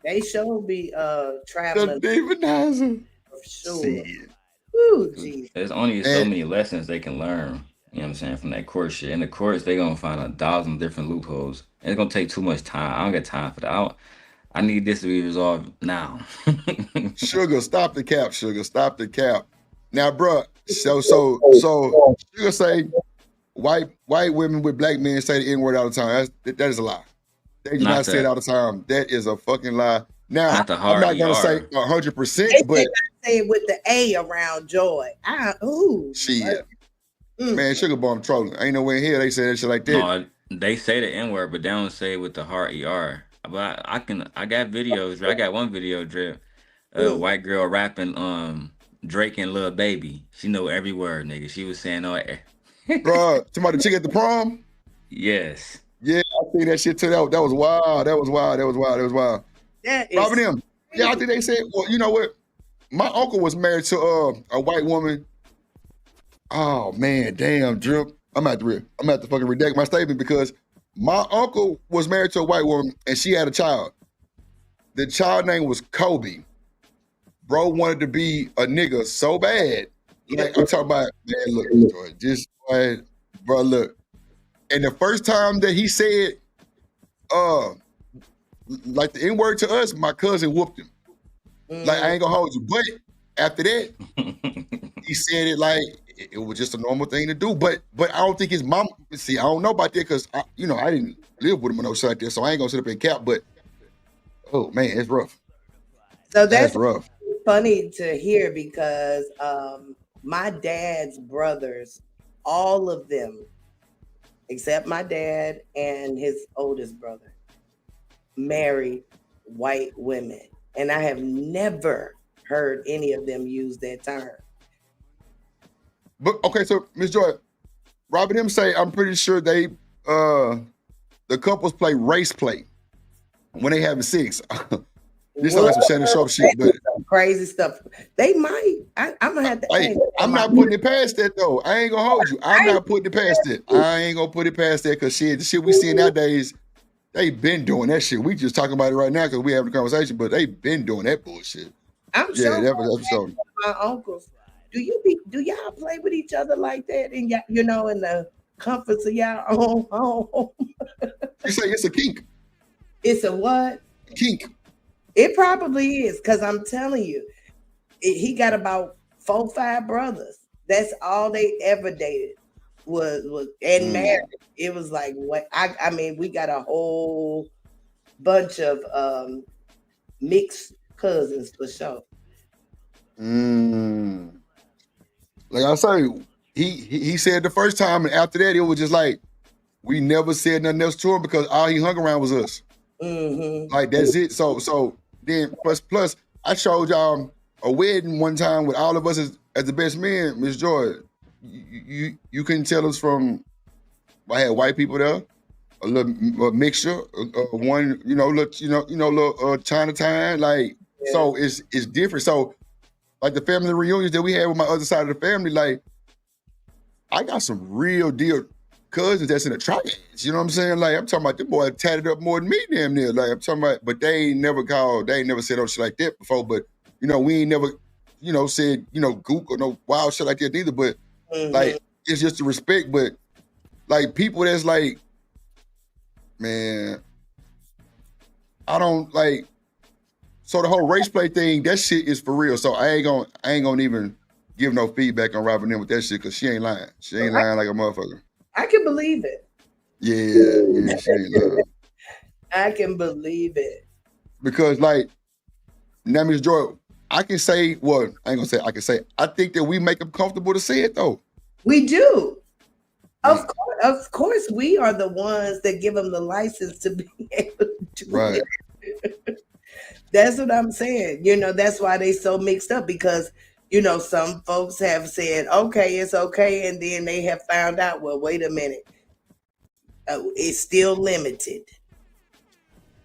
Speaker 13: They sure be
Speaker 6: The
Speaker 13: traveling
Speaker 6: demonizer.
Speaker 13: for sure. Ooh, geez.
Speaker 5: There's only so many lessons they can learn. You know what I'm saying? From that court shit. In the courts, they gonna find 1,000 different loopholes. And it's gonna take too much time. I don't got time for that. I need this to be resolved now.
Speaker 6: Sugar, stop the cap, Sugar. Stop the cap. Now, bruh, so Sugar say white women with black men say the N-word all the time. That is a lie. They do not say it all the time. That is a fucking lie. Now, I'm not gonna say 100%, but
Speaker 13: say it with the A around joy.
Speaker 6: shit. Man, Sugar Bomb trolling. Ain't nowhere in here they say that shit like that.
Speaker 5: No, they say the N-word, but they don't say it with the hard ER. But I got videos. I got one video, Drip. White girl rapping Drake and Lil Baby. She know every word, nigga. She was saying
Speaker 6: Bro, somebody chick at the prom?
Speaker 5: Yes.
Speaker 6: Yeah, I seen that shit too. That was wild. That was wild. Robin M. Yeah, I think they said, well, you know what? My uncle was married to a white woman. Oh man, damn, Drip. I'm at to fucking redact my statement because my uncle was married to a white woman and she had a child. The child name was Kobe. Bro wanted to be a nigga so bad. Like I'm talking about, man, look, bro, look. And the first time that he said, like the N-word to us, my cousin whooped him. Like, I ain't gonna hold you. But after that, he said it like it was just a normal thing to do. But I don't think his mom, see, I don't know about that because, I didn't live with him or no shit like that. So I ain't gonna sit up and cap, but, oh man, it's rough.
Speaker 13: So that's rough. Funny to hear because my dad's brothers, all of them, except my dad and his oldest brother, married white women. And I have never heard any of them use that term.
Speaker 6: But okay, so Ms. Joy, Robin M say, I'm pretty sure they the couples play race play when they having sex. This sounds like some Shannon Sharp shit, but
Speaker 13: crazy stuff. They might. I'm gonna have to.
Speaker 6: Hey, I'm not putting it past that though. I ain't gonna hold you. I'm not putting it past it. I ain't gonna put it past that because shit, the shit we see nowadays, they been doing that shit. We just talking about it right now because we having a conversation, but they been doing that bullshit.
Speaker 13: I'm sure that's so. My uncles, do y'all play with each other like that? And in the comforts of y'all own home?
Speaker 6: You say it's a kink.
Speaker 13: It's a what?
Speaker 6: Kink.
Speaker 13: It probably is, because I'm telling you, he got about 4 or 5 brothers. That's all they ever dated was and married. It was like what I mean, we got a whole bunch of mixed cousins for sure.
Speaker 6: Like I say, he said the first time, and after that, it was just like we never said nothing else to him because all he hung around was us. Like that's it. So then plus I showed y'all a wedding one time with all of us as the best men. Miss Joy, you couldn't tell us from. I had white people there, a little mixture, one little Chinatown. Like so it's different. So like the family reunions that we had with my other side of the family, like I got some real deal cousins that's in the trans. You know what I'm saying? Like I'm talking about the boy tatted up more than me damn near. Like I'm talking about, but they ain't never said no shit like that before. But we ain't never, said, gook or no wild shit like that either. But like it's just the respect. But like people that's like, man, I don't like. So the whole race play thing, that shit is for real. So I ain't gonna even give no feedback on Robin M with that shit because she ain't lying. She ain't lying like a motherfucker.
Speaker 13: I can believe it.
Speaker 6: Yeah, she ain't lying.
Speaker 13: I can believe it.
Speaker 6: Because like, now Ms. Joy, I can say, well, I ain't gonna say I can say, I think that we make them comfortable to say it though.
Speaker 13: We do. Of course, we are the ones that give them the license to be able to do it. That's what I'm saying. That's why they so mixed up because, some folks have said, okay, it's okay. And then they have found out, well, wait a minute. It's still limited.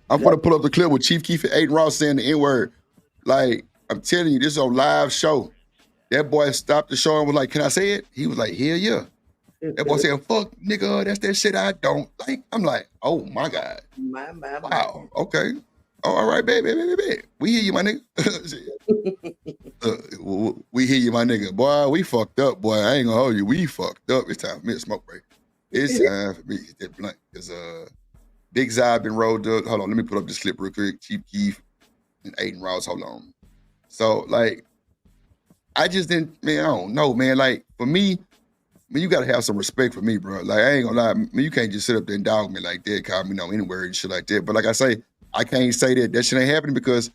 Speaker 6: I'm gonna pull up the clip with Chief Keef and Aiden Ross saying the N-word. Like, I'm telling you, this is a live show. That boy stopped the show and was like, can I say it? He was like, hell yeah. That boy said, fuck, nigga, that's that shit I don't like. I'm like, oh my God. Wow, okay. Oh, all right, baby. We hear you, my nigga. We We hear you, my nigga. Boy, we fucked up, boy. I ain't gonna hold you. We fucked up. It's time for me to smoke break. It's time for me to get blunt. Because Big Zai been rolled up. Hold on, let me put up this clip real quick. Chief Keef and Aiden Ross. Hold on. So, like, I just didn't, man, I don't know, man. Like, for me, man, you gotta have some respect for me, bro. Like, I ain't gonna lie, man, you can't just sit up there and dog me like that, call me anywhere and shit like that. But like I say, I can't say that shit ain't happening because,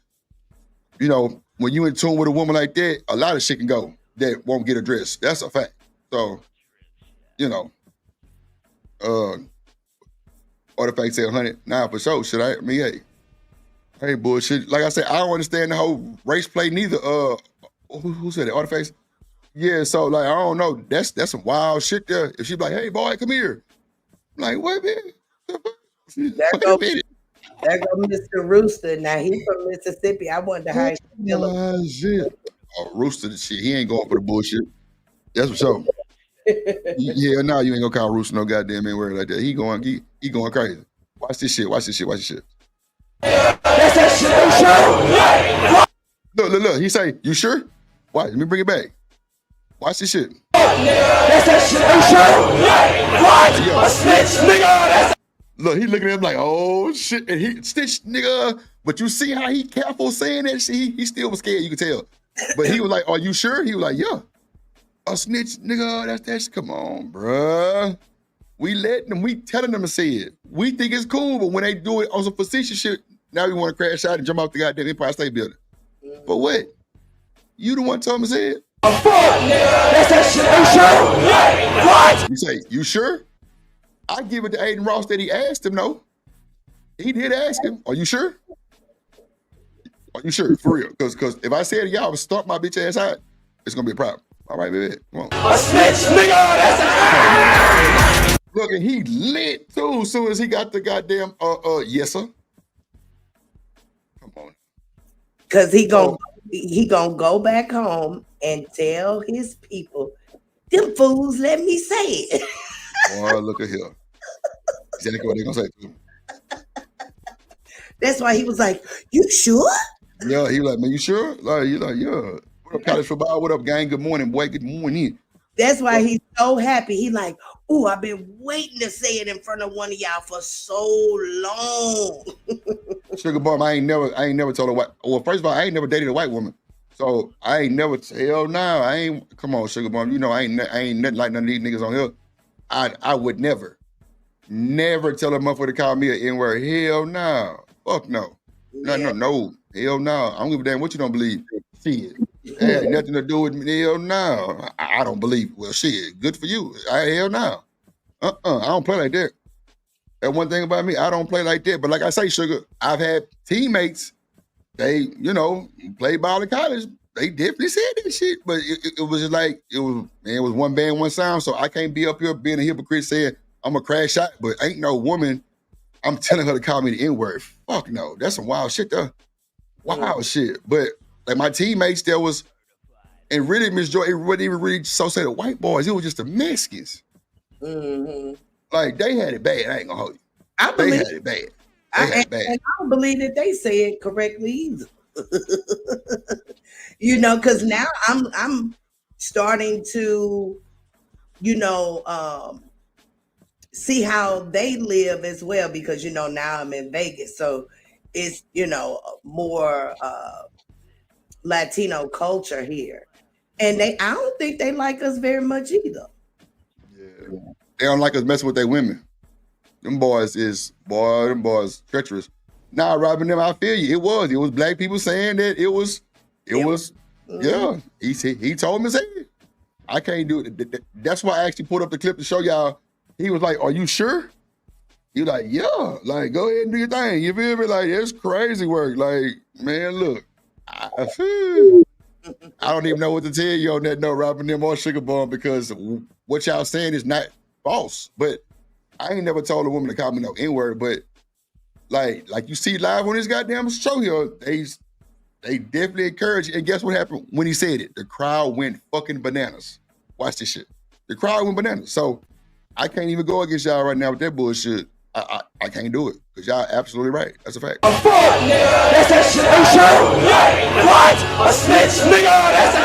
Speaker 6: you know, when you in tune with a woman like that, a lot of shit can go that won't get addressed. That's a fact. So, you know, Artifact said 100. Nah, for sure, shit. I mean, hey, bullshit. Like I said, I don't understand the whole race play neither. Who said that? Artifacts? Yeah, so like I don't know. That's some wild shit there. If she be like, hey boy, come here. I'm like, what man?
Speaker 13: There go Mr. Rooster. Now he's from Mississippi. I wonder how he feel.
Speaker 6: Shit. Oh, Rooster, shit. He ain't going for the bullshit. That's for sure. Yeah, no, you ain't gonna call Rooster no goddamn word like that. He going crazy. Watch this shit. Watch this shit. Watch this shit. That's that shit. You sure? Look. He say, you sure? Watch. Let me bring it back. Watch this shit. That's that shit. You sure? What? A snitch, nigga. Look, he looking at him like, oh shit, and he snitch, nigga. But you see how he careful saying that shit? He still was scared, you could tell. But he was like, are you sure? He was like, yeah. A snitch, nigga, that's that shit. Come on, bruh. We letting them, we telling them to say it. We think it's cool, but when they do it on some facetious shit, now we want to crash out and jump off the goddamn Empire State Building. But what? You the one told him to say it? That's that shit. You sure? What? You say, you sure? I give it to Aiden Ross that he asked him, no. He did ask him, are you sure? Are you sure? For real. Because if I said y'all would stomp my bitch ass out, it's going to be a problem. All right, baby. Come on. A snitch, nigga. That's a Look, and he lit, too, as soon as he got the goddamn, yes, sir. Come on.
Speaker 13: Because he gonna go back home and tell his people, them fools let me say it.
Speaker 6: Boy, look at here. Exactly what they gonna say to him.
Speaker 13: That's why he was like, you sure?
Speaker 6: Yeah, he was like, man, you sure? Like, you like, yeah. What up, college football? What up, gang? Good morning, boy. Good morning.
Speaker 13: That's why he's so happy. He like, ooh, I've been waiting to say it in front of one of y'all for so long.
Speaker 6: Sugar Bomb, I ain't never told a white. Well, first of all, I ain't never dated a white woman. So I ain't never, hell no, I ain't, come on, Sugar Bomb. You know, I ain't nothing like none of these niggas on here. I would never tell a motherfucker to call me an N-word. Hell no. Fuck no. No. Hell no. I don't give a damn what you don't believe. Shit. It had nothing to do with me. Hell no. I don't believe. Well, shit. Good for you. Hell no. I don't play like that. That one thing about me, I don't play like that. But like I say, Sugar, I've had teammates, they, you know, played ball in college. They definitely said that shit. But it was just like, it was one band, one sound. So I can't be up here being a hypocrite saying I'm a crash out. But ain't no woman, I'm telling her to call me the N-word. Fuck no. That's some wild shit though. Wild shit. But like my teammates, there was, and really, Miss Joy, it wasn't even really associated with white boys. It was just the Mexicans.
Speaker 13: Mm-hmm.
Speaker 6: Like, they had it bad. I ain't gonna hold you. They had it bad.
Speaker 13: I don't believe that they say it correctly either. You know, because now I'm starting to, you know, see how they live as well, because, you know, now I'm in Vegas. So it's, you know, more Latino culture here. And I don't think they like us very much either.
Speaker 6: Yeah. They don't like us messing with their women. Them boys treacherous. Nah, Robin, them, I feel you. It was black people saying that it was, yeah. He told me to say it. I can't do it. That's why I actually pulled up the clip to show y'all. He was like, are you sure? He was like, yeah. Like, go ahead and do your thing. You feel me? Like, it's crazy work. Like, man, look. I don't even know what to tell you on that note, Robin, them or Sugar Bomb, because what y'all saying is not false. But I ain't never told a woman to call me no N-word, but like you see live on this goddamn show here, they definitely encourage it. And guess what happened when he said it? The crowd went fucking bananas. Watch this shit. The crowd went bananas. So I can't even go against y'all right now with that bullshit. I can't do it, because y'all absolutely right. That's a fact.
Speaker 19: That's that shit. What? A snitch, nigga. That's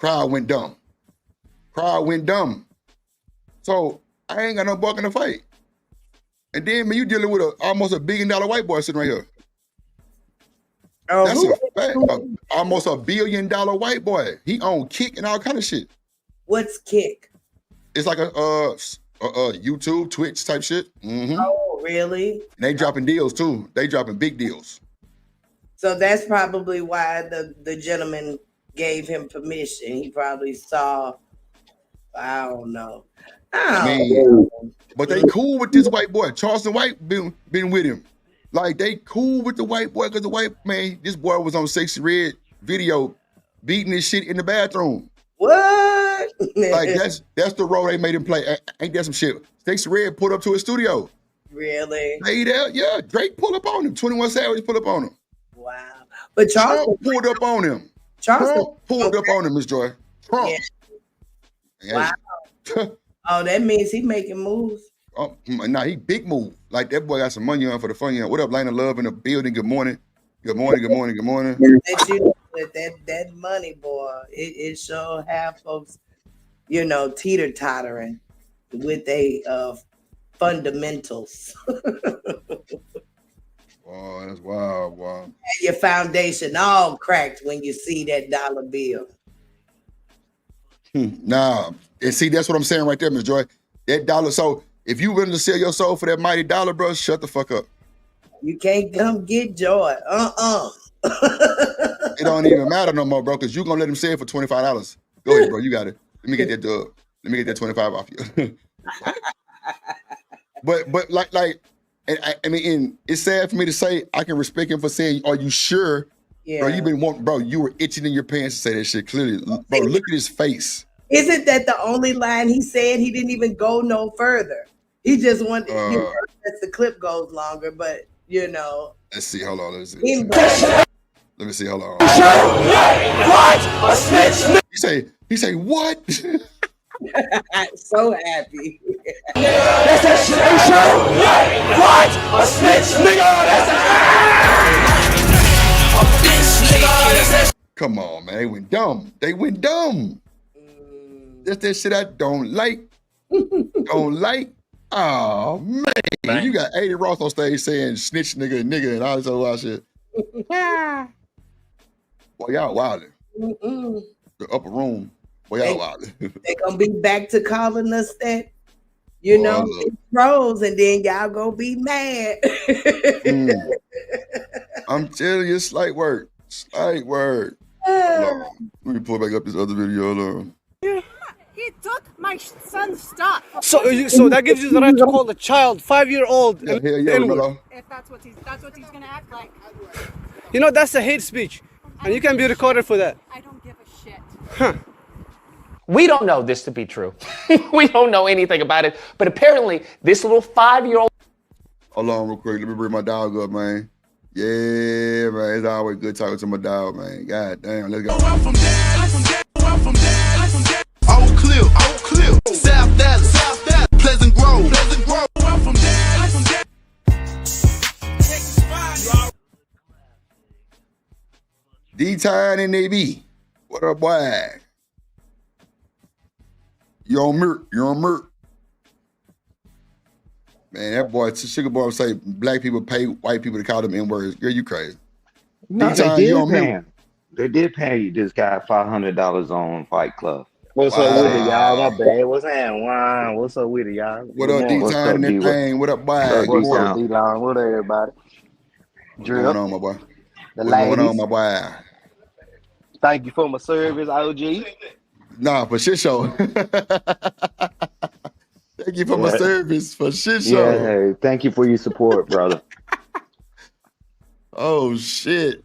Speaker 6: Crowd went dumb. Crowd went dumb. So I ain't got no buck in the fight. And then man, you dealing with almost $1 billion white boy sitting right here. That's a fact. Almost $1 billion white boy. He own Kick and all kind of shit.
Speaker 13: What's Kick?
Speaker 6: It's like a YouTube, Twitch type shit. Mm-hmm.
Speaker 13: Oh, really?
Speaker 6: And they dropping deals too. They dropping big deals.
Speaker 13: So that's probably why the gentleman gave him permission. He probably saw, I don't know.
Speaker 6: But they cool with this white boy. Charleston White been with him. Like they cool with the white boy because the white man, this boy was on Sexy Red video beating his shit in the bathroom.
Speaker 13: What?
Speaker 6: Like that's the role they made him play. Ain't that some shit? Sexy Red pulled up to his studio.
Speaker 13: Really?
Speaker 6: Hey there, yeah. Drake pulled up on him. 21 Savage pulled up on him.
Speaker 13: Wow. But Charleston
Speaker 6: pulled up on him.
Speaker 13: Charleston
Speaker 6: pulled up on him, Miss Joy. Trump.
Speaker 13: Yeah. Wow. Oh, that means he making moves.
Speaker 6: Nah, he big move. Like that boy got some money on for the fun. What up, Lane of Love in the building? Good morning. Good morning. Good morning. Good morning.
Speaker 13: That money, boy, it sure have folks, teeter tottering with fundamentals.
Speaker 6: Oh, that's wild, wow.
Speaker 13: And your foundation all cracked when you see that dollar bill.
Speaker 6: Nah, and see, that's what I'm saying right there, Miss Joy. That dollar. So if you willing to sell your soul for that mighty dollar, bro, shut the fuck up.
Speaker 13: You can't come get joy.
Speaker 6: It don't even matter no more, bro, because you gonna let him sell it for $25. Go ahead, bro. You got it. Let me get that dub. Let me get that 25 off you. but like, and I mean, it's sad for me to say. I can respect him for saying, "Are you sure?"
Speaker 13: Yeah.
Speaker 6: Bro, you've been wanting, bro. You were itching in your pants to say that shit clearly, bro. Look at his face.
Speaker 13: Isn't that the only line he said? He didn't even go no further. He just wanted as the clip goes longer, but
Speaker 6: Let's see. Hold on. Let me see. Hold on.
Speaker 19: What? A snitch?
Speaker 6: He say what?
Speaker 13: So happy.
Speaker 19: That's that shit. What? A snitch, nigga. That's that.
Speaker 6: Come on, man. They went dumb. That's that shit I don't like. Oh, man. You got 80 Ross on stage saying snitch nigga and all this other wild shit. Boy, y'all wildin'. The upper room. Boy, y'all wildin'.
Speaker 13: They gonna be back to calling us that, it's pros, and then y'all gonna be mad.
Speaker 6: I'm telling you, slight word. Slight word. Let me pull back up this other video.
Speaker 4: He took my son's stuff.
Speaker 21: So that gives you the right to call the child 5-year-old.
Speaker 6: Yeah, Mello.
Speaker 4: If that's what he's gonna act like.
Speaker 21: That's a hate speech, and you can be recorded for that.
Speaker 4: I don't give a shit.
Speaker 21: Huh.
Speaker 18: We don't know this to be true. We don't know anything about it, but apparently this little 5-year-old.
Speaker 6: Hold on real quick. Let me bring my dog up, man. Yeah, man. It's always good talking to my dog, man. God damn, let's go.
Speaker 19: Oak Cliff, South Dallas, Pleasant Grove,
Speaker 6: D-Time and AB. What up, boy? You're on Merc. Man, that boy, Sugar Boy say black people pay white people to call them N-words. Girl, you crazy.
Speaker 7: No, they did pay this guy $500 on Fight Club.
Speaker 23: What's up with it, y'all? My bad. What's happening? Wow. What's up with it, y'all?
Speaker 6: What up, D-Time and that thing? What up, boy?
Speaker 23: What's up, D-Long? What up, everybody?
Speaker 6: What's going on, my boy?
Speaker 23: The
Speaker 6: What's
Speaker 23: ladies.
Speaker 6: going on, my boy?
Speaker 23: Thank you for my service, OG.
Speaker 6: Nah, for shit show. Thank you for my service for shit show.
Speaker 7: Yeah, hey, thank you for your support, brother.
Speaker 6: Oh shit!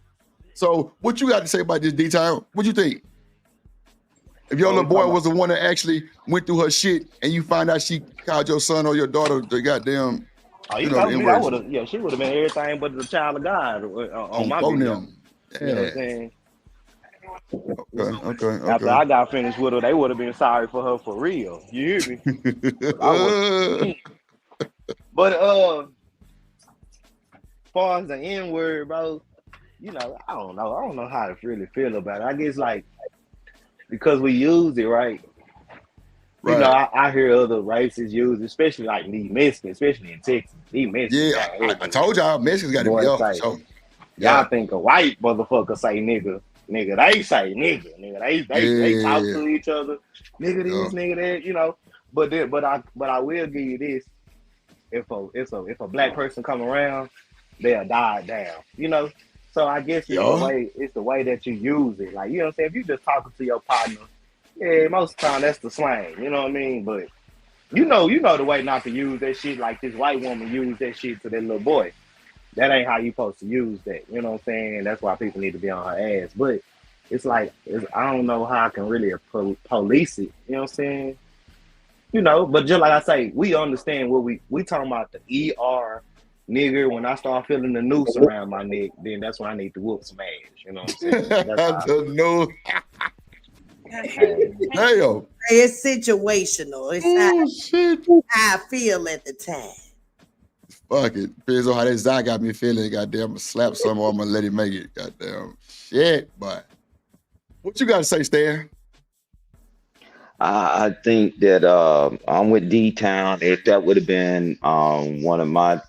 Speaker 6: So, what you got to say about this D-Time? What you think? If your little boy was the one that actually went through her shit, and you find out she called your son or your daughter the goddamn,
Speaker 23: you know me, I would have. Yeah, she would have been everything but the child of God on my video.
Speaker 6: Yeah.
Speaker 23: You know what I'm saying?
Speaker 6: Okay.
Speaker 23: After I got finished with her, they would have been sorry for her for real. You hear me? But as far as the N-word, bro, I don't know. I don't know how to really feel about it. I guess like because we use it right. You know, I hear other races use it, especially like these Mexicans, especially in Texas. These Mexicans
Speaker 6: Yeah,
Speaker 23: got
Speaker 6: I told y'all Mexicans got to be up. So
Speaker 23: y'all think a white motherfucker say nigga. Nigga, they say nigga. Nigga, they talk to each other. Nigga this, nigga that, you know. But I will give you this. If a black person come around, they'll die down. You know? So I guess it's the way that you use it. Like, you know what I'm saying? If you just talking to your partner, yeah, most of the time that's the slang. You know what I mean? But you know the way not to use that shit like this white woman used that shit to that little boy. That ain't how you supposed to use that. You know what I'm saying? That's why people need to be on her ass. But it's like, I don't know how I can really police it. You know what I'm saying? You know, but just like I say, we understand what we talking about the ER nigger. When I start feeling the noose around my neck, then that's when I need to whoop some ass. You know what I'm saying?
Speaker 6: The noose.
Speaker 13: Damn. It's situational. It's how I feel at the time.
Speaker 6: Fuck it. Depends on how that Zai got me feeling. Goddamn, I'm gonna slap some or I'm gonna let it make it. Goddamn. Shit, but what you gotta say, Stan?
Speaker 7: I think that I'm with D Town. If that would have been one of my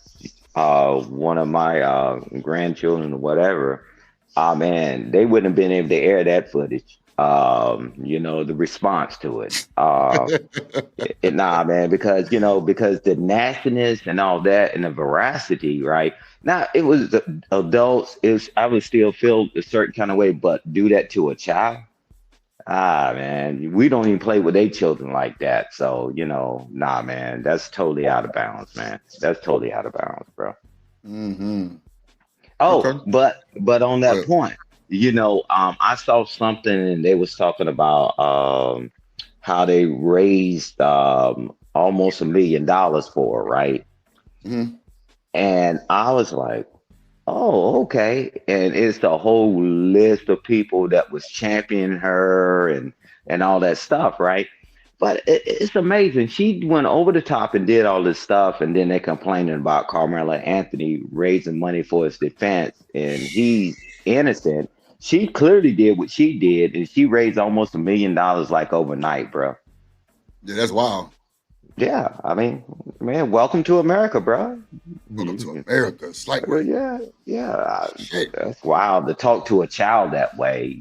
Speaker 7: grandchildren or whatever, man, they wouldn't have been able to air that footage. You know, the response to it. Nah, man, because the nastiness and all that and the veracity, right? Now it was the adults. I would still feel a certain kind of way, but do that to a child. Man, we don't even play with their children like that. So, nah, man, that's totally out of bounds, man. That's totally out of bounds, bro.
Speaker 6: Mm-hmm.
Speaker 7: Oh, okay. but on that point, I saw something and they was talking about how they raised almost $1 million for it, right?
Speaker 6: Mm-hmm.
Speaker 7: And I was like, oh, okay. And it's the whole list of people that was championing her and all that stuff, right? But it's amazing. She went over the top and did all this stuff, and then they're complaining about Carmelo Anthony raising money for his defense, and he's innocent. She clearly did what she did, and she raised almost $1 million like overnight, bro.
Speaker 6: Yeah, that's wild.
Speaker 7: Yeah, I mean, man, welcome to America, bro.
Speaker 6: Welcome to America. Slightly.
Speaker 7: Yeah. That's wild to talk to a child that way.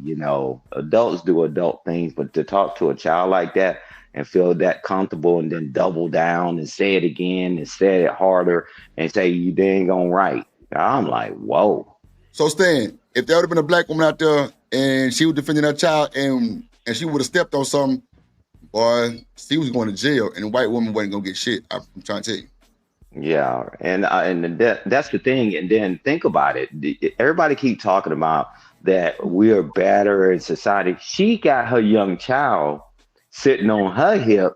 Speaker 7: Adults do adult things, but to talk to a child like that and feel that comfortable and then double down and say it again and say it harder and say you dang on right. I'm like, whoa.
Speaker 6: So Stan, if there would have been a black woman out there and she was defending her child and she would have stepped on something, boy, she was going to jail, and the white woman wasn't gonna get shit. I'm trying to tell you.
Speaker 7: Yeah, and that's the thing. And then think about it. Everybody keep talking about that we are better in society. She got her young child sitting on her hip,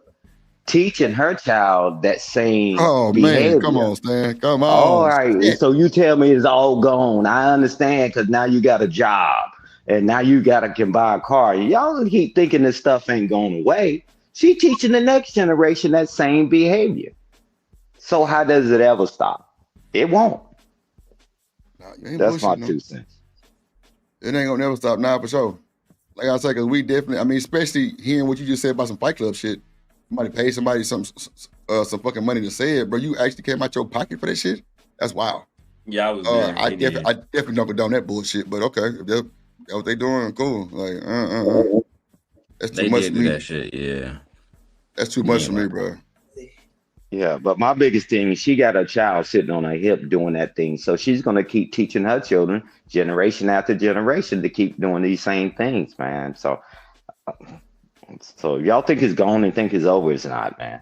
Speaker 7: teaching her child that same behavior.
Speaker 6: Man, come on, Stan. Come on.
Speaker 7: All right, so you tell me it's all gone. I understand because now you got a job. And now you can buy a car. Y'all keep thinking this stuff ain't going away. She teaching the next generation that same behavior. So how does it ever stop? It won't. That's my 2 cents.
Speaker 6: It ain't gonna never stop now for sure. Like I said, because we definitely, especially hearing what you just said about some Fight Club shit. Somebody paid somebody some fucking money to say it, bro. You actually came out your pocket for that shit? That's wild.
Speaker 5: Yeah, I was there.
Speaker 6: I definitely don't condone that bullshit, but okay. If that's what they doing, cool. Like, that's too much for me.
Speaker 5: That shit, yeah.
Speaker 6: That's too much for me, bro.
Speaker 7: Yeah, but my biggest thing, she got a child sitting on her hip doing that thing. So she's going to keep teaching her children, generation after generation, to keep doing these same things, man. So y'all think it's gone and think it's over, it's not, man.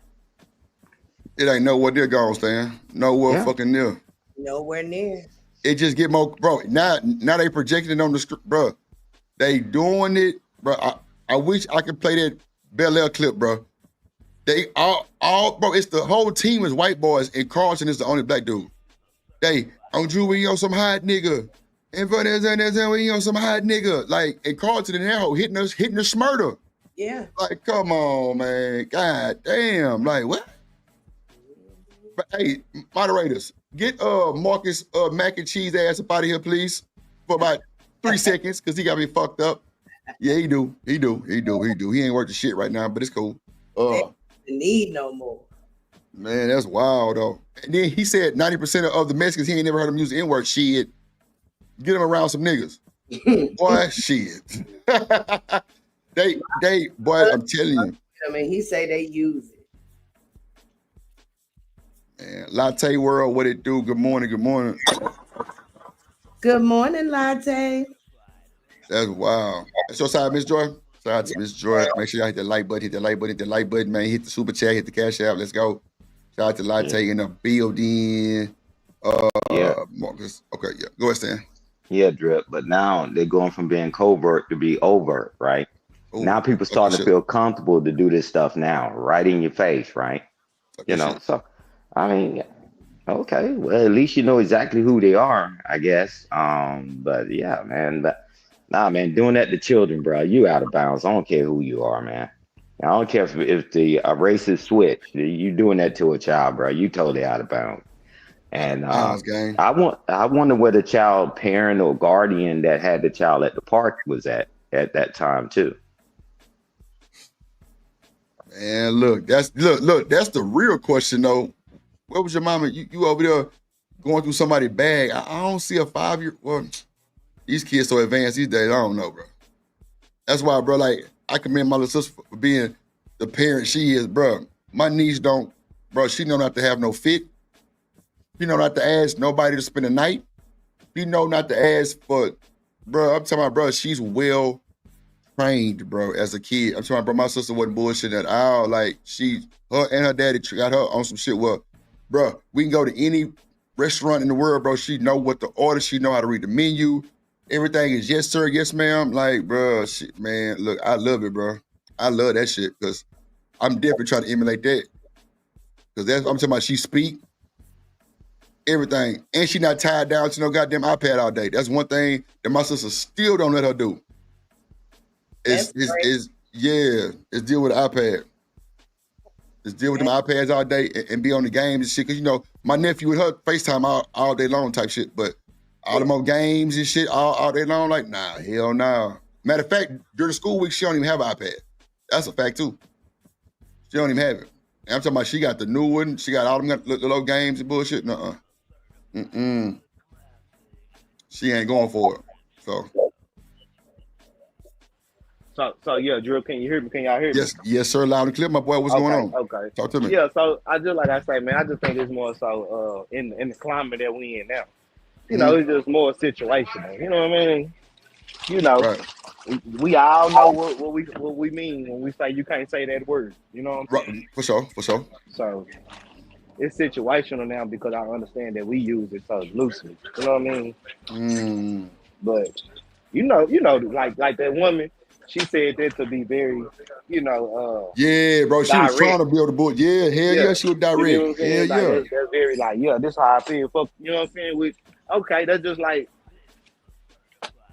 Speaker 6: It ain't nowhere near gone, Stan. Nowhere fucking near.
Speaker 13: Nowhere near.
Speaker 6: It just get more, bro. Now they projecting it on the script, bro. They doing it, bro. I wish I could play that Bel Air clip, bro. They all, bro. It's the whole team is white boys, and Carlton is the only black dude. On Drew, we on some hot nigga, and we on some hot nigga. Like, and Carlton in that hole hitting the smurder.
Speaker 13: Yeah.
Speaker 6: Like, come on, man. God damn. Like, what? But hey, moderators, get Marcus mac and cheese ass up out of here, please, for about 3 seconds, because he got me fucked up. Yeah, he do. He ain't worth the shit right now, but it's cool.
Speaker 13: They don't need no more.
Speaker 6: Man, that's wild though. And then he said 90% of the Mexicans, he ain't never heard him use the N-word. Shit. Get him around some niggas. Boy, shit. Boy, I'm telling you.
Speaker 13: I mean, he say they use it.
Speaker 6: Man, Latte World, what it do? Good morning.
Speaker 13: Good morning, Latte.
Speaker 6: That's wild. That's your side, Miss Joy? Shout out to Miss Joy. Make sure y'all hit the like button, man. Hit the super chat, hit the cash app. Let's go. Shout out to Latte in the building. Marcus. Okay, yeah. Go ahead, Stan.
Speaker 7: Yeah, Drip. But now they're going from being covert to be overt, right?
Speaker 6: Ooh,
Speaker 7: now people starting to feel comfortable to do this stuff now, right in your face, right? So I mean, okay, well, at least you know exactly who they are, I guess. But yeah, man, man, doing that to children, bro, you out of bounds. I don't care who you are, man. I don't care if the race is switched. You doing that to a child, bro, you totally out of bounds. And I wonder where the child parent or guardian that had the child at the park was at that time too.
Speaker 6: Man, look, that's the real question though. Where was your mama? You over there going through somebody's bag? I don't see a 5-year. Well, these kids so advanced these days. I don't know, bro. That's why, bro. Like, I commend my little sister for being the parent she is, bro. My niece don't, bro. She don't have to have no fit. She know not to ask nobody to spend the night. She know not to ask for, bro. I'm talking about, bro. She's well trained, bro. As a kid, I'm talking about, bro. My sister wasn't bullshitting at all. Like, her and her daddy got her on some shit. Well, bro, we can go to any restaurant in the world, bro. She know what to order. She know how to read the menu. Everything is yes, sir, yes, ma'am. Like, bro, shit, man. Look, I love it, bro. I love that shit because I'm definitely trying to emulate that. Because I'm talking about she speak everything, and she not tied down to no goddamn iPad all day. That's one thing that my sister still don't let her do. Is deal with the iPad. Just deal with them iPads all day and be on the games and shit. Cause my nephew with her FaceTime all day long type shit. But all them old games and shit all day long, like, nah, hell nah. Matter of fact, during the school week, she don't even have an iPad. That's a fact too. She don't even have it. And I'm talking about she got the new one. She got all them little games and bullshit. Nuh-uh. She ain't going for it.
Speaker 23: So yeah, Drew, can you hear me? Can y'all hear me?
Speaker 6: Yes, sir. Loud and clear, my boy. What's going on?
Speaker 23: Okay.
Speaker 6: Talk to me.
Speaker 23: Yeah, so I just like I say, man, I just think it's more so in the climate that we in now. It's just more situational. You know what I mean?
Speaker 6: Right.
Speaker 23: We all know what we mean when we say you can't say that word. You know what I'm saying?
Speaker 6: For sure.
Speaker 23: So it's situational now because I understand that we use it so loosely. You know what I mean? But like that woman, she said that to be very,
Speaker 6: yeah, bro. She
Speaker 23: direct.
Speaker 6: Was trying to build a book. Yeah, hell yeah, she was direct.
Speaker 23: You know what I'm saying?
Speaker 6: Hell yeah.
Speaker 23: That's very like, yeah, this is how I feel. Fuck, you know what I'm saying? Which, okay, that's just like,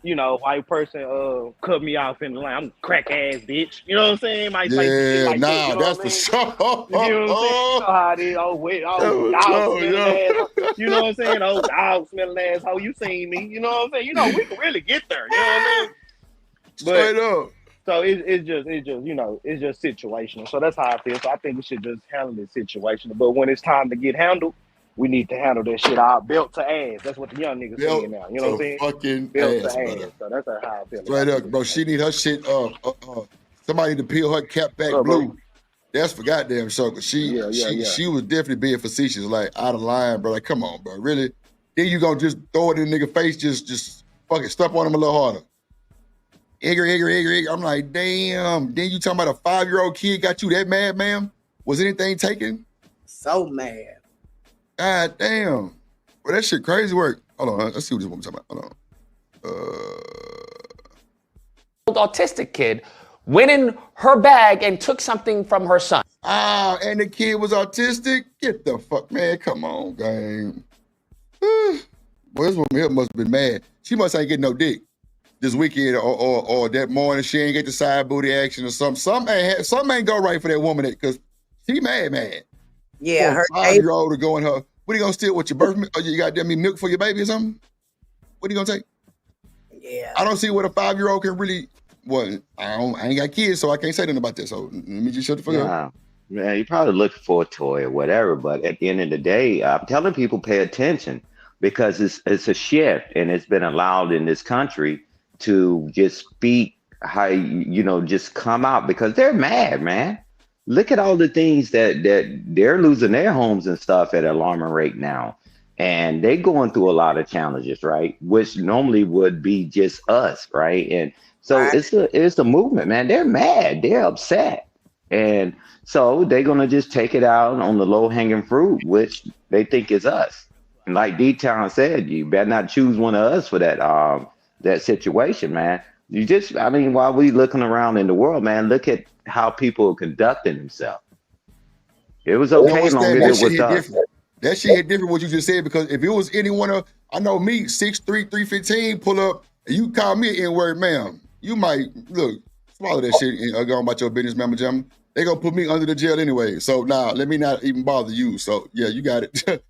Speaker 23: a white person cut me off in the line. I'm crack ass bitch. You know what I'm saying? Might say shit like that, you know
Speaker 6: that's for sure.
Speaker 23: You know what I'm saying? You know how it is. Dog smelling ass. You know what I'm saying? Oh, dog smelling ass. Oh, you seen me? You know what I'm saying? We can really get there. You know what I mean?
Speaker 6: Straight up.
Speaker 23: So it's just it's just situational. So that's how I feel. So I think we should just handle it situational. But when it's time to get handled, we need to handle that shit out belt to ass. That's what the young niggas saying now. You know what I'm saying?
Speaker 6: Fucking
Speaker 23: belt
Speaker 6: ass,
Speaker 23: to
Speaker 6: brother.
Speaker 23: ass. So that's how I feel.
Speaker 6: Straight up, bro. She need her shit. Somebody to peel her cap back blue. Bro. That's for goddamn sure. Cause she was definitely being facetious, like out of line, bro. Like, come on, bro. Really? Then you gonna just throw it in the nigga face, just fucking step on him a little harder. Igger. I'm like, damn. Then you talking about a 5-year-old kid got you that mad, ma'am? Was anything taken?
Speaker 13: So mad.
Speaker 6: God damn. Well, that shit crazy work. Hold on. Let's see what this woman's talking about. Hold on.
Speaker 18: Autistic kid went in her bag and took something from her son.
Speaker 6: And the kid was autistic? Get the fuck, man. Come on, gang. Well, this woman here must have been mad. She must ain't getting no dick this weekend or that morning. She ain't get the side booty action or something. Something ain't go right for that woman because she mad.
Speaker 13: Yeah,
Speaker 6: her 5-year-old to go in her. What are you gonna steal with your birth milk? Or you got that milk for your baby or something? What are you gonna take?
Speaker 13: Yeah.
Speaker 6: I don't see what a 5-year-old can really Well, I ain't got kids, so I can't say nothing about that. So let me just shut the fuck up.
Speaker 7: Yeah, man, you probably looking for a toy or whatever, but at the end of the day, I'm telling people pay attention because it's a shift, and it's been allowed in this country to just speak how just come out because they're mad, man. Look at all the things that they're losing their homes and stuff at an alarming rate now, and they going through a lot of challenges, right? Which normally would be just us, right? And so it's a movement, man. They're mad, they're upset, and so they're gonna just take it out on the low hanging fruit, which they think is us. And like D-Town said, you better not choose one of us for that situation, man. While we looking around in the world, man, look at how people are conducting themselves. It was okay long as it was us.
Speaker 6: That shit hit different what you just said, because if it was any one of, I know me, 6'3", 315, pull up, and you call me an N-word, ma'am, you might, look, swallow that shit and go about your business, mama jam. They gonna put me under the jail anyway. So let me not even bother you. So yeah, you got it.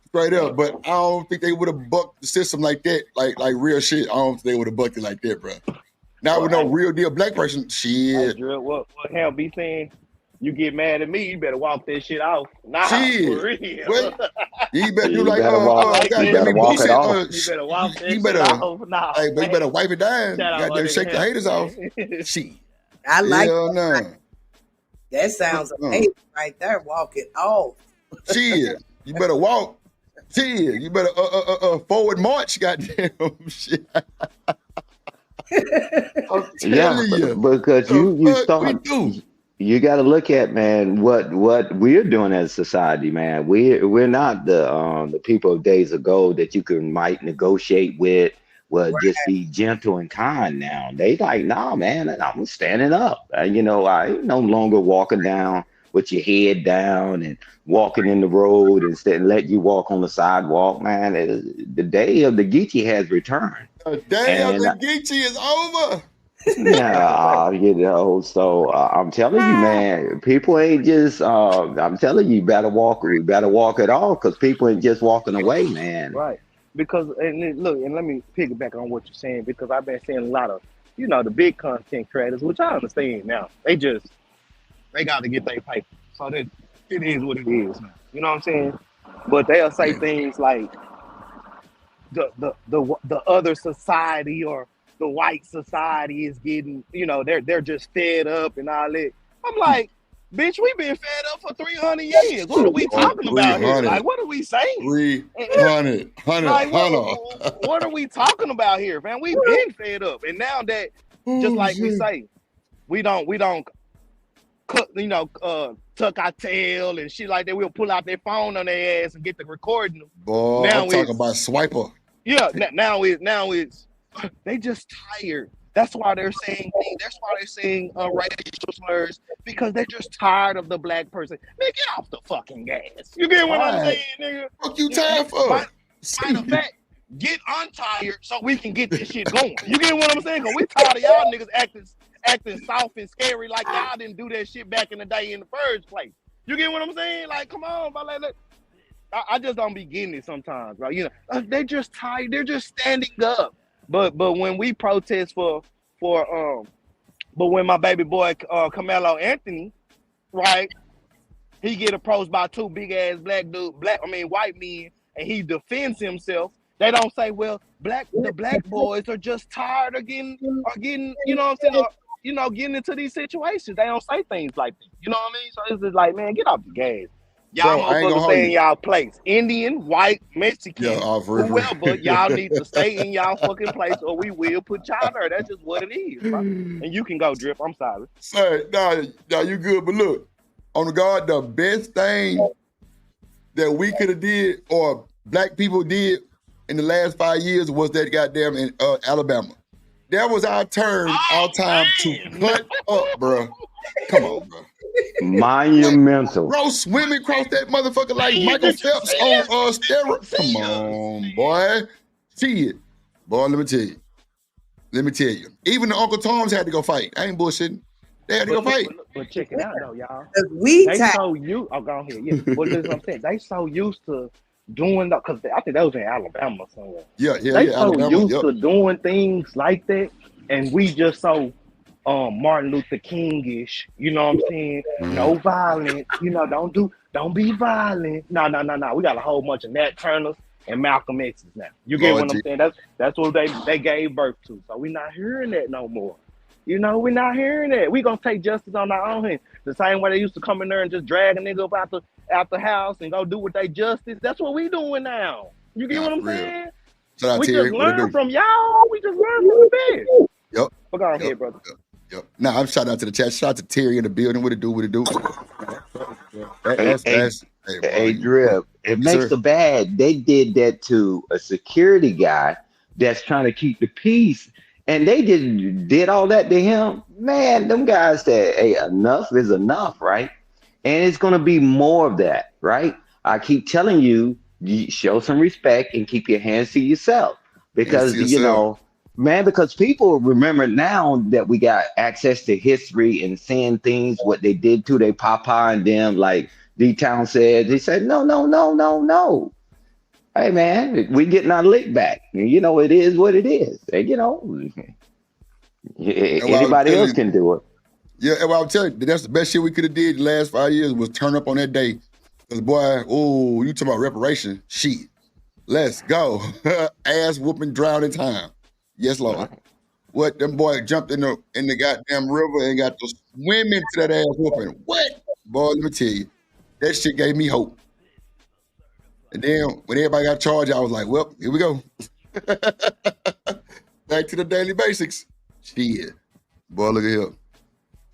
Speaker 6: Straight up. But I don't think they would have bucked the system like that, like real shit. I don't think they would have bucked it like that, bro. Now with no real deal black person, shit.
Speaker 23: What Hell be saying? You get mad at me, you better walk that shit off. Nah,
Speaker 6: shit.
Speaker 23: For real.
Speaker 6: What? You better do
Speaker 7: You
Speaker 6: like
Speaker 7: better walk it off.
Speaker 23: You better walk that shit off. Nah,
Speaker 6: hey, but you better wipe it down.
Speaker 23: Shout out
Speaker 6: Goddamn, shake the
Speaker 23: Hell.
Speaker 6: haters off. Shit.
Speaker 13: I like
Speaker 6: no.
Speaker 13: That sounds amazing right there. Walk it off.
Speaker 6: Shit. You better walk. Shit. You better forward march, goddamn shit.
Speaker 7: Yeah, because you got to look at, man, what we're doing as a society, man. We're not the people of days ago that you might negotiate with, just be gentle and kind. Now they like, nah, man, I'm standing up. I no longer walking down with your head down and walking in the road and let you walk on the sidewalk, man. The day of the Geechee has returned.
Speaker 6: The day of the Geechee is over.
Speaker 7: Yeah, so I'm telling you, man, people ain't just, I'm telling you, better walk it off, because people ain't just walking away, man.
Speaker 23: Right. Because, and look, and let me piggyback on what you're saying, because I've been seeing a lot of, the big content creators, which I understand now. They got to get their paper. So that it is what it is. You know what I'm saying? But they'll say things like the other society or the white society is getting, they're just fed up and all that. I'm like, bitch, we've been fed up for 300 years. What are we talking about here? Like, what are we saying?
Speaker 6: 300.
Speaker 23: Like, what are we talking about here, man? We've been fed up. And now that, just like we say, we don't tuck our tail and shit like that. We'll pull out their phone on their ass and get the recording.
Speaker 6: Boy, now I'm talking about swiper.
Speaker 23: Yeah, now it's they just tired. That's why they're saying racial slurs, because they're just tired of the black person. Man, get off the fucking gas. You get what I'm saying, nigga?
Speaker 6: What you tired for?
Speaker 23: Matter of fact, get untired so we can get this shit going. You get what I'm saying? Because we tired of y'all niggas acting soft and scary like y'all didn't do that shit back in the day in the first place. You get what I'm saying? Like, come on, bro. I just don't be getting it sometimes, bro. They're just tired. They're just standing up. But when we protest but when my baby boy Carmelo Anthony, right, he get approached by two big ass white men, and he defends himself. They don't say, well, the black boys are just tired of getting, you know what I'm saying, getting into these situations. They don't say things like that. You know what I mean? So it's just like, man, get off the gas. Y'all motherfuckers stay in y'all place. Indian, white, Mexican, whoever, y'all need to stay in y'all fucking place, or we will put y'all there. That's just what it is, bro. And you can go, Drip. I'm sorry.
Speaker 6: Sir, nah, you good. But look, on the guard, the best thing that we could have did, or black people did in the last 5 years, was that goddamn in Alabama. That was our turn, our time to cut up, bro. Come on, bro.
Speaker 7: Monumental.
Speaker 6: Bro, swimming across that motherfucker like Michael Phelps on steroids. Come on, boy. See it. Boy, let me tell you. Even the Uncle Toms had to go fight. I ain't bullshitting. They had to go fight.
Speaker 23: But check it out, though, y'all.
Speaker 13: Go
Speaker 23: ahead. Yeah. But that's what I'm saying. They so used to doing that, because I think that was in Alabama somewhere.
Speaker 6: Yeah.
Speaker 23: They so
Speaker 6: Alabama,
Speaker 23: used to doing things like that, and we just so Martin Luther King-ish. You know what I'm saying? No violence. You know, don't be violent. No. We got a whole bunch of Nat Turners and Malcolm X's now. You get what I'm saying? That's what they gave birth to. So we're not hearing that no more. You know, we're not hearing that. We're gonna take justice on our own hands. The same way they used to come in there and just drag a nigga up out the house and go do what they justice. That's what we doing now. You get what I'm saying? We just learn from y'all. We just learn from the best.
Speaker 6: Yep.
Speaker 23: But go ahead, brother.
Speaker 6: Yep. Now I'm shout out to the chat. Shout out to Terry in the building. What it do?
Speaker 7: Hey, Drip. It makes the bad. They did that to a security guy that's trying to keep the peace, and they did all that to him. Man, them guys said, "Hey, enough is enough," right? And it's gonna be more of that, right? I keep telling you, show some respect and keep your hands to yourself, because you know. Man, because people remember now that we got access to history and seeing things, what they did to their papa and them, like D-Town said, they said, no. Hey, man, we getting our lick back. You know, it is what it is. And, you know, anybody else can do it.
Speaker 6: Yeah, and I'll tell you, that's the best shit we could have did the last 5 years was turn up on that day. Because, boy, you talking about reparation? Shit. Let's go. Ass whooping, drown in time. Yes, Lord. What, them boys jumped in the goddamn river and got to swim into that ass whooping. What? Boy, let me tell you, that shit gave me hope. And then when everybody got charged, I was like, well, here we go. Back to the daily basics. Shit. Boy, look at here.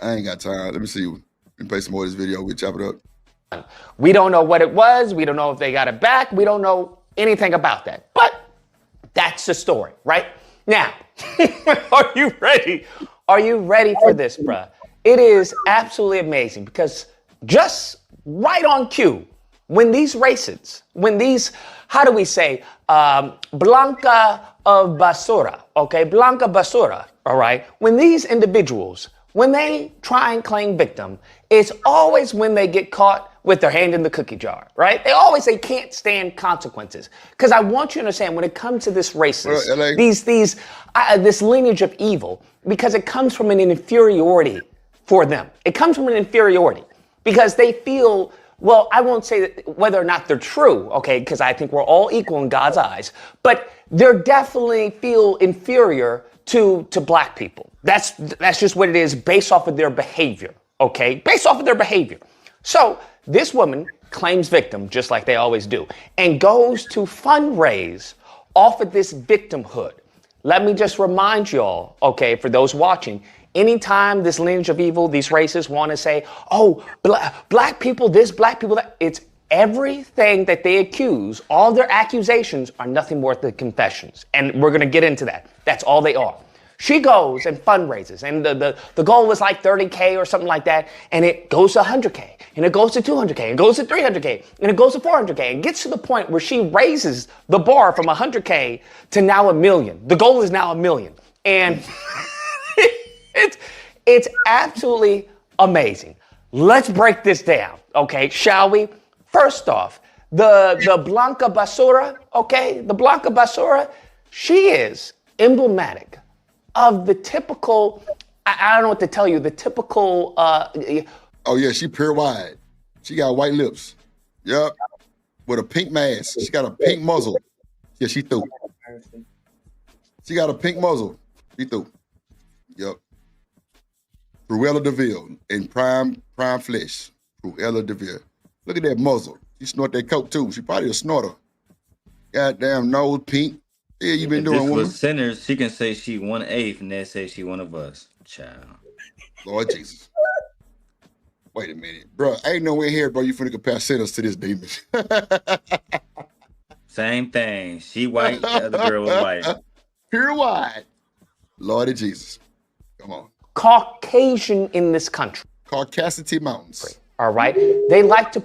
Speaker 6: I ain't got time. Let me see. Let me play some more of this video. We'll chop it up.
Speaker 18: We don't know what it was. We don't know if they got it back. We don't know anything about that. But that's the story, right? Now, are you ready? Are you ready for this, bruh? It is absolutely amazing because just right on cue, when these racists, how do we say, Blanca of Basura, okay? Blanca Basura, all right? When these individuals, when they try and claim victim, it's always when they get caught with their hand in the cookie jar, right? They always say can't stand consequences. Because I want you to understand when it comes to this racist, this lineage of evil, because it comes from an inferiority for them. It comes from an inferiority because they feel, well, I won't say that whether or not they're true, okay, because I think we're all equal in God's eyes, but they're definitely feel inferior to black people. That's just what it is based off of their behavior, okay? Based off of their behavior. So this woman claims victim, just like they always do, and goes to fundraise off of this victimhood. Let me just remind y'all, okay, for those watching, anytime this lineage of evil, these racists want to say, oh, black people this, black people that, it's everything that they accuse, all their accusations are nothing more than confessions. And we're going to get into that. That's all they are. She goes and fundraises, and the goal is like 30K or something like that, and it goes to 100K, and it goes to 200K, and it goes to 300K, and it goes to 400K, and gets to the point where she raises the bar from 100K to now 1 million. The goal is now 1 million, and it's absolutely amazing. Let's break this down, okay, shall we? First off, the Blanca Basura, okay, the Blanca Basura, she is emblematic of the typical, I don't know what to tell you, the typical...
Speaker 6: oh, yeah, she pure white. She got white lips. Yep. With a pink mask. She got a pink muzzle. Yeah, she threw. She got a pink muzzle. She threw. Yep. Cruella DeVille in prime flesh. Cruella DeVille. Look at that muzzle. She snort that coke, too. She probably a snorter. Goddamn nose pink. Yeah, you been doing,
Speaker 5: woman.
Speaker 6: woman.
Speaker 5: If this was sinners, she can say she 1/8, and they say she one of us. Child.
Speaker 6: Lord Jesus. Wait a minute. Bro, ain't no way here, bro, you finna compare sinners to this demon.
Speaker 5: Same thing. She white, the other girl was white.
Speaker 6: Pure white. Lord of Jesus. Come on.
Speaker 18: Caucasian in this country.
Speaker 6: Caucasity Mountains.
Speaker 18: All right. They like to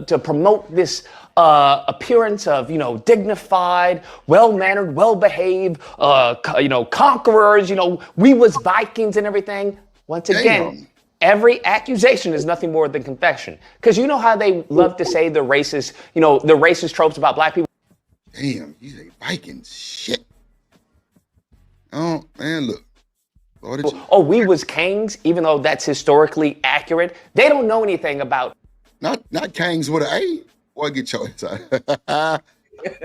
Speaker 18: to promote this appearance of, dignified, well-mannered, well-behaved, conquerors. We was Vikings and everything. Once again, every accusation is nothing more than confession. Because you know how they love to say the racist tropes about black people.
Speaker 6: Damn, you say Vikings, shit. Oh man, look.
Speaker 18: oh, we was kings, even though that's historically accurate. They don't know anything about
Speaker 6: not kings with an A. Boy, get your ass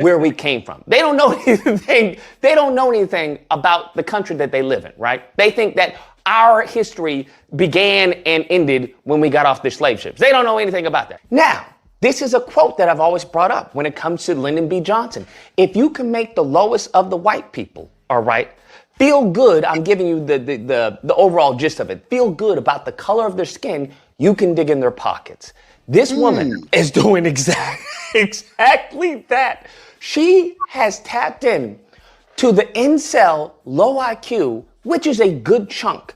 Speaker 18: where we came from. They don't know anything. They don't know anything about the country that they live in, right? They think that our history began and ended when we got off the slave ships. They don't know anything about that. Now, this is a quote that I've always brought up when it comes to Lyndon B. Johnson. If you can make the lowest of the white people, all right, feel good, I'm giving you the overall gist of it, feel good about the color of their skin, you can dig in their pockets. This woman is doing exactly that. She has tapped in to the incel low IQ, which is a good chunk.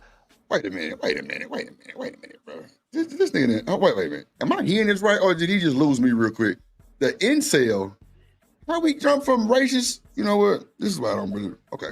Speaker 6: Wait a minute, bro. This nigga, oh, wait a minute. Am I hearing this right, or did he just lose me real quick? The incel, how we jump from racist? You know what? This is why I don't really, okay.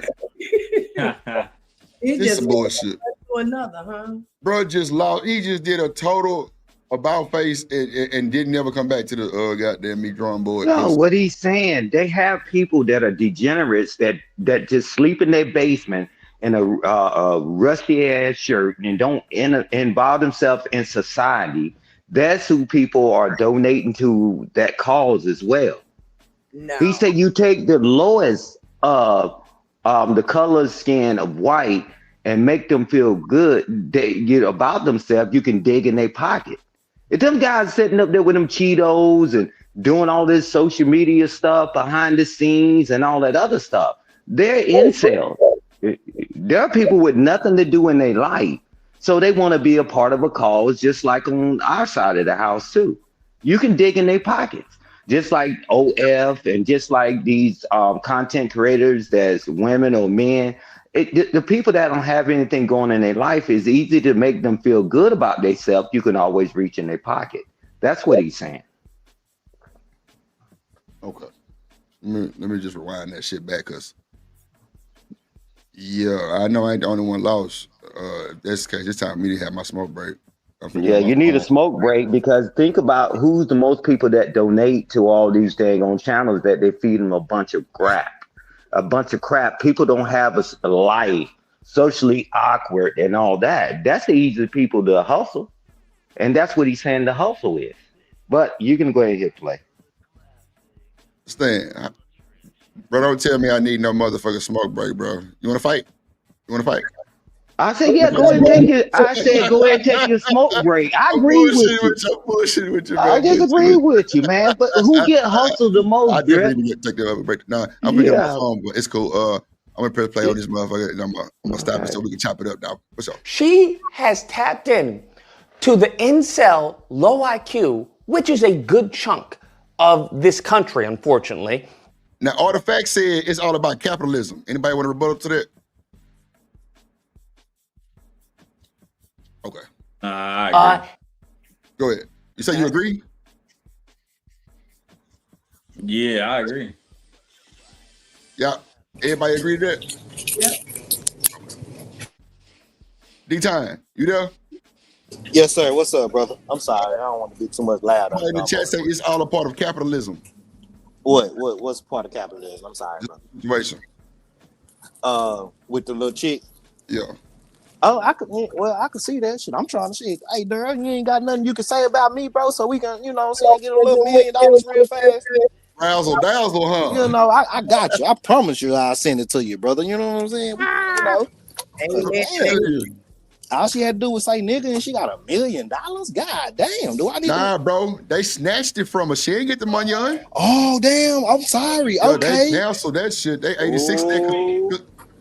Speaker 6: This is some bullshit.
Speaker 13: To another, huh?
Speaker 6: Bro just lost, he just did a total about face and didn't never come back to the goddamn me drawing board.
Speaker 7: No, what he's saying, they have people that are degenerates that just sleep in their basement in a rusty ass shirt and don't involve themselves in society. That's who people are donating to that cause as well.
Speaker 13: No.
Speaker 7: He said you take the lowest of the color skin of white and make them feel good about themselves, you can dig in their pocket. If them guys sitting up there with them Cheetos and doing all this social media stuff behind the scenes and all that other stuff, they're incels. There are people with nothing to do in their life. So they want to be a part of a cause, just like on our side of the house too. You can dig in their pockets, just like OF and just like these content creators that's women or men. The people that don't have anything going in their life, is easy to make them feel good about themselves. You can always reach in their pocket. That's what he's saying.
Speaker 6: Okay. Let me just rewind that shit back, because yeah, I know I ain't the only one lost. That's the case. It's time for me to have my smoke break.
Speaker 7: Yeah, you need a smoke break, because think about who's the most people that donate to all these dang on channels that they feed them a bunch of crap. People don't have a life, socially awkward and all that. That's the easy people to hustle. And that's what he's saying the hustle is. But you can go ahead and hit play.
Speaker 6: Stan, bro, don't tell me I need no motherfucking smoke break, bro. You want to fight?
Speaker 7: I said, yeah, go ahead and take your. I said, go ahead and take your smoke break. I agree with you. I disagree with you, man. But who get hustled the most?
Speaker 6: I definitely need to take that break. Nah, I'm gonna get my phone, but it's cool. I'm gonna press play on this motherfucker, and I'm gonna stop it so we can chop it up now. What's up?
Speaker 18: She has tapped in to the incel low IQ, which is a good chunk of this country, unfortunately.
Speaker 6: Now, all the facts say it's all about capitalism. Anybody want to rebuttal to that? Okay.
Speaker 5: I agree.
Speaker 6: Go ahead. You say you agree?
Speaker 5: Yeah, I agree.
Speaker 6: Yeah. Everybody agree to that?
Speaker 13: Yep.
Speaker 6: D-Time, you there?
Speaker 11: Yes, sir. What's up, brother? I'm sorry. I don't want to be too much loud.
Speaker 6: In the chat say it's all a part of capitalism.
Speaker 11: What's part of capitalism? I'm sorry, brother.
Speaker 6: Situation.
Speaker 11: With the little chick.
Speaker 6: Yeah.
Speaker 11: Oh, I could see that shit. I'm trying to see. Hey, girl, you ain't got nothing you can say about me, bro, so we can, get a little $1 million real fast.
Speaker 6: Razzle dazzle, huh?
Speaker 11: I got you. I promise you I'll send it to you, brother. You know what I'm saying? All she had to do was say nigga, and she got $1 million. God damn, do I need
Speaker 6: bro. They snatched it from her. She ain't get the money on.
Speaker 11: Oh, damn. I'm sorry. Okay.
Speaker 6: They canceled that shit. They 86.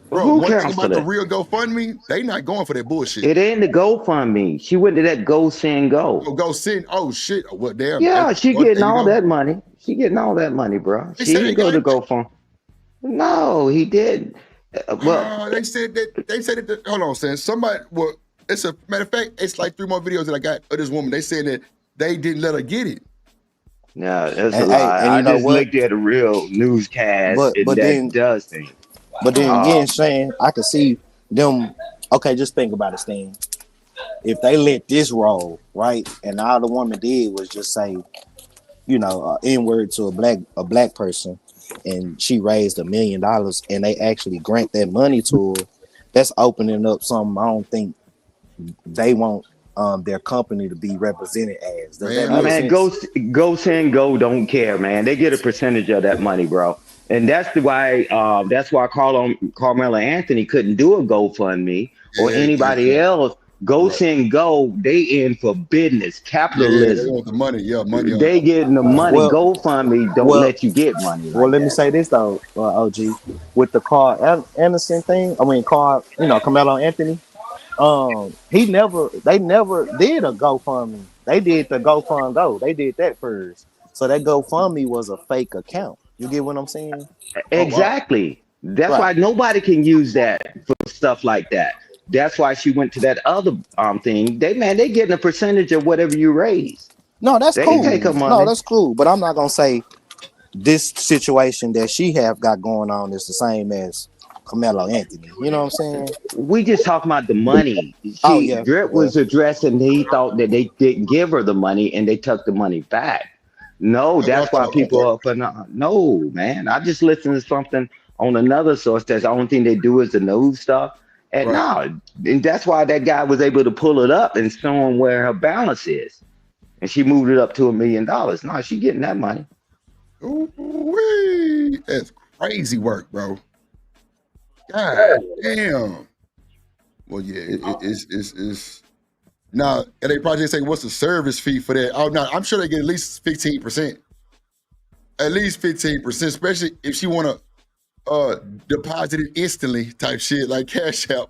Speaker 6: Bro,
Speaker 7: Who
Speaker 6: one thing
Speaker 7: canceled
Speaker 6: about the
Speaker 7: it?
Speaker 6: real GoFundMe, they not going for that bullshit.
Speaker 7: It ain't the GoFundMe. She went to that Go Send Go.
Speaker 6: Go Send. Oh shit. Well, damn.
Speaker 7: Yeah, she getting all that money. She getting all that money, bro. She didn't go to GoFundMe. No, he did.
Speaker 6: They said that. Hold on, Sam. Somebody. Well, it's a matter of fact. It's like 3 more videos that I got of this woman. They said that they didn't let her get it.
Speaker 7: No, that's a lie. I just looked at a real newscast,
Speaker 11: but
Speaker 7: that
Speaker 11: then,
Speaker 7: does things.
Speaker 11: But then again, Shane, I could see them. Okay, just think about it, Stan. If they let this roll, right, and all the woman did was just say, N-word to a black person, and she raised $1 million, and they actually grant that money to her, that's opening up something I don't think they want their company to be represented as. Does that make
Speaker 7: Man,
Speaker 11: sense?
Speaker 7: Go Send Go don't care, man. They get a percentage of that money, bro. And that's why Carmelo Anthony couldn't do a GoFundMe or anybody else. Go Send Go, they in for business,
Speaker 6: Yeah, they
Speaker 7: capitalism.
Speaker 6: want the money. Yeah, money on.
Speaker 7: They getting the money.
Speaker 11: Well,
Speaker 7: GoFundMe don't
Speaker 11: well,
Speaker 7: let you get money
Speaker 11: well.
Speaker 7: like
Speaker 11: Let me
Speaker 7: that.
Speaker 11: say this though, OG, with the Carl Anderson thing. I mean, Carl, Carmelo Anthony. They never did a GoFundMe. They did the GoFund Go. They did that first. So that GoFundMe was a fake account. You get what I'm saying?
Speaker 7: Exactly. That's
Speaker 11: Right.
Speaker 7: why nobody can use that for stuff like that. That's why she went to that other thing. They getting a percentage of whatever you raise.
Speaker 11: No, that's
Speaker 7: They ain't
Speaker 11: cool.
Speaker 7: take her
Speaker 11: No,
Speaker 7: money.
Speaker 11: that's cool. But I'm not gonna say this situation that she have got going on is the same as Carmelo Anthony. You know what I'm saying?
Speaker 7: We just talking about the money.
Speaker 11: Oh
Speaker 7: See,
Speaker 11: yeah.
Speaker 7: Drip
Speaker 11: Well,
Speaker 7: was addressing he thought that they didn't give her the money and they took the money back. No, that's why people are for no, man. I just listened to something on another source that's the only thing they do is the news stuff. And no, and that's why that guy was able to pull it up and show him where her balance is. And she moved it up to $1 million. No, she getting that money.
Speaker 6: Ooh-wee. That's crazy work, bro. God damn. Well, yeah, it's now. And they probably say, "What's the service fee for that?" Oh no, I'm sure they get at least 15%. At least 15%, especially if she want to deposit it instantly type shit like Cash App.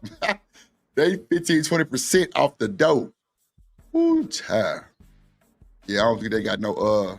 Speaker 6: They 15-20% off the dough. Ooh, child. Yeah, I don't think they got no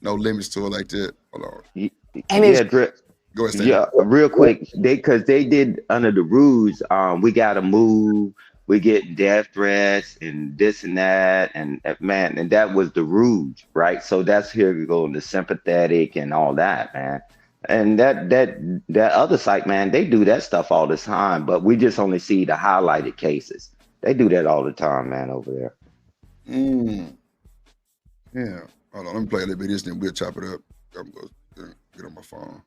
Speaker 6: limits to it like that. Hold on.
Speaker 7: And Drip.
Speaker 6: Go ahead, Stan.
Speaker 7: Yeah, real quick. Because they did under the rules, we gotta move, we get death threats and this and that, and man, and that was the rules, right? So that's here to go the sympathetic and all that, man. And that other site, man, they do that stuff all the time, but we just only see the highlighted cases. They do that all the time, man, over there.
Speaker 6: Yeah. Hold on, let me play a little bit of this, then we'll chop it up. I'm going to get on my phone.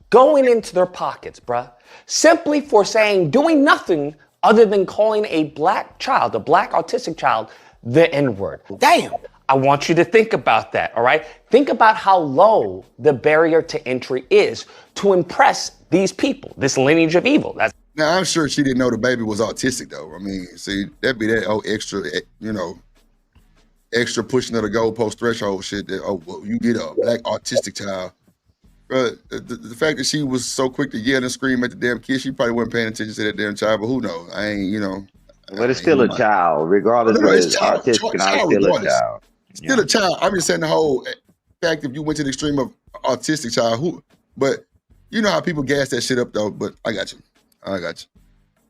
Speaker 18: Going into their pockets, bruh, simply for doing nothing other than calling a black child, a black autistic child, the N-word. Damn. I want you to think about that, all right? Think about how low the barrier to entry is to impress these people, this lineage of evil.
Speaker 6: Now, I'm sure she didn't know the baby was autistic, though. I mean, see, that'd be that extra pushing of the goalpost threshold shit that, well, you get a black autistic child. But the fact that she was so quick to yell and scream at the damn kid, she probably wasn't paying attention to that damn child, but who knows? I ain't.
Speaker 7: But it's still a child, regardless of it's autistic, it's still a child.
Speaker 6: Still a child. I'm just saying the whole fact if you went to the extreme of autistic child, but you know how people gas that shit up though, but I got you.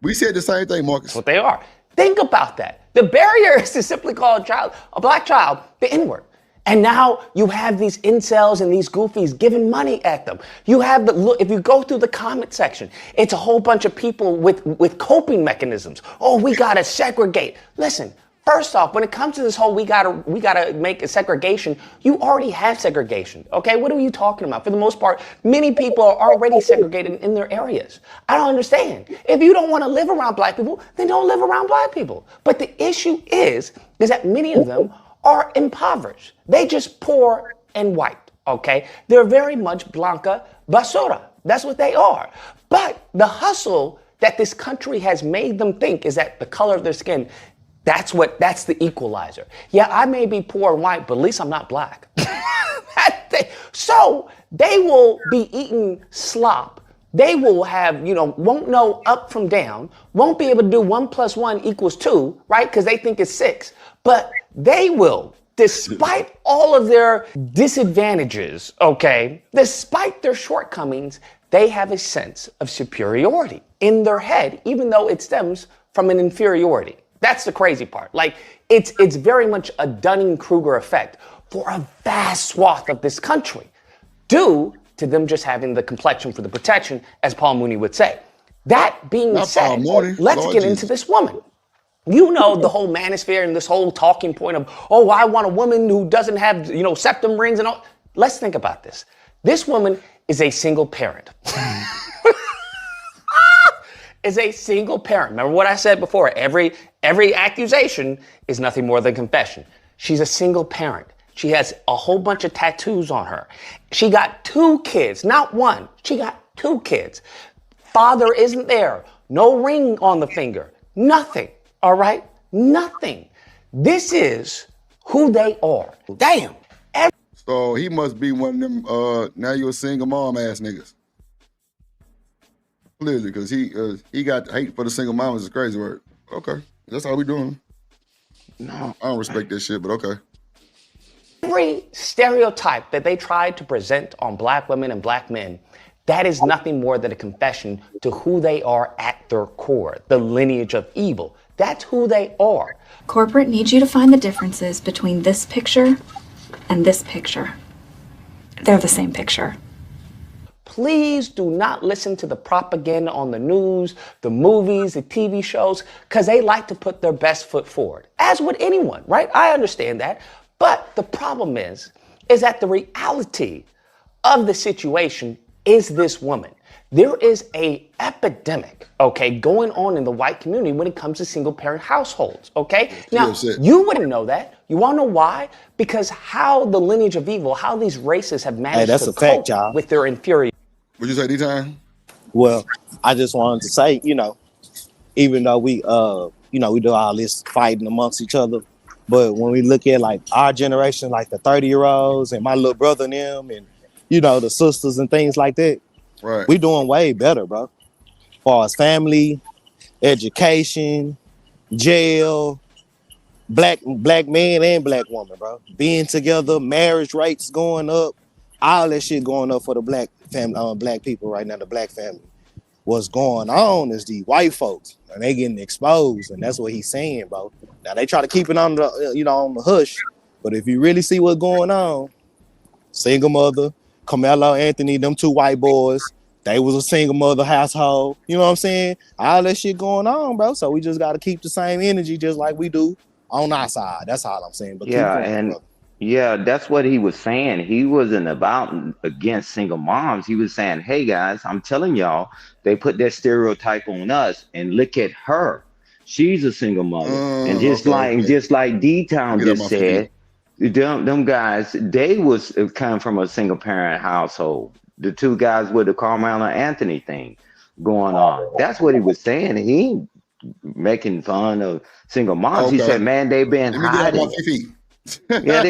Speaker 6: We said the same thing, Marcus.
Speaker 18: That's what they are. Think about that. The barrier is to simply call a black child, the N-word. And now you have these incels and these goofies giving money at them. You have if you go through the comment section, it's a whole bunch of people with coping mechanisms. Oh, we gotta segregate. Listen, first off, when it comes to this whole we gotta make a segregation, you already have segregation. Okay, what are you talking about? For the most part, many people are already segregated in their areas. I don't understand. If you don't want to live around black people, then don't live around black people. But the issue is that many of them are impoverished. They just poor and white, okay? They're very much blanca basura. That's what they are. But the hustle that this country has made them think is that the color of their skin, that's the equalizer. Yeah, I may be poor and white, but at least I'm not black. So they will be eating slop. They will have, won't know up from down, won't be able to do 1 + 1 = 2, right? Because they think it's 6. But they will, despite all of their disadvantages, okay, despite their shortcomings, they have a sense of superiority in their head, even though it stems from an inferiority. That's the crazy part. Like, it's very much a Dunning-Kruger effect for a vast swath of this country, due to them just having the complexion for the protection, as Paul Mooney would say. That being said, let's get into this woman. You know the whole manosphere and this whole talking point of, oh, I want a woman who doesn't have, septum rings and all. Let's think about this. This woman is a single parent. is a single parent. Remember what I said before? Every accusation is nothing more than confession. She's a single parent. She has a whole bunch of tattoos on her. She got 2 kids, not one. She got 2 kids. Father isn't there. No ring on the finger. Nothing. All right? Nothing. This is who they are. Damn.
Speaker 6: So he must be one of them, now you're a single mom ass niggas. Clearly, because he got hate for the single moms is a crazy word. Okay. That's how we doing. No. I don't respect this shit, but okay.
Speaker 18: Every stereotype that they tried to present on black women and black men, that is nothing more than a confession to who they are at their core, the lineage of evil. That's who they are.
Speaker 3: Corporate needs you to find the differences between this picture and this picture. They're the same picture.
Speaker 18: Please do not listen to the propaganda on the news, the movies, the TV shows, because they like to put their best foot forward, as would anyone, right? I understand that. But the problem is that the reality of the situation is this woman. There is a epidemic, okay, going on in the white community when it comes to single parent households, okay? Now, you wouldn't know that. You want to know why? Because how the lineage of evil, how these races have managed to cope with their inferiority.
Speaker 6: What'd you say, D-Time?
Speaker 11: Well, I just wanted to say, even though we do all this fighting amongst each other, but when we look at like our generation, like the 30-year-olds and my little brother and them and, the sisters and things like that,
Speaker 6: right?
Speaker 11: We doing way better, bro. As far as family, education, jail, black man and black woman, bro. Being together, marriage rates going up, all that shit going up for the black family, black people right now, the black family. What's going on is the white folks, and they getting exposed, and that's what he's saying, bro. Now they try to keep it on the, on the hush, but if you really see what's going on, single mother, Carmelo Anthony, them 2 white boys, they was a single mother household. You know what I'm saying? All that shit going on, bro. So we just got to keep the same energy just like we do on our side. That's all I'm saying. But
Speaker 7: Yeah,
Speaker 11: keep going,
Speaker 7: and
Speaker 11: brother.
Speaker 7: yeah, that's what he was saying. He wasn't about against single moms. He was saying, hey guys, I'm telling y'all, they put that stereotype on us, and look at her. She's a single mother. And just like D-Town just said, them guys, they was coming from a single parent household. The 2 guys with the Carmelo Anthony thing going on. That's what he was saying. He ain't making fun of single moms. He said, man, they've been hiding it. Yeah,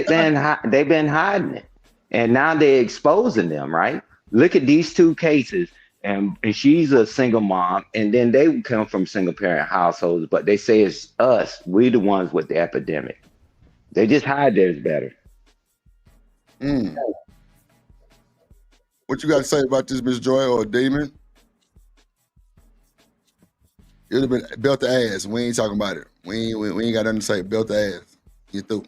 Speaker 7: they've been hiding it. And now they're exposing them, right? Look at these 2 cases. And she's a single mom, and then they come from single parent households, but they say it's us. We the ones with the epidemic. They just hide theirs better.
Speaker 6: What you got to say about this, Miss Joy or Damon? It would have been belt the ass. We ain't talking about it. We ain't got nothing to say. Belt the ass. You through.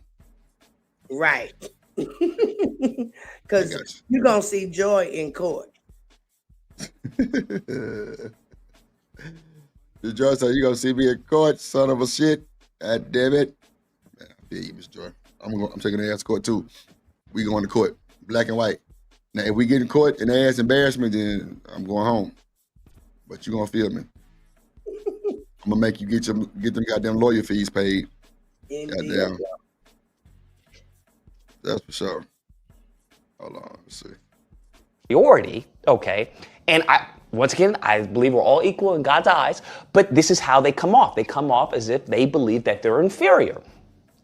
Speaker 13: Right. Because you're going to see Joy in court.
Speaker 6: The Joy said, you gonna see me in court, son of a shit. God damn it. Man, I feel you, Miss Joy. I'm taking the ass to court too. We going to court, black and white. Now, if we get in court and ass embarrassment, then I'm going home. But you gonna feel me. I'm gonna make you get them goddamn lawyer fees paid. Goddamn. That's for sure. Hold on, let's see.
Speaker 18: Priority, okay? And once again, I believe we're all equal in God's eyes, but this is how they come off. They come off as if they believe that they're inferior.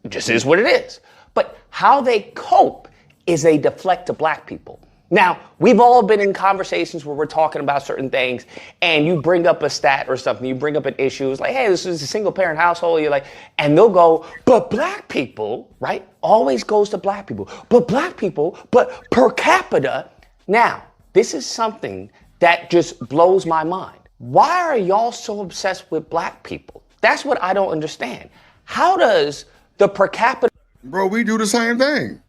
Speaker 18: It just is what it is. But how they cope is they deflect to black people. Now, we've all been in conversations where we're talking about certain things, and you bring up a stat or something, you bring up an issue, it's like, hey, this is a single parent household, you're like, and they'll go, but black people, right? Always goes to black people. But black people, but per capita. Now, this is something that just blows my mind. Why are y'all so obsessed with black people? That's what I don't understand. How does the per capita...
Speaker 6: Bro, we do the same thing.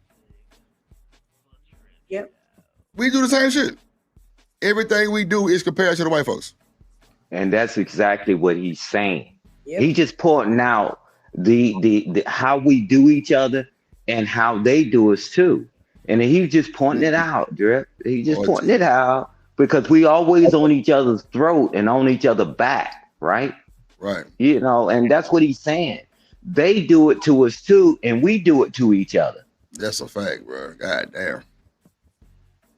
Speaker 13: Yep.
Speaker 6: We do the same shit. Everything we do is compared to the white folks.
Speaker 7: And that's exactly what he's saying.
Speaker 13: Yep.
Speaker 7: He's just pointing out the how we do each other and how they do us too. And he's just pointing it out, Drip. He's just pointing it out because we always on each other's throat and on each other's back. right?
Speaker 6: Right.
Speaker 7: You know, and that's what he's saying. They do it to us too, and we do it to each other.
Speaker 6: That's a fact, bro. God damn.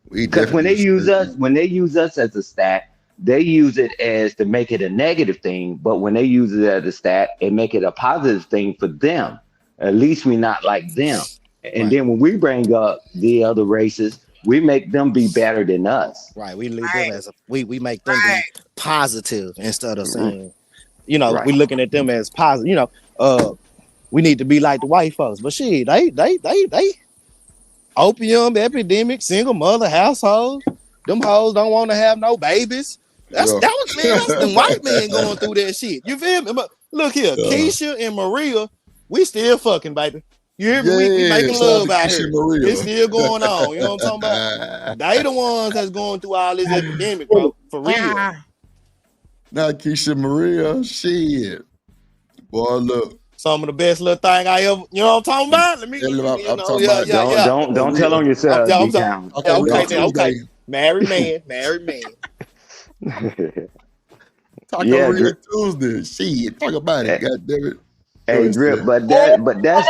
Speaker 6: We
Speaker 7: Because when
Speaker 6: definitely
Speaker 7: they use us as a stat, they use it as to make it a negative thing. But when they use it as a stat, it make it a positive thing for them. At least we not like them. And then when we bring up the other races, we make them be better than us.
Speaker 11: Right. We leave them as we make them be positive instead of saying,
Speaker 7: Right.
Speaker 11: we looking at them as positive. We need to be like the white folks. But shit, they opium epidemic, single mother household. Them hoes don't want to have no babies. That's the white man going through that shit. You feel me? But look here, Keisha and Maria, we still fucking, baby. You hear me? We making love out here. It's still going on. You know what I'm talking about? They the ones that's going through all this epidemic, bro. For real.
Speaker 6: Now Keisha Maria, shit. Boy, look.
Speaker 11: Some of the best little thing I ever, you know what I'm talking about? Let me,
Speaker 6: I'm talking about.
Speaker 7: Don't tell on yourself, D-Town.
Speaker 11: Okay. Married man.
Speaker 6: Talk on Real Tuesday. Shit, talk about it. God damn it.
Speaker 7: Hey, Drip, but that's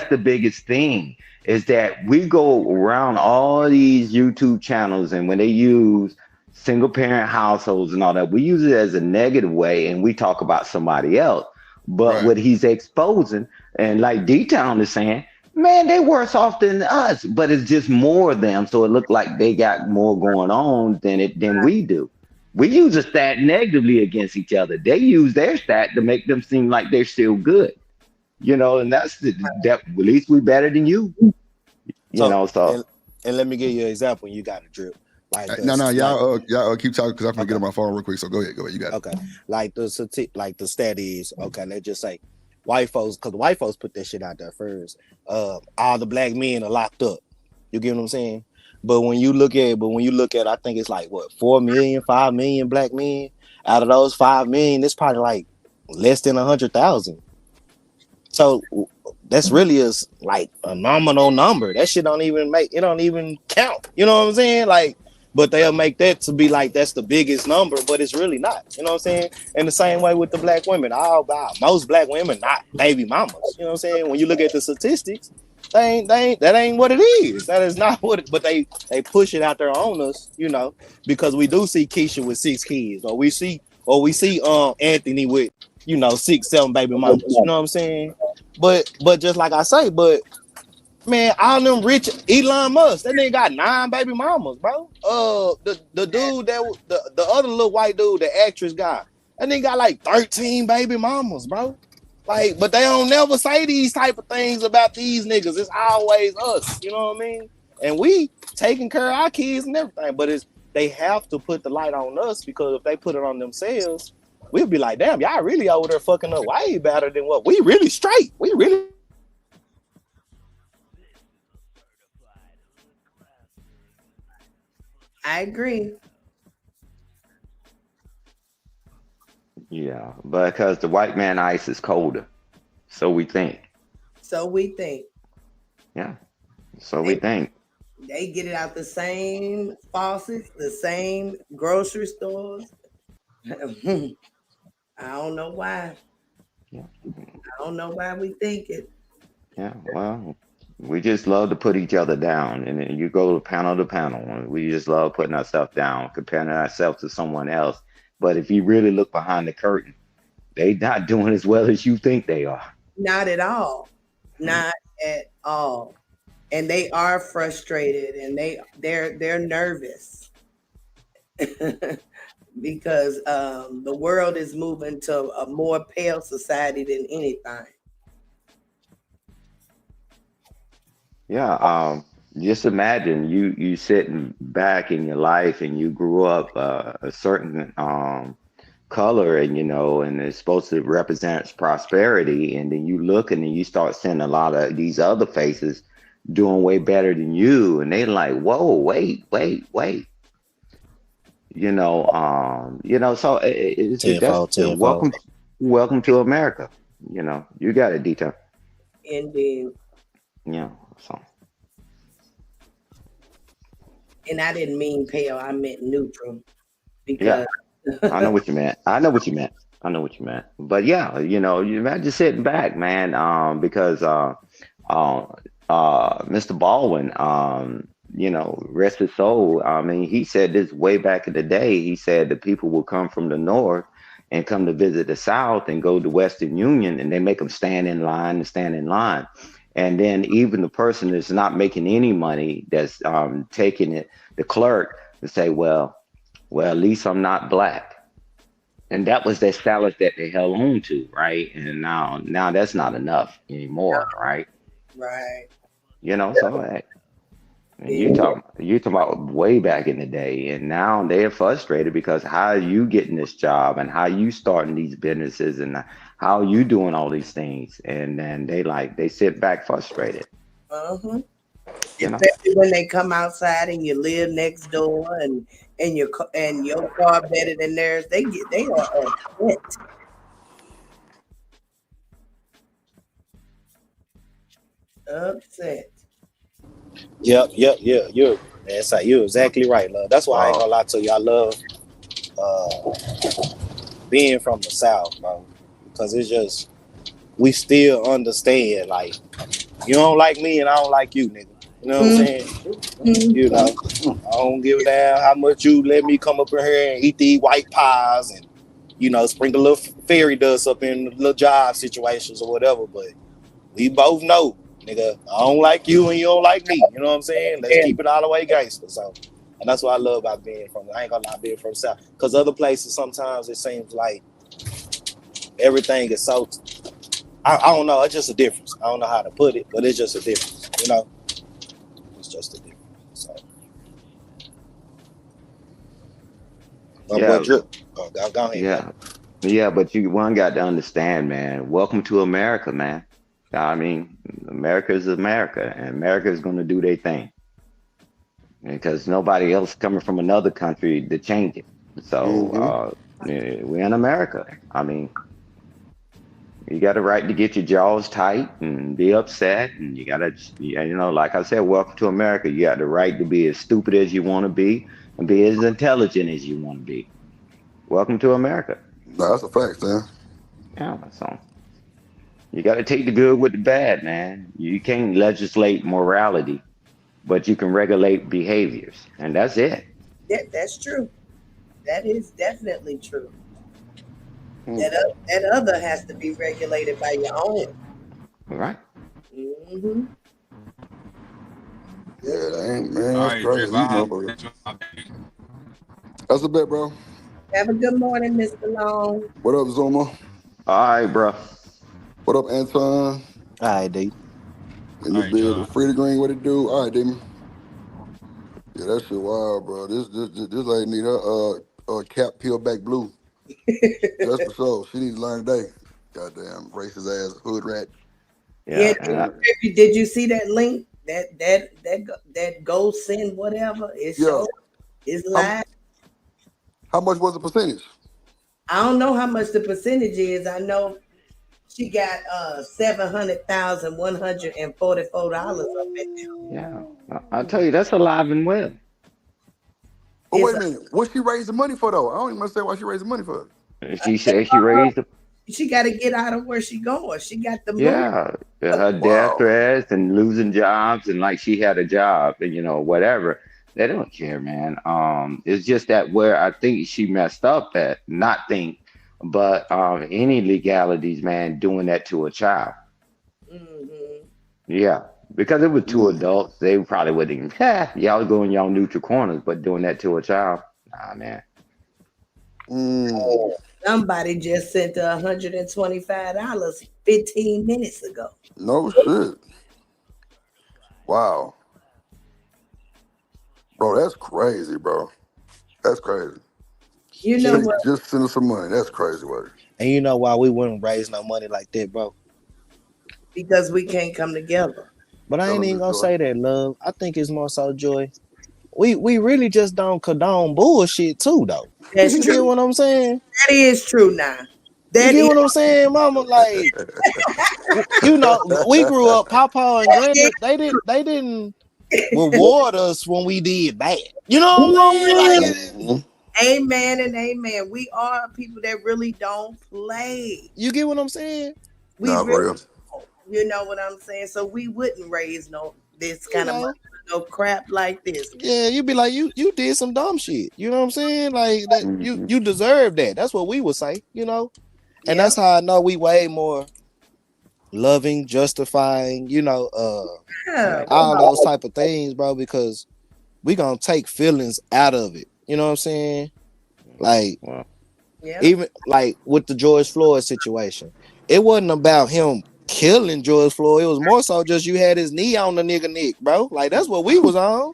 Speaker 7: the biggest thing is that we go around all these YouTube channels, and when they use single parent households and all that, we use it as a negative way, and we talk about somebody else. But what he's exposing, and like D-Town is saying, man, they worse off than us, but it's just more of them, so it looked like they got more going on than we do. We use a stat negatively against each other. They use their stat to make them seem like they're still good. You know, and that's that at least we better than you. So
Speaker 11: and let me give you an example. You got a Drip. Like
Speaker 6: y'all keep talking because I'm gonna get on my phone real quick. So go ahead, you got it.
Speaker 11: Okay, like the stat is okay. Let's just say white folks, because the white folks put that shit out there first. All the black men are locked up. You get what I'm saying? But when you look at, I think it's like what 5 million black men. Out of those 5 million, it's probably like less than 100,000. So that's really like a nominal number. That shit don't even count. You know what I'm saying? Like, but they'll make that to be like that's the biggest number, but it's really not. You know what I'm saying? And the same way with the black women. Most black women not baby mamas. You know what I'm saying? When you look at the statistics, that ain't what it is. That is not what it, but they push it out there on us, because we do see Keisha with 6 kids, or we see Anthony with 6, 7 baby mamas. You know what I'm saying? But just like I say, man, all them rich Elon Musk, that nigga got 9 baby mamas, bro. The dude the other little white dude, the actress guy, that nigga got like 13 baby mamas, bro. Like, but they don't never say these type of things about these niggas. It's always us, you know what I mean? And we taking care of our kids and everything, but they have to put the light on us, because if they put it on themselves, we'll be like, damn, y'all really over there fucking up way better than what we really straight. We really.
Speaker 13: I agree.
Speaker 7: Yeah, because the white man ice is colder. So we think. Yeah. So we think.
Speaker 13: They get it out the same faucets, the same grocery stores. I don't know why.
Speaker 7: Yeah.
Speaker 13: I don't know why we think it.
Speaker 7: Yeah, well, we just love to put each other down. And then you go panel to panel. And we just love putting ourselves down, comparing ourselves to someone else. But if you really look behind the curtain, they not doing as well as you think they are.
Speaker 13: Not at all. Not at all. And they are frustrated, and they're nervous because the world is moving to a more pale society than anything.
Speaker 7: Yeah, just imagine you sitting back in your life and you grew up a certain color, and and it's supposed to represent prosperity, and then you look and then you start seeing a lot of these other faces doing way better than you, and they like, whoa, wait. So it's welcome to America. You got it, Dita.
Speaker 13: Indeed.
Speaker 7: Yeah. So.
Speaker 13: And I didn't mean pale, I meant neutral. Because
Speaker 7: I know what you meant. I know what you meant. I know what you meant. But yeah, you imagine sitting back, man, because Mr. Baldwin, rest his soul. I mean, he said this way back in the day. He said the people will come from the north and come to visit the South and go to Western Union, and they make them stand in line and stand in line. And then even the person that's not making any money, that's taking it, the clerk, to say, well, at least I'm not black. And that was their salad that they held on to, right? And now that's not enough anymore, right?
Speaker 13: Right.
Speaker 7: So you talking about way back in the day, and now they're frustrated because how are you getting this job, and how you starting these businesses, and how you doing all these things, and then they sit back frustrated.
Speaker 13: Especially when they come outside and you live next door, and your car better than theirs, they are upset. Upset.
Speaker 11: Yep. You're exactly right, love. That's why I ain't gonna lie to you. I love being from the South, bro, because it's just we still understand. Like, you don't like me and I don't like you, nigga. You know what I'm saying? I don't give a damn how much you let me come up in here and eat these white pies and sprinkle a little fairy dust up in little job situations or whatever. But we both know, nigga, I don't like you and you don't like me. You know what I'm saying? Let's keep it all the way gangster. So, and that's what I love about being from. I ain't gonna lie, being from the South, because other places sometimes it seems like everything is so. I don't know. It's just a difference. I don't know how to put it, but it's just a difference. It's just a difference. So. Go ahead.
Speaker 7: Yeah, but one got to understand, man. Welcome to America, man. I mean, America is America, and America is going to do their thing, because nobody else coming from another country to change it. So we're in America. I mean, you got a right to get your jaws tight and be upset, and you got to, like I said, welcome to America. You got the right to be as stupid as you want to be and be as intelligent as you want to be. Welcome to America.
Speaker 6: No, that's a fact, man.
Speaker 7: Yeah, so you got to take the good with the bad, man. You can't legislate morality, but you can regulate behaviors, and that's it.
Speaker 13: Yeah, that's true. That is definitely true. That other has to be regulated by your own.
Speaker 7: Right.
Speaker 13: Mm-hmm.
Speaker 6: Yeah, that ain't, man. That's crazy. That's a bet, bro.
Speaker 13: Have a good morning, Mr. Long.
Speaker 6: What up, Zuma?
Speaker 7: All right, bro.
Speaker 6: What up, Anton?
Speaker 11: All right, D.
Speaker 6: And this bit Free to Green, what it do? All right, Damon. Yeah, that shit wild, bro. This lady need her cap peeled back blue. That's for sure. She needs to learn today. Goddamn racist ass hood rat.
Speaker 13: Yeah. Did you see that link? That go send whatever? It's live.
Speaker 6: How much was the percentage?
Speaker 13: I don't know how much the percentage is. I know she got $700,144 up in there.
Speaker 7: Yeah, I'll tell you, that's alive and well.
Speaker 6: Oh, wait a minute. What she raised the money for, though? I don't even understand why she raised the money for.
Speaker 7: She said she raised the.
Speaker 13: She got to get out of where she going. She got the
Speaker 7: her death threats and losing jobs, and like she had a job and whatever. They don't care, man. It's just that where I think she messed up at, but any legalities, man, doing that to a child.
Speaker 13: Mm-hmm.
Speaker 7: Yeah, because it was two adults, they probably wouldn't even, y'all go in y'all neutral corners, but doing that to a child, nah, man.
Speaker 13: Somebody just sent her $125 15 minutes ago.
Speaker 6: No shit. Wow. Bro, that's crazy, bro. That's crazy.
Speaker 13: You know what?
Speaker 6: Just send us some money. That's crazy work.
Speaker 11: And you know why we wouldn't raise no money like that, bro?
Speaker 13: Because we can't come together.
Speaker 11: But I ain't even gonna say that, love. I think it's more so joy. We really just don't condone bullshit too, though.
Speaker 13: That's
Speaker 11: you
Speaker 13: true.
Speaker 11: Get what I'm saying?
Speaker 13: That is true now.
Speaker 11: You get what I'm saying, mama? Like, we grew up, Papa and Granny, they didn't reward us when we did bad. You know what I'm saying? Like,
Speaker 13: Amen and amen. We are people that really don't play.
Speaker 11: You get what I'm saying?
Speaker 13: We
Speaker 6: Nah, for
Speaker 13: really
Speaker 6: real.
Speaker 13: don't. You know what I'm saying? So we wouldn't raise this
Speaker 11: You
Speaker 13: kind of
Speaker 11: know.
Speaker 13: money, no crap like this.
Speaker 11: Yeah, you be like, you did some dumb shit. You know what I'm saying? Like that
Speaker 6: Mm-hmm.
Speaker 11: you deserve that. That's what we would say, you know? And
Speaker 13: Yep.
Speaker 11: that's how I know we way more loving, justifying,
Speaker 13: Yeah.
Speaker 11: all those type of things, bro, because we gonna take feelings out of it. You know what I'm saying? Like
Speaker 13: Yeah.
Speaker 11: even like with the George Floyd situation, it wasn't about him killing George Floyd. It was more so just you had his knee on the nigga neck, bro. Like that's what we was on.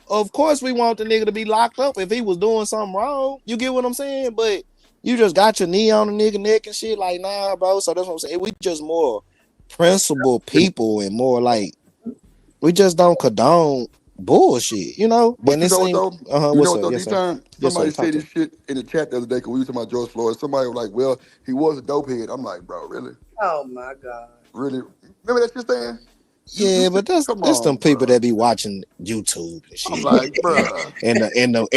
Speaker 11: Of course, we want the nigga to be locked up if he was doing something wrong. You get what I'm saying? But you just got your knee on the nigga neck and shit. Like, nah, bro. So that's what I'm saying. We just more principled people and more like we just don't condone bullshit, you know?
Speaker 6: But
Speaker 11: And
Speaker 6: you
Speaker 11: it
Speaker 6: know what
Speaker 11: seems
Speaker 6: though? You
Speaker 11: what's
Speaker 6: know what
Speaker 11: up?
Speaker 6: though?
Speaker 11: Yes,
Speaker 6: These
Speaker 11: sir.
Speaker 6: times
Speaker 11: Yes, sir.
Speaker 6: somebody
Speaker 11: Talk
Speaker 6: said
Speaker 11: to
Speaker 6: this shit in the chat the other day because we were talking about George Floyd. Somebody was like, "Well, he was a dopehead." I'm like, "Bro, really?
Speaker 13: Oh my God.
Speaker 6: Really? Remember that shit saying?
Speaker 11: Yeah, but that's
Speaker 6: Come
Speaker 11: them
Speaker 6: on,
Speaker 11: people
Speaker 6: bro."
Speaker 11: that be watching YouTube and
Speaker 6: I'm
Speaker 11: shit.
Speaker 6: like, "Bro."
Speaker 11: in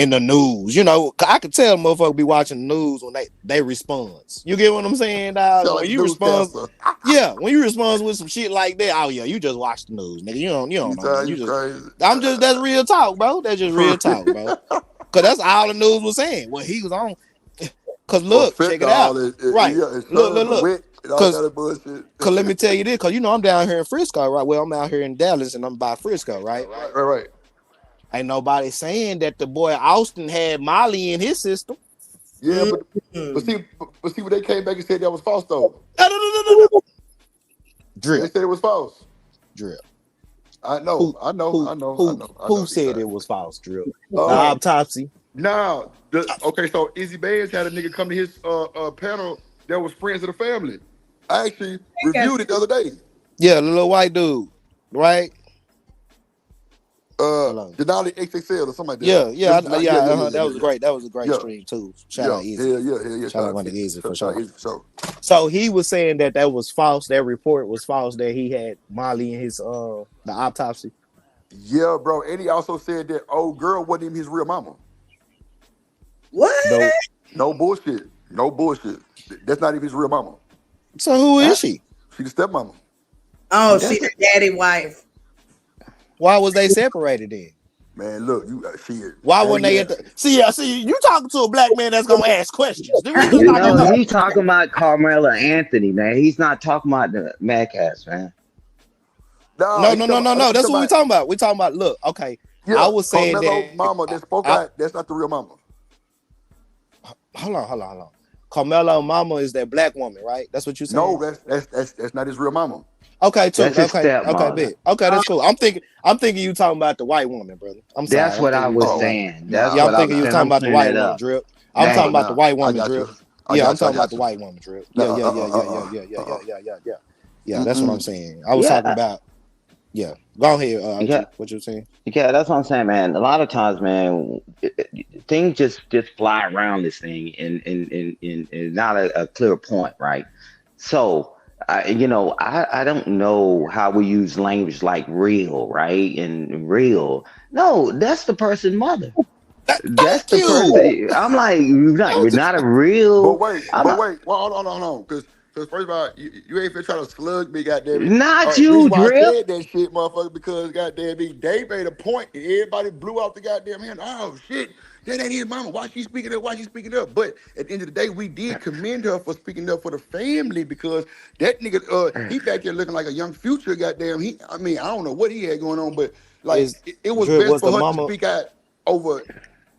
Speaker 11: the news. You know, I could tell motherfuckers be watching the news when they response. You get what I'm saying, dog?
Speaker 6: Sound
Speaker 11: When
Speaker 6: like
Speaker 11: you respond,
Speaker 6: newscaster.
Speaker 11: yeah, when you respond with some shit like that, oh yeah, you just watch the news, nigga. You don't know nothing.
Speaker 6: You crazy.
Speaker 11: That's real talk, bro. That's just real talk, bro. Cause that's all the news was saying. What he was on. Cause
Speaker 6: Or
Speaker 11: look, check it out. Right.
Speaker 6: yeah, and
Speaker 11: Look.
Speaker 6: wit and all
Speaker 11: Cause
Speaker 6: kind of bullshit.
Speaker 11: Cause let me tell you this, cause you know I'm down here in Frisco, right? Well, I'm out here in Dallas and I'm by Frisco, right?
Speaker 6: Right.
Speaker 11: Ain't nobody saying that the boy Austin had Molly in his system.
Speaker 6: Yeah, but see when they came back and said that was false though.
Speaker 11: No. Drip.
Speaker 6: They said it was false.
Speaker 11: Drip.
Speaker 6: I know.
Speaker 11: Who said it was false, Drip? The
Speaker 6: Uh,
Speaker 11: autopsy.
Speaker 6: Now, okay, so Izzy Baez had a nigga come to his panel that was friends of the family. I actually reviewed it the other day.
Speaker 11: Yeah, the little white dude, right?
Speaker 6: Denali XXL or something like that.
Speaker 11: Yeah. That was great. That was a great stream too. Shout out Izzy.
Speaker 6: Yeah.
Speaker 11: Shout out to Izzy for sure.
Speaker 6: So
Speaker 11: he was saying that was false. That report was false that he had Molly in his the autopsy.
Speaker 6: Yeah, bro. And he also said that old girl wasn't even his real mama.
Speaker 13: What?
Speaker 6: No bullshit. That's not even his real mama.
Speaker 11: So who is she?
Speaker 6: She's the stepmama.
Speaker 13: Oh, she's the daddy wife.
Speaker 11: Why was they separated then?
Speaker 6: Man, look, she.
Speaker 11: Why wouldn't they? See, you talking to a black man that's gonna ask questions.
Speaker 7: He's talking about Carmelo Anthony, man. He's not talking about the Madcast, man.
Speaker 11: No. That's what we're talking about. We're talking about. Look, okay.
Speaker 6: Yeah,
Speaker 11: I was saying
Speaker 6: Carmelo
Speaker 11: that
Speaker 6: mama that spoke out. That's not the real mama.
Speaker 11: Hold on. Carmelo mama is that black woman, right? That's what you saying?
Speaker 6: No, that's not his real mama.
Speaker 11: Okay, too.
Speaker 7: That's
Speaker 11: Okay, bet. Okay, that's cool. I'm thinking you talking about the white woman, brother. I'm sorry.
Speaker 7: That's what I was saying.
Speaker 11: I'm thinking you talking about the white woman, Drip. I'm talking about the white woman, Drip. Yeah, I'm talking about the white woman, Drip. Yeah. Yeah, that's what I'm saying. I was talking about. Yeah, go ahead. What you saying?
Speaker 7: Yeah, that's what I'm saying, man. A lot of times, man, things just fly around this thing, and not a clear point, right? So, I don't know how we use language like real, right? And real. No, that's the person's mother. That's the person. I'm like, you're not a real.
Speaker 6: But wait. Well, hold on. Because first of all, you ain't finna try to slug me, goddamn it.
Speaker 7: Not you, Drip.
Speaker 6: I said that shit, motherfucker, because goddamn me, they made a point and everybody blew out the goddamn hand. Oh shit, that ain't his mama. Why she speaking up? But at the end of the day, we did commend her for speaking up for the family because that nigga, he back there looking like a young Future, goddamn. I don't know what he had going on, but like it was
Speaker 11: Drip,
Speaker 6: best for her to speak out over.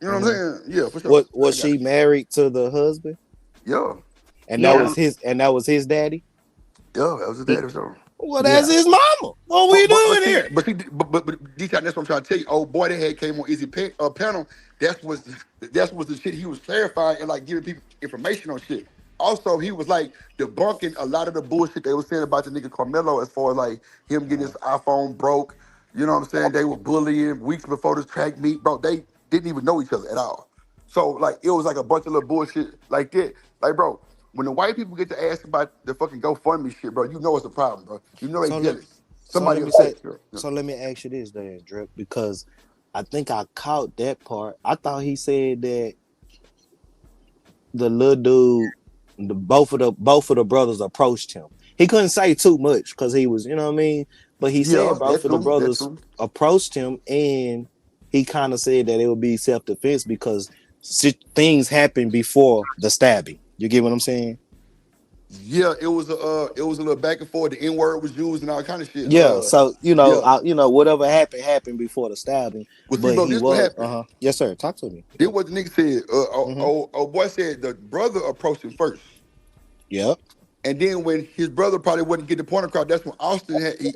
Speaker 6: You know what I'm saying? Yeah, for sure.
Speaker 11: Was she married to the husband?
Speaker 6: Yeah.
Speaker 11: And that was his daddy?
Speaker 6: Yeah, that was his daddy. So.
Speaker 11: Well, that's his mama. What we doing here?
Speaker 6: But D-Town, that's what I'm trying to tell you. Oh boy, that had came on Izzy panel. That was the shit he was clarifying and like giving people information on shit. Also, he was like debunking a lot of the bullshit they were saying about the nigga Carmelo as far as like him getting his iPhone broke. You know what I'm saying? They were bullying weeks before this track meet, bro. They didn't even know each other at all. So like it was like a bunch of little bullshit like that. Like, bro, when the white people get to ask about the fucking GoFundMe shit, bro, you know it's a problem, bro. You know they jealous.
Speaker 11: So let me ask you this, then, Drip, because I think I caught that part. I thought he said that the little dude, both of the brothers approached him. He couldn't say too much because he was, you know what I mean. But he
Speaker 6: Yeah,
Speaker 11: said both
Speaker 6: that's
Speaker 11: of the
Speaker 6: true. That's
Speaker 11: brothers
Speaker 6: true.
Speaker 11: approached him, and he kind of said that it would be self-defense because things happened before the stabbing. You get what I'm saying?
Speaker 6: Yeah, it was a little back and forth. The N word was used and all kind of shit.
Speaker 11: Yeah. So
Speaker 6: Yeah.
Speaker 11: whatever happened before the stabbing.
Speaker 6: Well, see,
Speaker 11: But
Speaker 6: bro,
Speaker 11: he
Speaker 6: this what
Speaker 11: was.
Speaker 6: happened.
Speaker 11: Yes, sir. Talk to me.
Speaker 6: This what the nigga said.
Speaker 11: Mm-hmm.
Speaker 6: Boy said the brother approached him first.
Speaker 11: Yep.
Speaker 6: And then when his brother probably wouldn't get the point across, that's when Austin had, he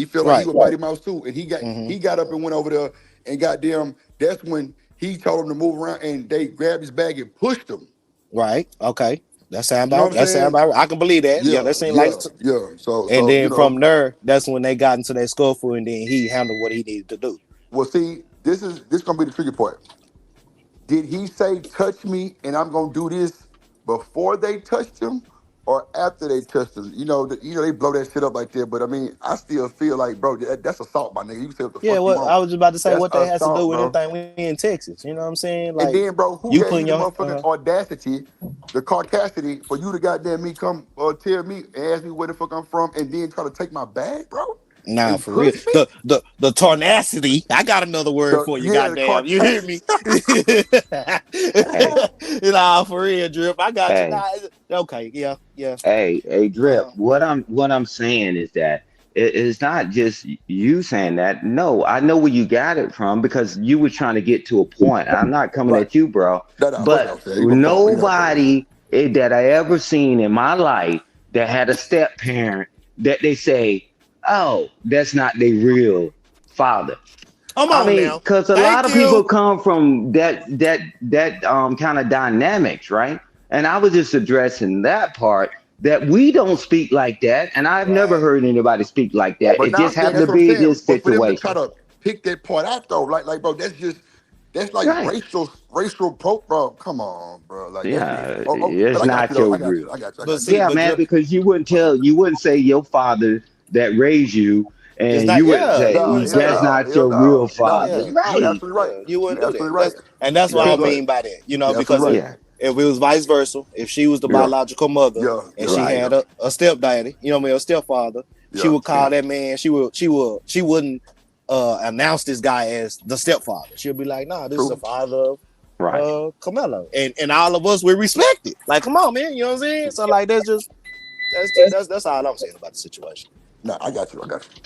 Speaker 6: felt like he
Speaker 11: Right.
Speaker 6: was Mighty Mouse too, and
Speaker 11: Mm-hmm.
Speaker 6: he got up and went over there and goddamn. That's when he told him to move around, and they grabbed his bag and pushed him.
Speaker 11: Right. Okay. That sound
Speaker 6: You know
Speaker 11: about.
Speaker 6: what I'm
Speaker 11: That sound
Speaker 6: saying?
Speaker 11: about. I can believe that. Yeah.
Speaker 6: Yeah,
Speaker 11: That seemed like.
Speaker 6: yeah. So
Speaker 11: And then
Speaker 6: you know.
Speaker 11: from there, that's when they got into that scuffle, and then he handled what he needed to do.
Speaker 6: Well, see, this gonna be the tricky part. Did he say touch me and I'm gonna do this before they touched him or after they touched him? You know, they blow that shit up like that, but I mean, I still feel like, bro, that's assault, my nigga. You say what the
Speaker 11: Yeah.
Speaker 6: fuck you
Speaker 11: What
Speaker 6: want.
Speaker 11: I was just about to say,
Speaker 6: That's
Speaker 11: what that has to do
Speaker 6: assault,
Speaker 11: with
Speaker 6: bro.
Speaker 11: anything we in Texas? You know what I'm saying?
Speaker 6: And
Speaker 11: Like
Speaker 6: then, bro, who
Speaker 11: you
Speaker 6: gave
Speaker 11: putting
Speaker 6: you the
Speaker 11: your.
Speaker 6: motherfucking audacity, the Caucasity, for you to goddamn me come tell me and ask me where the fuck I'm from and then try to take my bag, bro?
Speaker 11: Nah,
Speaker 6: And
Speaker 11: for real.
Speaker 6: push me?
Speaker 11: The tornacity. I got another word for you.
Speaker 6: The
Speaker 11: Goddamn, you hear me? For real, Drip. I got you.
Speaker 7: Hey.
Speaker 11: Nah, okay, yeah.
Speaker 7: Hey, Drip. What I'm saying is that it's not just you saying that. No, I know where you got it from because you were trying to get to a point. I'm not coming at you, bro. But nobody that I ever seen in my life that had a step parent that they say, oh, that's not their real father.
Speaker 11: Come on now.
Speaker 7: Because a lot of people come from that kind of dynamics, right? And I was just addressing that part that we don't speak like that, and I've never heard anybody speak like that.
Speaker 6: But
Speaker 7: It
Speaker 6: now
Speaker 7: just
Speaker 6: I'm saying
Speaker 7: happened
Speaker 6: that's
Speaker 7: to
Speaker 6: what I'm
Speaker 7: be
Speaker 6: saying.
Speaker 7: this
Speaker 6: But for them to try
Speaker 7: situation.
Speaker 6: to pick that part out though, like bro, that's like
Speaker 7: Right.
Speaker 6: racial bro. Come on, bro. Like that's
Speaker 7: Yeah,
Speaker 6: just,
Speaker 7: it's
Speaker 6: but I got
Speaker 7: not
Speaker 6: you though.
Speaker 7: your
Speaker 6: I got
Speaker 7: real.
Speaker 6: you. I got you.
Speaker 11: But see,
Speaker 7: Yeah, man, because you wouldn't say your father that raised you,
Speaker 11: it's
Speaker 7: and
Speaker 11: not.
Speaker 7: you wouldn't
Speaker 11: Yeah,
Speaker 7: say
Speaker 11: you wouldn't say
Speaker 7: that's
Speaker 11: that.
Speaker 7: not your real father,
Speaker 6: You
Speaker 7: right?
Speaker 6: absolutely right.
Speaker 11: You wouldn't
Speaker 6: You
Speaker 11: do that.
Speaker 6: absolutely right.
Speaker 11: That's
Speaker 6: You
Speaker 11: what I
Speaker 6: absolutely
Speaker 11: mean
Speaker 6: right.
Speaker 11: by that.
Speaker 6: You
Speaker 11: Because
Speaker 6: absolutely right.
Speaker 11: if it was vice versa, if she was the biological mother and she had a stepdaddy, you know what I mean, a stepfather, she would call that man. She wouldn't announce this guy as the stepfather. She'll be like, nah, this is the father of Carmelo, and all of us we respect it. Like, come on, man, you know what I'm saying? So like, that's all I'm saying about the situation.
Speaker 6: Nah, I got you. I got you.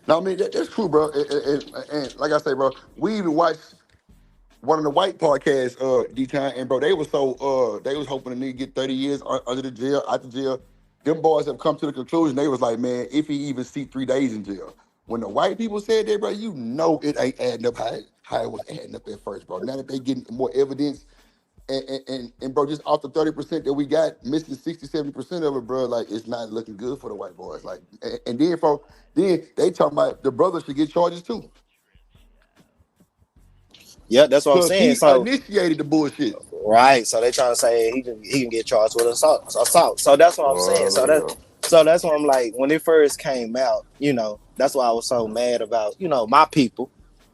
Speaker 6: No, I mean that's true, bro. And like I say, bro, we even watched one of the white podcasts, D-Time, and bro, they was hoping the nigga get 30 years under the jail, out the jail. Them boys have come to the conclusion, they was like, man, if he even see 3 days in jail. When the white people said that, bro, you know it ain't adding up how it was adding up at first, bro. Now that they getting more evidence, and bro, just off the 30% that we got, missing 60-70% of it, bro, like it's not looking good for the white boys. Like, and then they talking about the brother should get charges too.
Speaker 11: Yeah, that's what I'm saying.
Speaker 6: He
Speaker 11: So
Speaker 6: initiated the bullshit.
Speaker 11: Right. So they trying to say he can get charged with assault. So that's what I'm saying. So that's why I'm like, when it first came out, that's why I was so mad about, my people,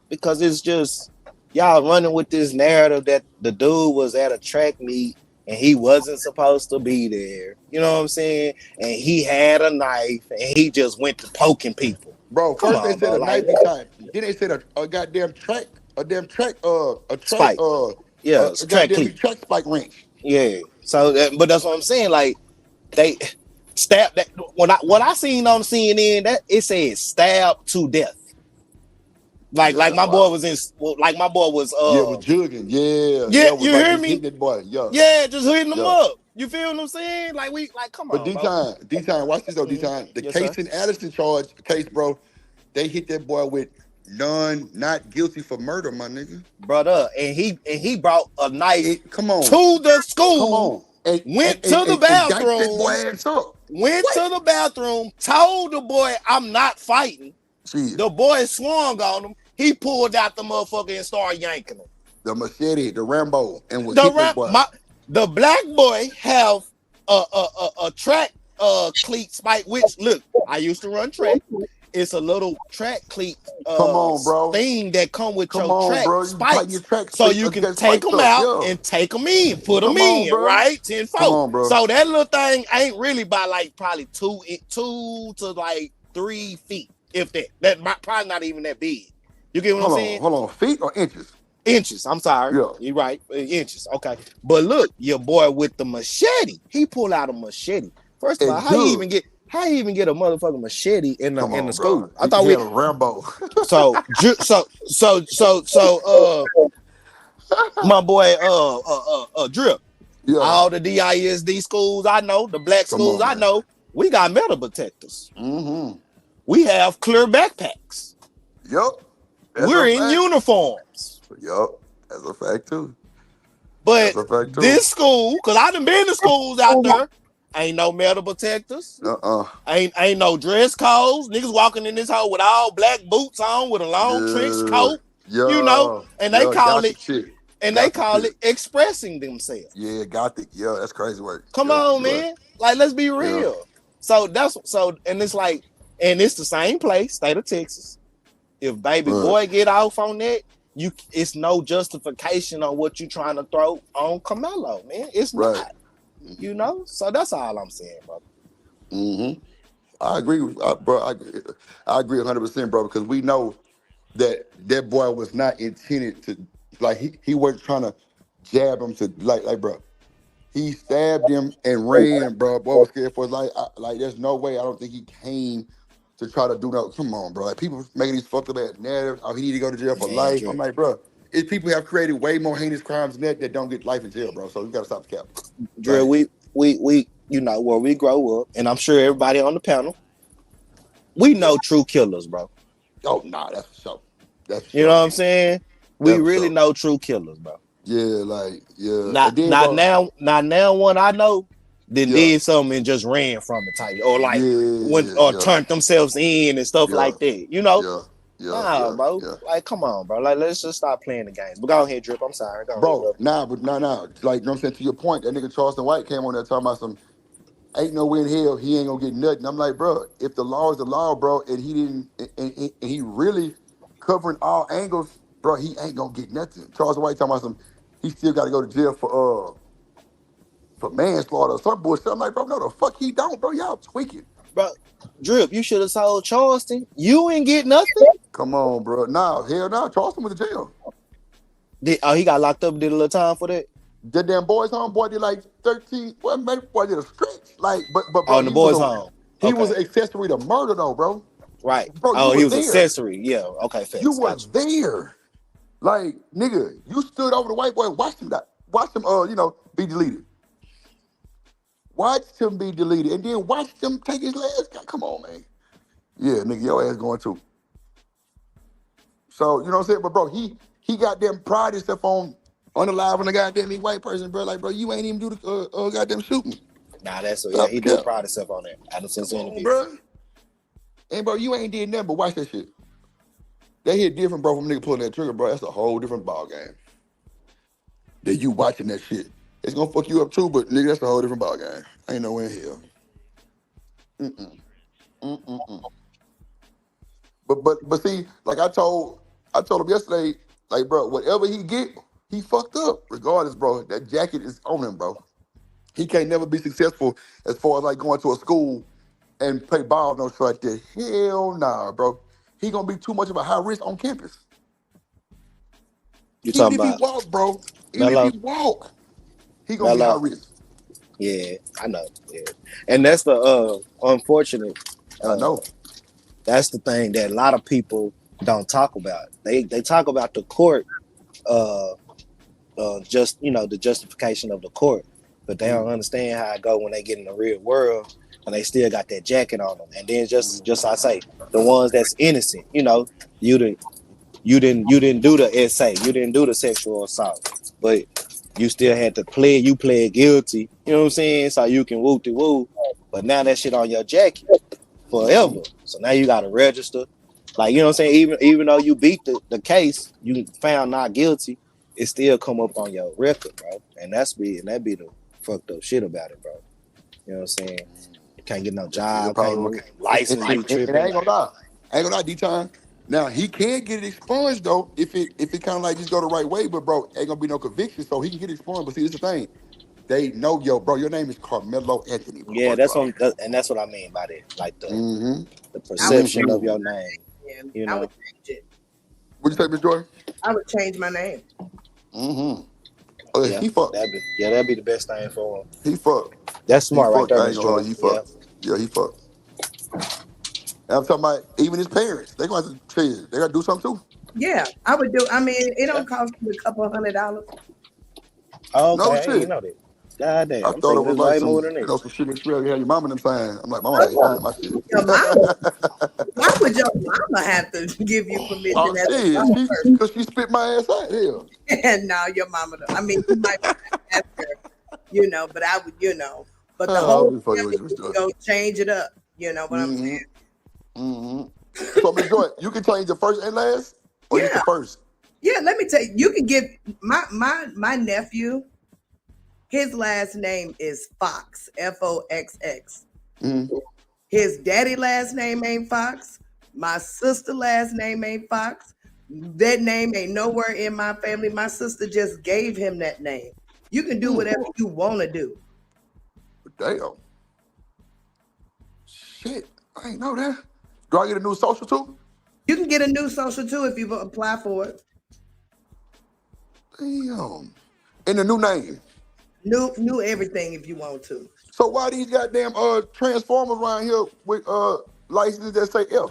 Speaker 11: because it's just y'all running with this narrative that the dude was at a track meet and he wasn't supposed to be there. You know what I'm saying? And he had a knife and he just went to poking people.
Speaker 6: Bro, first they said a knife be time. Then they said a goddamn track, a track
Speaker 11: spike. Yeah,
Speaker 6: a goddamn track spike wrench.
Speaker 11: Yeah. So, but that's what I'm saying. Like they stabbed that. What I seen on CNN, that it said stabbed to death. Like my boy was
Speaker 6: was jugging.
Speaker 11: Yeah, you hear me?
Speaker 6: Hitting that boy.
Speaker 11: Just hitting him up. You feel what I'm saying? Come on.
Speaker 6: But D-Time, watch this though, D-Time. The Casey Addison case, bro, they hit that boy with not guilty for murder, my nigga.
Speaker 11: Brother, and he brought a knife to the school.
Speaker 6: Come on.
Speaker 11: Went to the bathroom, told the boy, I'm not fighting.
Speaker 6: Jeez.
Speaker 11: The boy swung on him. He pulled out the motherfucker and started yanking him.
Speaker 6: The machete, the Rambo, and was hitting the boy.
Speaker 11: The black boy have a track cleat spike, which look, I used to run track, it's a little track cleat
Speaker 9: Come on, bro.
Speaker 11: thing that come with
Speaker 9: Come
Speaker 11: your
Speaker 9: on,
Speaker 11: track
Speaker 9: bro. You tighten
Speaker 11: spikes,
Speaker 9: your track
Speaker 11: so
Speaker 9: spikes
Speaker 11: you can
Speaker 9: get
Speaker 11: take
Speaker 9: spiked
Speaker 11: them
Speaker 9: up.
Speaker 11: out
Speaker 9: Yeah.
Speaker 11: and take them in, put them
Speaker 9: Come on,
Speaker 11: in,
Speaker 9: bro.
Speaker 11: right?
Speaker 9: Come
Speaker 11: 10-4.
Speaker 9: on, bro.
Speaker 11: So that little thing ain't really by like probably 2 to like 3 feet, if that. Probably not even that big. You get what I'm saying?
Speaker 9: Hold on. Feet or inches?
Speaker 11: Inches. I'm sorry.
Speaker 9: Yeah.
Speaker 11: You're right. Inches. Okay. But look, your boy with the machete, he pulled out a machete. First of all, how you even get a motherfucking machete in the school?
Speaker 9: Bro.
Speaker 11: I thought
Speaker 9: he had a Rambo.
Speaker 11: My boy Drip.
Speaker 9: Yeah.
Speaker 11: All the DISD schools I know, the black schools I know, we got metal detectors.
Speaker 9: Mm-hmm.
Speaker 11: We have clear backpacks.
Speaker 9: Yup.
Speaker 11: We're in uniforms.
Speaker 9: Yup. That's a fact too.
Speaker 11: But this school, because I done been to schools out there, ain't no metal detectors. Ain't no dress codes. Niggas walking in this hole with all black boots on with a long trench coat. You know, and they call it expressing themselves.
Speaker 9: Yeah, gothic. Yeah, that's crazy work.
Speaker 11: Come on, man. Like, let's be real.
Speaker 9: Yeah.
Speaker 11: And it's like, and it's the same place, state of Texas. If baby boy get off on that, it's no justification on what you trying to throw on Carmelo, man. It's not. You know? So that's all I'm saying, bro.
Speaker 9: Mm-hmm. I agree, bro. I agree 100%, bro, because we know that boy was not intended to, like, he wasn't trying to jab him to, like, bro. He stabbed him and ran, bro. Boy was scared for his life. Like, there's no way I don't think he came to try to do that. Come on, bro. Like, people making these fucked up ass narratives. Oh, he need to go to jail for life. I'm like, bro, people have created way more heinous crimes than that don't get life in jail, bro. So you gotta stop the cap.
Speaker 11: Dre, we you know, where we grow up, and I'm sure everybody on the panel, we know true killers, bro.
Speaker 9: Oh, nah, that's for sure.
Speaker 11: You know what I'm saying? We really know true killers, bro.
Speaker 9: Yeah,
Speaker 11: Not now one I know that did something and just ran from it type, or like turned themselves in and stuff like that. You know? Bro. Like, come on, bro. Like, let's just stop playing the games. But go ahead, Drip. I'm sorry. Go ahead,
Speaker 9: Nah. Like, you know what I'm saying? To your point, that nigga Charleston White came on there talking about some ain't no way in hell he ain't gonna get nothing. I'm like, bro, if the law is the law, bro, and he didn't, and he really covering all angles, bro, he ain't gonna get nothing. Charleston White talking about some, he still got to go to jail for manslaughter or some bullshit. I'm like, bro, no, the fuck he don't, bro. Y'all tweaking,
Speaker 11: bro. Drip, you should have told Charleston you ain't get nothing.
Speaker 9: Come on, bro. Nah, hell no. Charleston went to jail.
Speaker 11: He got locked up and did a little time for that?
Speaker 9: The damn boys home boy did like 13. Well, maybe boy did a stretch. Like, but bro,
Speaker 11: in the boys home.
Speaker 9: He was an accessory to murder though, bro.
Speaker 11: Right.
Speaker 9: Bro,
Speaker 11: he was accessory. Yeah. Okay. Facts.
Speaker 9: You were there. Like, nigga, you stood over the white boy and watched him die. Watched him, be deleted. Watched him be deleted, and then watched him take his last. Come on, man. Yeah, nigga, your ass going too. So, you know what I'm saying? But bro, he got them pride himself on unalive on a goddamn white person, bro. Like, bro, you ain't even do the goddamn shooting.
Speaker 11: Nah, he do pride himself on that. I done seen some interviews.
Speaker 9: Bro. And bro, you ain't did nothing but watch that shit. That hit different, bro, from nigga pulling that trigger, bro. That's a whole different ball game. That you watching that shit. It's gonna fuck you up too, but nigga, that's a whole different ball game. Ain't no way in hell. But see, like I told him yesterday, like, bro, whatever he get, he fucked up. Regardless, bro, that jacket is on him, bro. He can't never be successful as far as like going to a school and play ball no shit like that. Hell nah, bro. He gonna be too much of a high risk on campus. Even if he walk, bro. Even if he walk, he gonna be high risk.
Speaker 11: Yeah, I know. Yeah. And that's the unfortunate.
Speaker 9: I know.
Speaker 11: That's the thing that a lot of people don't talk about. They talk about the court, just the justification of the court, but they don't understand how it go when they get in the real world and they still got that jacket on them. And then just I say the ones that's innocent, you didn't do the essay, you didn't do the sexual assault, but you still had to play. You pled guilty. You know what I'm saying? So you can woo. But now that shit on your jacket forever. So now you got to register. Like, you know what I'm saying? Even though you beat the case, you found not guilty, it still come up on your record, bro. And that be the fucked up shit about it, bro. You know what I'm saying? You can't get no job, can't license you tripping.
Speaker 9: And I ain't gonna lie. I ain't gonna lie, D-Time. Now he can get it expunged though if it kind of like just go the right way, but bro, ain't gonna be no conviction, so he can get expunged. But see, this is the thing. They know, yo, bro, your name is Carmelo Anthony, bro.
Speaker 11: Yeah,
Speaker 9: First
Speaker 11: that's
Speaker 9: off.
Speaker 11: and that's what I mean by that. Like
Speaker 9: Mm-hmm.
Speaker 11: the perception of
Speaker 9: Mm-hmm.
Speaker 11: your name. You
Speaker 13: I
Speaker 11: know.
Speaker 13: would change it.
Speaker 9: What'd you say, Miss Joy?
Speaker 13: I would change my name.
Speaker 9: Mm-hmm.
Speaker 11: Yeah,
Speaker 9: He fucked.
Speaker 11: that'd be the best thing for him.
Speaker 9: He fucked.
Speaker 11: That's
Speaker 9: He
Speaker 11: smart right
Speaker 9: fucked.
Speaker 11: there,
Speaker 9: I ain't
Speaker 11: Miss
Speaker 9: gonna
Speaker 11: Joy.
Speaker 9: hold you. He
Speaker 11: Yeah.
Speaker 9: fucked. Yeah, he fucked. And I'm talking about even his parents. They gonna have to tell you. They gotta do something too.
Speaker 13: Yeah, I would do. I mean, it don't cost you a couple $100.
Speaker 11: Oh,
Speaker 9: No
Speaker 11: okay, you
Speaker 9: shit.
Speaker 11: know that. God damn,
Speaker 9: I
Speaker 11: I'm
Speaker 9: thought it
Speaker 11: thinking
Speaker 9: was
Speaker 11: it's
Speaker 9: like
Speaker 11: way
Speaker 9: some,
Speaker 11: more than that.
Speaker 9: some shit that you had your mama them sign. I'm like, mama ain't signing my shit.
Speaker 13: Your mama? Why would your mama have to give you permission
Speaker 9: Oh
Speaker 13: as a
Speaker 9: shit,
Speaker 13: grown person?
Speaker 9: because she spit my ass out. Hell.
Speaker 13: And now your mama. I mean, you might ask her, but I would, but the
Speaker 9: I'll
Speaker 13: whole
Speaker 9: be fucking with
Speaker 13: family
Speaker 9: you, Miss Joy.
Speaker 13: would go change it up. You know what I'm
Speaker 9: Mm-hmm.
Speaker 13: saying?
Speaker 9: Mm-hmm. So Miss Joy, you can change the first and last, or just the first.
Speaker 13: Yeah, let me tell you. You can give my nephew. His last name is Fox, Foxx.
Speaker 9: Mm-hmm.
Speaker 13: His daddy last name ain't Fox. My sister last name ain't Fox. That name ain't nowhere in my family. My sister just gave him that name. You can do whatever you want to do.
Speaker 9: Damn. Shit, I ain't know that. Do I get a new social too?
Speaker 13: You can get a new social too if you apply for it.
Speaker 9: Damn. And a new name.
Speaker 13: New everything if you want to.
Speaker 9: So why these goddamn transformers around here with licenses that say F?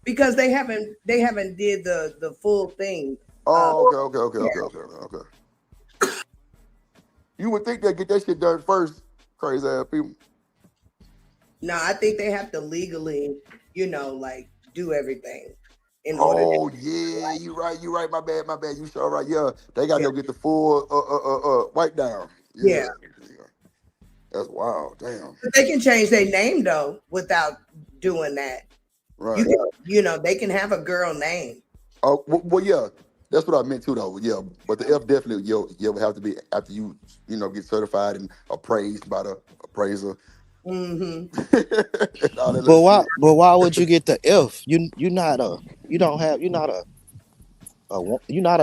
Speaker 13: Because they haven't did the full thing.
Speaker 9: Oh, okay. You would think they'd get that shit done first, crazy ass people.
Speaker 13: No, I think they have to legally, do everything.
Speaker 9: Oh yeah, you right. My bad. You sure right. Yeah, they gotta go get the full wipe down.
Speaker 13: Yeah.
Speaker 9: That's wild. Damn.
Speaker 13: But they can change their name though without doing that.
Speaker 9: Right.
Speaker 13: They can have a girl name.
Speaker 9: Oh well, yeah. That's what I meant too, though. Yeah, but the F definitely would have to be after you get certified and appraised by the appraiser.
Speaker 13: Mm-hmm.
Speaker 11: But why would you get the F? You're not a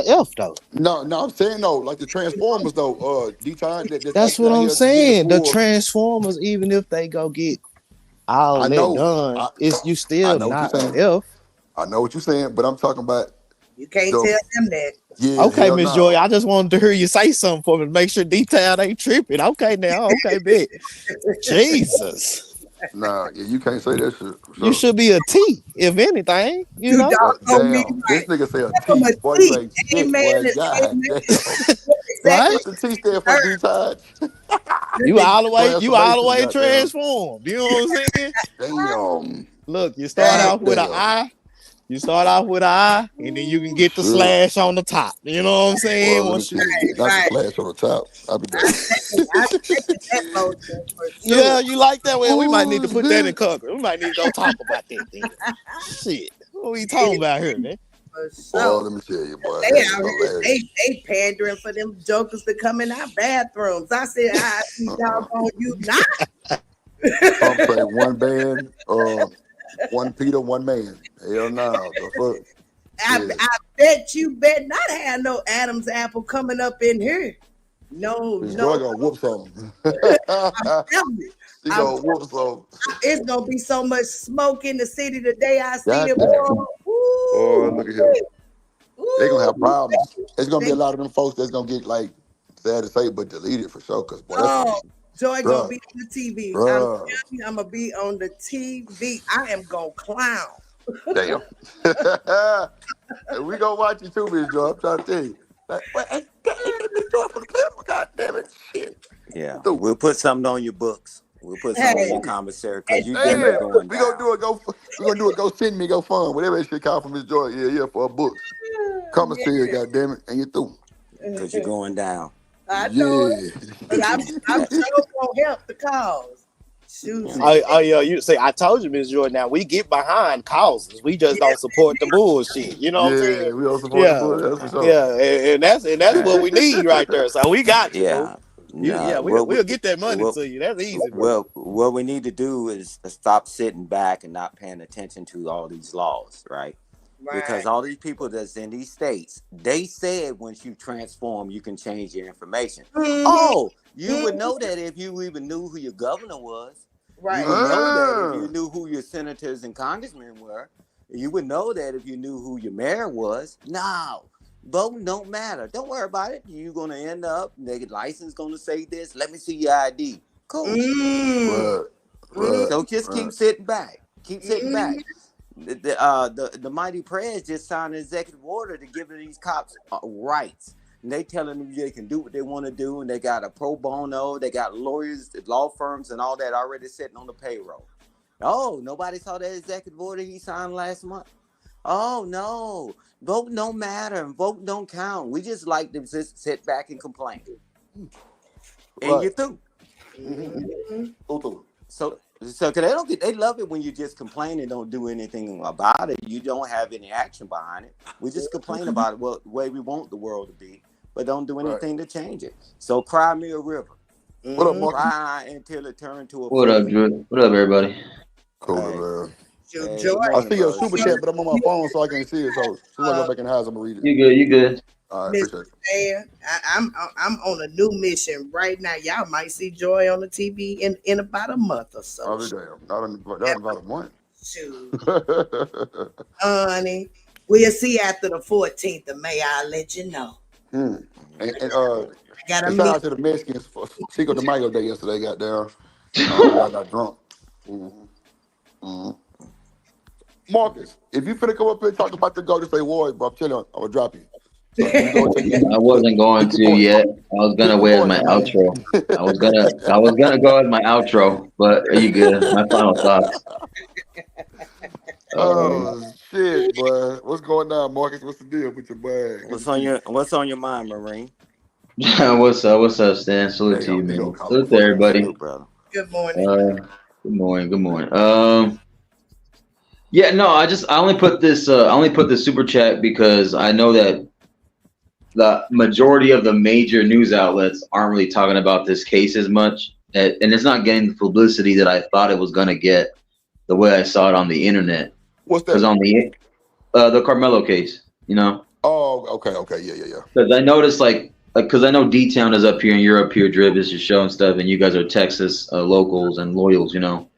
Speaker 11: F though.
Speaker 9: No, I'm saying though, like the Transformers though, D-Time.
Speaker 11: That's what I'm saying. The Transformers, even if they go get all that done, you still not an F.
Speaker 9: I know what you're saying, but I'm talking about.
Speaker 13: You can't tell them that.
Speaker 9: Yeah,
Speaker 11: okay, Miss Joy, I just wanted to hear you say something for me to make sure D-Town ain't tripping. Okay, now, okay, bet. Jesus.
Speaker 9: Nah, yeah, you can't say that shit. Sure.
Speaker 11: You should be a T, if anything. You know?
Speaker 9: Damn, this nigga say a T. Boy, you ain't shit, boy. God damn.
Speaker 11: Right?
Speaker 9: What's the T stand for, D-Time?
Speaker 11: You all the way transformed. You know what I'm saying?
Speaker 9: Damn.
Speaker 11: Look, you start off with an I. You start off with an I, and then you can get the slash on the top. You know what I'm saying?
Speaker 9: Well, not the slash on the top. I'll be done.
Speaker 11: Yeah, you like that? Well, we might need to put that in cover. We might need to go talk about that thing. Shit. What are we talking about here, man?
Speaker 9: Oh, let me tell you, boy.
Speaker 13: They pandering for them jokers to come in our bathrooms. I said, I see y'all on you not.
Speaker 9: I'm saying one band, one Peter, one man. Hell no. The fuck?
Speaker 13: I bet you bet not have no Adam's apple coming up in here. No.
Speaker 9: You're gonna whoop something.
Speaker 13: I'm telling you.
Speaker 9: She gonna whoop something.
Speaker 13: It's gonna be so much smoke in the city the day I see them.
Speaker 9: Oh, look at here. They're gonna have problems. There's gonna be a lot of them folks that's gonna get like sad to say, but deleted for sure. Cause boy,
Speaker 13: Joy gonna be on the TV. I'm telling you, I'm gonna be on the TV. I am gonna clown.
Speaker 9: Damn. And we gonna watch you too, Miss Joy. I'm trying to tell you. Like, God damn it, shit.
Speaker 1: Yeah, we'll put something on your books. We'll put something on your commissary because you definitely going
Speaker 9: we
Speaker 1: down.
Speaker 9: gonna do a go send me, go fund, whatever that shit called from Miss Joy. Yeah, for a book. Commissary, God damn it, and you're through.
Speaker 1: Because you're going down.
Speaker 13: I know it. But I'm sure gonna help the cause. Shoot.
Speaker 11: Oh yeah, you say I told you, Miss Jordan. Now we get behind causes. We just don't support the bullshit. You know what I'm saying?
Speaker 9: Yeah, we don't support the bullshit. That's for sure.
Speaker 11: Yeah, and that's what we need right there. So we got you.
Speaker 1: Yeah. Nah,
Speaker 11: we'll get that money to you. That's easy, bro.
Speaker 1: well, what we need to do is to stop sitting back and not paying attention to all these laws, right? Because all these people that's in these states, they said once you transform, you can change your information. Oh, you would know that if you even knew who your governor was.
Speaker 13: Right.
Speaker 1: You would know that if you knew who your senators and congressmen were. You would know that if you knew who your mayor was. No, voting don't matter. Don't worry about it. You're gonna end up, the license gonna say this. Let me see your ID. Cool. So just keep sitting back. Keep sitting back. The mighty prayers just signed an executive order to give these cops rights. And they telling them they can do what they want to do, and they got a pro bono, they got lawyers, law firms, and all that already sitting on the payroll. Oh, nobody saw that executive order he signed last month. Oh no, vote don't matter and vote don't count. We just like to just sit back and complain, and you're through. So cause they love it when you just complain and don't do anything about it. You don't have any action behind it. We just complain about it, well, the way we want the world to be, but don't do anything to change it. So cry me a river.
Speaker 9: What up, Mark?
Speaker 1: Cry until it turns to a
Speaker 8: What up, Drew? What up, everybody?
Speaker 9: Cool, man.
Speaker 13: Hey,
Speaker 9: I see your super chat, but I'm on my phone, so I can't see it. So as soon as I go back in the house, I'm gonna read it.
Speaker 8: You good? You good?
Speaker 9: All right, appreciate it.
Speaker 13: I'm on a new mission right now. Y'all might see Joy on the TV in about a month or so.
Speaker 9: Oh, damn. Not in about a month.
Speaker 13: Shoot. Honey, we'll see after the 14th of May. I'll let you know.
Speaker 9: And
Speaker 13: Gotta
Speaker 9: shout out to the Mexicans for Cinco de Mayo Day yesterday. Got down. I got drunk. Marcus, if you finna come up here and talk about the Golden State Warriors, bro, I'm telling you, I'm gonna drop you. So
Speaker 8: I wasn't going to yet. I was gonna wear my outro. I was gonna go as my outro, but are you good? My final thoughts.
Speaker 9: Oh shit, boy. What's going on, Marcus? What's the deal with your bag?
Speaker 1: What's on your mind, Marine?
Speaker 8: What's up, Stan? Salute to you, man. Salute to everybody.
Speaker 13: Good morning.
Speaker 8: Good morning. Yeah, no, I only put this super chat because I know that the majority of the major news outlets aren't really talking about this case as much, and it's not getting the publicity that I thought it was gonna get the way I saw it on the internet.
Speaker 9: What's that?
Speaker 8: Because on the Carmelo case, you know.
Speaker 9: Oh, okay, yeah.
Speaker 8: Because I noticed because I know D-Town is up here and you're up here, Drib is your show and stuff, and you guys are Texas locals and loyals, you know.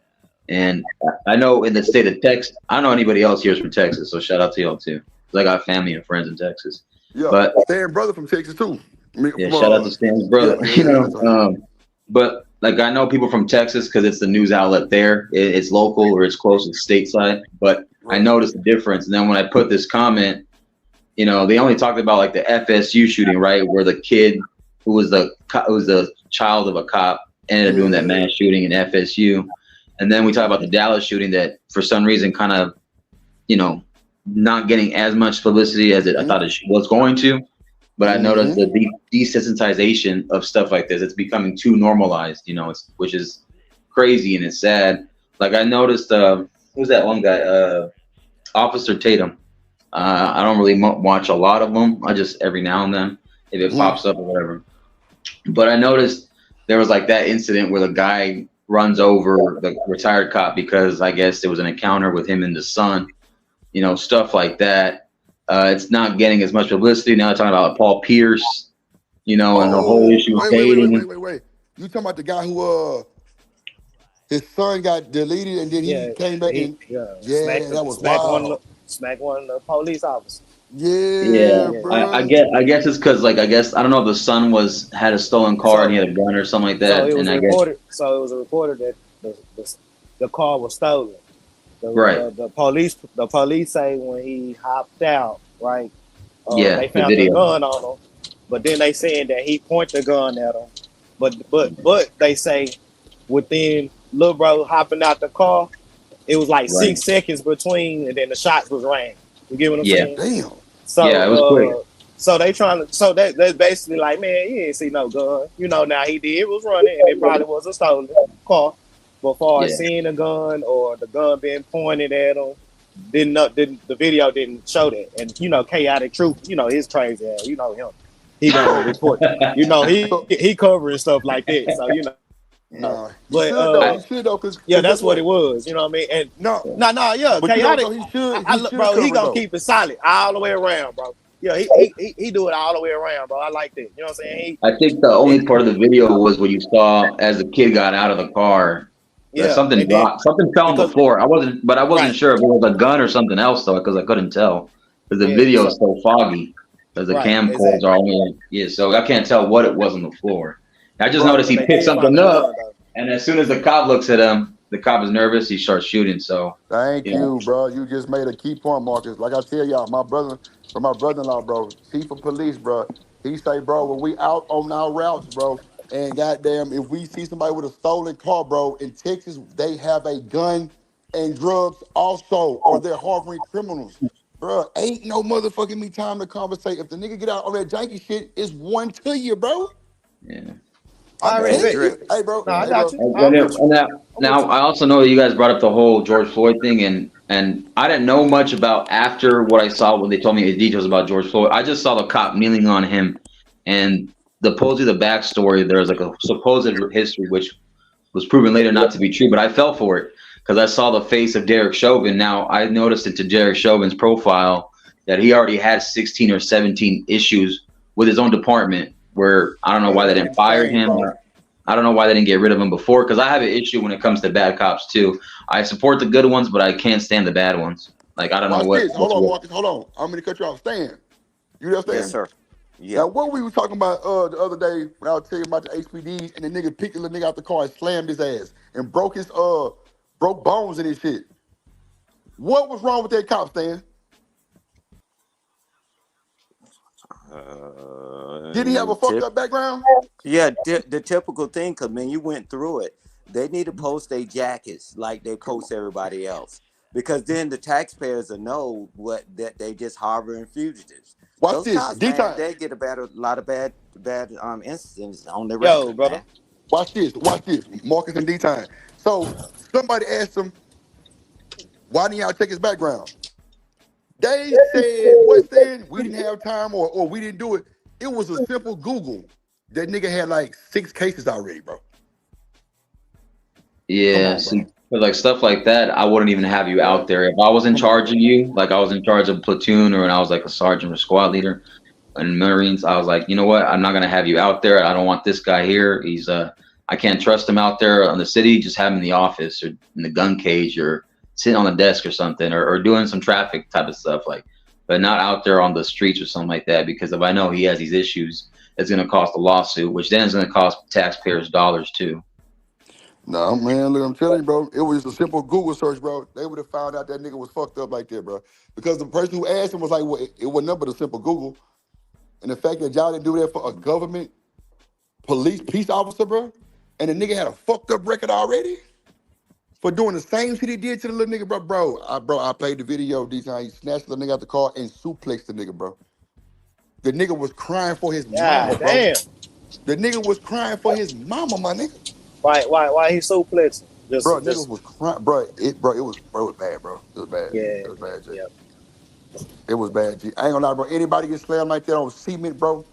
Speaker 8: And I know in the state of Texas, I don't know anybody else here is from Texas, so shout out to y'all too. Because I got family and friends in Texas.
Speaker 9: Yeah,
Speaker 8: but
Speaker 9: Stan's brother from Texas too.
Speaker 8: Shout out to Stan's brother. But like I know people from Texas because it's the news outlet there. It's local or it's close to stateside. But I noticed the difference. And then when I put this comment, you know, they only talked about like the FSU shooting, right, where the kid who was the child of a cop ended up doing that mass shooting in FSU. And then we talk about the Dallas shooting that for some reason kind of, you know, not getting as much publicity as I thought it was going to. But I noticed the desensitization of stuff like this. It's becoming too normalized, you know, which is crazy and it's sad. Like I noticed, who's that one guy? Officer Tatum. I don't really watch a lot of them. I just every now and then if it pops up or whatever. But I noticed there was like that incident where the guy runs over the retired cop because I guess there was an encounter with him and the son, you know, stuff like that. It's not getting as much publicity. Now talking about Paul Pierce, you know, and the whole issue of dating.
Speaker 9: Wait. You talking about the guy who his son got deleted and then he came back and that was wild.
Speaker 11: Smack one of the police officers.
Speaker 8: I guess it's because I don't know if the son had a stolen car and he had a gun or something like that.
Speaker 11: So it was reported that the car was stolen. The police say when he hopped out, right? They found the gun on him, but then they saying that he pointed the gun at him. But they say within Lil Bro hopping out the car, it was like 6 seconds between, and then the shots was rang. You get what I'm saying?
Speaker 9: Damn.
Speaker 11: So
Speaker 8: it was quick.
Speaker 11: So they trying to. So that's basically like, man, you didn't see no gun. You know, now he was running, and it probably was a stolen car. But far as seeing a gun or the gun being pointed at him, the video didn't show that. And you know, Chaotic Truth, you know, his crazy ass, you know him. he gonna report. You know, he covering stuff like that. So you know.
Speaker 9: Nah, he
Speaker 11: But
Speaker 9: should though. He should though, cause
Speaker 11: yeah,
Speaker 9: guess
Speaker 11: that's what
Speaker 9: what?
Speaker 11: it was. You know what I mean? And
Speaker 9: No,
Speaker 11: yeah,
Speaker 9: but you know,
Speaker 11: chaotic.
Speaker 9: so he should
Speaker 11: I look, bro, he
Speaker 9: cover it
Speaker 11: gonna
Speaker 9: though.
Speaker 11: keep it solid all the way around, bro. Yeah, he do it all the way around, bro. I like that. You know what I'm saying?
Speaker 8: I think the only part of the video was when you saw as the kid got out of the car,
Speaker 11: Yeah,
Speaker 8: something
Speaker 11: and then
Speaker 8: dropped, something fell on the
Speaker 11: because
Speaker 8: floor. I wasn't
Speaker 11: right,
Speaker 8: sure if it was a gun or something else though, because I couldn't tell because the
Speaker 11: yeah,
Speaker 8: video
Speaker 11: so
Speaker 8: is so foggy because the
Speaker 11: right,
Speaker 8: camcorders
Speaker 11: exactly.
Speaker 8: are only so I can't tell what it was on the floor. I just
Speaker 9: Bro,
Speaker 8: noticed
Speaker 11: But
Speaker 8: he
Speaker 11: they
Speaker 8: picked
Speaker 11: did find
Speaker 8: something
Speaker 11: a
Speaker 8: up,
Speaker 11: gun though.
Speaker 8: and as soon as the cop looks at him, the cop is nervous. He starts shooting. So
Speaker 9: thank
Speaker 8: yeah,
Speaker 9: you, bro. You just made a key point, Marcus. Like I tell y'all, my brother-in-law, bro, chief of police, bro. He say, bro, when we out on our routes, bro, and goddamn, if we see somebody with a stolen car, bro, in Texas, they have a gun and drugs also, or they're harboring criminals. Bro, ain't no motherfucking me time to conversate. If the nigga get out on that janky shit, it's one to you, bro.
Speaker 8: yeah.
Speaker 11: I
Speaker 9: I'm
Speaker 11: already
Speaker 1: Hey,
Speaker 11: bet.
Speaker 9: telling
Speaker 1: Dre.
Speaker 9: you. Hey, bro.
Speaker 11: No, I
Speaker 9: Hey,
Speaker 11: got
Speaker 9: bro.
Speaker 11: you. I'm with you. I'm with
Speaker 8: Now
Speaker 11: you.
Speaker 8: I also know that you guys brought up the whole George Floyd thing, and I didn't know much about after what I saw when they told me the details about George Floyd. I just saw the cop kneeling on him, and the backstory. There's like a supposed history which was proven later not to be true, but I fell for it because I saw the face of Derek Chauvin. Now I noticed into Derek Chauvin's profile that he already had 16 or 17 issues with his own department. Where I don't know
Speaker 9: Bro,
Speaker 8: why they
Speaker 9: that's
Speaker 8: didn't fire
Speaker 9: insane,
Speaker 8: him.
Speaker 9: bro.
Speaker 8: I don't know why they didn't get rid of him before, because I have an issue when it comes to bad cops too. I support the good ones, but I can't stand the bad ones. Like I don't know
Speaker 9: Watch this. Hold
Speaker 8: what's
Speaker 9: on,
Speaker 8: what.
Speaker 9: Marcus. Hold on. I'm gonna cut you off. Stan. You there,
Speaker 1: Yes,
Speaker 9: Stan?
Speaker 1: sir. Yeah.
Speaker 9: Now, what we were talking about the other day when I was telling you about the HPDs and the nigga picked the little nigga out the car and slammed his ass and broke bones in his shit. What was wrong with that cop, Stan? Did he have a fucked up background?
Speaker 1: Yeah, the typical thing, because man, you went through it. They need to post their jackets like they post everybody else, because then the taxpayers will know what that they just harboring fugitives.
Speaker 9: Watch
Speaker 1: Those
Speaker 9: this.
Speaker 1: cops, man,
Speaker 9: D-Time.
Speaker 1: they get a lot of bad incidents on the
Speaker 11: Yo,
Speaker 1: record,
Speaker 11: brother.
Speaker 1: man.
Speaker 9: Watch this. Watch this. Marcus and D-Time. So somebody asked him, why didn't y'all check his background? They said, what saying? We didn't have time or we didn't do it. It was a simple Google. That nigga had like 6 cases already, bro.
Speaker 8: Yeah, see, but like stuff like that, I wouldn't even have you out there if I was in charge of you. Like I was in charge of a platoon, or when I was like a sergeant or squad leader in Marines. I was like, you know what? I'm not gonna have you out there. I don't want this guy here. I can't trust him out there on the city. Just have him in the office or in the gun cage or sitting on the desk or something, or doing some traffic type of stuff, like, but not out there on the streets or something like that. Because if I know he has these issues, it's gonna cost a lawsuit, which then is gonna cost taxpayers dollars too.
Speaker 9: No, man, look, I'm telling you, bro. It was just a simple Google search, bro. They would have found out that nigga was fucked up like that, bro. Because the person who asked him was like, well, it wasn't nothing but a simple Google. And the fact that y'all didn't do that for a government police peace officer, bro, and the nigga had a fucked up record already for doing the same shit he did to the little nigga, bro. I played the video these times. He snatched the nigga out the car and suplexed the nigga, bro. The nigga was crying for his mama, bro.
Speaker 11: Damn.
Speaker 9: The nigga was crying for his mama, my nigga.
Speaker 11: Why he so flexing?
Speaker 9: Bro, niggas was crying, bro. It was bad, bro. It was bad.
Speaker 11: Yeah.
Speaker 9: It was bad, G. It was bad, G. I ain't gonna lie, bro. Anybody get slammed like that on cement, bro,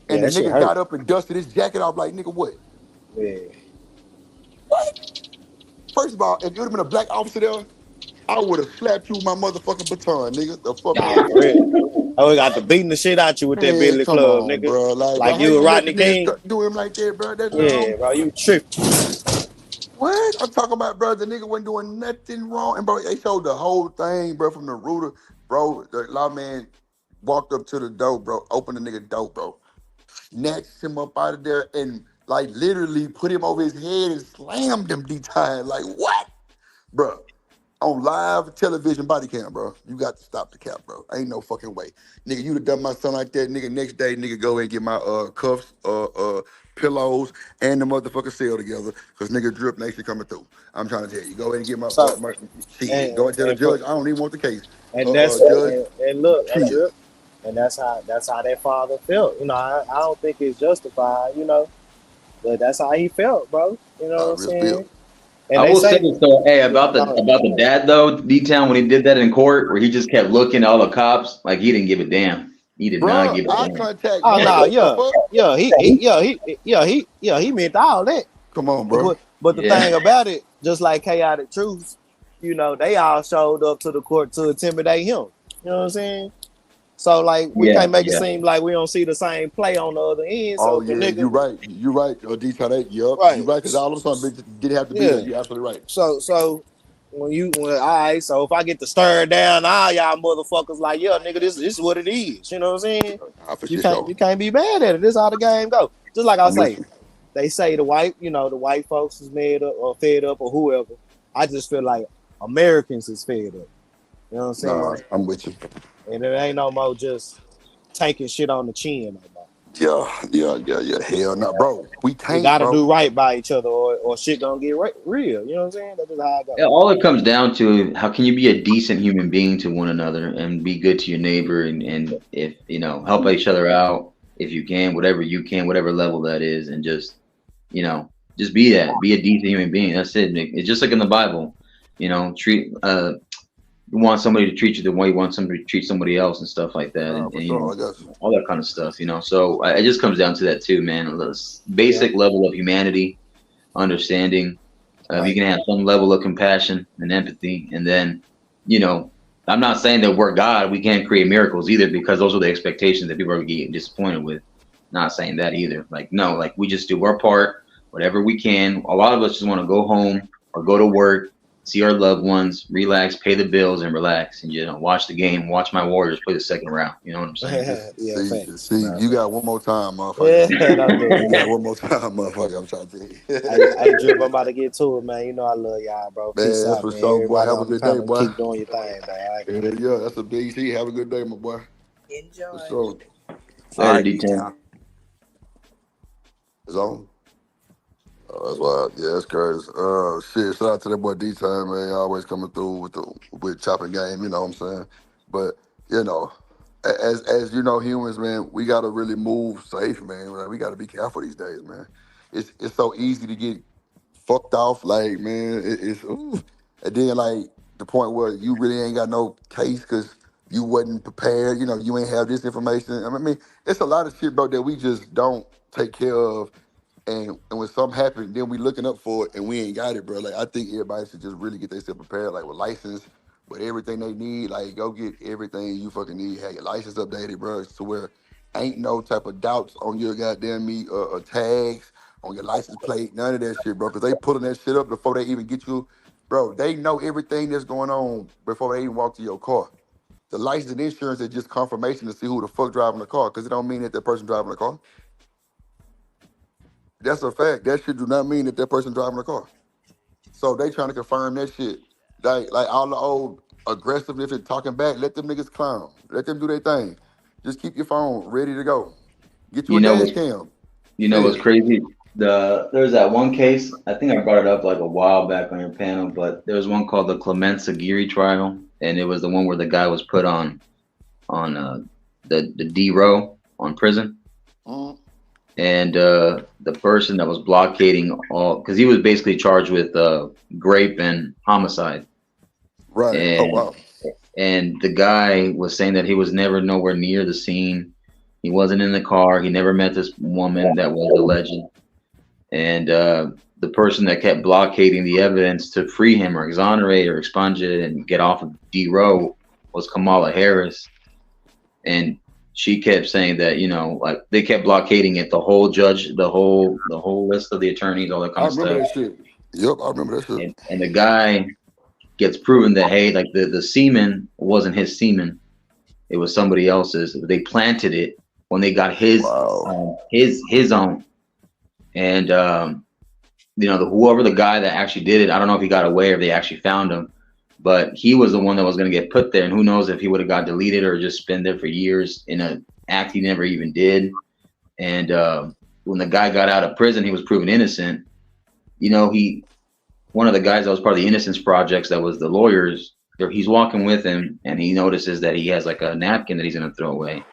Speaker 9: and
Speaker 11: Yeah,
Speaker 9: the
Speaker 11: that shit
Speaker 9: nigga
Speaker 11: hurt.
Speaker 9: got up and dusted his jacket off, like, nigga, what?
Speaker 11: Yeah.
Speaker 9: First of all, if it would have been a black officer there, I would have slapped you with my motherfucking baton, nigga. The fuck
Speaker 11: Nah,
Speaker 9: out
Speaker 11: for real. I would got to beating the shit out you with that
Speaker 9: Man,
Speaker 11: Billy
Speaker 9: come
Speaker 11: Club,
Speaker 9: on,
Speaker 11: nigga.
Speaker 9: bro. Like, bro,
Speaker 11: Like
Speaker 9: how
Speaker 11: you
Speaker 9: you
Speaker 11: and
Speaker 9: gonna let
Speaker 11: Rodney
Speaker 9: the nigga
Speaker 11: King.
Speaker 9: do him like that, bro? That's
Speaker 11: Yeah, bro, you tripping.
Speaker 9: What? I'm talking about, bro, the nigga wasn't doing nothing wrong. And, bro, they showed the whole thing, bro, from the router. Bro, the lawman walked up to the door, bro, opened the nigga door, bro, snatched him up out of there and, like, literally put him over his head and slammed him D-time. Like, what? Bro, on live television body cam, bro. You got to stop the cap, bro. Ain't no fucking way. Nigga, you'd have done my son like that, nigga. Next day, nigga, go and get my cuffs, pillows, and the motherfucking cell together. Cause nigga drip nation coming through. I'm trying to tell you. Go ahead and get my
Speaker 11: So,
Speaker 9: my shit.
Speaker 11: and,
Speaker 9: Go and tell the
Speaker 11: and, for,
Speaker 9: judge I don't even want the case.
Speaker 11: and that's
Speaker 9: Judge,
Speaker 11: and look, that's
Speaker 9: chill.
Speaker 11: it. And that's how that father felt. You know, I don't think it's justified, you know. But that's how he felt, bro. You know what I'm saying? And
Speaker 8: I
Speaker 11: they
Speaker 8: will say
Speaker 11: say
Speaker 8: this though, hey, about the dad though, D-Town, when he did that in court, where he just kept looking at all the cops, like he didn't give a damn. He did not
Speaker 9: Bro,
Speaker 8: give a
Speaker 9: eye
Speaker 8: damn.
Speaker 9: contact,
Speaker 11: Oh
Speaker 9: man.
Speaker 11: no,
Speaker 9: What the fuck?
Speaker 11: he meant all that.
Speaker 9: Come on, bro.
Speaker 11: But the thing about it, just like Chaotic Truths, you know, they all showed up to the court to intimidate him. You know what I'm saying? So like we can't make it seem like we don't see the same play on the other end.
Speaker 9: Oh
Speaker 11: So the
Speaker 9: yeah,
Speaker 11: nigga,
Speaker 9: you're right. D-Tide, yup,
Speaker 11: right?
Speaker 9: you're right. Because all of a sudden, bitch didn't have to be
Speaker 11: Yeah.
Speaker 9: there. You're absolutely right.
Speaker 11: So when all right, so if I get to stir down all y'all motherfuckers like, yeah, nigga, this is what it is. You know what I'm saying?
Speaker 9: For
Speaker 11: You
Speaker 9: sure.
Speaker 11: can't be mad at it. This is how the game go. Just like I
Speaker 9: I'm with
Speaker 11: say,
Speaker 9: you.
Speaker 11: they say the white folks is mad up or fed up or whoever. I just feel like Americans is fed up. You know what I'm saying?
Speaker 9: Nah, I'm with you.
Speaker 11: And it ain't no more just taking shit on the chin no more.
Speaker 9: Yeah. Hell no, bro. We can't,
Speaker 11: We gotta
Speaker 9: bro.
Speaker 11: do right by each other or shit gonna get real. You know what I'm saying? That's just how I go.
Speaker 8: Yeah, all it comes down to, how can you be a decent human being to one another and be good to your neighbor and if you know, help each other out if you can, whatever level that is, and just, you know, just be a decent human being. That's it, Nick. It's just like in the Bible, you know, you want somebody to treat you the way you want somebody to treat somebody else and stuff like that, and you know, all that kind of stuff, you know. So it just comes down to that too, man. This basic level of humanity, understanding. You can have some level of compassion and empathy, and then, you know, I'm not saying that we're God. We can't create miracles either, because those are the expectations that people are getting disappointed with. Not saying that either. Like, no, like we just do our part, whatever we can. A lot of us just want to go home or go to work, see our loved ones, relax, pay the bills, and relax, and, you know, watch the game, watch my Warriors play the second round. You know what I'm saying?
Speaker 9: See, you got one more time, motherfucker. You got one more time, motherfucker. I'm trying to tell you.
Speaker 11: Hey, Drip, I'm about to get to it, man. You know I love y'all, bro.
Speaker 9: Man,
Speaker 11: Peace
Speaker 9: that's
Speaker 11: out,
Speaker 9: for
Speaker 11: man.
Speaker 9: sure, boy.
Speaker 11: Everybody
Speaker 9: Have a
Speaker 11: on the
Speaker 9: good day,
Speaker 11: panel,
Speaker 9: boy.
Speaker 11: keep doing your thing, man.
Speaker 9: Yeah, that's a big C. Have a good day, my boy.
Speaker 13: Enjoy.
Speaker 9: For sure.
Speaker 8: Later, D-Town.
Speaker 9: It's on. Oh, that's wild. Yeah, that's crazy. Shit, shout out to that boy D-Time, man. Always coming through with chopping game, you know what I'm saying? But, you know, as you know, humans, man, we gotta really move safe, man. Like, we gotta be careful these days, man. It's so easy to get fucked off, like, man, it's ooh. And then like the point where you really ain't got no case because you wasn't prepared, you know, you ain't have this information. I mean, it's a lot of shit, bro, that we just don't take care of. And when something happens, then we looking up for it and we ain't got it, bro. Like, I think everybody should just really get themselves prepared, like with license, with everything they need. Like, go get everything you fucking need. Have your license updated, bro, to where ain't no type of doubts on your goddamn tags, on your license plate, none of that shit, bro. Because they pulling that shit up before they even get you. Bro, they know everything that's going on before they even walk to your car. The license and insurance is just confirmation to see who the fuck driving the car, because it don't mean that person driving the car. That's a fact. That shit do not mean that person driving the car. So they trying to confirm that shit. Like all the old aggressiveness and talking back, let them niggas clown. Let them do their thing. Just keep your phone ready to go. Get you a dash cam.
Speaker 8: You know what's crazy? There's that one case, I think I brought it up like a while back on your panel, but there was one called the Clements Aguirre trial, and it was the one where the guy was put on the D row on prison.
Speaker 9: Mm-hmm.
Speaker 8: And the person that was blockading all, because he was basically charged with rape and homicide.
Speaker 9: Right.
Speaker 8: And,
Speaker 9: oh, wow.
Speaker 8: And the guy was saying that he was never nowhere near the scene. He wasn't in the car. He never met this woman that was alleged. And the person that kept blockading the evidence to free him or exonerate or expunge it and get off of D row was Kamala Harris. And she kept saying that, you know, like they kept blockading it, the whole judge, the whole list of the attorneys, all that kind of stuff.
Speaker 9: I remember that shit. Yep, I remember that shit.
Speaker 8: And the guy gets proven that, hey, like the semen wasn't his semen. It was somebody else's. They planted it when they got his own. And, you know, whoever the guy that actually did it, I don't know if he got away or if they actually found him. But he was the one that was going to get put there, and who knows if he would have got deleted or just been there for years in an act he never even did. And when the guy got out of prison, he was proven innocent. You know, one of the guys that was part of the Innocence Projects, that was the lawyers, he's walking with him, and he notices that he has like a napkin that he's going to throw away.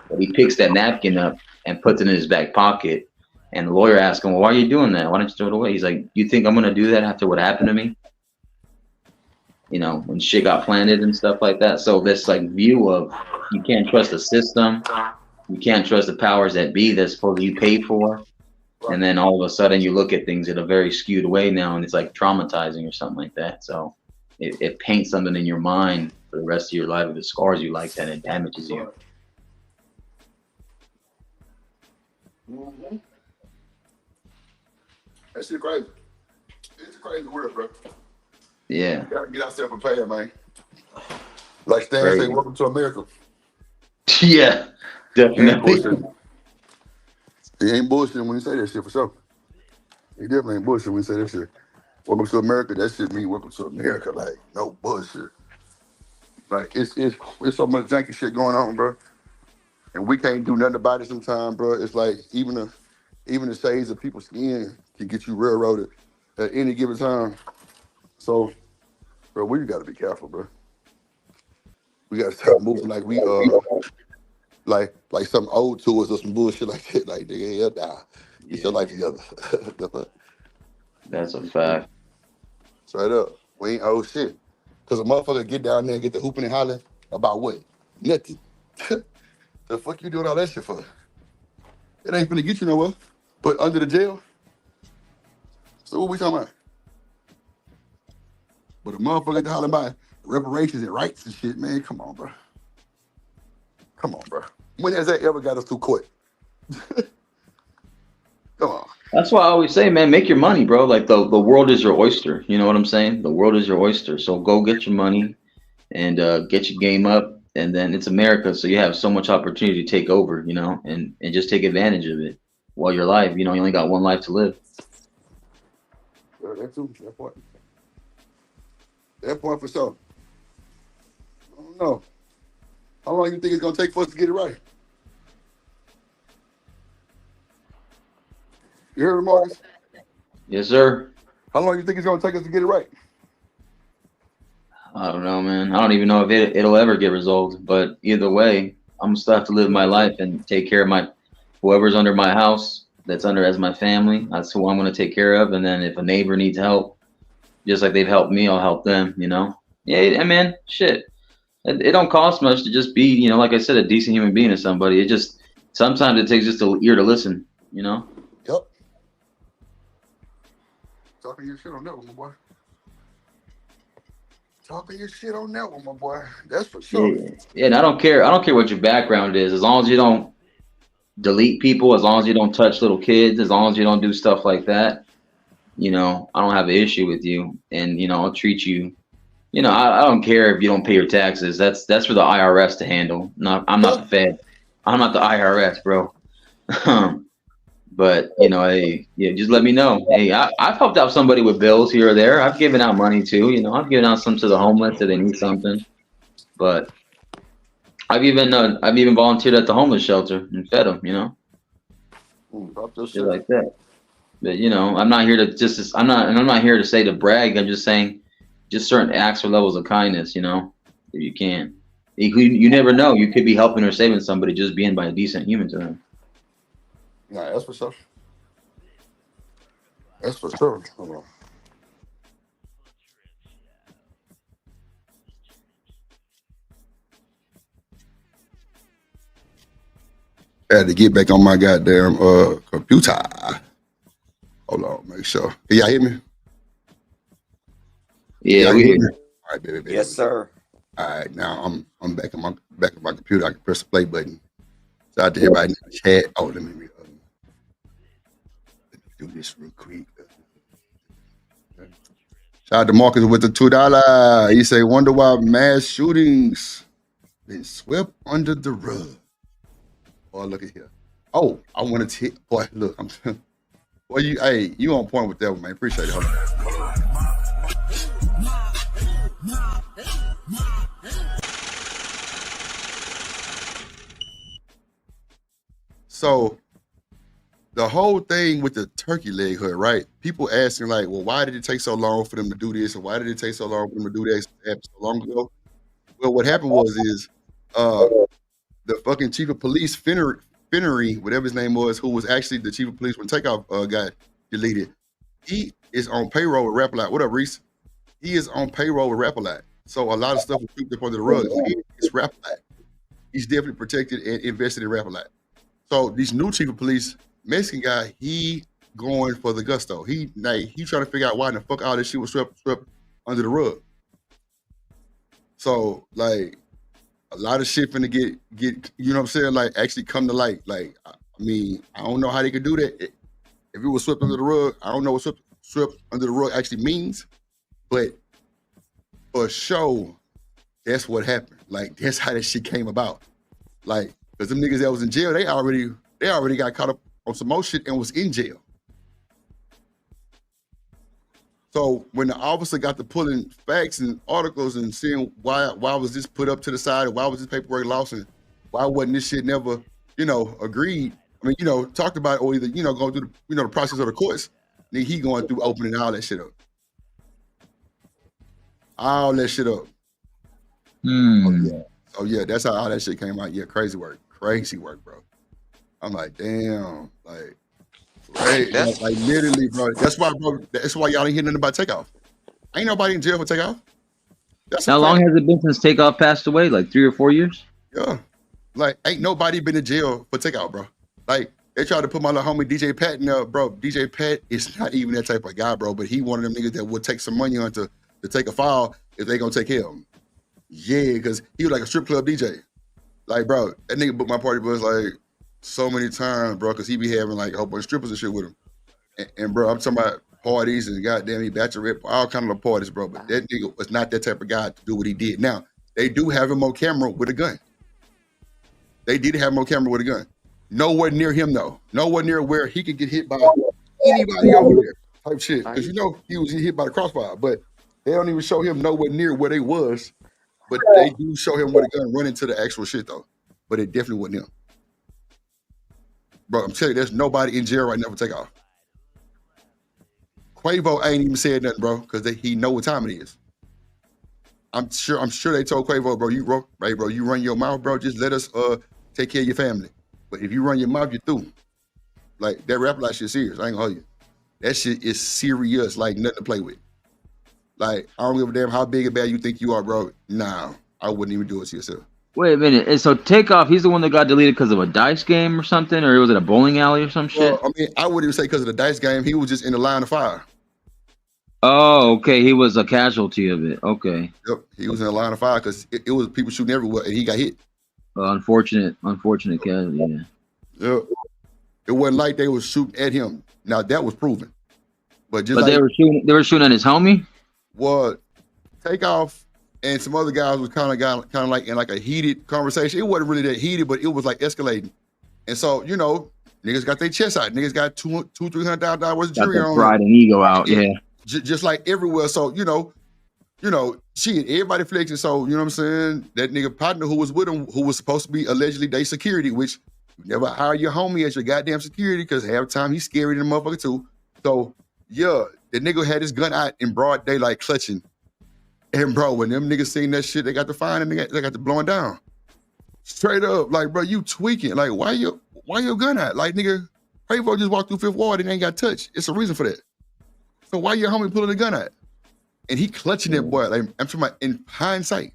Speaker 8: But he picks that napkin up and puts it in his back pocket. And the lawyer asks him, well, why are you doing that? Why don't you throw it away? He's like, you think I'm going to do that after what happened to me? You know, when shit got planted and stuff like that. So this like view of, You can't trust the system. You can't trust the powers that be that's supposed you pay for. And then all of a sudden you look at things in a very skewed way now, and it's like traumatizing or something like that. So it paints something in your mind for the rest of your life. If it scars you like that, it damages you.
Speaker 6: Mm-hmm. That shit crazy. It's a crazy world, bro.
Speaker 8: Yeah.
Speaker 6: You gotta get ourselves prepared, man. Like Stan
Speaker 8: Crazy.
Speaker 6: say, welcome to America.
Speaker 8: Yeah, definitely.
Speaker 6: He ain't bullshitting when you say that shit for sure. He definitely ain't bullshitting when you say that shit. Welcome to America. That shit mean welcome to America. Like no bullshit. Like it's so much janky shit going on, bro. And we can't do nothing about it sometimes, bro. It's like even the shades of people's skin can get you railroaded at any given time. So, bro, we gotta be careful, bro. We gotta start moving like we like some old tours or some bullshit like that. Like nigga, hell nah. Get your life together. The fuck?
Speaker 8: That's a fact.
Speaker 6: Straight up. We ain't old shit. Cause a motherfucker get down there and get the hooping and hollering about what? Nothing. The fuck you doing all that shit for? It ain't finna get you nowhere. But under the jail. So what we talking about? But a motherfucker hollering about reparations and rights and shit, man. Come on, bro. Come on, bro. When has that ever got us through court? Come on.
Speaker 8: That's why I always say, man, make your money, bro. Like the world is your oyster. You know what I'm saying? The world is your oyster. So go get your money and get your game up. And then it's America, so you have so much opportunity to take over, you know, and just take advantage of it while you're alive. You know, you only got one life to live.
Speaker 6: Well, that too. That point. That point for sure. I don't know. How long you think it's gonna take for us to get it right? You heard me, Marcus?
Speaker 8: Yes, sir.
Speaker 6: How long you think it's gonna take us to get it right?
Speaker 8: I don't know, man. I don't even know if it'll ever get resolved. But either way, I'm gonna still have to live my life and take care of whoever's under my house. That's under as my family. That's who I'm gonna take care of. And then if a neighbor needs help, just like they've helped me, I'll help them. You know? Yeah, man. Shit. It don't cost much to just be, you know, like I said, a decent human being to somebody. It just sometimes it takes just an ear to listen. You know?
Speaker 6: Yep. Talking your shit on that one, my boy. Talking your shit on that one, my boy. That's for sure.
Speaker 8: Yeah, and I don't care what your background is, as long as you don't delete people, as long as you don't touch little kids, as long as you don't do stuff like that, you know, I don't have an issue with you. And, you know, I'll treat you, you know, I don't care if you don't pay your taxes. That's for the IRS to handle. I'm not the Fed. I'm not the IRS, bro. But, you know, hey, yeah, just let me know. Hey, I've helped out somebody with bills here or there. I've given out money too. You know, I've given out some to the homeless if they need something. But I've even volunteered at the homeless shelter and fed them. You know, shit like that. But you know, I'm not here to I'm not here to say to brag. I'm just saying, just certain acts or levels of kindness. You know, if you can. You never know. You could be helping or saving somebody just being by a decent human to them.
Speaker 6: Nah, that's for sure. That's for sure. Hold on. I had to get back on my goddamn computer. Hold on, make sure. Can y'all hear me?
Speaker 8: Yeah, we hear you.
Speaker 6: All right, baby.
Speaker 1: Yes, sir.
Speaker 6: All right, now I'm back on my computer. I can press the play button. Shout out to everybody in the chat. Oh, let me do this real quick. Shout out to Marcus with the $2. He say, wonder why mass shootings been swept under the rug. Oh, look at here. Oh, I want to take, boy, look, boy, you on point with that one, man. Appreciate it. Hold on. So the whole thing with the turkey leg hood, right? People asking like, well, why did it take so long for them to do this? Or why did it take so long for them to do that so long ago? Well, what happened was the fucking chief of police, Finnery, whatever his name was, who was actually the chief of police when Takeoff got deleted, he is on payroll with Rap-A-Lot. What up, Reese? He is on payroll with Rap-A-Lot. So a lot of stuff was swept up under the rug. It's Rap-A-Lot. he's definitely protected and invested in rap a lot. So these new chief of police, Mexican guy, he going for the gusto. He trying to figure out why the fuck all this shit was swept under the rug. So like a lot of shit finna get you know what I'm saying, like actually come to light. Like I mean, I don't know how they could do that. If it was swept under the rug, I don't know what swept under the rug actually means, but for sure, that's what happened. Like that's how that shit came about. Like, cause them niggas that was in jail, they already got caught up on some more shit and was in jail. So when the officer got to pulling facts and articles and seeing why was this put up to the side, and why was this paperwork lost, and why wasn't this shit never, agreed? I mean, talked about it, or either, going through the, the process of the courts. Then he going through opening all that shit up. All that shit up. Oh yeah, that's how all that shit came out. Yeah, crazy work, bro. I'm like, damn, like, right, like literally, bro. That's why y'all ain't hear nothing about Takeoff. Ain't nobody in jail for Takeoff.
Speaker 8: How long has it been since Takeoff passed away? Like 3 or 4 years?
Speaker 6: Yeah, like ain't nobody been in jail for Takeoff, bro. Like they tried to put my little homie DJ Pat in there, bro. DJ Pat is not even that type of guy, bro. But he one of them niggas that would take some money on to take a file if they gonna take care of him. Yeah, because he was like a strip club DJ. Like, bro, that nigga booked my party bus like so many times, bro, because he be having like a whole bunch of strippers and shit with him. And bro, I'm talking about parties and goddamn, he bachelorette, all kind of parties, bro. But that nigga was not that type of guy to do what he did. Now, they do have him on camera with a gun. They did have him on camera with a gun. Nowhere near him, though. Nowhere near where he could get hit by anybody over there type shit. Because he was hit by the crossfire. But they don't even show him nowhere near where they was. But they do show him with a gun running to the actual shit, though. But it definitely wasn't him. Bro, I'm telling you, there's nobody in jail right now for Takeoff. Quavo ain't even said nothing, bro, because he know what time it is. I'm sure they told Quavo, bro, you run your mouth, bro, just let us take care of your family. But if you run your mouth, you're through. Like, that rap like shit serious. I ain't gonna hold you. That shit is serious, like nothing to play with. Like, I don't give a damn how big and bad you think you are, bro. Nah, I wouldn't even do it to yourself.
Speaker 8: Wait a minute. And so Takeoff, he's the one that got deleted because of a dice game or something? Or was it a bowling alley or some shit?
Speaker 6: I mean, I wouldn't even say because of the dice game. He was just in the line of fire.
Speaker 8: Oh, okay. He was a casualty of it. Okay.
Speaker 6: Yep. He was in the line of fire because it was people shooting everywhere and he got hit.
Speaker 8: Unfortunate casualty, yeah.
Speaker 6: Yep. It wasn't like they was shooting at him. Now that was proven. But
Speaker 8: they were shooting at his homie?
Speaker 6: Well, Takeoff and some other guys was kind of like in like a heated conversation. It wasn't really that heated, but it was like escalating. And so, niggas got their chest out. Niggas got $200,000-$300,000 worth of jury on.
Speaker 8: Pride and ego out, yeah.
Speaker 6: Just like everywhere. So, shit, everybody flexing. So, you know what I'm saying? That nigga partner who was with him, who was supposed to be allegedly their security, which you never hire your homie as your goddamn security because half the time he's scary than a motherfucker too. So, yeah, the nigga had his gun out in broad daylight clutching. And bro, when them niggas seen that shit, they got to find him, they got to blowing down. Straight up, like, bro, you tweaking. Like, why your gun out? Like, nigga, Quavo just walked through Fifth Ward and ain't got touched. It's a reason for that. So why your homie pulling the gun out? And he clutching that boy. Like, I'm talking about in hindsight.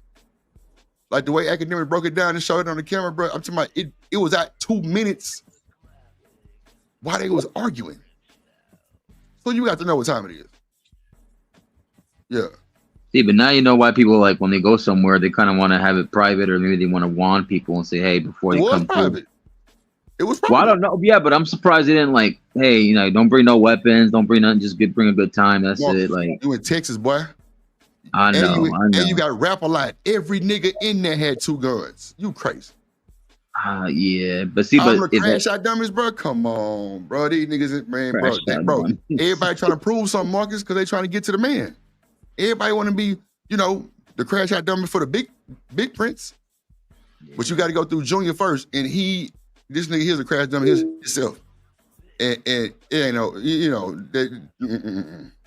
Speaker 6: Like the way Academic broke it down and showed it on the camera, bro. I'm talking about it was at 2 minutes while they was arguing. So you got to know what time it is. Yeah.
Speaker 8: See, but now you know why people, like, when they go somewhere, they kind of want to have it private, or maybe they want to warn people and say, hey, before they come through.
Speaker 6: It was private.
Speaker 8: Well, I don't know. Yeah, but I'm surprised they didn't, like, hey, don't bring no weapons, don't bring nothing, just bring a good time. That's it. Like,
Speaker 6: you in Texas, boy.
Speaker 8: I know.
Speaker 6: And you got rap a lot. Every nigga in there had 2 guns. You crazy.
Speaker 8: Yeah, but see,
Speaker 6: I'm the crash shot dummies, bro. Come on, bro. These niggas, man, bro. Everybody trying to prove something, Marcus, because they trying to get to the man. Everybody want to be, the crash out dummy for the big prince. Yeah. But you got to go through Junior first. And this nigga here's a crash dummy himself. And it ain't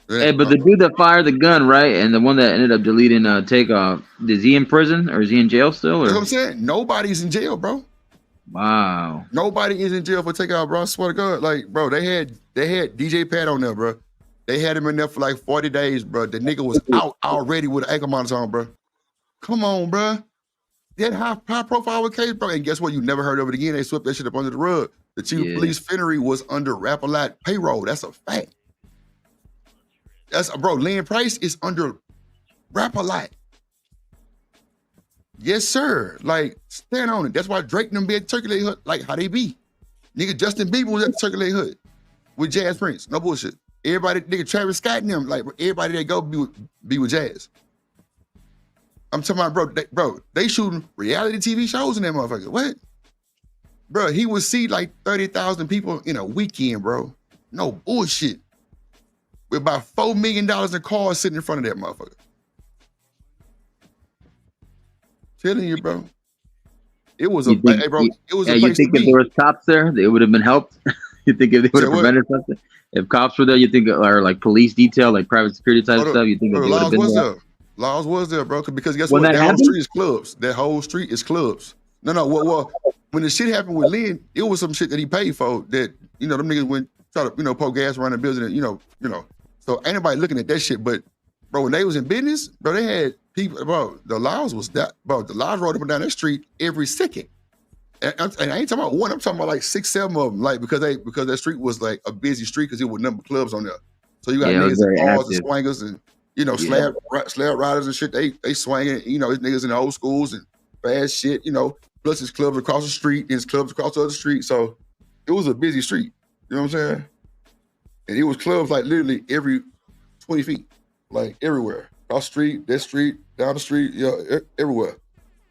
Speaker 8: Hey, but the dude that fired the gun, right, and the one that ended up deleting Takeoff, is he in prison or is he in jail still? Or?
Speaker 6: You know what I'm saying? Nobody's in jail, bro.
Speaker 8: Wow.
Speaker 6: Nobody is in jail for Takeoff, bro. I swear to God. Like, bro, they had DJ Pat on there, bro. They had him in there for like 40 days, bro. The nigga was out already with an ankle monitor on, bro. Come on, bro. That high profile case, bro. And guess what? You never heard of it again. They swept that shit up under the rug. The chief of police Finnery was under Rap-A-Lot payroll. That's a fact. Bro, Lynn Price is under Rap-A-Lot. Yes, sir. Like, stand on it. That's why Drake and them be at Turkey Leg Hut, like how they be. Nigga, Justin Bieber was at the Turkey Leg Hut with Jazz Prince. No bullshit. Everybody, nigga, Travis Scott and them, like everybody that go be with Jazz. I'm talking about, bro, they shooting reality TV shows in that motherfucker. What? Bro, he would see like 30,000 people in a weekend, bro. No bullshit. With about $4 million in cars sitting in front of that motherfucker. Telling you, bro. It was a place
Speaker 8: you think
Speaker 6: to
Speaker 8: if
Speaker 6: be.
Speaker 8: there was cops there, they would have been helped? You think if they would have prevented something? If cops were there, you think, or like police detail, like private security type stuff, you think that they would have been there?
Speaker 6: Laws was there, bro. Because guess
Speaker 8: When
Speaker 6: what?
Speaker 8: that
Speaker 6: That whole
Speaker 8: happened?
Speaker 6: street is clubs. That whole street is clubs. No. Well, when the shit happened with Lynn, it was some shit that he paid for that, them niggas went try to, pour gas around the building and, you know. So ain't nobody looking at that shit. But, bro, when they was in business, bro, they had people, bro, the laws was that, bro, the laws rode up and down that street every second. And I ain't talking about one, I'm talking about like 6, 7 of them, like, because that street was like a busy street because it was number clubs on there. So you got niggas and cars and swingers and, slab riders and shit, they swinging, it's niggas in the old schools and fast shit, plus it's clubs across the street, and it's clubs across the other street. So it was a busy street. You know what I'm saying? And it was clubs like literally every 20 feet, like everywhere. Across the street, that street, down the street, everywhere.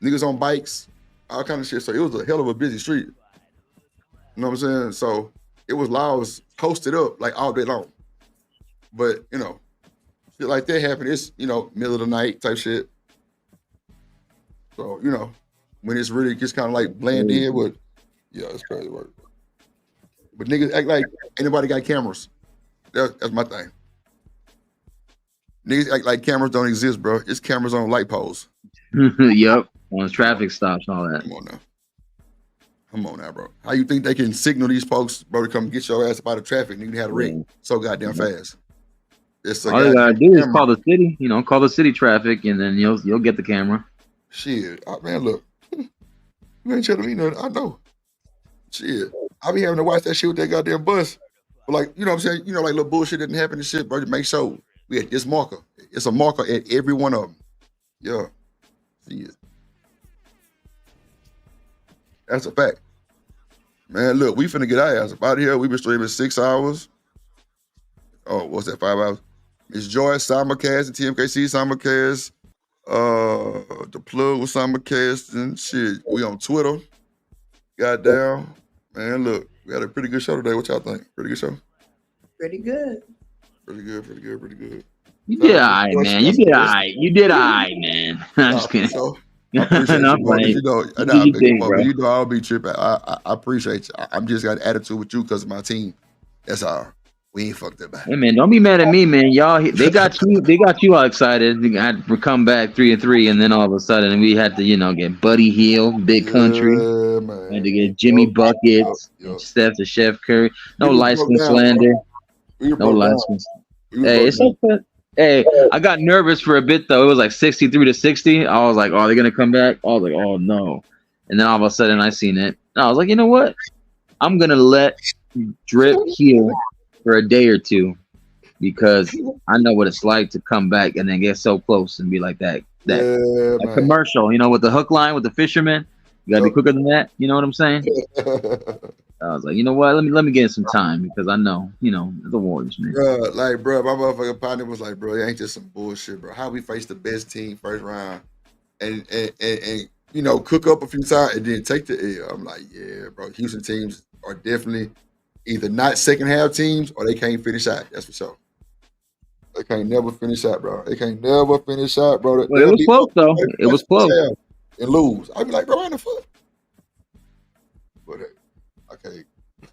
Speaker 6: Niggas on bikes, all kind of shit. So it was a hell of a busy street. You know what I'm saying? So it was laws posted up like all day long. But, shit like that happened, it's, middle of the night type shit. So, when it's really just kind of like blend in with, it's crazy work. But niggas act like anybody got cameras. That's my thing. Niggas act like cameras don't exist, bro. It's cameras on light poles.
Speaker 8: Yep, on traffic stops and all that.
Speaker 6: Come on now, bro. How you think they can signal these folks, bro, to come get your ass up out of traffic and you had a wreck so goddamn fast?
Speaker 8: All you gotta do is call the city, call the city traffic, and then you'll get the camera.
Speaker 6: Shit, man, look, you ain't telling me nothing. I know. Shit, I be having to watch that shit with that goddamn bus. But like, you know what I'm saying? Like little bullshit didn't happen and shit, bro. To make sure we had this marker. It's a marker at every one of them. Yeah. Shit. That's a fact. Man, look, we finna get our ass up out of here. We been streaming 6 hours. Oh, what's that, 5 hours? Miss Joy, simulcast, and TMKC simulcast. The plug was simulcast and shit. We on Twitter. Goddamn. Man, look, we had a pretty good show today. What y'all think? Pretty good show?
Speaker 13: Pretty good.
Speaker 6: Pretty good.
Speaker 8: You did all right, man. You did all right, man. I'm just kidding.
Speaker 6: I appreciate
Speaker 8: No,
Speaker 6: you, bro.
Speaker 8: bro.
Speaker 6: You know I'll be tripping. I appreciate you. I'm just got an attitude with you because of my team. That's all. We ain't fucked up.
Speaker 8: Hey man, don't be mad at me, man. Y'all, they got you all excited. They had to come back 3-3, and then all of a sudden we had to, get Buddy Hield, Big Country, had to get Jimmy Buckets, Steph the Chef Curry. No license slander. No license. Hey, it's okay. Hey, I got nervous for a bit though. It was like 63-60. I was like, "Oh, they're gonna come back." I was like, "Oh no!" And then all of a sudden, I seen it. And I was like, "You know what? I'm gonna let Drip heal for a day or two because I know what it's like to come back and then get so close and be like that commercial, with the hook line with the fisherman. You gotta be quicker than that. You know what I'm saying?" I was like, you know what? Let me get some time because I know, the Warriors, man.
Speaker 6: Bro, my motherfucking partner was like, bro, it ain't just some bullshit, bro. How we face the best team first round and cook up a few times and then take the L. I'm like, yeah, bro. Houston teams are definitely either not second half teams or they can't finish out. That's for sure. They can't never finish out, bro. Well, it
Speaker 8: was close though. It was close.
Speaker 6: And lose. I'd be like, bro, what the fuck? But okay.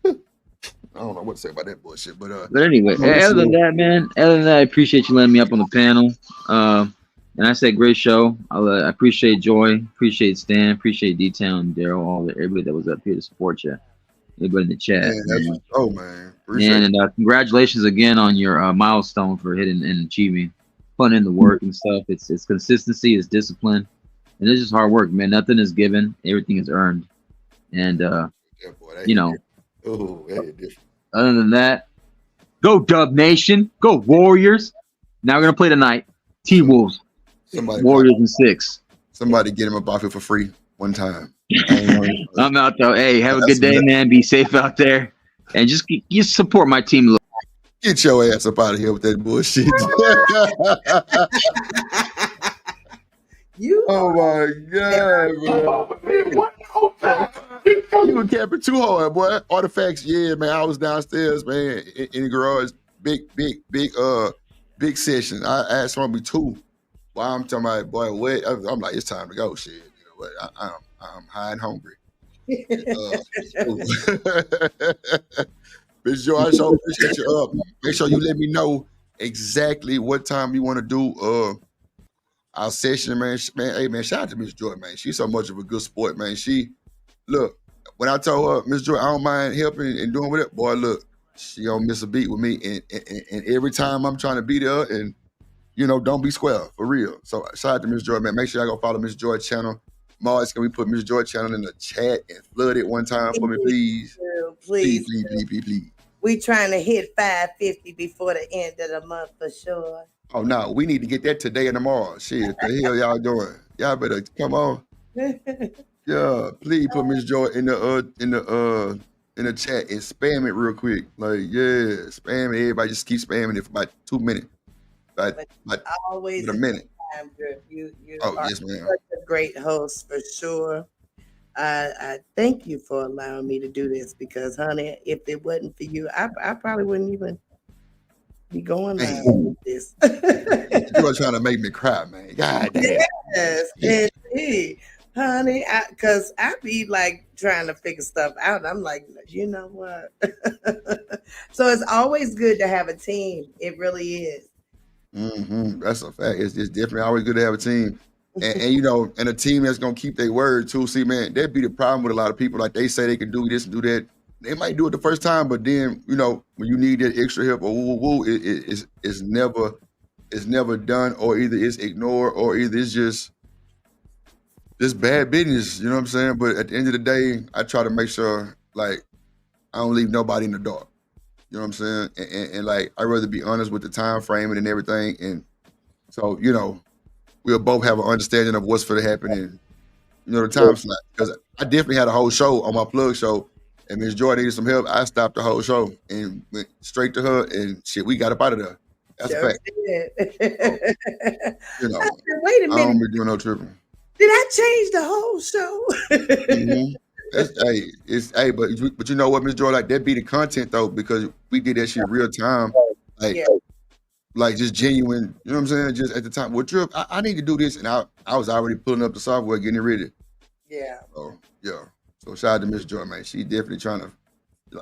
Speaker 6: I don't know what to say about that bullshit, but
Speaker 8: anyway, other than that, I appreciate you letting me up on the panel. And I said great show. I appreciate Joy, appreciate Stan, appreciate D-Town, Daryl, everybody that was up here to support you. Everybody in the chat.
Speaker 6: Man. Appreciate
Speaker 8: and congratulations again on your milestone for hitting and achieving, putting in the work and stuff. It's consistency, it's discipline. And it's just hard work, man. Nothing is given, everything is earned. And you know, other than that, go Dub Nation, go Warriors. Now we're gonna play tonight. T-Wolves. Warriors in 6.
Speaker 6: Somebody get him up off it for free one time.
Speaker 8: I'm out though. Hey, have a good day, man. Be safe out there, and just support my team a little.
Speaker 6: Get your ass up out of here with that bullshit. Oh my God, bro. You were capping too hard, boy. Artifacts, yeah, man. I was downstairs, man, in the garage. Big session. I asked for me 2. Well, I'm talking about, boy, what? I'm like, it's time to go. Shit, you know what? I'm high and hungry. Miss Joy, I so appreciate you up. Make sure you let me know exactly what time you want to do our session, man. Hey, man, shout out to Miss Joy, man. She's so much of a good sport, man. Look, when I told her, Miss Joy, I don't mind helping and doing with it, boy, look, she don't miss a beat with me. And every time I'm trying to be there and, you know, don't be square, for real. So shout out to Miss Joy, man. Make sure I go follow Miss Joy channel. Mars, can we put Miss Joy channel in the chat and flood it one time for me, please?
Speaker 13: Please.
Speaker 6: Please.
Speaker 13: We trying to hit 550 before the end of the month for sure.
Speaker 6: Oh no, we need to get that today and tomorrow. Shit, what the hell y'all doing? Y'all better come on. Yeah, please put Miss Joy in the chat and spam it real quick. Like, yeah, spam it. Everybody just keep spamming it for about 2 minutes. Like
Speaker 13: always
Speaker 6: a minute.
Speaker 13: Time, you
Speaker 6: are
Speaker 13: yes, such a great host for sure. I thank you for allowing me to do this because, honey, if it wasn't for you, I probably wouldn't even be going live with this.
Speaker 6: You were trying to make me cry, man. God damn.
Speaker 13: Yes, indeed. Honey, because I be like trying to figure stuff out. I'm like, you know what? So it's always good to have a team. It really is.
Speaker 6: Mm-hmm. That's a fact. It's definitely always good to have a team. And you know, and a team that's gonna keep their word too. See, man, that'd be the problem with a lot of people. Like they say they can do this and do that. They might do it the first time, but then you know when you need that extra help or it's never done, or either it's ignored, or either it's just bad business. You know what I'm saying? But at the end of the day, I try to make sure like I don't leave nobody in the dark. You know what I'm saying? And like I'd rather be honest with the time frame and everything. And so you know. We'll both have an understanding of what's for to happen and you know the time slot. Because I definitely had a whole show on my plug show, and Miss Joy needed some help. I stopped the whole show and went straight to her, and shit, we got up out of there. That's a fact. You know,
Speaker 13: wait a minute.
Speaker 6: I don't be doing no tripping.
Speaker 13: Did I change the whole show?
Speaker 6: Mm-hmm. But you know what, Miss Joy, like that be the content though, because we did that shit real time, like just genuine, you know what I'm saying? Just at the time, well, Trip, I need to do this, and I was already pulling up the software, getting it ready.
Speaker 13: Yeah.
Speaker 6: So yeah. So shout out to Miss Joy, man. She definitely trying to,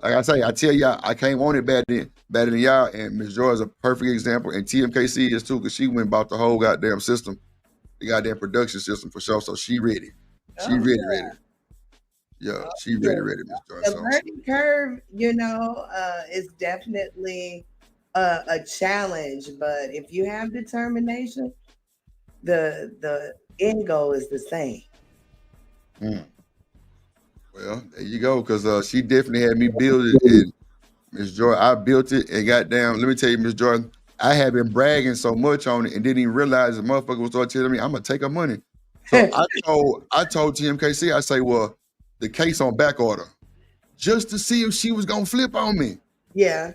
Speaker 6: like I say, I tell y'all, I came on it better than y'all, and Miss Joy is a perfect example, and TMKC is too, because she went and bought the whole goddamn system, the goddamn production system for sure. So she ready. She ready. Yeah, she ready, Miss Joy.
Speaker 13: The learning curve, you know, is definitely a challenge, but if you have determination, the end goal is the same.
Speaker 6: Well, there you go, because she definitely had me build it, and Miss Joy, I built it, and goddamn, let me tell you, Miss Joy, I had been bragging so much on it and didn't even realize the motherfucker was start telling me I'm gonna take her money. So I told TMKC, I say, well, the case on back order, just to see if she was gonna flip on me.
Speaker 13: Yeah.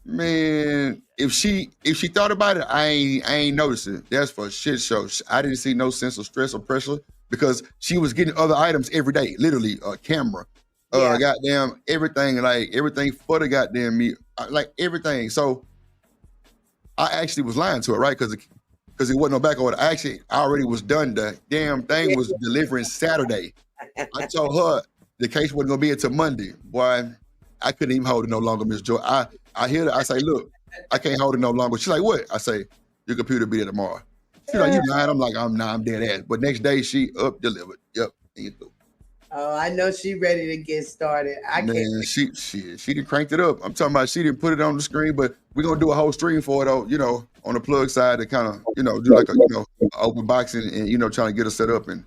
Speaker 6: Man, if she thought about it, I ain't noticed it. That's for shit show. I didn't see no sense of stress or pressure because she was getting other items every day, literally a camera, goddamn everything, like everything for the goddamn me, like everything. So I actually was lying to her, right? Because it wasn't no back order. I already was done. The damn thing was delivering Saturday. I told her the case wasn't gonna be until Monday. Boy, I couldn't even hold it no longer, Miss Joy. I hear that. I say, look, I can't hold it no longer. She's like, what? I say, your computer be there tomorrow. She's like, you lying? I'm like, I'm dead ass. But next day she up delivered. Yep. And you through.
Speaker 13: Oh, I know she ready to get started.
Speaker 6: She done cranked it up. I'm talking about she didn't put it on the screen, but we're gonna do a whole stream for it though, you know, on the plug side to kind of, you know, do like a, you know, open boxing and, you know, trying to get her set up and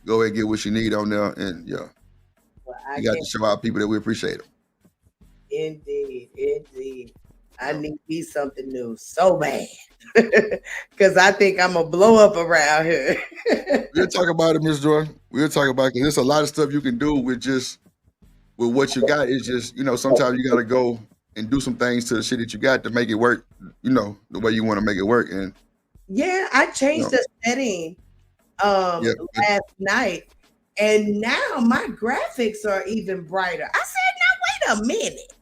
Speaker 6: go ahead and get what you need on there, and yeah,
Speaker 13: Well,
Speaker 6: you got to show our people that we appreciate them.
Speaker 13: Indeed. I need me something new so bad. Because I think I'm going to blow up around here.
Speaker 6: We'll talk about it, Miss Joy. We'll talk about it, because there's a lot of stuff you can do with what you got. It's just, sometimes you got to go and do some things to the shit that you got to make it work, the way you want to make it work. And
Speaker 13: yeah, I changed the setting last night, and now my graphics are even brighter. I said, now wait a minute.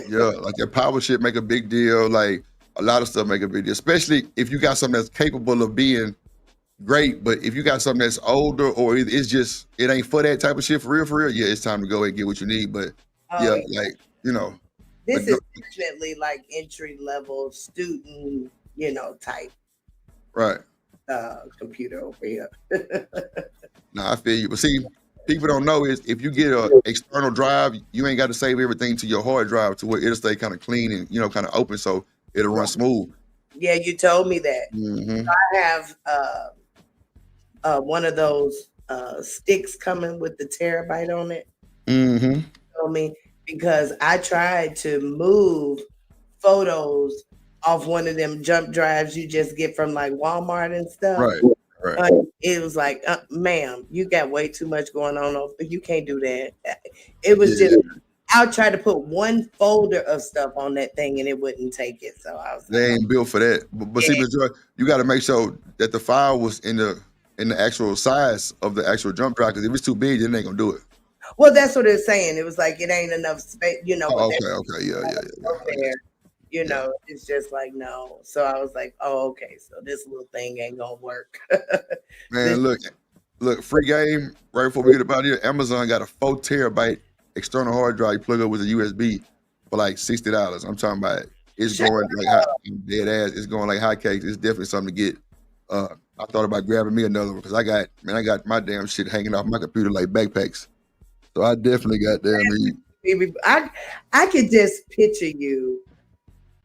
Speaker 6: yeah, like that power shit make a big deal. Like a lot of stuff make a big deal, especially if you got something that's capable of being great. But if you got something that's older, or it's just, it ain't for that type of shit, for real, yeah, it's time to go and get what you need. But
Speaker 13: This is definitely like entry level student, type
Speaker 6: right
Speaker 13: computer over here.
Speaker 6: Nah, I feel you. But see, people don't know is if you get an external drive, you ain't got to save everything to your hard drive to where it'll stay kind of clean and kind of open, so it'll run smooth.
Speaker 13: Yeah, you told me that.
Speaker 6: Mm-hmm.
Speaker 13: I have one of those sticks coming with the terabyte on it.
Speaker 6: Mm-hmm.
Speaker 13: You told me, because I tried to move photos off one of them jump drives you just get from like Walmart and stuff.
Speaker 6: Right.
Speaker 13: It was like, ma'am, you got way too much going on over. You can't do that. It was just, I tried to put one folder of stuff on that thing and it wouldn't take it. So I was
Speaker 6: They ain't built for that. But see, Ms. Joy, you got to make sure that the file was in the actual size of the actual jump drive, because if it's too big, then they ain't gonna do it.
Speaker 13: well, that's what it's saying. It was like, it ain't enough space,
Speaker 6: Okay, yeah.
Speaker 13: It's just like, no. So I was like, oh, okay, so this little thing ain't gonna work.
Speaker 6: Man, look, free game. Right before we get about here, Amazon got a 4 terabyte external hard drive you plug up with a USB for like $60. I'm talking about it. It's going like dead ass. It's going like hotcakes. It's definitely something to get. I thought about grabbing me another one, because I got my damn shit hanging off my computer like backpacks. So I definitely got damn.
Speaker 13: I could just picture you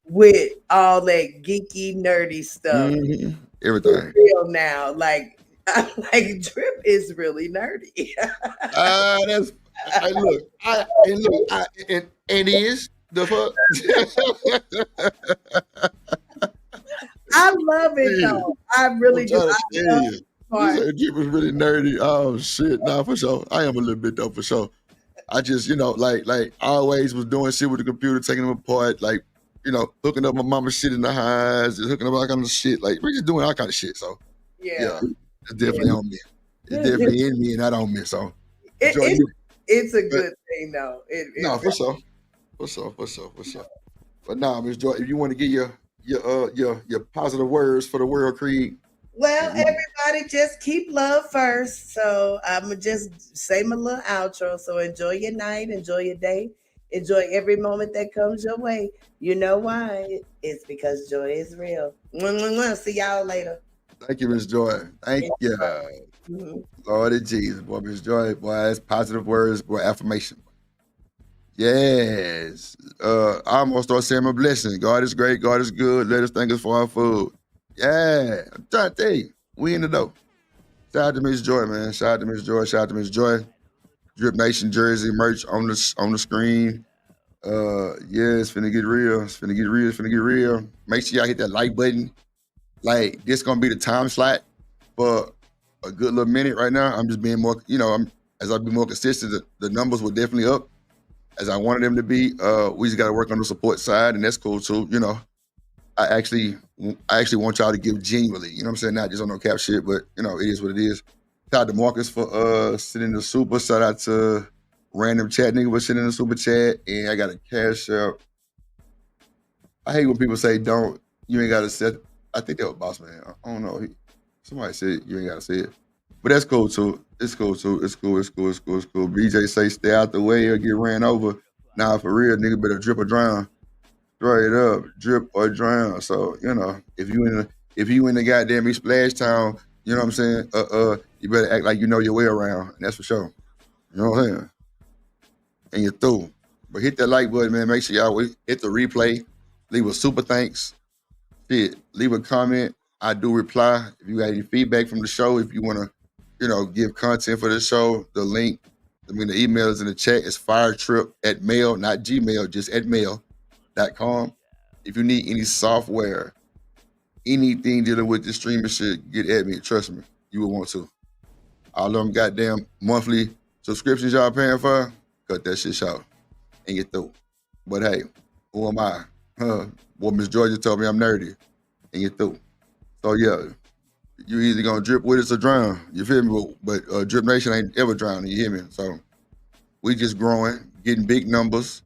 Speaker 13: with all that geeky, nerdy stuff.
Speaker 6: Mm-hmm. Everything.
Speaker 13: Real now, like Drip is really nerdy.
Speaker 6: That's. And is the fuck.
Speaker 13: I love it though. I really do.
Speaker 6: You said Drip was really nerdy. Oh shit, nah, for sure. I am a little bit though, for sure. I just, like I always was doing shit with the computer, taking them apart, like, hooking up my mama's shit in the highs, just hooking up all kind of shit. Like, we're just doing all kind of shit. So yeah, it's definitely on me. It's definitely in me and not on me. So
Speaker 13: it's a good thing though.
Speaker 6: For sure. But nah, Ms. Joy, if you want to get your positive words for the world, Creed.
Speaker 13: Well, everybody, just keep love first. So I'm going to just say my little outro. So enjoy your night, enjoy your day, enjoy every moment that comes your way. You know why? It's because joy is real. See y'all later.
Speaker 6: Thank you, Ms. Joy. Thank you. Mm-hmm. Lord Jesus, boy, Ms. Joy, boy, that's positive words, boy, affirmation. Yes. I'm going to start saying my blessing. God is great. God is good. Let us thank us for our food. Yeah, I'm trying to tell you, we in the dough. Shout out to Miss Joy, man. Shout out to Miss Joy. Shout out to Miss Joy. Drip Nation jersey merch on the screen. It's finna get real. It's finna get real. Make sure y'all hit that like button. Like, this gonna be the time slot for a good little minute right now. I'm just being more, as I be more consistent, the numbers were definitely up as I wanted them to be. We just gotta work on the support side, and that's cool too. I actually want y'all to give genuinely, you know what I'm saying? Not just on no cap shit, but it is what it is. Shout out to Marcus for sending the super. Shout out to Random Chat Nigga for sending the super chat. And I got a cash out. I hate when people say you ain't gotta set. I think that was Boss Man. I don't know. Somebody said you ain't gotta say it. But that's cool too. It's cool too. It's cool. BJ say stay out the way or get ran over. Nah, for real, nigga better drip or drown. Straight up, drip or drown. So, if you in the goddamn East Splash Town, you know what I'm saying? You better act like you know your way around. And that's for sure. You know what I'm saying? And you're through. But hit that like button, man. Make sure y'all hit the replay. Leave a super thanks. Leave a comment. I do reply. If you got any feedback from the show, if you want to give content for the show, the link, the email is in the chat. It's firetrip@mail, not Gmail, just @mail.com. If you need any software, anything dealing with the streaming shit, get at me. Trust me, you will want to. All them goddamn monthly subscriptions y'all paying for, cut that shit short and get through. But hey, who am I? Well, Miss Georgia told me I'm nerdy and get through. So yeah, you either gonna drip with us or drown. You feel me? But Drip Nation ain't ever drowning. You hear me? So we just growing, getting big numbers.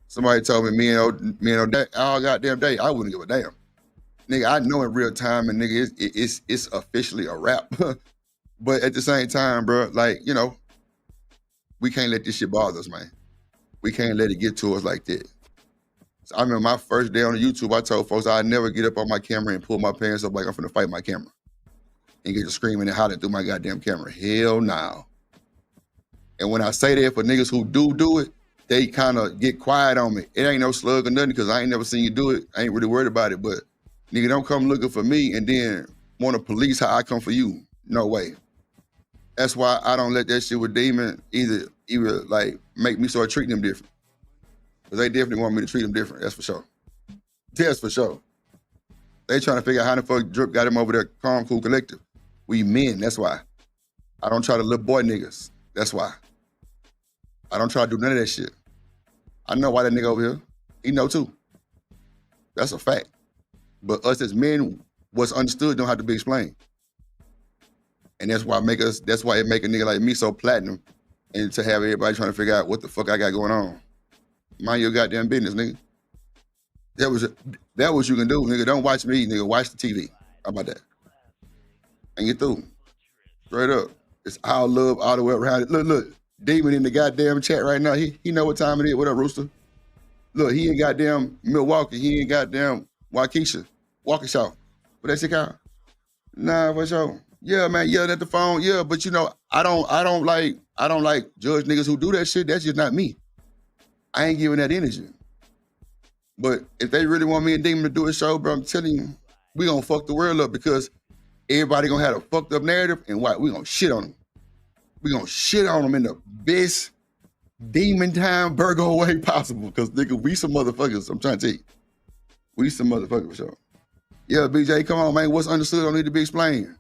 Speaker 6: Somebody told me me and all goddamn day, I wouldn't give a damn. Nigga, I know in real time, and nigga, it's officially a wrap. But at the same time, bro, like, we can't let this shit bother us, man. We can't let it get to us like that. So I remember my first day on YouTube, I told folks I'd never get up on my camera and pull my pants up like I'm finna fight my camera and get to screaming and hollering through my goddamn camera. Hell no. And when I say that, for niggas who do it, they kind of get quiet on me. It ain't no slug or nothing because I ain't never seen you do it. I ain't really worried about it, but nigga, don't come looking for me and then want to police how I come for you. No way. That's why I don't let that shit with Demon either like make me start treating them different. Because they definitely want me to treat them different. That's for sure. That's for sure. They trying to figure out how the fuck Drip got him over there, Calm Cool Collective. We men, that's why. I don't try to little boy niggas. That's why. I don't try to do none of that shit. I know why that nigga over here. He know too. That's a fact. But us as men, what's understood don't have to be explained. And that's why it make a nigga like me so platinum and to have everybody trying to figure out what the fuck I got going on. Mind your goddamn business, nigga. That what you can do, nigga. Don't watch me, nigga. Watch the TV. How about that? And get through. Straight up. It's all love all the way around it. Look. Demon in the goddamn chat right now. He know what time it is. What up, Rooster? Look, he ain't goddamn Milwaukee. He ain't goddamn Waukesha. Waukesha. What that shit called? Nah, for sure. Yeah, man, yelling at the phone. Yeah, but I don't like judge niggas who do that shit. That's just not me. I ain't giving that energy. But if they really want me and Demon to do a show, bro, I'm telling you, we gonna fuck the world up because everybody gonna have a fucked up narrative and we gonna shit on them. We gonna shit on them in the best Demon time Virgo way possible. Cause nigga, we some motherfuckers. I'm trying to tell you. We some motherfuckers for sure. Yeah, BJ, come on, man. What's understood don't need to be explained.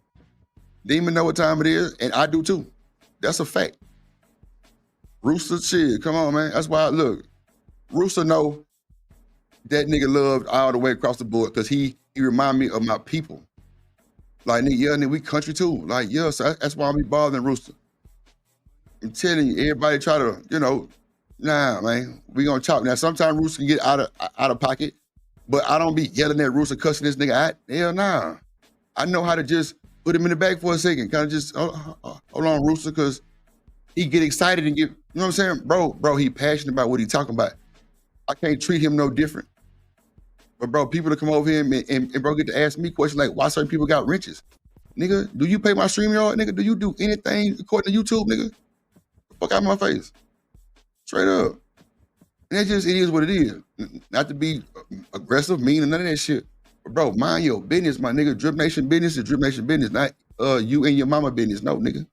Speaker 6: Demon know what time it is, and I do too. That's a fact. Rooster, shit, come on, man. That's why, look, Rooster know that nigga loved all the way across the board because he remind me of my people. Like, nigga, we country too. Like, yeah, so that's why I be bothering Rooster. I'm telling you, everybody try to, nah, man, we gonna talk. Now, sometimes Rooster can get out of pocket, but I don't be yelling at Rooster, cussing this nigga out. Hell nah. I know how to just put him in the back for a second. Kind of just, hold on, Rooster, because he get excited and get, you know what I'm saying? Bro, he passionate about what he talking about. I can't treat him no different. But bro, people to come over here and bro get to ask me questions like, why certain people got wrenches? Nigga, do you pay my stream yard? Nigga, do you do anything according to YouTube, nigga? Fuck out my face. Straight up. And it is what it is. Not to be aggressive, mean, or none of that shit. But bro, mind your business, my nigga. Drip Nation business is Drip Nation business, not you and your mama business. No, nigga.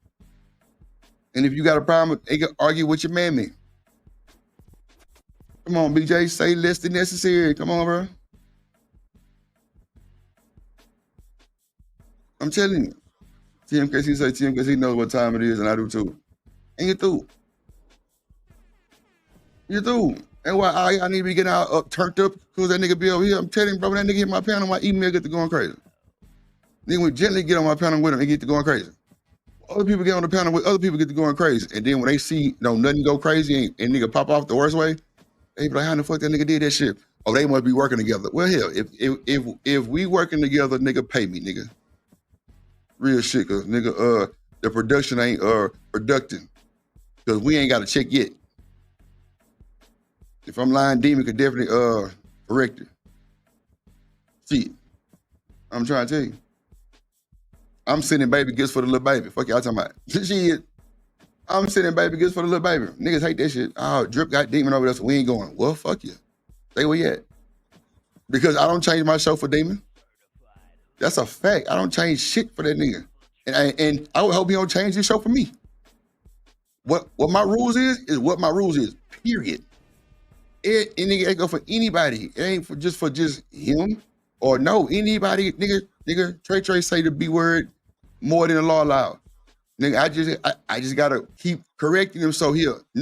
Speaker 6: And if you got a problem, they can argue with your mammy. Come on, BJ, say less than necessary. Come on, bro. I'm telling you. TMKC knows what time it is, and I do too. And you through. You through. And why I need to be getting out turned up because that nigga be over here. I'm telling you, bro, when that nigga hit my panel, my email get to going crazy. Then we gently get on my panel with him and get to going crazy. Other people get on the panel with other people get to going crazy. And then when they see nothing go crazy and nigga pop off the worst way, they be like, how the fuck that nigga did that shit? Oh, they must be working together. Well, hell, if we working together, nigga, pay me, nigga. Real shit, cause nigga, the production ain't productive. Cause we ain't got a check yet. If I'm lying, Demon could definitely correct it. See, I'm trying to tell you. I'm sending baby gifts for the little baby. Fuck y'all talking about. Shit. I'm sending baby gifts for the little baby. Niggas hate that shit. Oh, Drip got Demon over there, so we ain't going. Well, fuck you. Stay where you at. Because I don't change my show for Demon. That's a fact. I don't change shit for that nigga. And I would hope he don't change this show for me. What my rules is what my rules is. Period. It ain't go for anybody. It ain't for just him or no anybody. Nigga. Trey say the B word more than the law allows. Nigga, I just gotta keep correcting him so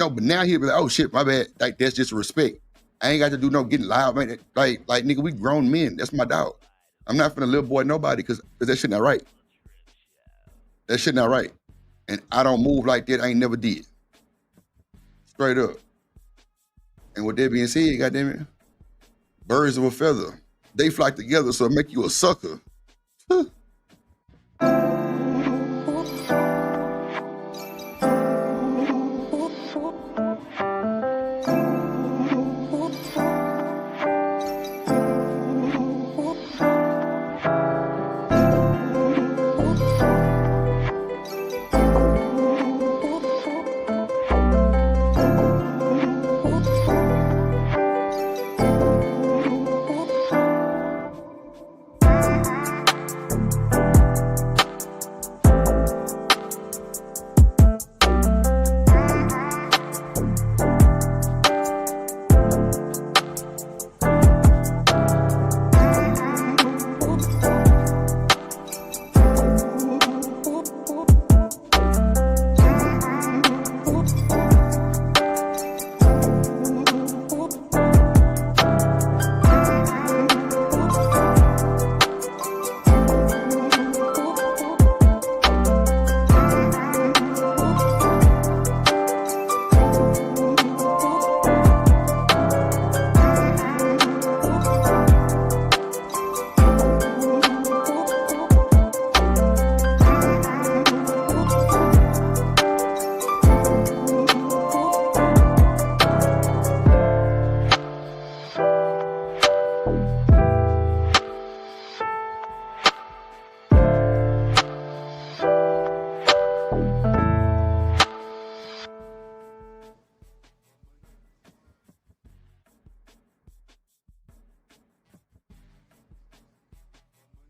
Speaker 6: but now he'll be like, oh shit, my bad. Like that's just respect. I ain't got to do no getting loud, man. Like nigga, we grown men. That's my dog. I'm not finna little boy nobody because that shit not right. That shit not right. And I don't move like that. I ain't never did. Straight up. And with that being said, goddamn it, birds of a feather, they flock together, so it make you a sucker.